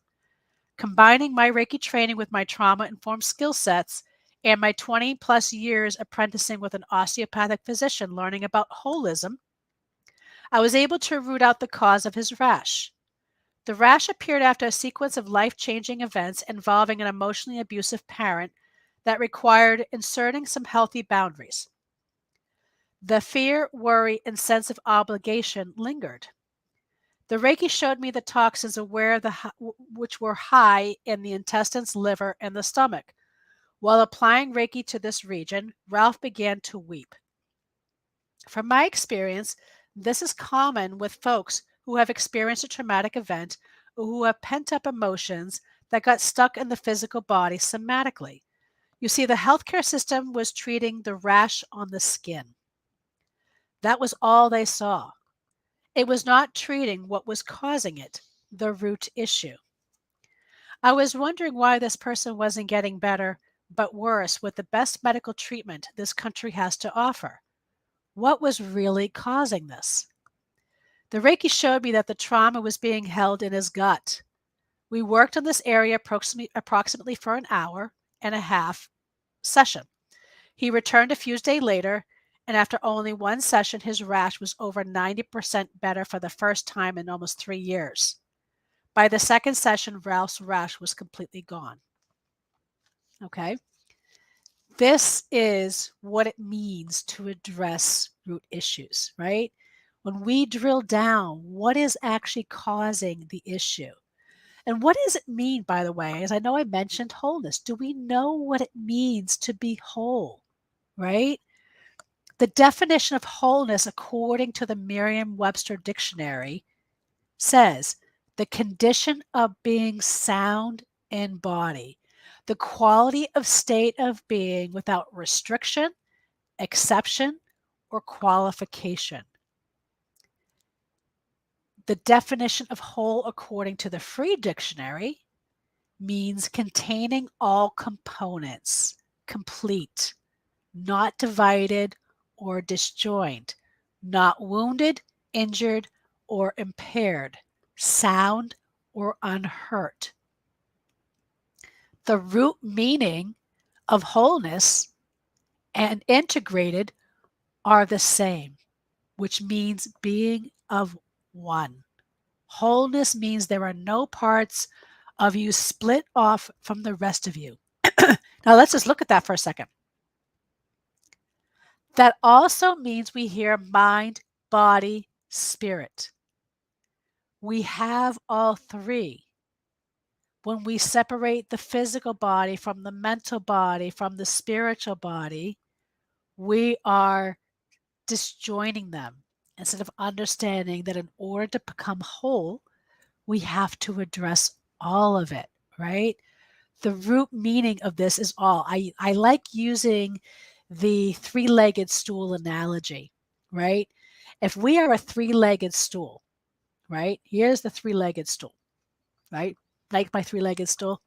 Combining my Reiki training with my trauma-informed skill sets and my 20-plus years apprenticing with an osteopathic physician learning about holism, I was able to root out the cause of his rash. The rash appeared after a sequence of life-changing events involving an emotionally abusive parent that required inserting some healthy boundaries. The fear, worry, and sense of obligation lingered. The Reiki showed me the toxins which were high in the intestines, liver, and the stomach. While applying Reiki to this region, Ralph began to weep. From my experience, this is common with folks who have experienced a traumatic event or who have pent-up emotions that got stuck in the physical body somatically. You see, the healthcare system was treating the rash on the skin. That was all they saw. It was not treating what was causing it, the root issue. I was wondering why this person wasn't getting better, but worse, with the best medical treatment this country has to offer. What was really causing this? The Reiki showed me that the trauma was being held in his gut. We worked on this area approximately for an hour and a half session. He returned a few days later, and after only one session, his rash was over 90% better for the first time in almost 3 years. By the second session, Ralph's rash was completely gone. Okay? This is what it means to address root issues, right? When we drill down, what is actually causing the issue? And what does it mean, by the way? As I know I mentioned wholeness. Do we know what it means to be whole, right? The definition of wholeness, according to the Merriam-Webster Dictionary, says the condition of being sound in body, the quality of state of being without restriction, exception, or qualification. The definition of whole, according to the Free Dictionary, means containing all components, complete, not divided or disjoined, not wounded, injured, or impaired, sound or unhurt. The root meaning of wholeness and integrated are the same, which means being of one. Wholeness means there are no parts of you split off from the rest of you. Now let's just look at that for a second. That also means we hear mind, body, spirit. We have all three. When we separate the physical body from the mental body, from the spiritual body, we are disjoining them instead of understanding that in order to become whole, we have to address all of it, right? The root meaning of this is all. I like using the three-legged stool analogy, right? If we are a three-legged stool, right? Here's the three-legged stool, right? Like my three-legged stool.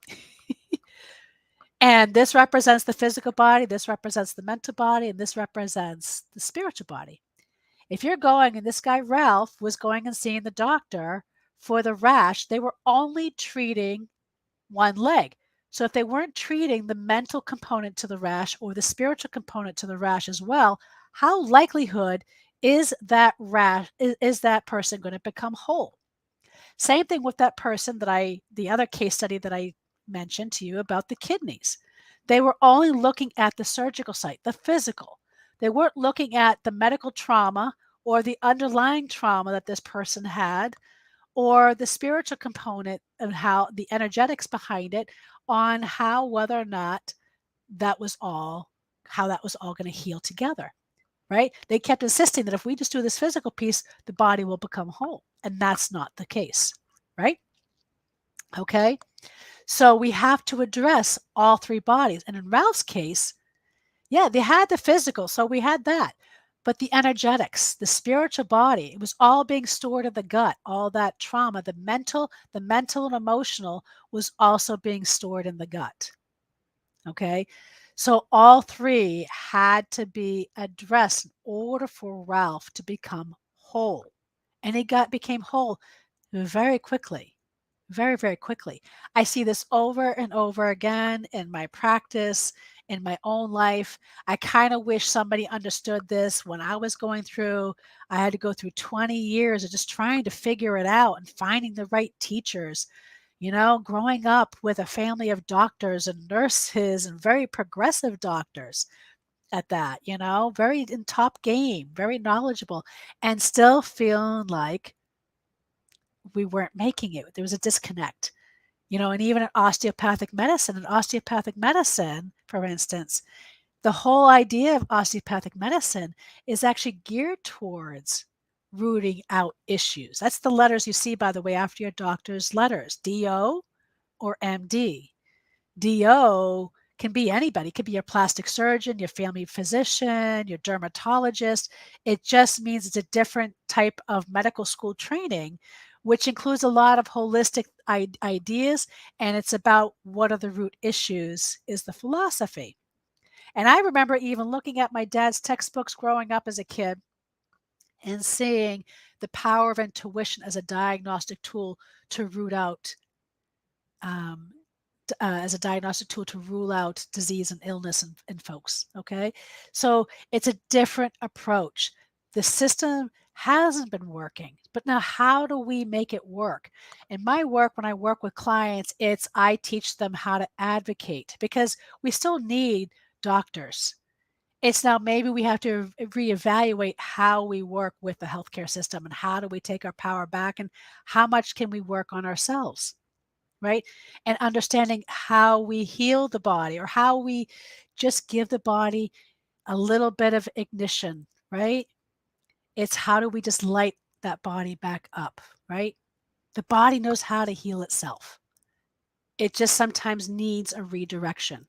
And this represents the physical body, this represents the mental body, and this represents the spiritual body. If you're going, and this guy Ralph was going and seeing the doctor for the rash, they were only treating one leg. So if they weren't treating the mental component to the rash or the spiritual component to the rash as well, how likelihood is that is that person going to become whole? Same thing with that person the other case study that I mentioned to you about the kidneys. They were only looking at the surgical site, the physical. They weren't looking at the medical trauma or the underlying trauma that this person had, or the spiritual component and how the energetics behind it, on how whether or not that was all how that was all going to heal together, right? They kept insisting that if we just do this physical piece, the body will become whole, and that's not the case, right? Okay, so we have to address all three bodies. And in Ralph's case, yeah, they had the physical, so we had that. But the energetics, the spiritual body, it was all being stored in the gut. All that trauma, the mental and emotional was also being stored in the gut. Okay. So all three had to be addressed in order for Ralph to become whole. And he became whole very quickly. Very, very quickly. I see this over and over again in my practice, in my own life. I kind of wish somebody understood this when I was going through. I had to go through 20 years of just trying to figure it out and finding the right teachers. Growing up with a family of doctors and nurses and very progressive doctors at that, very in top game, very knowledgeable, and still feeling like we weren't making it. There was a disconnect. And even in osteopathic medicine, for instance, the whole idea of osteopathic medicine is actually geared towards rooting out issues. That's the letters you see, by the way, after your doctor's letters, DO or MD. DO can be anybody. It could be your plastic surgeon, your family physician, your dermatologist. It just means it's a different type of medical school training, which includes a lot of holistic ideas, and it's about what are the root issues is the philosophy. And I remember even looking at my dad's textbooks growing up as a kid and seeing the power of intuition as a diagnostic tool to root out as a diagnostic tool to rule out disease and illness in folks. Okay. So it's a different approach. The system hasn't been working, but now how do we make it work? In my work, when I work with clients, I teach them how to advocate, because we still need doctors. It's now maybe we have to reevaluate how we work with the healthcare system, and how do we take our power back, and how much can we work on ourselves, right? And understanding how we heal the body, or how we just give the body a little bit of ignition, right? It's how do we just light that body back up, right? The body knows how to heal itself. It just sometimes needs a redirection.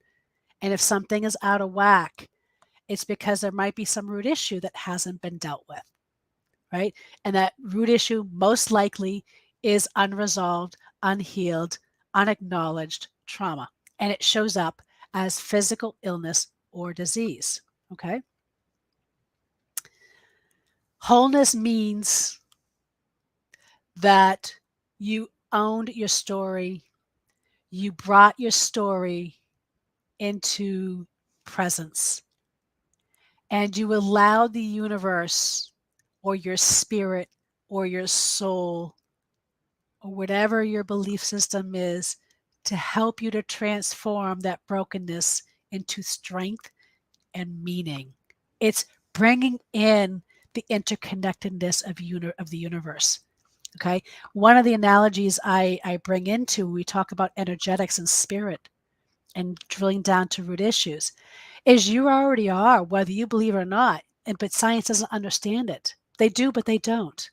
And if something is out of whack, it's because there might be some root issue that hasn't been dealt with, right? And that root issue most likely is unresolved, unhealed, unacknowledged trauma. And it shows up as physical illness or disease, okay? Wholeness means that you owned your story, you brought your story into presence, and you allowed the universe or your spirit or your soul or whatever your belief system is to help you to transform that brokenness into strength and meaning. It's bringing in the interconnectedness of the universe. Okay. One of the analogies I bring into, we talk about energetics and spirit and drilling down to root issues, is you already are, whether you believe it or not. But science doesn't understand it. They do, but they don't.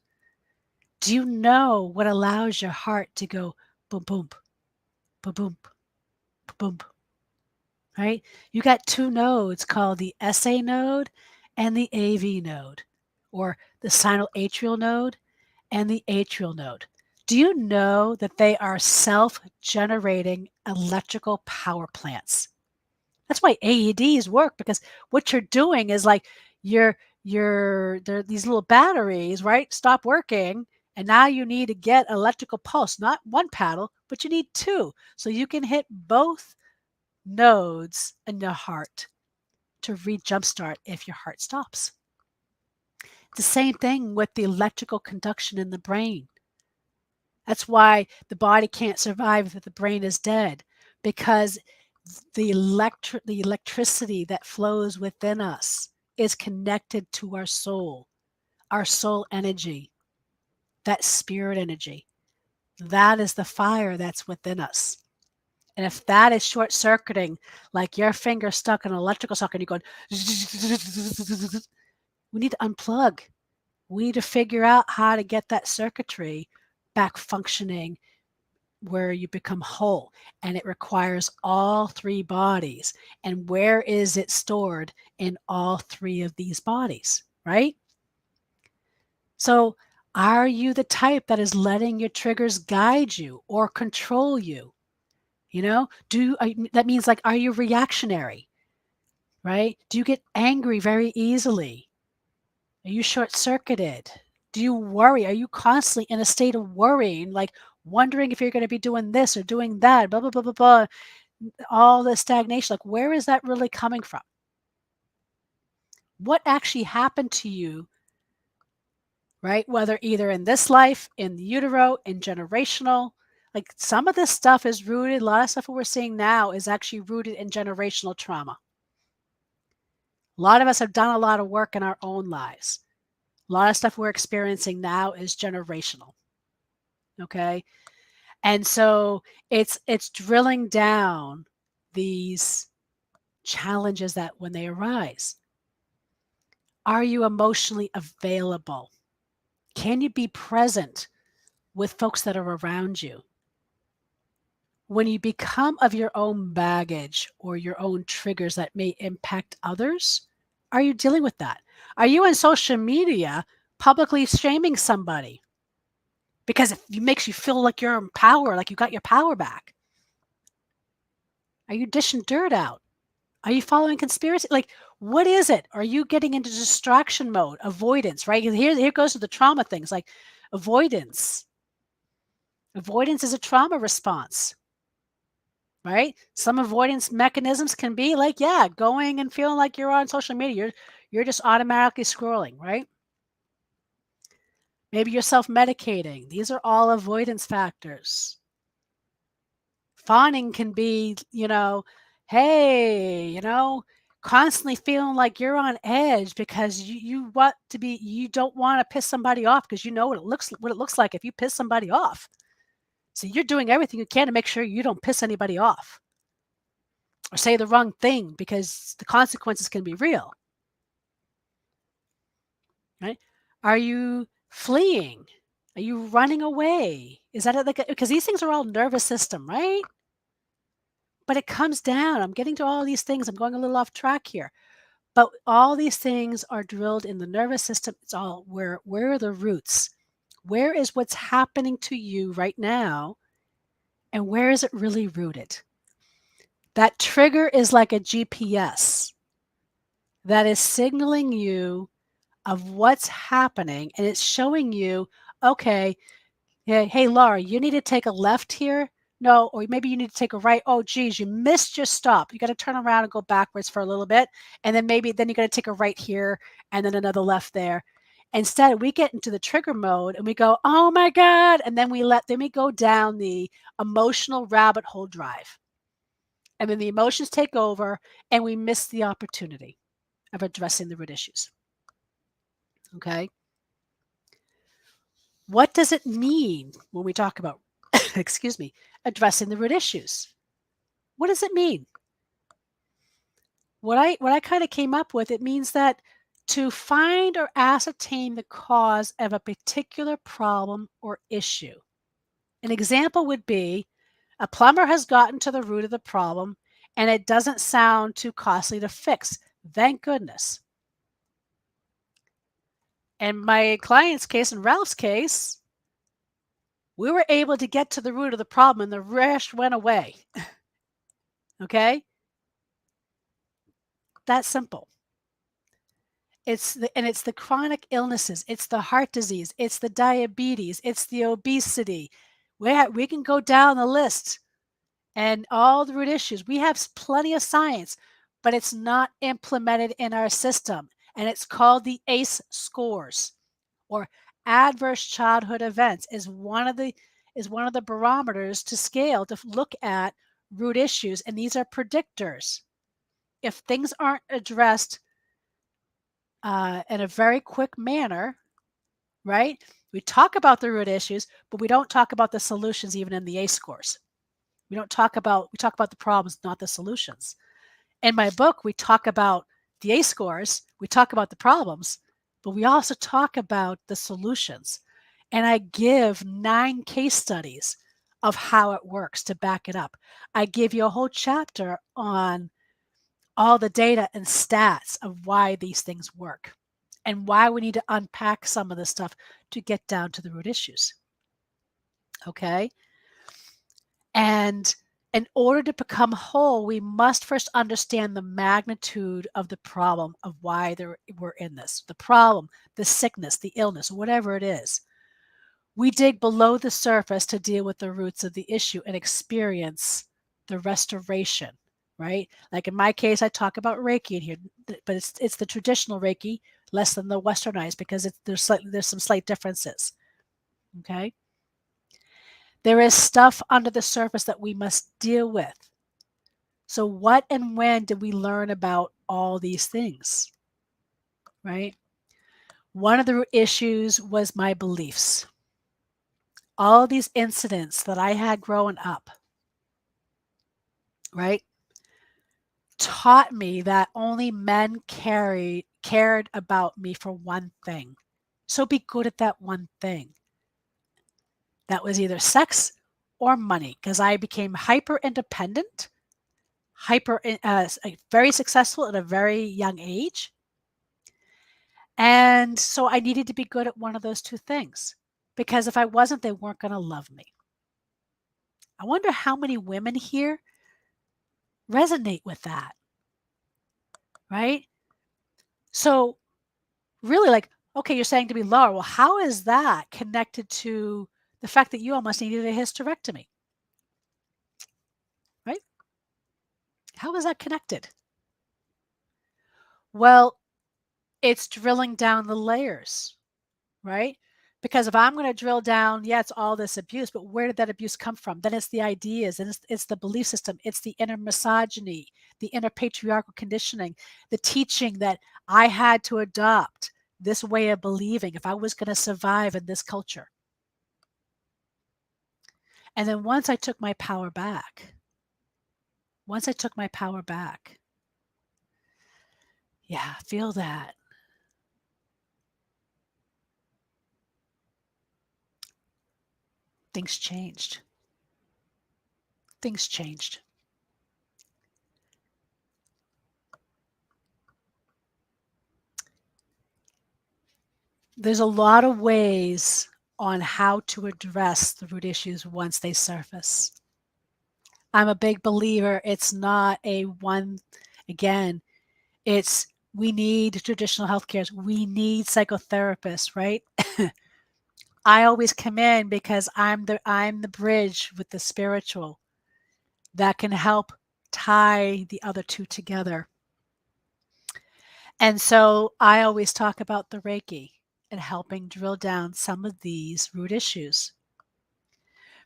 Do you know what allows your heart to go boom, boom, boom, boom, boom, right? You got two nodes called the SA node and the AV node, or the sinoatrial node and the atrial node. Do you know that they are self-generating electrical power plants? That's why AEDs work, because what you're doing is like there these little batteries, right? Stop working, and now you need to get electrical pulse, not one paddle, but you need two, so you can hit both nodes in your heart to re-jumpstart if your heart stops. The same thing with the electrical conduction in the brain. That's why the body can't survive if the brain is dead, because the electricity that flows within us is connected to our soul energy, that spirit energy. That is the fire that's within us. And if that is short circuiting, like your finger stuck in an electrical socket and you're going, we need to unplug. We need to figure out how to get that circuitry back functioning where you become whole. And it requires all three bodies. And where is it stored? In all three of these bodies, right? So are you the type that is letting your triggers guide you or control you? You know, that means, like, are you reactionary, right? Do you get angry very easily? Are you short-circuited? Do you worry? Are you constantly in a state of worrying, like wondering if you're going to be doing this or doing that, blah, blah, blah, blah, blah, all the stagnation? Like, where is that really coming from? What actually happened to you, right? Whether either in this life, in the utero, in generational, like some of this stuff is rooted, a lot of stuff we're seeing now is actually rooted in generational trauma. A lot of us have done a lot of work in our own lives. A lot of stuff we're experiencing now is generational. Okay. And so it's drilling down these challenges that when they arise. Are you emotionally available? Can you be present with folks that are around you? When you become of your own baggage or your own triggers that may impact others, are you dealing with that? Are you on social media publicly shaming somebody because it makes you feel like you're in power, like you got your power back? Are you dishing dirt out? Are you following conspiracy? Like, what is it? Are you getting into distraction mode, avoidance, right? Here goes to the trauma things, like avoidance. Avoidance is a trauma response, right? Some avoidance mechanisms can be like, yeah, going and feeling like you're on social media. You're just automatically scrolling, right? Maybe you're self-medicating. These are all avoidance factors. Fawning can be, hey, constantly feeling like you're on edge because you don't want to piss somebody off because you know what it looks like if you piss somebody off. So you're doing everything you can to make sure you don't piss anybody off or say the wrong thing because the consequences can be real. Right? Are you fleeing? Are you running away? Is that because these things are all nervous system, right? But it comes down. I'm getting to all these things. I'm going a little off track here. But all these things are drilled in the nervous system. It's all where are the roots? Where is what's happening to you right now? And where is it really rooted? That trigger is like a GPS that is signaling you of what's happening, and it's showing you, okay, yeah, hey, Laura, you need to take a left here. No, or maybe you need to take a right. Oh, geez, you missed your stop. You got to turn around and go backwards for a little bit. And then maybe then you got to take a right here and then another left there. Instead, we get into the trigger mode and we go, oh my God. And then we go down the emotional rabbit hole drive. And then the emotions take over and we miss the opportunity of addressing the root issues. Okay. What does it mean when we talk about, excuse me, addressing the root issues? What does it mean? What I kind of came up with, it means that to find or ascertain the cause of a particular problem or issue. An example would be a plumber has gotten to the root of the problem and it doesn't sound too costly to fix. Thank goodness. In my client's case, in Ralph's case, we were able to get to the root of the problem and the rest went away. Okay? That's simple. It's the chronic illnesses, it's the heart disease, it's the diabetes, it's the obesity. We can go down the list and all the root issues. We have plenty of science, but it's not implemented in our system. And it's called the ACE scores, or adverse childhood events is one of the barometers to scale to look at root issues. And these are predictors. If things aren't addressed in a very quick manner, right? We talk about the root issues, but we don't talk about the solutions even in the ACE scores. We talk about the problems, not the solutions. In my book, we talk about the ACE scores, we talk about the problems, but we also talk about the solutions. And I give 9 case studies of how it works to back it up. I give you a whole chapter on all the data and stats of why these things work and why we need to unpack some of this stuff to get down to the root issues. Okay? And in order to become whole, we must first understand the magnitude of the problem of why we're in this. The problem, the sickness, the illness, whatever it is. We dig below the surface to deal with the roots of the issue and experience the restoration, right? Like in my case, I talk about Reiki in here, but it's the traditional Reiki, less than the westernized, because there's some slight differences. Okay? There is stuff under the surface that we must deal with. So what and when did we learn about all these things? Right? One of the issues was my beliefs. All these incidents that I had growing up, right, taught me that only men cared about me for one thing. So be good at that one thing. That was either sex or money, because I became hyper independent, very successful at a very young age. And so I needed to be good at one of those two things, because if I wasn't, they weren't going to love me. I wonder how many women here resonate with that, right? So really, like, okay, you're saying to me, Laura, well, how is that connected to the fact that you almost needed a hysterectomy? Right? How is that connected? Well, it's drilling down the layers, right? Because if I'm going to drill down, yeah, it's all this abuse, but where did that abuse come from? Then it's the ideas, and it's the belief system, it's the inner misogyny, the inner patriarchal conditioning, the teaching that I had to adopt this way of believing if I was going to survive in this culture. And then once I took my power back, yeah, feel that. Things changed. there's a lot of ways on how to address the root issues once they surface. I'm a big believer it's not a one, again, it's we need traditional healthcare. We need psychotherapists, right? I always come in because I'm the bridge with the spiritual that can help tie the other two together. And so I always talk about the Reiki and helping drill down some of these root issues.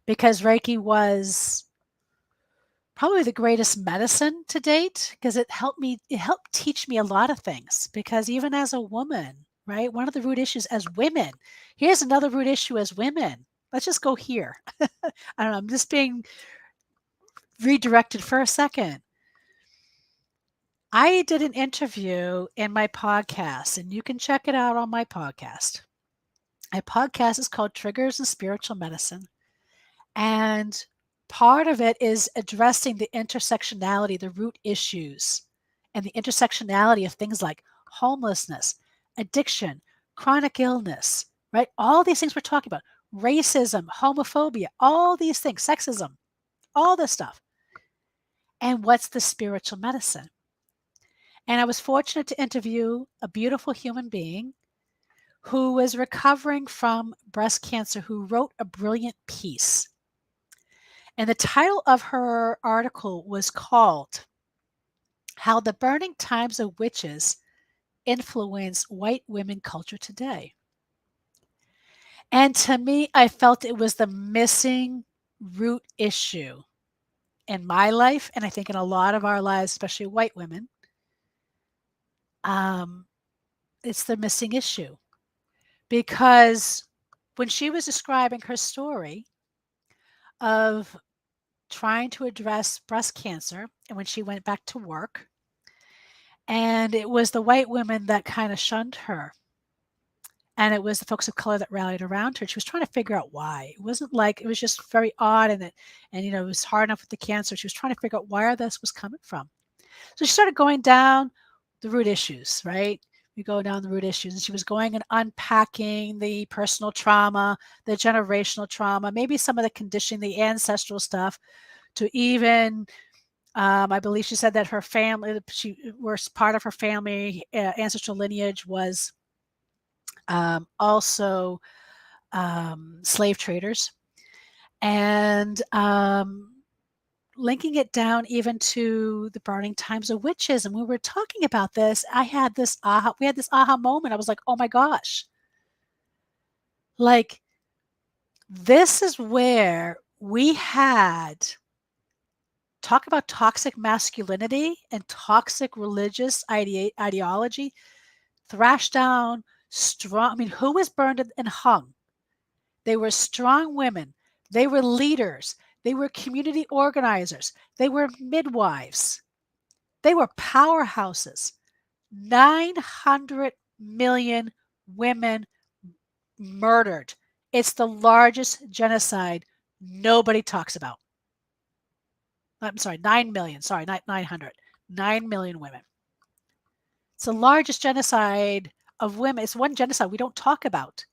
Because Reiki was probably the greatest medicine to date because it helped teach me a lot of things. Because even as a woman, right, one of the root issues as women, here's another root issue as women. Let's just go here. I don't know, I'm just being redirected for a second. I did an interview in my podcast, and you can check it out on my podcast. My podcast is called Triggers in Spiritual Medicine. And part of it is addressing the intersectionality, the root issues, and the intersectionality of things like homelessness, addiction, chronic illness, right? All these things we're talking about, racism, homophobia, all these things, sexism, all this stuff. And what's the spiritual medicine? And I was fortunate to interview a beautiful human being who was recovering from breast cancer, who wrote a brilliant piece. And the title of her article was called How the Burning Times of Witches Influence White Women Culture Today. And to me, I felt it was the missing root issue in my life, and I think in a lot of our lives, especially white women. It's the missing issue. Because when she was describing her story of trying to address breast cancer and when she went back to work, and it was the white women that kind of shunned her. And it was the folks of color that rallied around her. She was trying to figure out why. It wasn't like, it was just very odd and it was hard enough with the cancer. She was trying to figure out where this was coming from. So she started going down the root issues, right? We go down the root issues. And she was going and unpacking the personal trauma, the generational trauma, maybe some of the conditioning, the ancestral stuff, to even, I believe she said that her family, she was part of her family, ancestral lineage was also slave traders. And linking it down even to the burning times of witches. And when we were talking about this, we had this aha moment. I was like, oh my gosh. Like, this is where we had talk about toxic masculinity and toxic religious ideology thrashed down strong. I mean, who was burned and hung? They were strong women. They were leaders. They were community organizers. They were midwives. They were powerhouses. 900 million women murdered. It's the largest genocide nobody talks about. I'm sorry, 9 million. Sorry, not 900. 9 million women. It's the largest genocide of women. It's one genocide we don't talk about.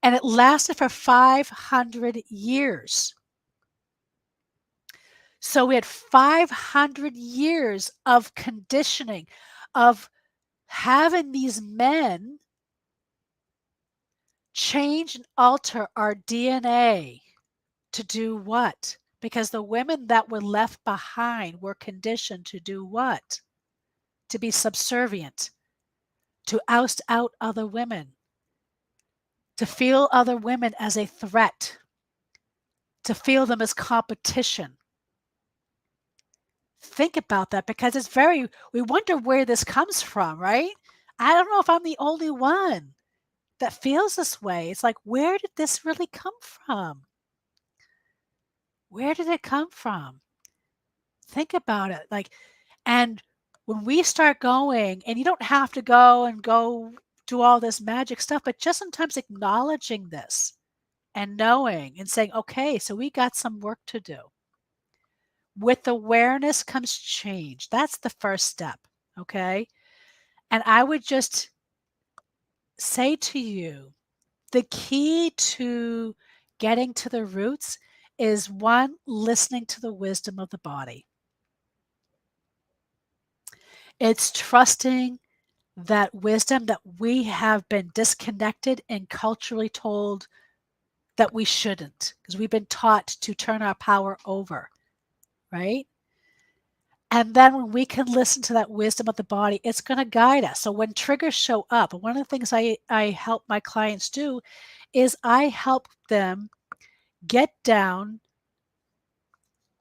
And it lasted for 500 years. So we had 500 years of conditioning, of having these men change and alter our DNA to do what? Because the women that were left behind were conditioned to do what? To be subservient, to oust out other women, to feel other women as a threat, to feel them as competition. Think about that, because we wonder where this comes from, right? I don't know if I'm the only one that feels this way. It's like, where did this really come from? Where did it come from? Think about it. And when we start going, and you don't have to go do all this magic stuff, but just sometimes acknowledging this and knowing and saying, okay, so we got some work to do. With awareness comes change. That's the first step. Okay. And I would just say to you, the key to getting to the roots is one, listening to the wisdom of the body. It's trusting that wisdom that we have been disconnected and culturally told that we shouldn't, because we've been taught to turn our power over, right? And then when we can listen to that wisdom of the body, it's going to guide us. So when triggers show up, one of the things I help my clients do is I help them get down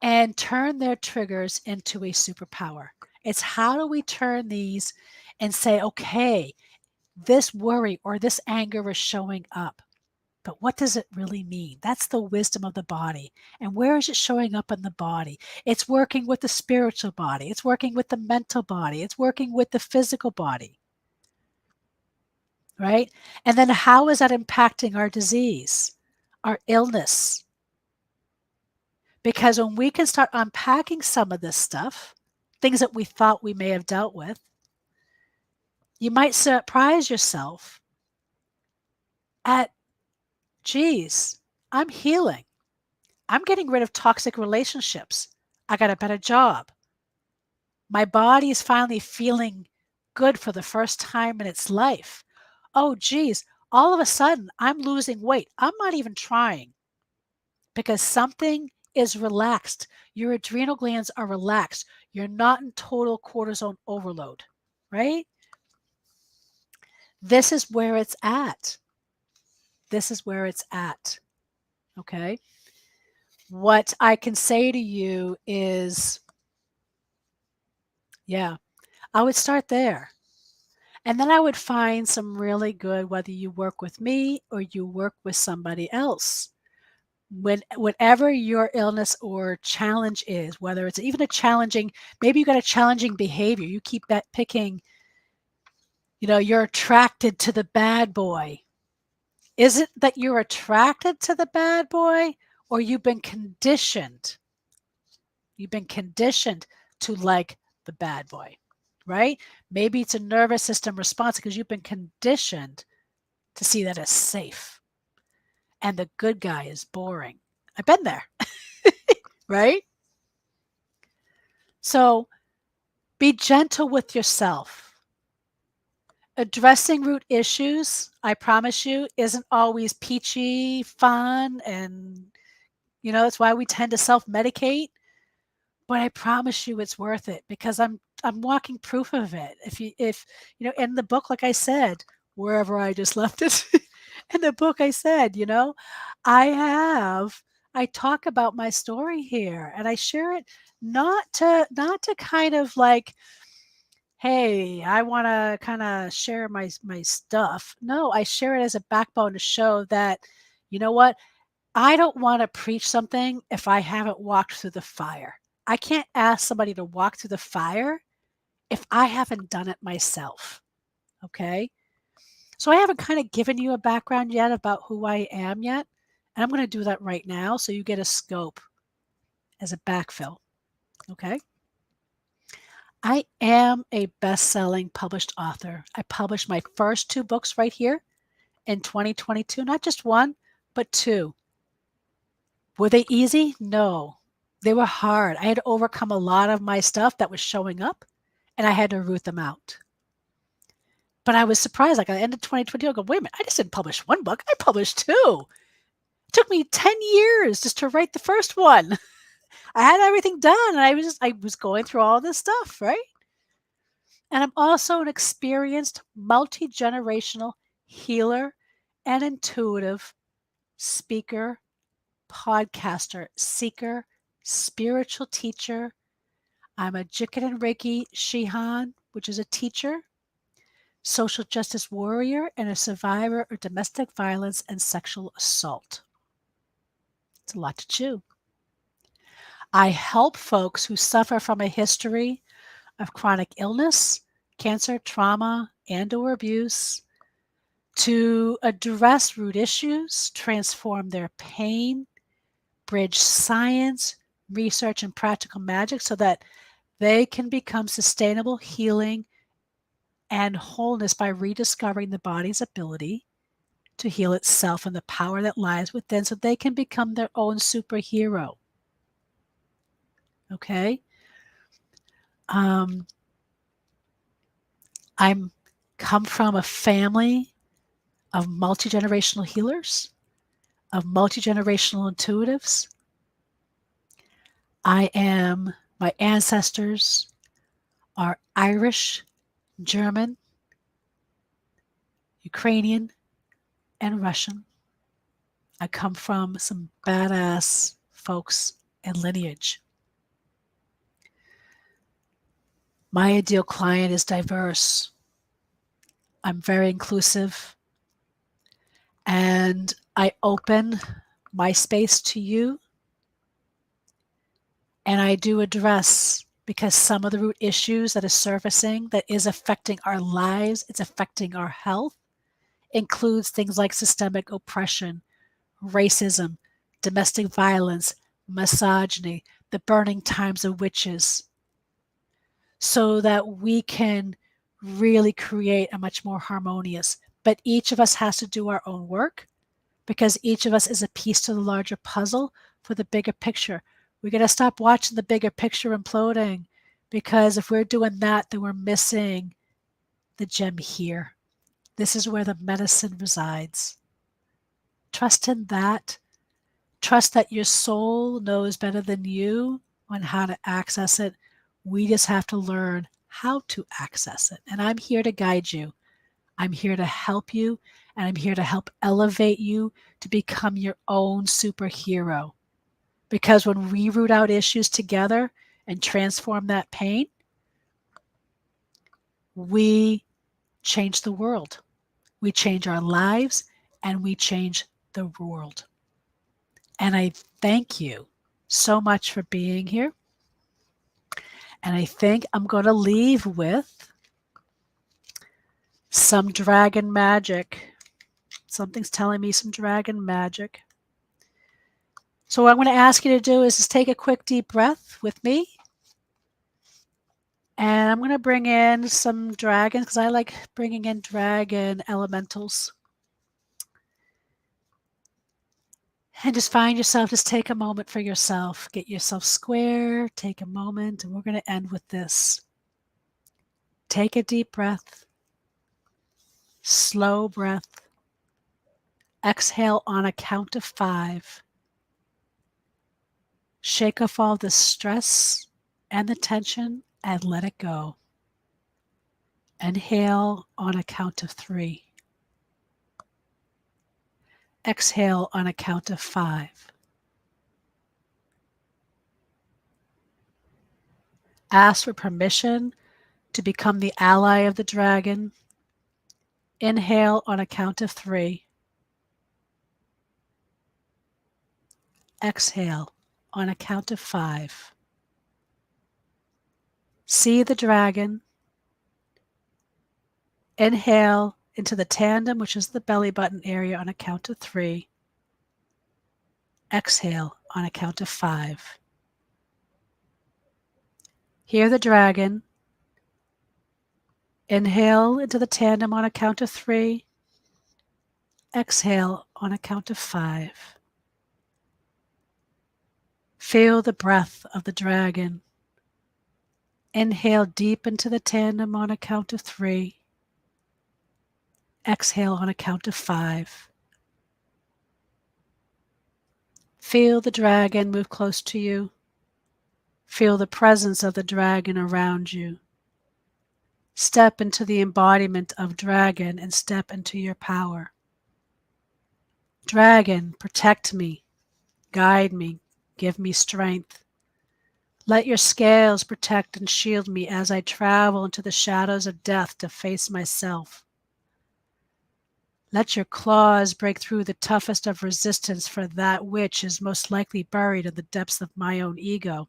and turn their triggers into a superpower. It's how do we turn these and say, okay, this worry or this anger is showing up, but what does it really mean? That's the wisdom of the body. And where is it showing up in the body? It's working with the spiritual body. It's working with the mental body. It's working with the physical body, right? And then how is that impacting our disease, our illness? Because when we can start unpacking some of this stuff, things that we thought we may have dealt with, you might surprise yourself at, geez, I'm healing. I'm getting rid of toxic relationships. I got a better job. My body is finally feeling good for the first time in its life. Oh, geez, all of a sudden I'm losing weight. I'm not even trying because something is relaxed. Your adrenal glands are relaxed. You're not in total cortisone overload, right? This is where it's at. This is where it's at. Okay. What I can say to you is, yeah, I would start there. And then I would find some really good, whether you work with me or you work with somebody else. Whatever your illness or challenge is, whether it's even a challenging, maybe you got a challenging behavior, you keep that picking, you're attracted to the bad boy. Is it that you're attracted to the bad boy or you've been conditioned? You've been conditioned to like the bad boy, right? Maybe it's a nervous system response because you've been conditioned to see that as safe. And the good guy is boring. I've been there, right? So be gentle with yourself. Addressing root issues, I promise you, isn't always peachy, fun, and that's why we tend to self-medicate. But I promise you it's worth it because I'm walking proof of it. If in the book, like I said, wherever I just left it, in the book I said, I talk about my story here and I share it not to kind of like, hey, I want to kind of share my stuff. No, I share it as a backbone to show that, you know what? I don't want to preach something if I haven't walked through the fire. I can't ask somebody to walk through the fire if I haven't done it myself. Okay. So I haven't kind of given you a background yet about who I am yet. And I'm going to do that right now so you get a scope as a backfill. Okay. I am a best-selling published author. I published my first 2 books right here in 2022, not just 1, but 2. Were they easy? No. They were hard. I had to overcome a lot of my stuff that was showing up, and I had to root them out. But I was surprised. Like at the end of 2022, I go, wait a minute, I just didn't publish 1 book. I published 2. It took me 10 years just to write the first one. I had everything done, and I was going through all this stuff, right? And I'm also an experienced multi-generational healer and intuitive speaker, podcaster, seeker, spiritual teacher. I'm a Jikun and Reiki Shihan, which is a teacher, social justice warrior, and a survivor of domestic violence and sexual assault. It's a lot to chew. I help folks who suffer from a history of chronic illness, cancer, trauma, and/or abuse to address root issues, transform their pain, bridge science, research, and practical magic so that they can become sustainable healing and wholeness by rediscovering the body's ability to heal itself and the power that lies within so they can become their own superhero. Okay? I'm come from a family of multi-generational healers, of multi-generational intuitives. My ancestors are Irish, German, Ukrainian, and Russian. I come from some badass folks and lineage. My ideal client is diverse. I'm very inclusive, and I open my space to you, and I do address, because some of the root issues that are surfacing that is affecting our lives, it's affecting our health, includes things like systemic oppression, racism, domestic violence, misogyny, the burning times of witches, so that we can really create a much more harmonious. But each of us has to do our own work, because each of us is a piece to the larger puzzle for the bigger picture. We got to stop watching the bigger picture imploding, because if we're doing that, then we're missing the gem here. This is where the medicine resides. Trust in that. Trust that your soul knows better than you on how to access it. We just have to learn how to access it. And I'm here to guide you. I'm here to help you, and I'm here to help elevate you to become your own superhero. Because when we root out issues together and transform that pain, we change the world. We change our lives, and we change the world. And I thank you so much for being here. And I think I'm going to leave with some dragon magic. Something's telling me some dragon magic. So what I'm going to ask you to do is just take a quick deep breath with me. And I'm going to bring in some dragons, because I like bringing in dragon elementals. And just find yourself, just take a moment for yourself. Get yourself square, take a moment, and we're going to end with this. Take a deep breath, slow breath. Exhale on a count of 5. Shake off all the stress and the tension and let it go. Inhale on a count of 3. Exhale on a count of 5. Ask for permission to become the ally of the dragon. Inhale on a count of 3. Exhale on a count of 5. See the dragon. Inhale into the tandem, which is the belly button area, on a count of 3. Exhale on a count of 5. Hear the dragon. Inhale into the tandem on a count of 3. Exhale on a count of 5. Feel the breath of the dragon. Inhale deep into the tandem on a count of 3. Exhale on a count of 5. Feel the dragon move close to you. Feel the presence of the dragon around you. Step into the embodiment of dragon and step into your power. Dragon, protect me, guide me, give me strength. Let your scales protect and shield me as I travel into the shadows of death to face myself. Let your claws break through the toughest of resistance for that which is most likely buried in the depths of my own ego.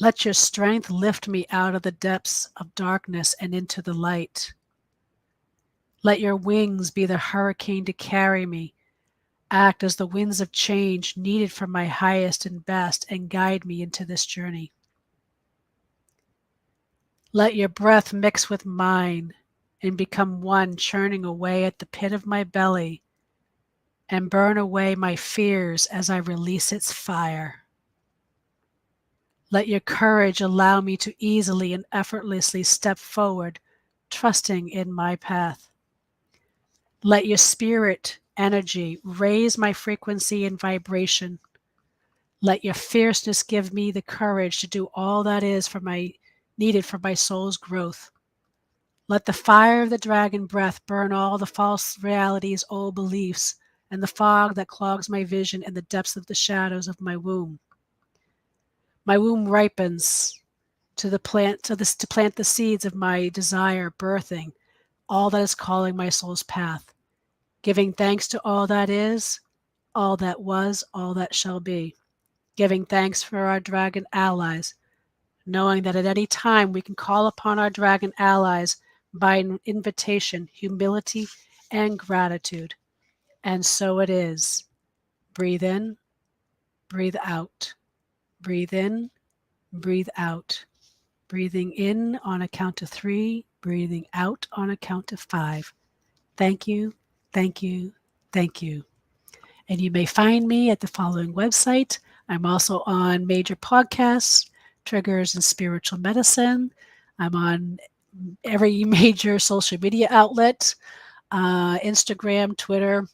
Let your strength lift me out of the depths of darkness and into the light. Let your wings be the hurricane to carry me, act as the winds of change needed for my highest and best, and guide me into this journey. Let your breath mix with mine and become one, churning away at the pit of my belly and burn away my fears as I release its fire. Let your courage allow me to easily and effortlessly step forward, trusting in my path. Let your spirit energy raise my frequency and vibration. Let your fierceness give me the courage to do all that is needed for my soul's growth. Let the fire of the dragon breath burn all the false realities, old beliefs, and the fog that clogs my vision in the depths of the shadows of my womb. My womb ripens to plant the seeds of my desire, birthing all that is calling my soul's path, giving thanks to all that is, all that was, all that shall be, giving thanks for our dragon allies, knowing that at any time we can call upon our dragon allies by an invitation, humility, and gratitude. And so it is. Breathe in, breathe out. Breathe in, breathe out. Breathing in on a count of 3, breathing out on a count of 5. Thank you, thank you, thank you. And you may find me at the following website. I'm also on major podcasts, Triggers in Spiritual Medicine. I'm on every major social media outlet, Instagram, Twitter,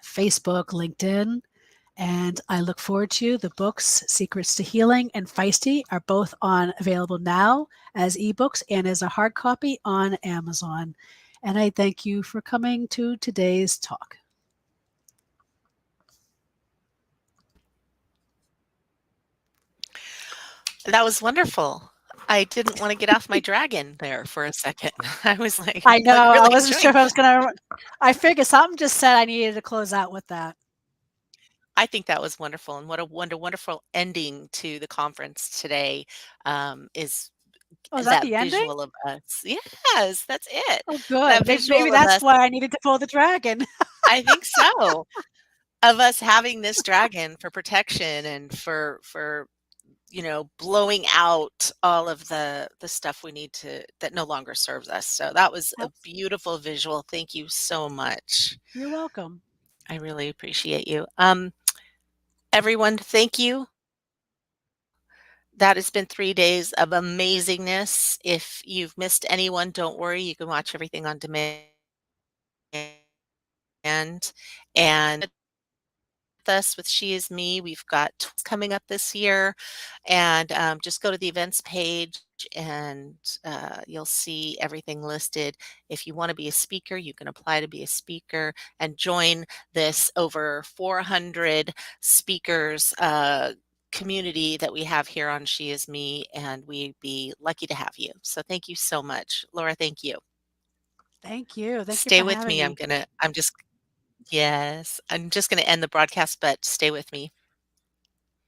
Facebook, LinkedIn. And I look forward to the books Secrets to Healing and Feisty are both available now as ebooks and as a hard copy on Amazon. And I thank you for coming to today's talk. That was wonderful. I didn't want to get off my dragon there for a second. I was I know. I really wasn't sure enjoying. if I was going to. I figured something just said I needed to close out with that. I think that was wonderful, and what a wonderful ending to the conference today, is Oh, is that that the ending? visual of us. Yes, that's it. Oh, good. That Maybe visual of that's us. why I needed to pull the dragon. I think so. Of us having this dragon for protection and for blowing out all of the stuff we need to that no longer serves us. So that was a beautiful visual. Thank you so much. You're welcome. I really appreciate you. Everyone, thank you. That has been 3 days of amazingness. If you've missed anyone, don't worry. You can watch everything on demand. And with us with She Is Me, we've got coming up this year. And just go to the events page and you'll see everything listed. If you want to be a speaker, you can apply to be a speaker and join this over 400 speakers community that we have here on She Is Me, and we'd be lucky to have you. So thank you so much. Laura, thank you. Thank you. Thank you Stay for with having me. me. Yes, I'm just gonna end the broadcast, but stay with me.